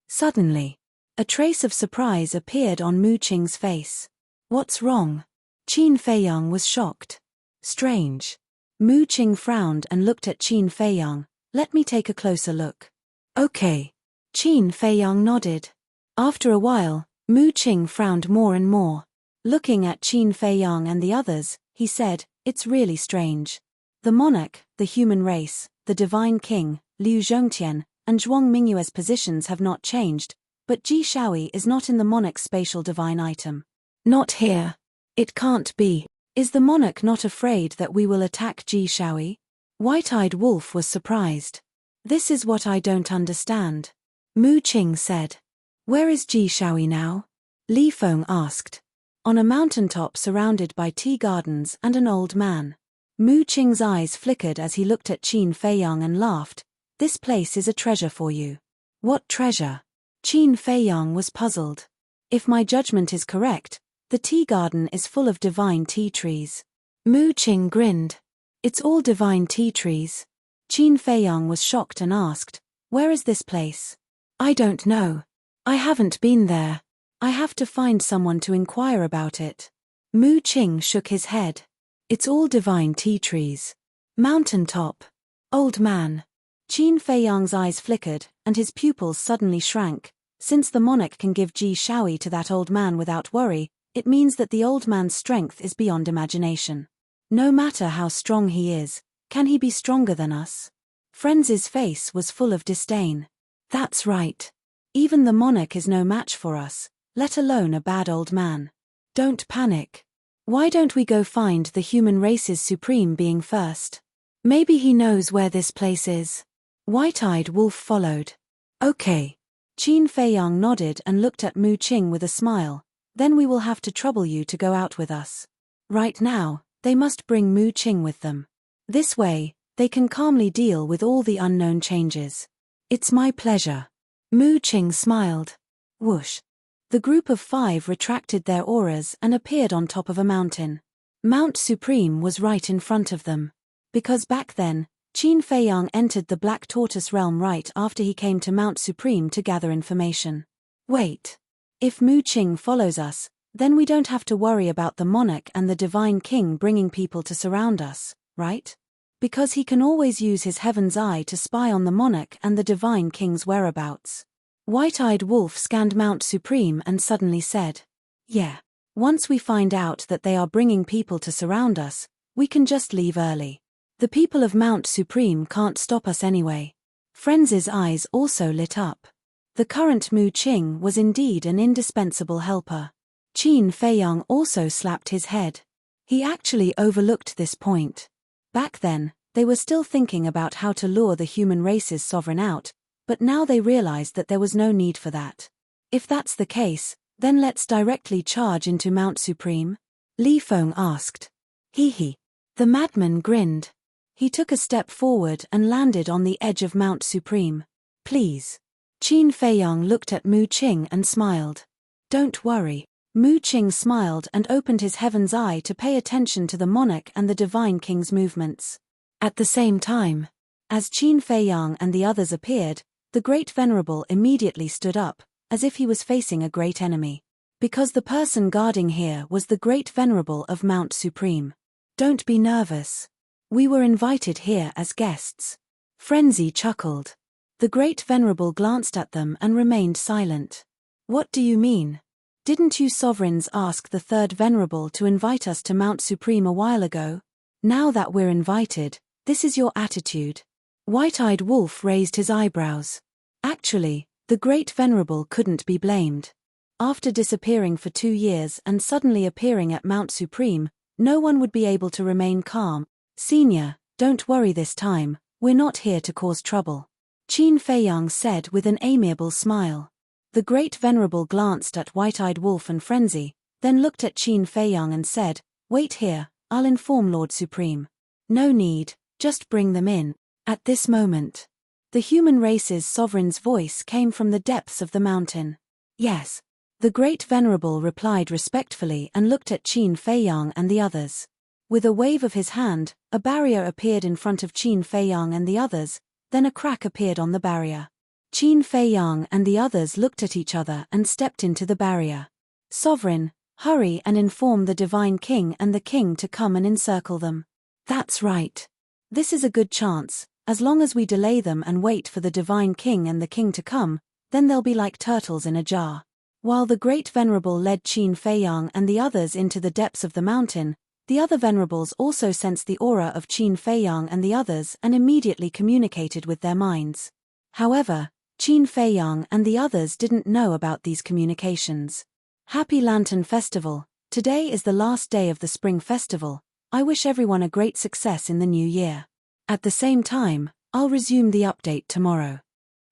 Suddenly, a trace of surprise appeared on Mu Qing's face. What's wrong? Qin Feiyang was shocked. Strange. Mu Qing frowned and looked at Qin Feiyang. Let me take a closer look. Okay. Qin Feiyang nodded. After a while, Mu Qing frowned more and more. Looking at Qin Feiyang and the others, he said, "It's really strange. The monarch, the human race, the divine king, Liu Zhongtian, and Zhuang Mingyue's positions have not changed, but Ji Shaoyi is not in the monarch's spatial divine item. Not here. It can't be. Is the monarch not afraid that we will attack Ji Shaoyi?" White-eyed wolf was surprised. "This is what I don't understand." Mu Qing said. "Where is Ji Shaoyi now?" Li Feng asked. "On a mountaintop surrounded by tea gardens and an old man." Mu Qing's eyes flickered as he looked at Qin Feiyang and laughed. "This place is a treasure for you." "What treasure?" Qin Feiyang was puzzled. "If my judgment is correct, the tea garden is full of divine tea trees." Mu Qing grinned. "It's all divine tea trees." Qin Feiyang was shocked and asked, "Where is this place?" "I don't know. I haven't been there. I have to find someone to inquire about it." Mu Qing shook his head. "It's all divine tea trees. Mountaintop. Old man." Qin Feiyang's eyes flickered, and his pupils suddenly shrank. Since the monarch can give Ji Shaoyi to that old man without worry, it means that the old man's strength is beyond imagination. No matter how strong he is, can he be stronger than us? Frenz's face was full of disdain. "That's right. Even the monarch is no match for us, let alone a bad old man. Don't panic. Why don't we go find the human race's supreme being first? Maybe he knows where this place is." White-eyed wolf followed. "Okay." Qin Feiyang nodded and looked at Mu Qing with a smile. "Then we will have to trouble you to go out with us. Right now, they must bring Mu Qing with them. This way, they can calmly deal with all the unknown changes." "It's my pleasure." Mu Qing smiled. Whoosh. The group of 5 retracted their auras and appeared on top of a mountain. Mount Supreme was right in front of them. Because back then, Qin Feiyang entered the Black Tortoise Realm right after he came to Mount Supreme to gather information. Wait. If Mu Qing follows us, then we don't have to worry about the monarch and the divine king bringing people to surround us, right? Because he can always use his heaven's eye to spy on the monarch and the divine king's whereabouts. White-eyed wolf scanned Mount Supreme and suddenly said, "Yeah. Once we find out that they are bringing people to surround us, we can just leave early. The people of Mount Supreme can't stop us anyway." Frenz's eyes also lit up. The current Mu Qing was indeed an indispensable helper. Qin Feiyang also slapped his head. He actually overlooked this point. Back then, they were still thinking about how to lure the human race's sovereign out, but now they realized that there was no need for that. If that's the case, then let's directly charge into Mount Supreme? Li Feng asked. Hee. The madman grinned. He took a step forward and landed on the edge of Mount Supreme. Please. Qin Feiyang looked at Mu Qing and smiled. Don't worry. Mu Qing smiled and opened his heaven's eye to pay attention to the monarch and the divine king's movements. At the same time, as Qin Feiyang and the others appeared, the Great Venerable immediately stood up, as if he was facing a great enemy. Because the person guarding here was the Great Venerable of Mount Supreme. Don't be nervous. We were invited here as guests. Frenzy chuckled. The Great Venerable glanced at them and remained silent. What do you mean? Didn't you sovereigns ask the Third Venerable to invite us to Mount Supreme a while ago? Now that we're invited, this is your attitude. White-eyed Wolf raised his eyebrows. Actually, the Great Venerable couldn't be blamed. After disappearing for 2 years and suddenly appearing at Mount Supreme, no one would be able to remain calm. Senior, don't worry this time, we're not here to cause trouble. Qin Feiyang said with an amiable smile. The Great Venerable glanced at White-eyed Wolf and Frenzy, then looked at Qin Feiyang and said, Wait here, I'll inform Lord Supreme. No need, just bring them in. At this moment, the human race's sovereign's voice came from the depths of the mountain. Yes. The Great Venerable replied respectfully and looked at Qin Feiyang and the others. With a wave of his hand, a barrier appeared in front of Qin Feiyang and the others, then a crack appeared on the barrier. Qin Feiyang and the others looked at each other and stepped into the barrier. Sovereign, hurry and inform the Divine King and the King to come and encircle them. That's right. This is a good chance. As long as we delay them and wait for the Divine King and the King to come, then they'll be like turtles in a jar. While the Great Venerable led Qin Feiyang and the others into the depths of the mountain, the other venerables also sensed the aura of Qin Feiyang and the others and immediately communicated with their minds. However, Qin Feiyang and the others didn't know about these communications. Happy Lantern Festival. Today is the last day of the Spring Festival. I wish everyone a great success in the new year. At the same time, I'll resume the update tomorrow.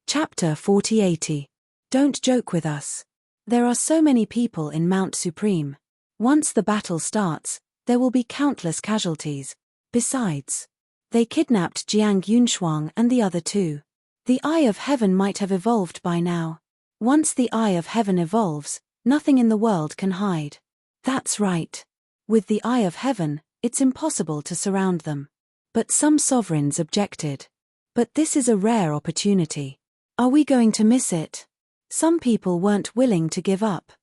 Chapter 4080. Don't joke with us. There are so many people in Mount Supreme. Once the battle starts, there will be countless casualties. Besides, they kidnapped Jiang Yunshuang and the other two. The Eye of Heaven might have evolved by now. Once the Eye of Heaven evolves, nothing in the world can hide. That's right. With the Eye of Heaven, it's impossible to surround them. But some sovereigns objected. But this is a rare opportunity. Are we going to miss it? Some people weren't willing to give up.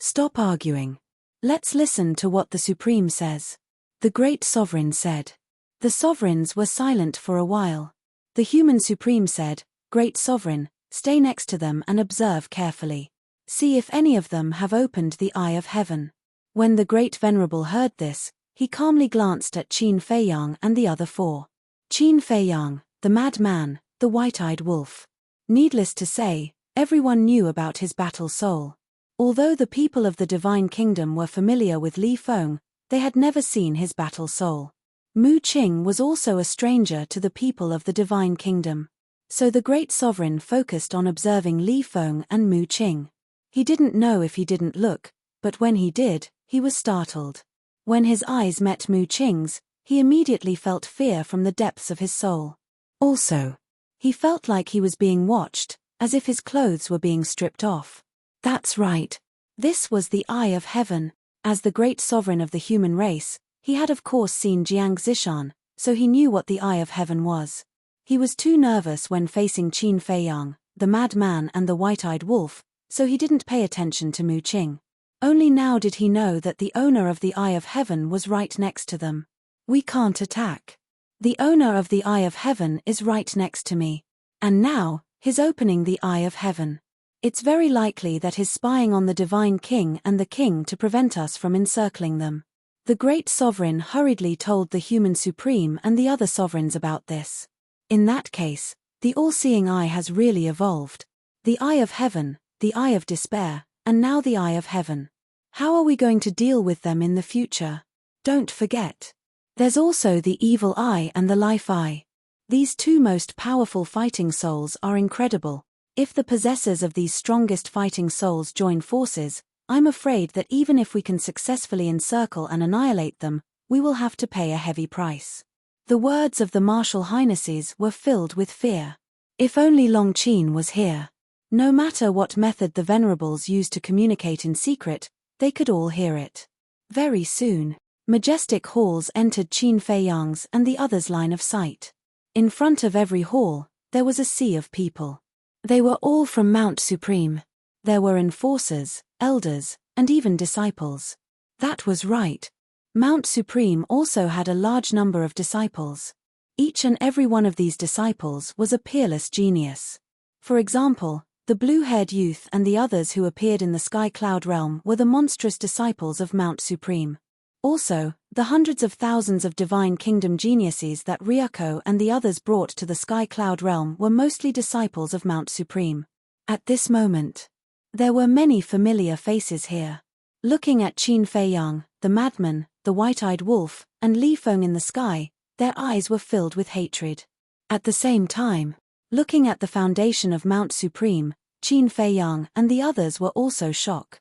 Stop arguing. Let's listen to what the Supreme says. The Great Sovereign said. The sovereigns were silent for a while. The human Supreme said, Great Sovereign, stay next to them and observe carefully. See if any of them have opened the Eye of Heaven. When the Great Venerable heard this, he calmly glanced at Qin Feiyang and the other four. Qin Feiyang, the madman, the white-eyed wolf. Needless to say, everyone knew about his battle soul. Although the people of the Divine Kingdom were familiar with Li Feng, they had never seen his battle soul. Mu Qing was also a stranger to the people of the Divine Kingdom. So the Great Sovereign focused on observing Li Feng and Mu Qing. He didn't know if he didn't look, but when he did, he was startled. When his eyes met Mu Qing's, he immediately felt fear from the depths of his soul. Also, he felt like he was being watched, as if his clothes were being stripped off. That's right. This was the Eye of Heaven. As the Great Sovereign of the human race, he had of course seen Jiang Zishan, so he knew what the Eye of Heaven was. He was too nervous when facing Qin Feiyang, the madman and the white-eyed wolf, so he didn't pay attention to Mu Qing. Only now did he know that the owner of the Eye of Heaven was right next to them. We can't attack. The owner of the Eye of Heaven is right next to me. And now, he's opening the Eye of Heaven. It's very likely that he's spying on the Divine King and the King to prevent us from encircling them. The Great Sovereign hurriedly told the Human Supreme and the other sovereigns about this. In that case, the all-seeing eye has really evolved. The eye of heaven, the eye of despair, and now the eye of heaven. How are we going to deal with them in the future? Don't forget. There's also the evil eye and the life eye. These two most powerful fighting souls are incredible. If the possessors of these strongest fighting souls join forces, I'm afraid that even if we can successfully encircle and annihilate them, we will have to pay a heavy price. The words of the martial highnesses were filled with fear. If only Long Qin was here. No matter what method the venerables used to communicate in secret, they could all hear it. Very soon, majestic halls entered Qin Feiyang's and the others' line of sight. In front of every hall, there was a sea of people. They were all from Mount Supreme. There were enforcers, elders, and even disciples. That was right. Mount Supreme also had a large number of disciples. Each and every one of these disciples was a peerless genius. For example, the blue-haired youth and the others who appeared in the Sky Cloud realm were the monstrous disciples of Mount Supreme. Also, the hundreds of thousands of divine kingdom geniuses that Ryuko and the others brought to the Sky Cloud realm were mostly disciples of Mount Supreme. At this moment, there were many familiar faces here. Looking at Qin Feiyang, the madman, the white-eyed wolf, and Li Feng in the sky, their eyes were filled with hatred. At the same time, looking at the foundation of Mount Supreme, Qin Feiyang and the others were also shocked.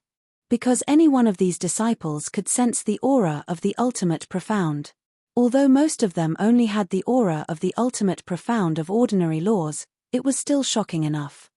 Because any one of these disciples could sense the aura of the ultimate profound. Although most of them only had the aura of the ultimate profound of ordinary laws, it was still shocking enough.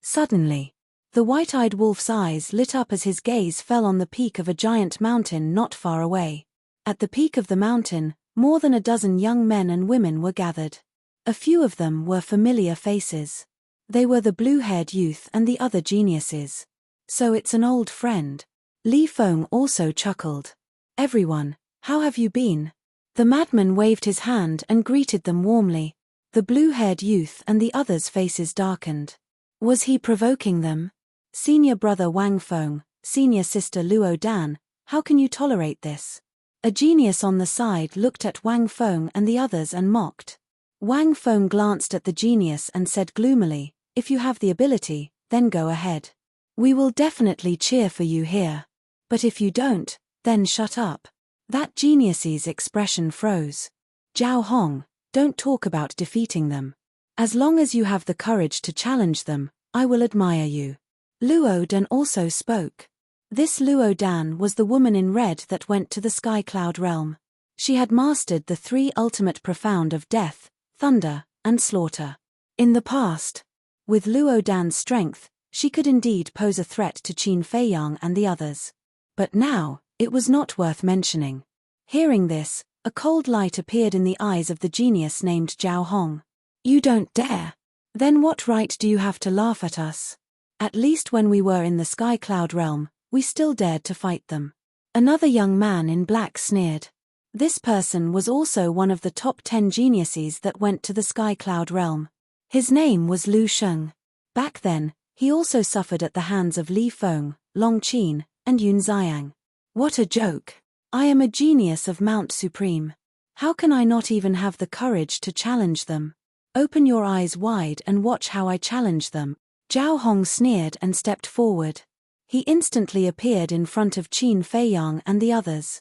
Suddenly, the white-eyed wolf's eyes lit up as his gaze fell on the peak of a giant mountain not far away. At the peak of the mountain, more than a dozen young men and women were gathered. A few of them were familiar faces. They were the blue-haired youth and the other geniuses. So it's an old friend. Li Feng also chuckled. Everyone, how have you been? The madman waved his hand and greeted them warmly. The blue-haired youth and the others' faces darkened. Was he provoking them? Senior brother Wang Feng, senior sister Luo Dan, how can you tolerate this? A genius on the side looked at Wang Feng and the others and mocked. Wang Feng glanced at the genius and said gloomily, if you have the ability, then go ahead. We will definitely cheer for you here. But if you don't, then shut up. That genius's expression froze. Zhao Hong, don't talk about defeating them. As long as you have the courage to challenge them, I will admire you. Luo Dan also spoke. This Luo Dan was the woman in red that went to the Sky Cloud realm. She had mastered the three ultimate profound of death, thunder, and slaughter. In the past, with Luo Dan's strength, she could indeed pose a threat to Qin Feiyang and the others. But now, it was not worth mentioning. Hearing this, a cold light appeared in the eyes of the genius named Zhao Hong. You don't dare. Then what right do you have to laugh at us? At least when we were in the Sky Cloud realm, we still dared to fight them. Another young man in black sneered. This person was also one of the top 10 geniuses that went to the Sky Cloud realm. His name was Lu Sheng. Back then, he also suffered at the hands of Li Feng, Long Qin, and Yun Xiang. What a joke. I am a genius of Mount Supreme. How can I not even have the courage to challenge them? Open your eyes wide and watch how I challenge them. Zhao Hong sneered and stepped forward. He instantly appeared in front of Qin Feiyang and the others.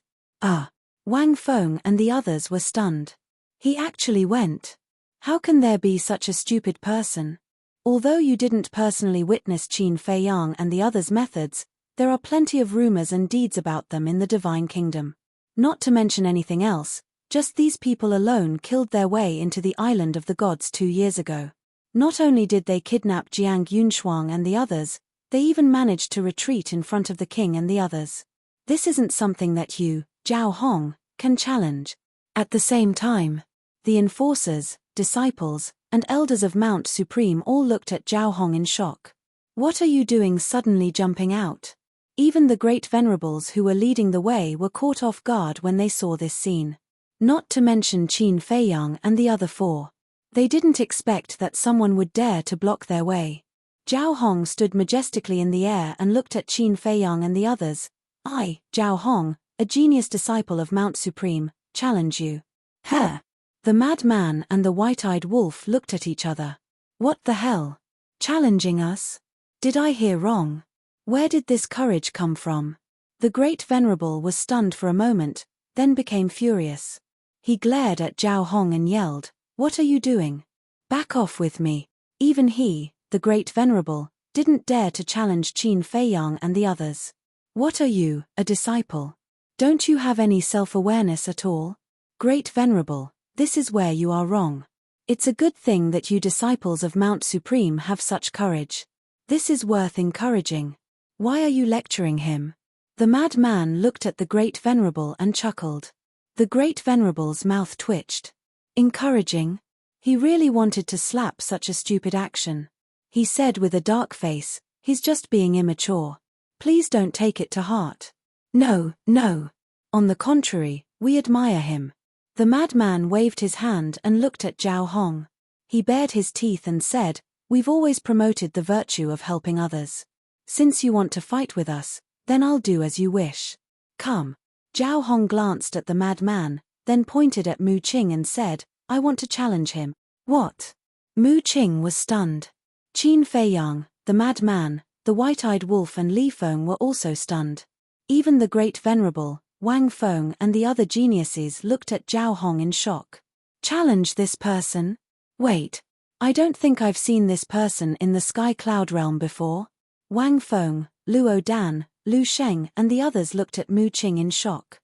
Wang Feng and the others were stunned. He actually went. How can there be such a stupid person? Although you didn't personally witness Qin Feiyang and the others' methods, there are plenty of rumors and deeds about them in the Divine Kingdom. Not to mention anything else, just these people alone killed their way into the Island of the Gods 2 years ago. Not only did they kidnap Jiang Yunshuang and the others, they even managed to retreat in front of the king and the others. This isn't something that you, Zhao Hong, can challenge. At the same time, the enforcers, disciples, and elders of Mount Supreme all looked at Zhao Hong in shock. What are you doing suddenly jumping out? Even the great venerables who were leading the way were caught off guard when they saw this scene. Not to mention Qin Feiyang and the other 4. They didn't expect that someone would dare to block their way. Zhao Hong stood majestically in the air and looked at Qin Feiyang and the others. I, Zhao Hong, a genius disciple of Mount Supreme, challenge you. The madman and the white-eyed wolf looked at each other. What the hell? Challenging us? Did I hear wrong? Where did this courage come from? The Great Venerable was stunned for a moment, then became furious. He glared at Zhao Hong and yelled, "What are you doing? Back off with me." Even he, the Great Venerable, didn't dare to challenge Qin Feiyang and the others. What are you, a disciple? Don't you have any self-awareness at all? Great Venerable, this is where you are wrong. It's a good thing that you disciples of Mount Supreme have such courage. This is worth encouraging. Why are you lecturing him? The madman looked at the Great Venerable and chuckled. The Great Venerable's mouth twitched. Encouraging? He really wanted to slap such a stupid action. He said with a dark face, "He's just being immature. Please don't take it to heart." No, no. On the contrary, we admire him. The madman waved his hand and looked at Zhao Hong. He bared his teeth and said, "We've always promoted the virtue of helping others. Since you want to fight with us, then I'll do as you wish. Come." Zhao Hong glanced at the madman, then pointed at Mu Qing and said, "I want to challenge him." What? Mu Qing was stunned. Qin Feiyang, the madman, the white-eyed wolf and Li Feng were also stunned. Even the Great Venerable, Wang Feng and the other geniuses looked at Zhao Hong in shock. Challenge this person? Wait. I don't think I've seen this person in the Sky Cloud realm before. Wang Feng, Luo Dan, Lu Sheng and the others looked at Mu Qing in shock.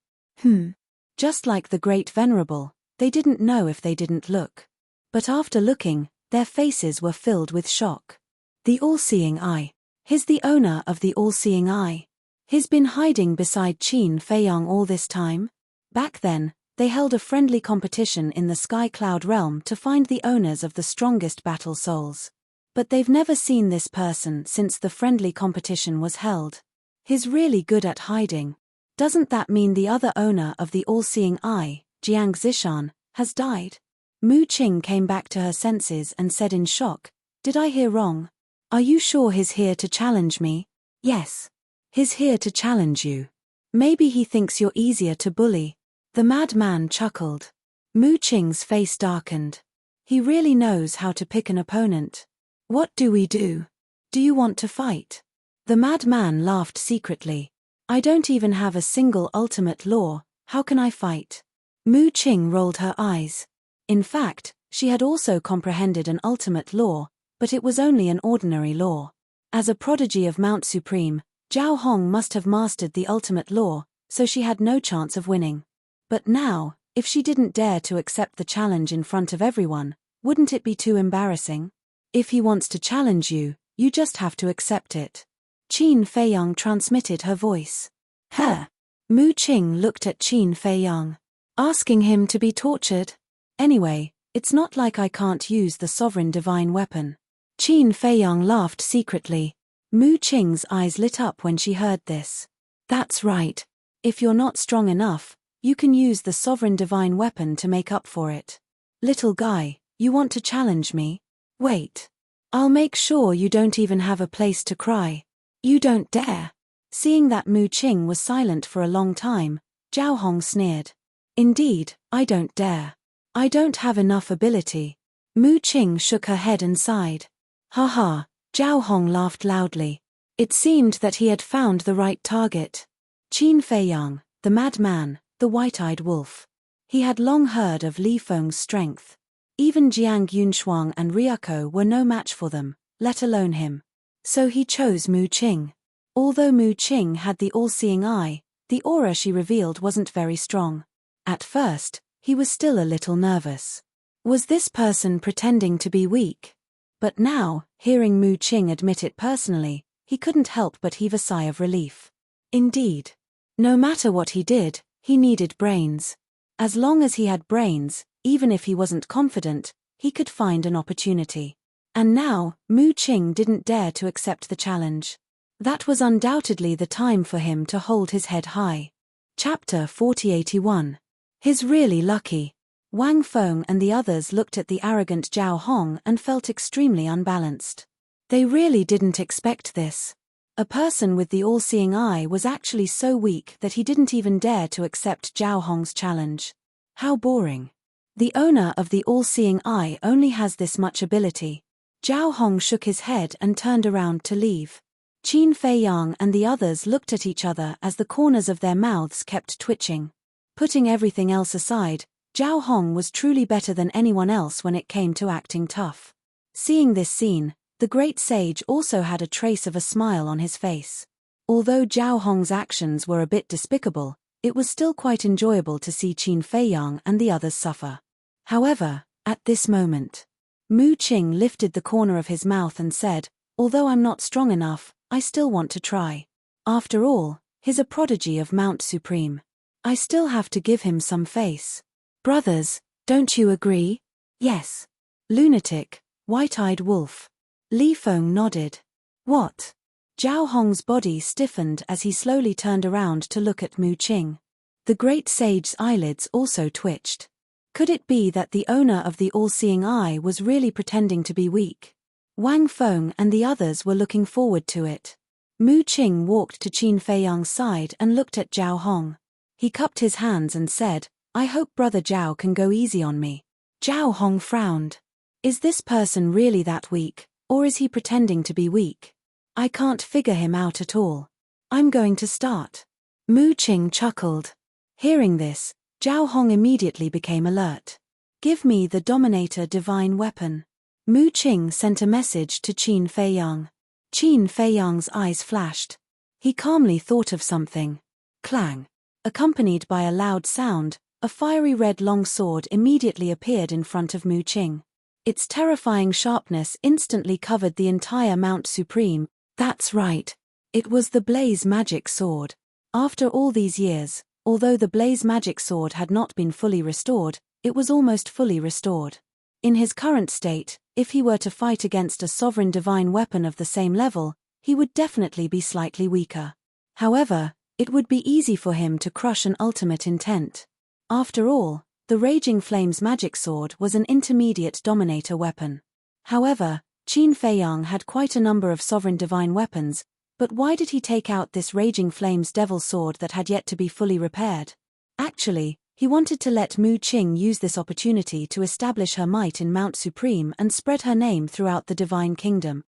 Just like the Great Venerable, they didn't know if they didn't look. But after looking, their faces were filled with shock. The all-seeing eye. He's the owner of the all-seeing eye. He's been hiding beside Qin Feiyang all this time? Back then, they held a friendly competition in the Sky Cloud realm to find the owners of the strongest battle souls. But they've never seen this person since the friendly competition was held. He's really good at hiding. Doesn't that mean the other owner of the all-seeing eye, Jiang Zishan, has died? Mu Qing came back to her senses and said in shock, "Did I hear wrong? Are you sure he's here to challenge me?" "Yes. He's here to challenge you. Maybe he thinks you're easier to bully." The madman chuckled. Mu Qing's face darkened. He really knows how to pick an opponent. "What do we do? Do you want to fight?" The madman laughed secretly. "I don't even have a single ultimate law, how can I fight?" Mu Qing rolled her eyes. In fact, she had also comprehended an ultimate law, but it was only an ordinary law. As a prodigy of Mount Supreme, Zhao Hong must have mastered the ultimate law, so she had no chance of winning. But now, if she didn't dare to accept the challenge in front of everyone, wouldn't it be too embarrassing? If he wants to challenge you, you just have to accept it. Qin Feiyang transmitted her voice. Huh? Mu Qing looked at Qin Feiyang. Asking him to be tortured? Anyway, it's not like I can't use the sovereign divine weapon. Qin Feiyang laughed secretly. Mu Qing's eyes lit up when she heard this. That's right. If you're not strong enough, you can use the sovereign divine weapon to make up for it. Little guy, you want to challenge me? Wait. I'll make sure you don't even have a place to cry. You don't dare. Seeing that Mu Qing was silent for a long time, Zhao Hong sneered. Indeed, I don't dare. I don't have enough ability. Mu Qing shook her head and sighed. Ha ha. Zhao Hong laughed loudly. It seemed that he had found the right target. Qin Feiyang, the madman, the white-eyed wolf. He had long heard of Li Feng's strength. Even Jiang Yunshuang and Ryuko were no match for them, let alone him. So he chose Mu Qing. Although Mu Qing had the all-seeing eye, the aura she revealed wasn't very strong. At first, he was still a little nervous. Was this person pretending to be weak? But now, hearing Mu Qing admit it personally, he couldn't help but heave a sigh of relief. Indeed. No matter what he did, he needed brains. As long as he had brains, even if he wasn't confident, he could find an opportunity. And now, Mu Qing didn't dare to accept the challenge. That was undoubtedly the time for him to hold his head high. Chapter 4081. He's really lucky. Wang Feng and the others looked at the arrogant Zhao Hong and felt extremely unbalanced. They really didn't expect this. A person with the all-seeing eye was actually so weak that he didn't even dare to accept Zhao Hong's challenge. How boring. The owner of the all-seeing eye only has this much ability. Zhao Hong shook his head and turned around to leave. Qin Fei Yang and the others looked at each other as the corners of their mouths kept twitching. Putting everything else aside, Zhao Hong was truly better than anyone else when it came to acting tough. Seeing this scene, the great sage also had a trace of a smile on his face. Although Zhao Hong's actions were a bit despicable, it was still quite enjoyable to see Qin Fei Yang and the others suffer. However, at this moment, Mu Qing lifted the corner of his mouth and said, "Although I'm not strong enough, I still want to try. After all, he's a prodigy of Mount Supreme. I still have to give him some face. Brothers, don't you agree?" "Yes." Lunatic, white-eyed wolf. Li Feng nodded. "What?" Zhao Hong's body stiffened as he slowly turned around to look at Mu Qing. The great sage's eyelids also twitched. Could it be that the owner of the all-seeing eye was really pretending to be weak? Wang Feng and the others were looking forward to it. Mu Qing walked to Qin Fei Yang's side and looked at Zhao Hong. He cupped his hands and said, "I hope Brother Zhao can go easy on me." Zhao Hong frowned. Is this person really that weak, or is he pretending to be weak? I can't figure him out at all. I'm going to start. Mu Qing chuckled. Hearing this, Zhao Hong immediately became alert. "Give me the Dominator Divine Weapon." Mu Qing sent a message to Qin Fei Yang. Qin Fei Yang's eyes flashed. He calmly thought of something. Clang. Accompanied by a loud sound, a fiery red long sword immediately appeared in front of Mu Qing. Its terrifying sharpness instantly covered the entire Mount Supreme. That's right. It was the Blaze Magic Sword. After all these years, although the Blaze Magic Sword had not been fully restored, it was almost fully restored. In his current state, if he were to fight against a sovereign divine weapon of the same level, he would definitely be slightly weaker. However, it would be easy for him to crush an ultimate intent. After all, the Raging Flames Magic Sword was an intermediate dominator weapon. However, Qin Fei Yang had quite a number of sovereign divine weapons, but why did he take out this Raging Flames Devil Sword that had yet to be fully repaired? Actually, he wanted to let Mu Qing use this opportunity to establish her might in Mount Supreme and spread her name throughout the Divine Kingdom.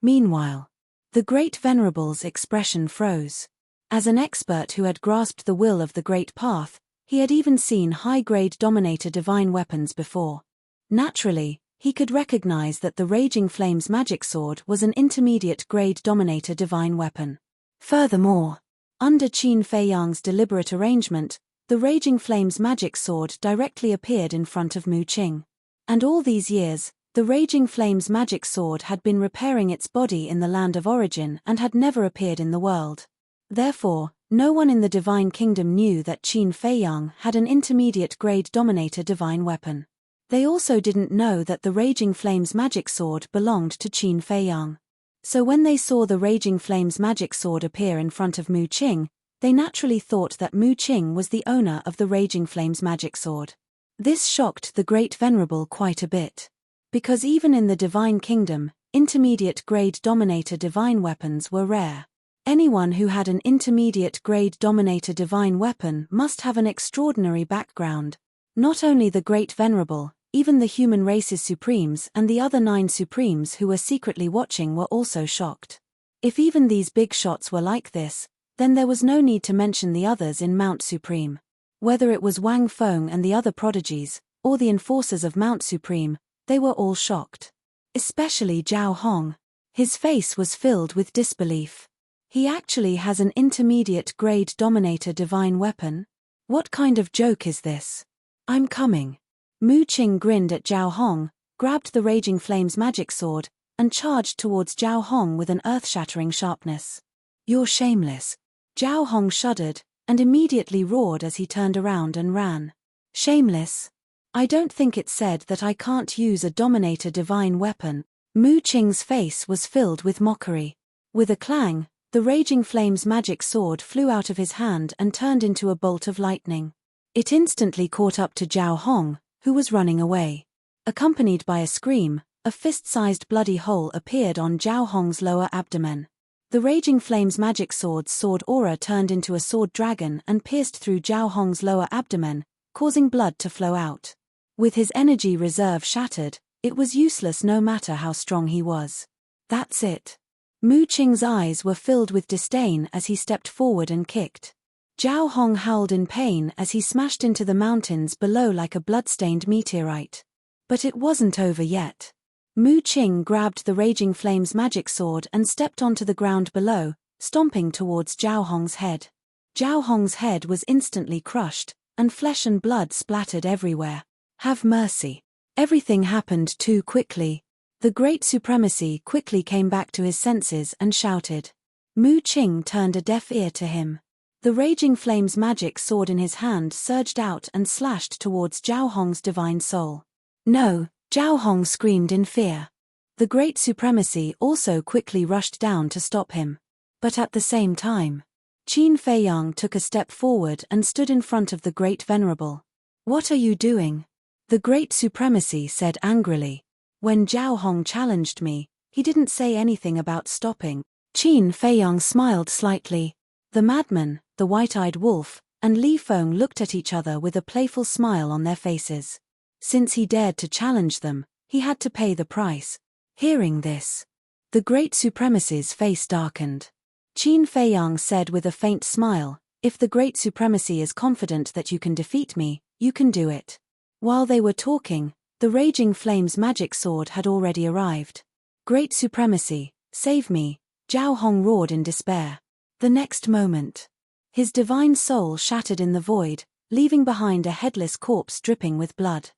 Meanwhile, the Great Venerable's expression froze. As an expert who had grasped the will of the Great Path, he had even seen high-grade Dominator divine weapons before. Naturally, he could recognize that the Raging Flames Magic Sword was an intermediate-grade Dominator divine weapon. Furthermore, under Qin Fei Yang's deliberate arrangement, the Raging Flames Magic Sword directly appeared in front of Mu Qing. And all these years, the Raging Flames Magic Sword had been repairing its body in the land of origin and had never appeared in the world. Therefore, no one in the Divine Kingdom knew that Qin Fei Yang had an intermediate-grade Dominator divine weapon. They also didn't know that the Raging Flames Magic Sword belonged to Qin Fei Yang. So when they saw the Raging Flames Magic Sword appear in front of Mu Qing, they naturally thought that Mu Qing was the owner of the Raging Flames Magic Sword. This shocked the Great Venerable quite a bit. Because even in the Divine Kingdom, intermediate-grade Dominator divine weapons were rare. Anyone who had an intermediate-grade Dominator divine weapon must have an extraordinary background. Not only the Great Venerable, even the human race's Supremes and the other 9 Supremes who were secretly watching were also shocked. If even these big shots were like this, then there was no need to mention the others in Mount Supreme. Whether it was Wang Feng and the other prodigies, or the enforcers of Mount Supreme, they were all shocked. Especially Zhao Hong. His face was filled with disbelief. He actually has an intermediate-grade Dominator divine weapon? What kind of joke is this? I'm coming. Mu Qing grinned at Zhao Hong, grabbed the Raging Flames Magic Sword, and charged towards Zhao Hong with an earth-shattering sharpness. You're shameless. Zhao Hong shuddered, and immediately roared as he turned around and ran. Shameless? I don't think it said that I can't use a Dominator divine weapon. Mu Qing's face was filled with mockery. With a clang, the Raging Flames Magic Sword flew out of his hand and turned into a bolt of lightning. It instantly caught up to Zhao Hong, who was running away. Accompanied by a scream, a fist-sized bloody hole appeared on Zhao Hong's lower abdomen. The Raging Flames Magic Sword's sword aura turned into a sword dragon and pierced through Zhao Hong's lower abdomen, causing blood to flow out. With his energy reserve shattered, It was useless no matter how strong he was. That's it. Mu Qing's eyes were filled with disdain as he stepped forward and kicked. Zhao Hong howled in pain as he smashed into the mountains below like a blood-stained meteorite. But it wasn't over yet. Mu Qing grabbed the Raging Flame's magic sword and stepped onto the ground below, stomping towards Zhao Hong's head. Zhao Hong's head was instantly crushed, and flesh and blood splattered everywhere. Have mercy. Everything happened too quickly. The Great Supremacy quickly came back to his senses and shouted. Mu Qing turned a deaf ear to him. The Raging Flame's magic sword in his hand surged out and slashed towards Zhao Hong's divine soul. No, Zhao Hong screamed in fear. The Great Supremacy also quickly rushed down to stop him. But at the same time, Qin Feiyang took a step forward and stood in front of the Great Venerable. What are you doing? The Great Supremacy said angrily. When Zhao Hong challenged me, he didn't say anything about stopping. Qin Feiyang smiled slightly. The madman, the white-eyed wolf, and Li Feng looked at each other with a playful smile on their faces. Since he dared to challenge them, he had to pay the price. Hearing this, the Great Supremacy's face darkened. Qin Feiyang said with a faint smile, if the Great Supremacy is confident that you can defeat me, you can do it. While they were talking, the Raging Flame's magic sword had already arrived. Great Supremacy, save me, Zhao Hong roared in despair. The next moment, his divine soul shattered in the void, leaving behind a headless corpse dripping with blood.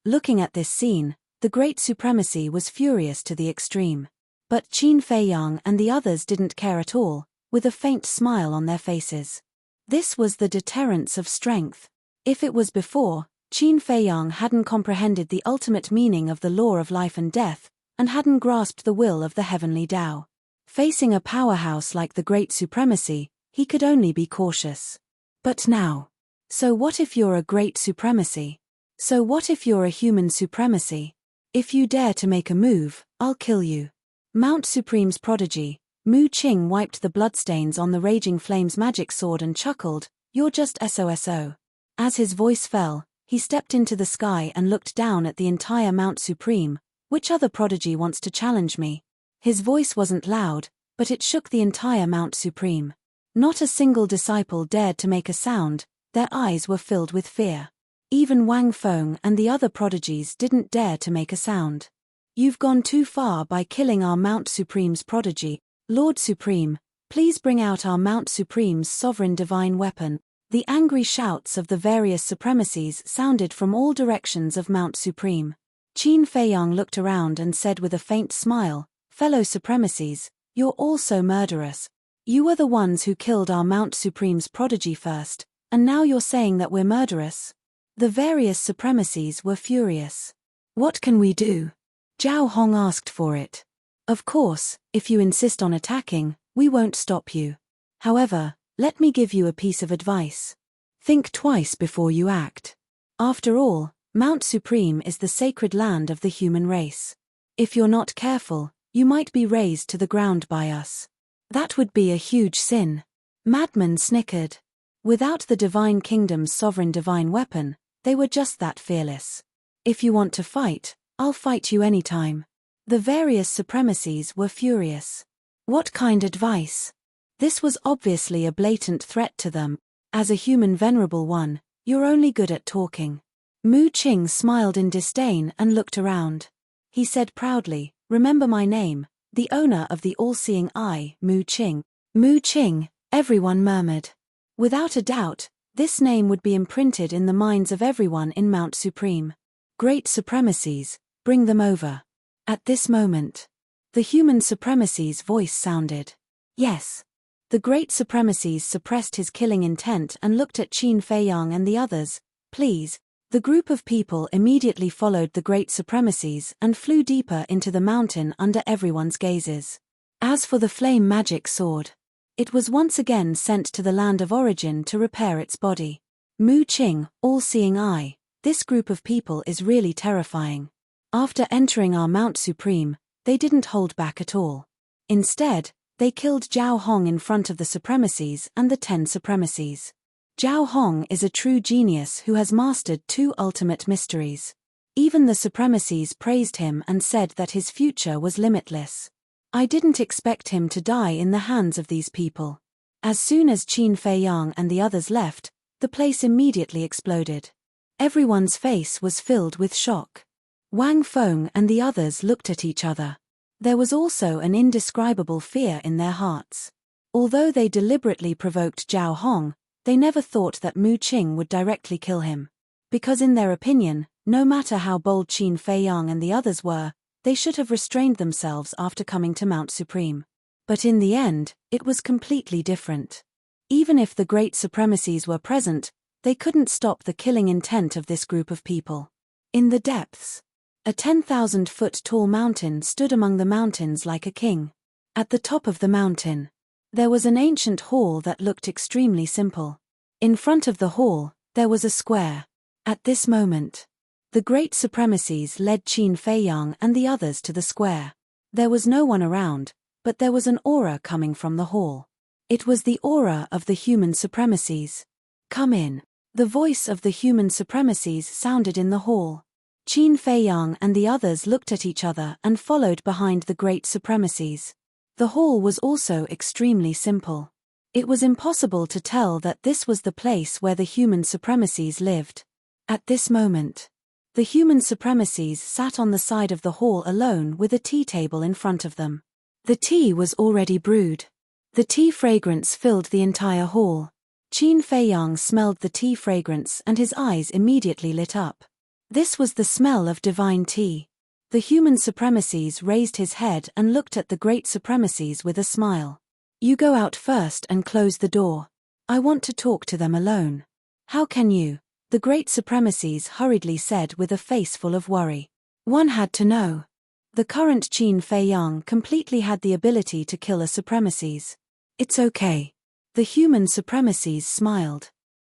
Looking at this scene, the Great Supremacy was furious to the extreme. But Qin Feiyang and the others didn't care at all, with a faint smile on their faces. This was the deterrence of strength. If it was before, Qin Feiyang hadn't comprehended the ultimate meaning of the law of life and death, and hadn't grasped the will of the heavenly Tao. Facing a powerhouse like the Great Supremacy, he could only be cautious. But now. So what if you're a Great Supremacy? So what if you're a human supremacy? If you dare to make a move, I'll kill you. Mount Supreme's prodigy, Mu Qing wiped the bloodstains on the Raging Flame's magic sword and chuckled, you're just SOSO. As his voice fell, he stepped into the sky and looked down at the entire Mount Supreme. Which other prodigy wants to challenge me? His voice wasn't loud, but it shook the entire Mount Supreme. Not a single disciple dared to make a sound, their eyes were filled with fear. Even Wang Feng and the other prodigies didn't dare to make a sound. You've gone too far by killing our Mount Supreme's prodigy. Lord Supreme, please bring out our Mount Supreme's sovereign divine weapon. The angry shouts of the various supremacies sounded from all directions of Mount Supreme. Qin Feiyang looked around and said with a faint smile, fellow supremacies, you're all so murderous. You were the ones who killed our Mount Supreme's prodigy first, and now you're saying that we're murderous? The various supremacies were furious. What can we do? Zhao Hong asked for it. Of course, if you insist on attacking, we won't stop you. However, let me give you a piece of advice. Think twice before you act. After all, Mount Supreme is the sacred land of the human race. If you're not careful, you might be razed to the ground by us. That would be a huge sin. Madman snickered. Without the Divine Kingdom's sovereign divine weapon, they were just that fearless. If you want to fight, I'll fight you anytime. The various supremacies were furious. What kind advice? This was obviously a blatant threat to them. As a human venerable one, you're only good at talking. Mu Qing smiled in disdain and looked around. He said proudly, remember my name, the owner of the all-seeing eye, Mu Qing. Mu Qing, everyone murmured. Without a doubt, this name would be imprinted in the minds of everyone in Mount Supreme. Great supremacies, bring them over. At this moment, the human supremacy's voice sounded. Yes. The great supremacies suppressed his killing intent and looked at Qin Feiyang and the others. Please. The group of people immediately followed the great supremacies and flew deeper into the mountain under everyone's gazes. As for the flame magic sword, it was once again sent to the land of origin to repair its body. Mu Qing, all-seeing eye, this group of people is really terrifying. After entering our Mount Supreme, they didn't hold back at all. Instead, they killed Zhao Hong in front of the supremacies and the 10 supremacies. Zhao Hong is a true genius who has mastered 2 ultimate mysteries. Even the supremacies praised him and said that his future was limitless. I didn't expect him to die in the hands of these people. As soon as Qin Feiyang and the others left, the place immediately exploded. Everyone's face was filled with shock. Wang Feng and the others looked at each other. There was also an indescribable fear in their hearts. Although they deliberately provoked Zhao Hong, they never thought that Mu Qing would directly kill him. Because in their opinion, no matter how bold Qin Feiyang and the others were, they should have restrained themselves after coming to Mount Supreme. But in the end, it was completely different. Even if the great supremacies were present, they couldn't stop the killing intent of this group of people. In the depths, a 10,000-foot-tall mountain stood among the mountains like a king. At the top of the mountain, there was an ancient hall that looked extremely simple. In front of the hall, there was a square. At this moment, the great supremacies led Qin Feiyang and the others to the square. There was no one around, but there was an aura coming from the hall. It was the aura of the human supremacies. "Come in." The voice of the human supremacies sounded in the hall. Qin Feiyang and the others looked at each other and followed behind the great supremacies. The hall was also extremely simple. It was impossible to tell that this was the place where the human supremacies lived. At this moment, the human supremacies sat on the side of the hall alone with a tea table in front of them. The tea was already brewed. The tea fragrance filled the entire hall. Qin Feiyang smelled the tea fragrance and his eyes immediately lit up. This was the smell of divine tea. The human supremacies raised his head and looked at the great supremacies with a smile. "You go out first and close the door. I want to talk to them alone." "How can you?" the great supremacies hurriedly said with a face full of worry. One had to know. The current Qin Feiyang completely had the ability to kill a supremacies. "It's okay." The human supremacies smiled.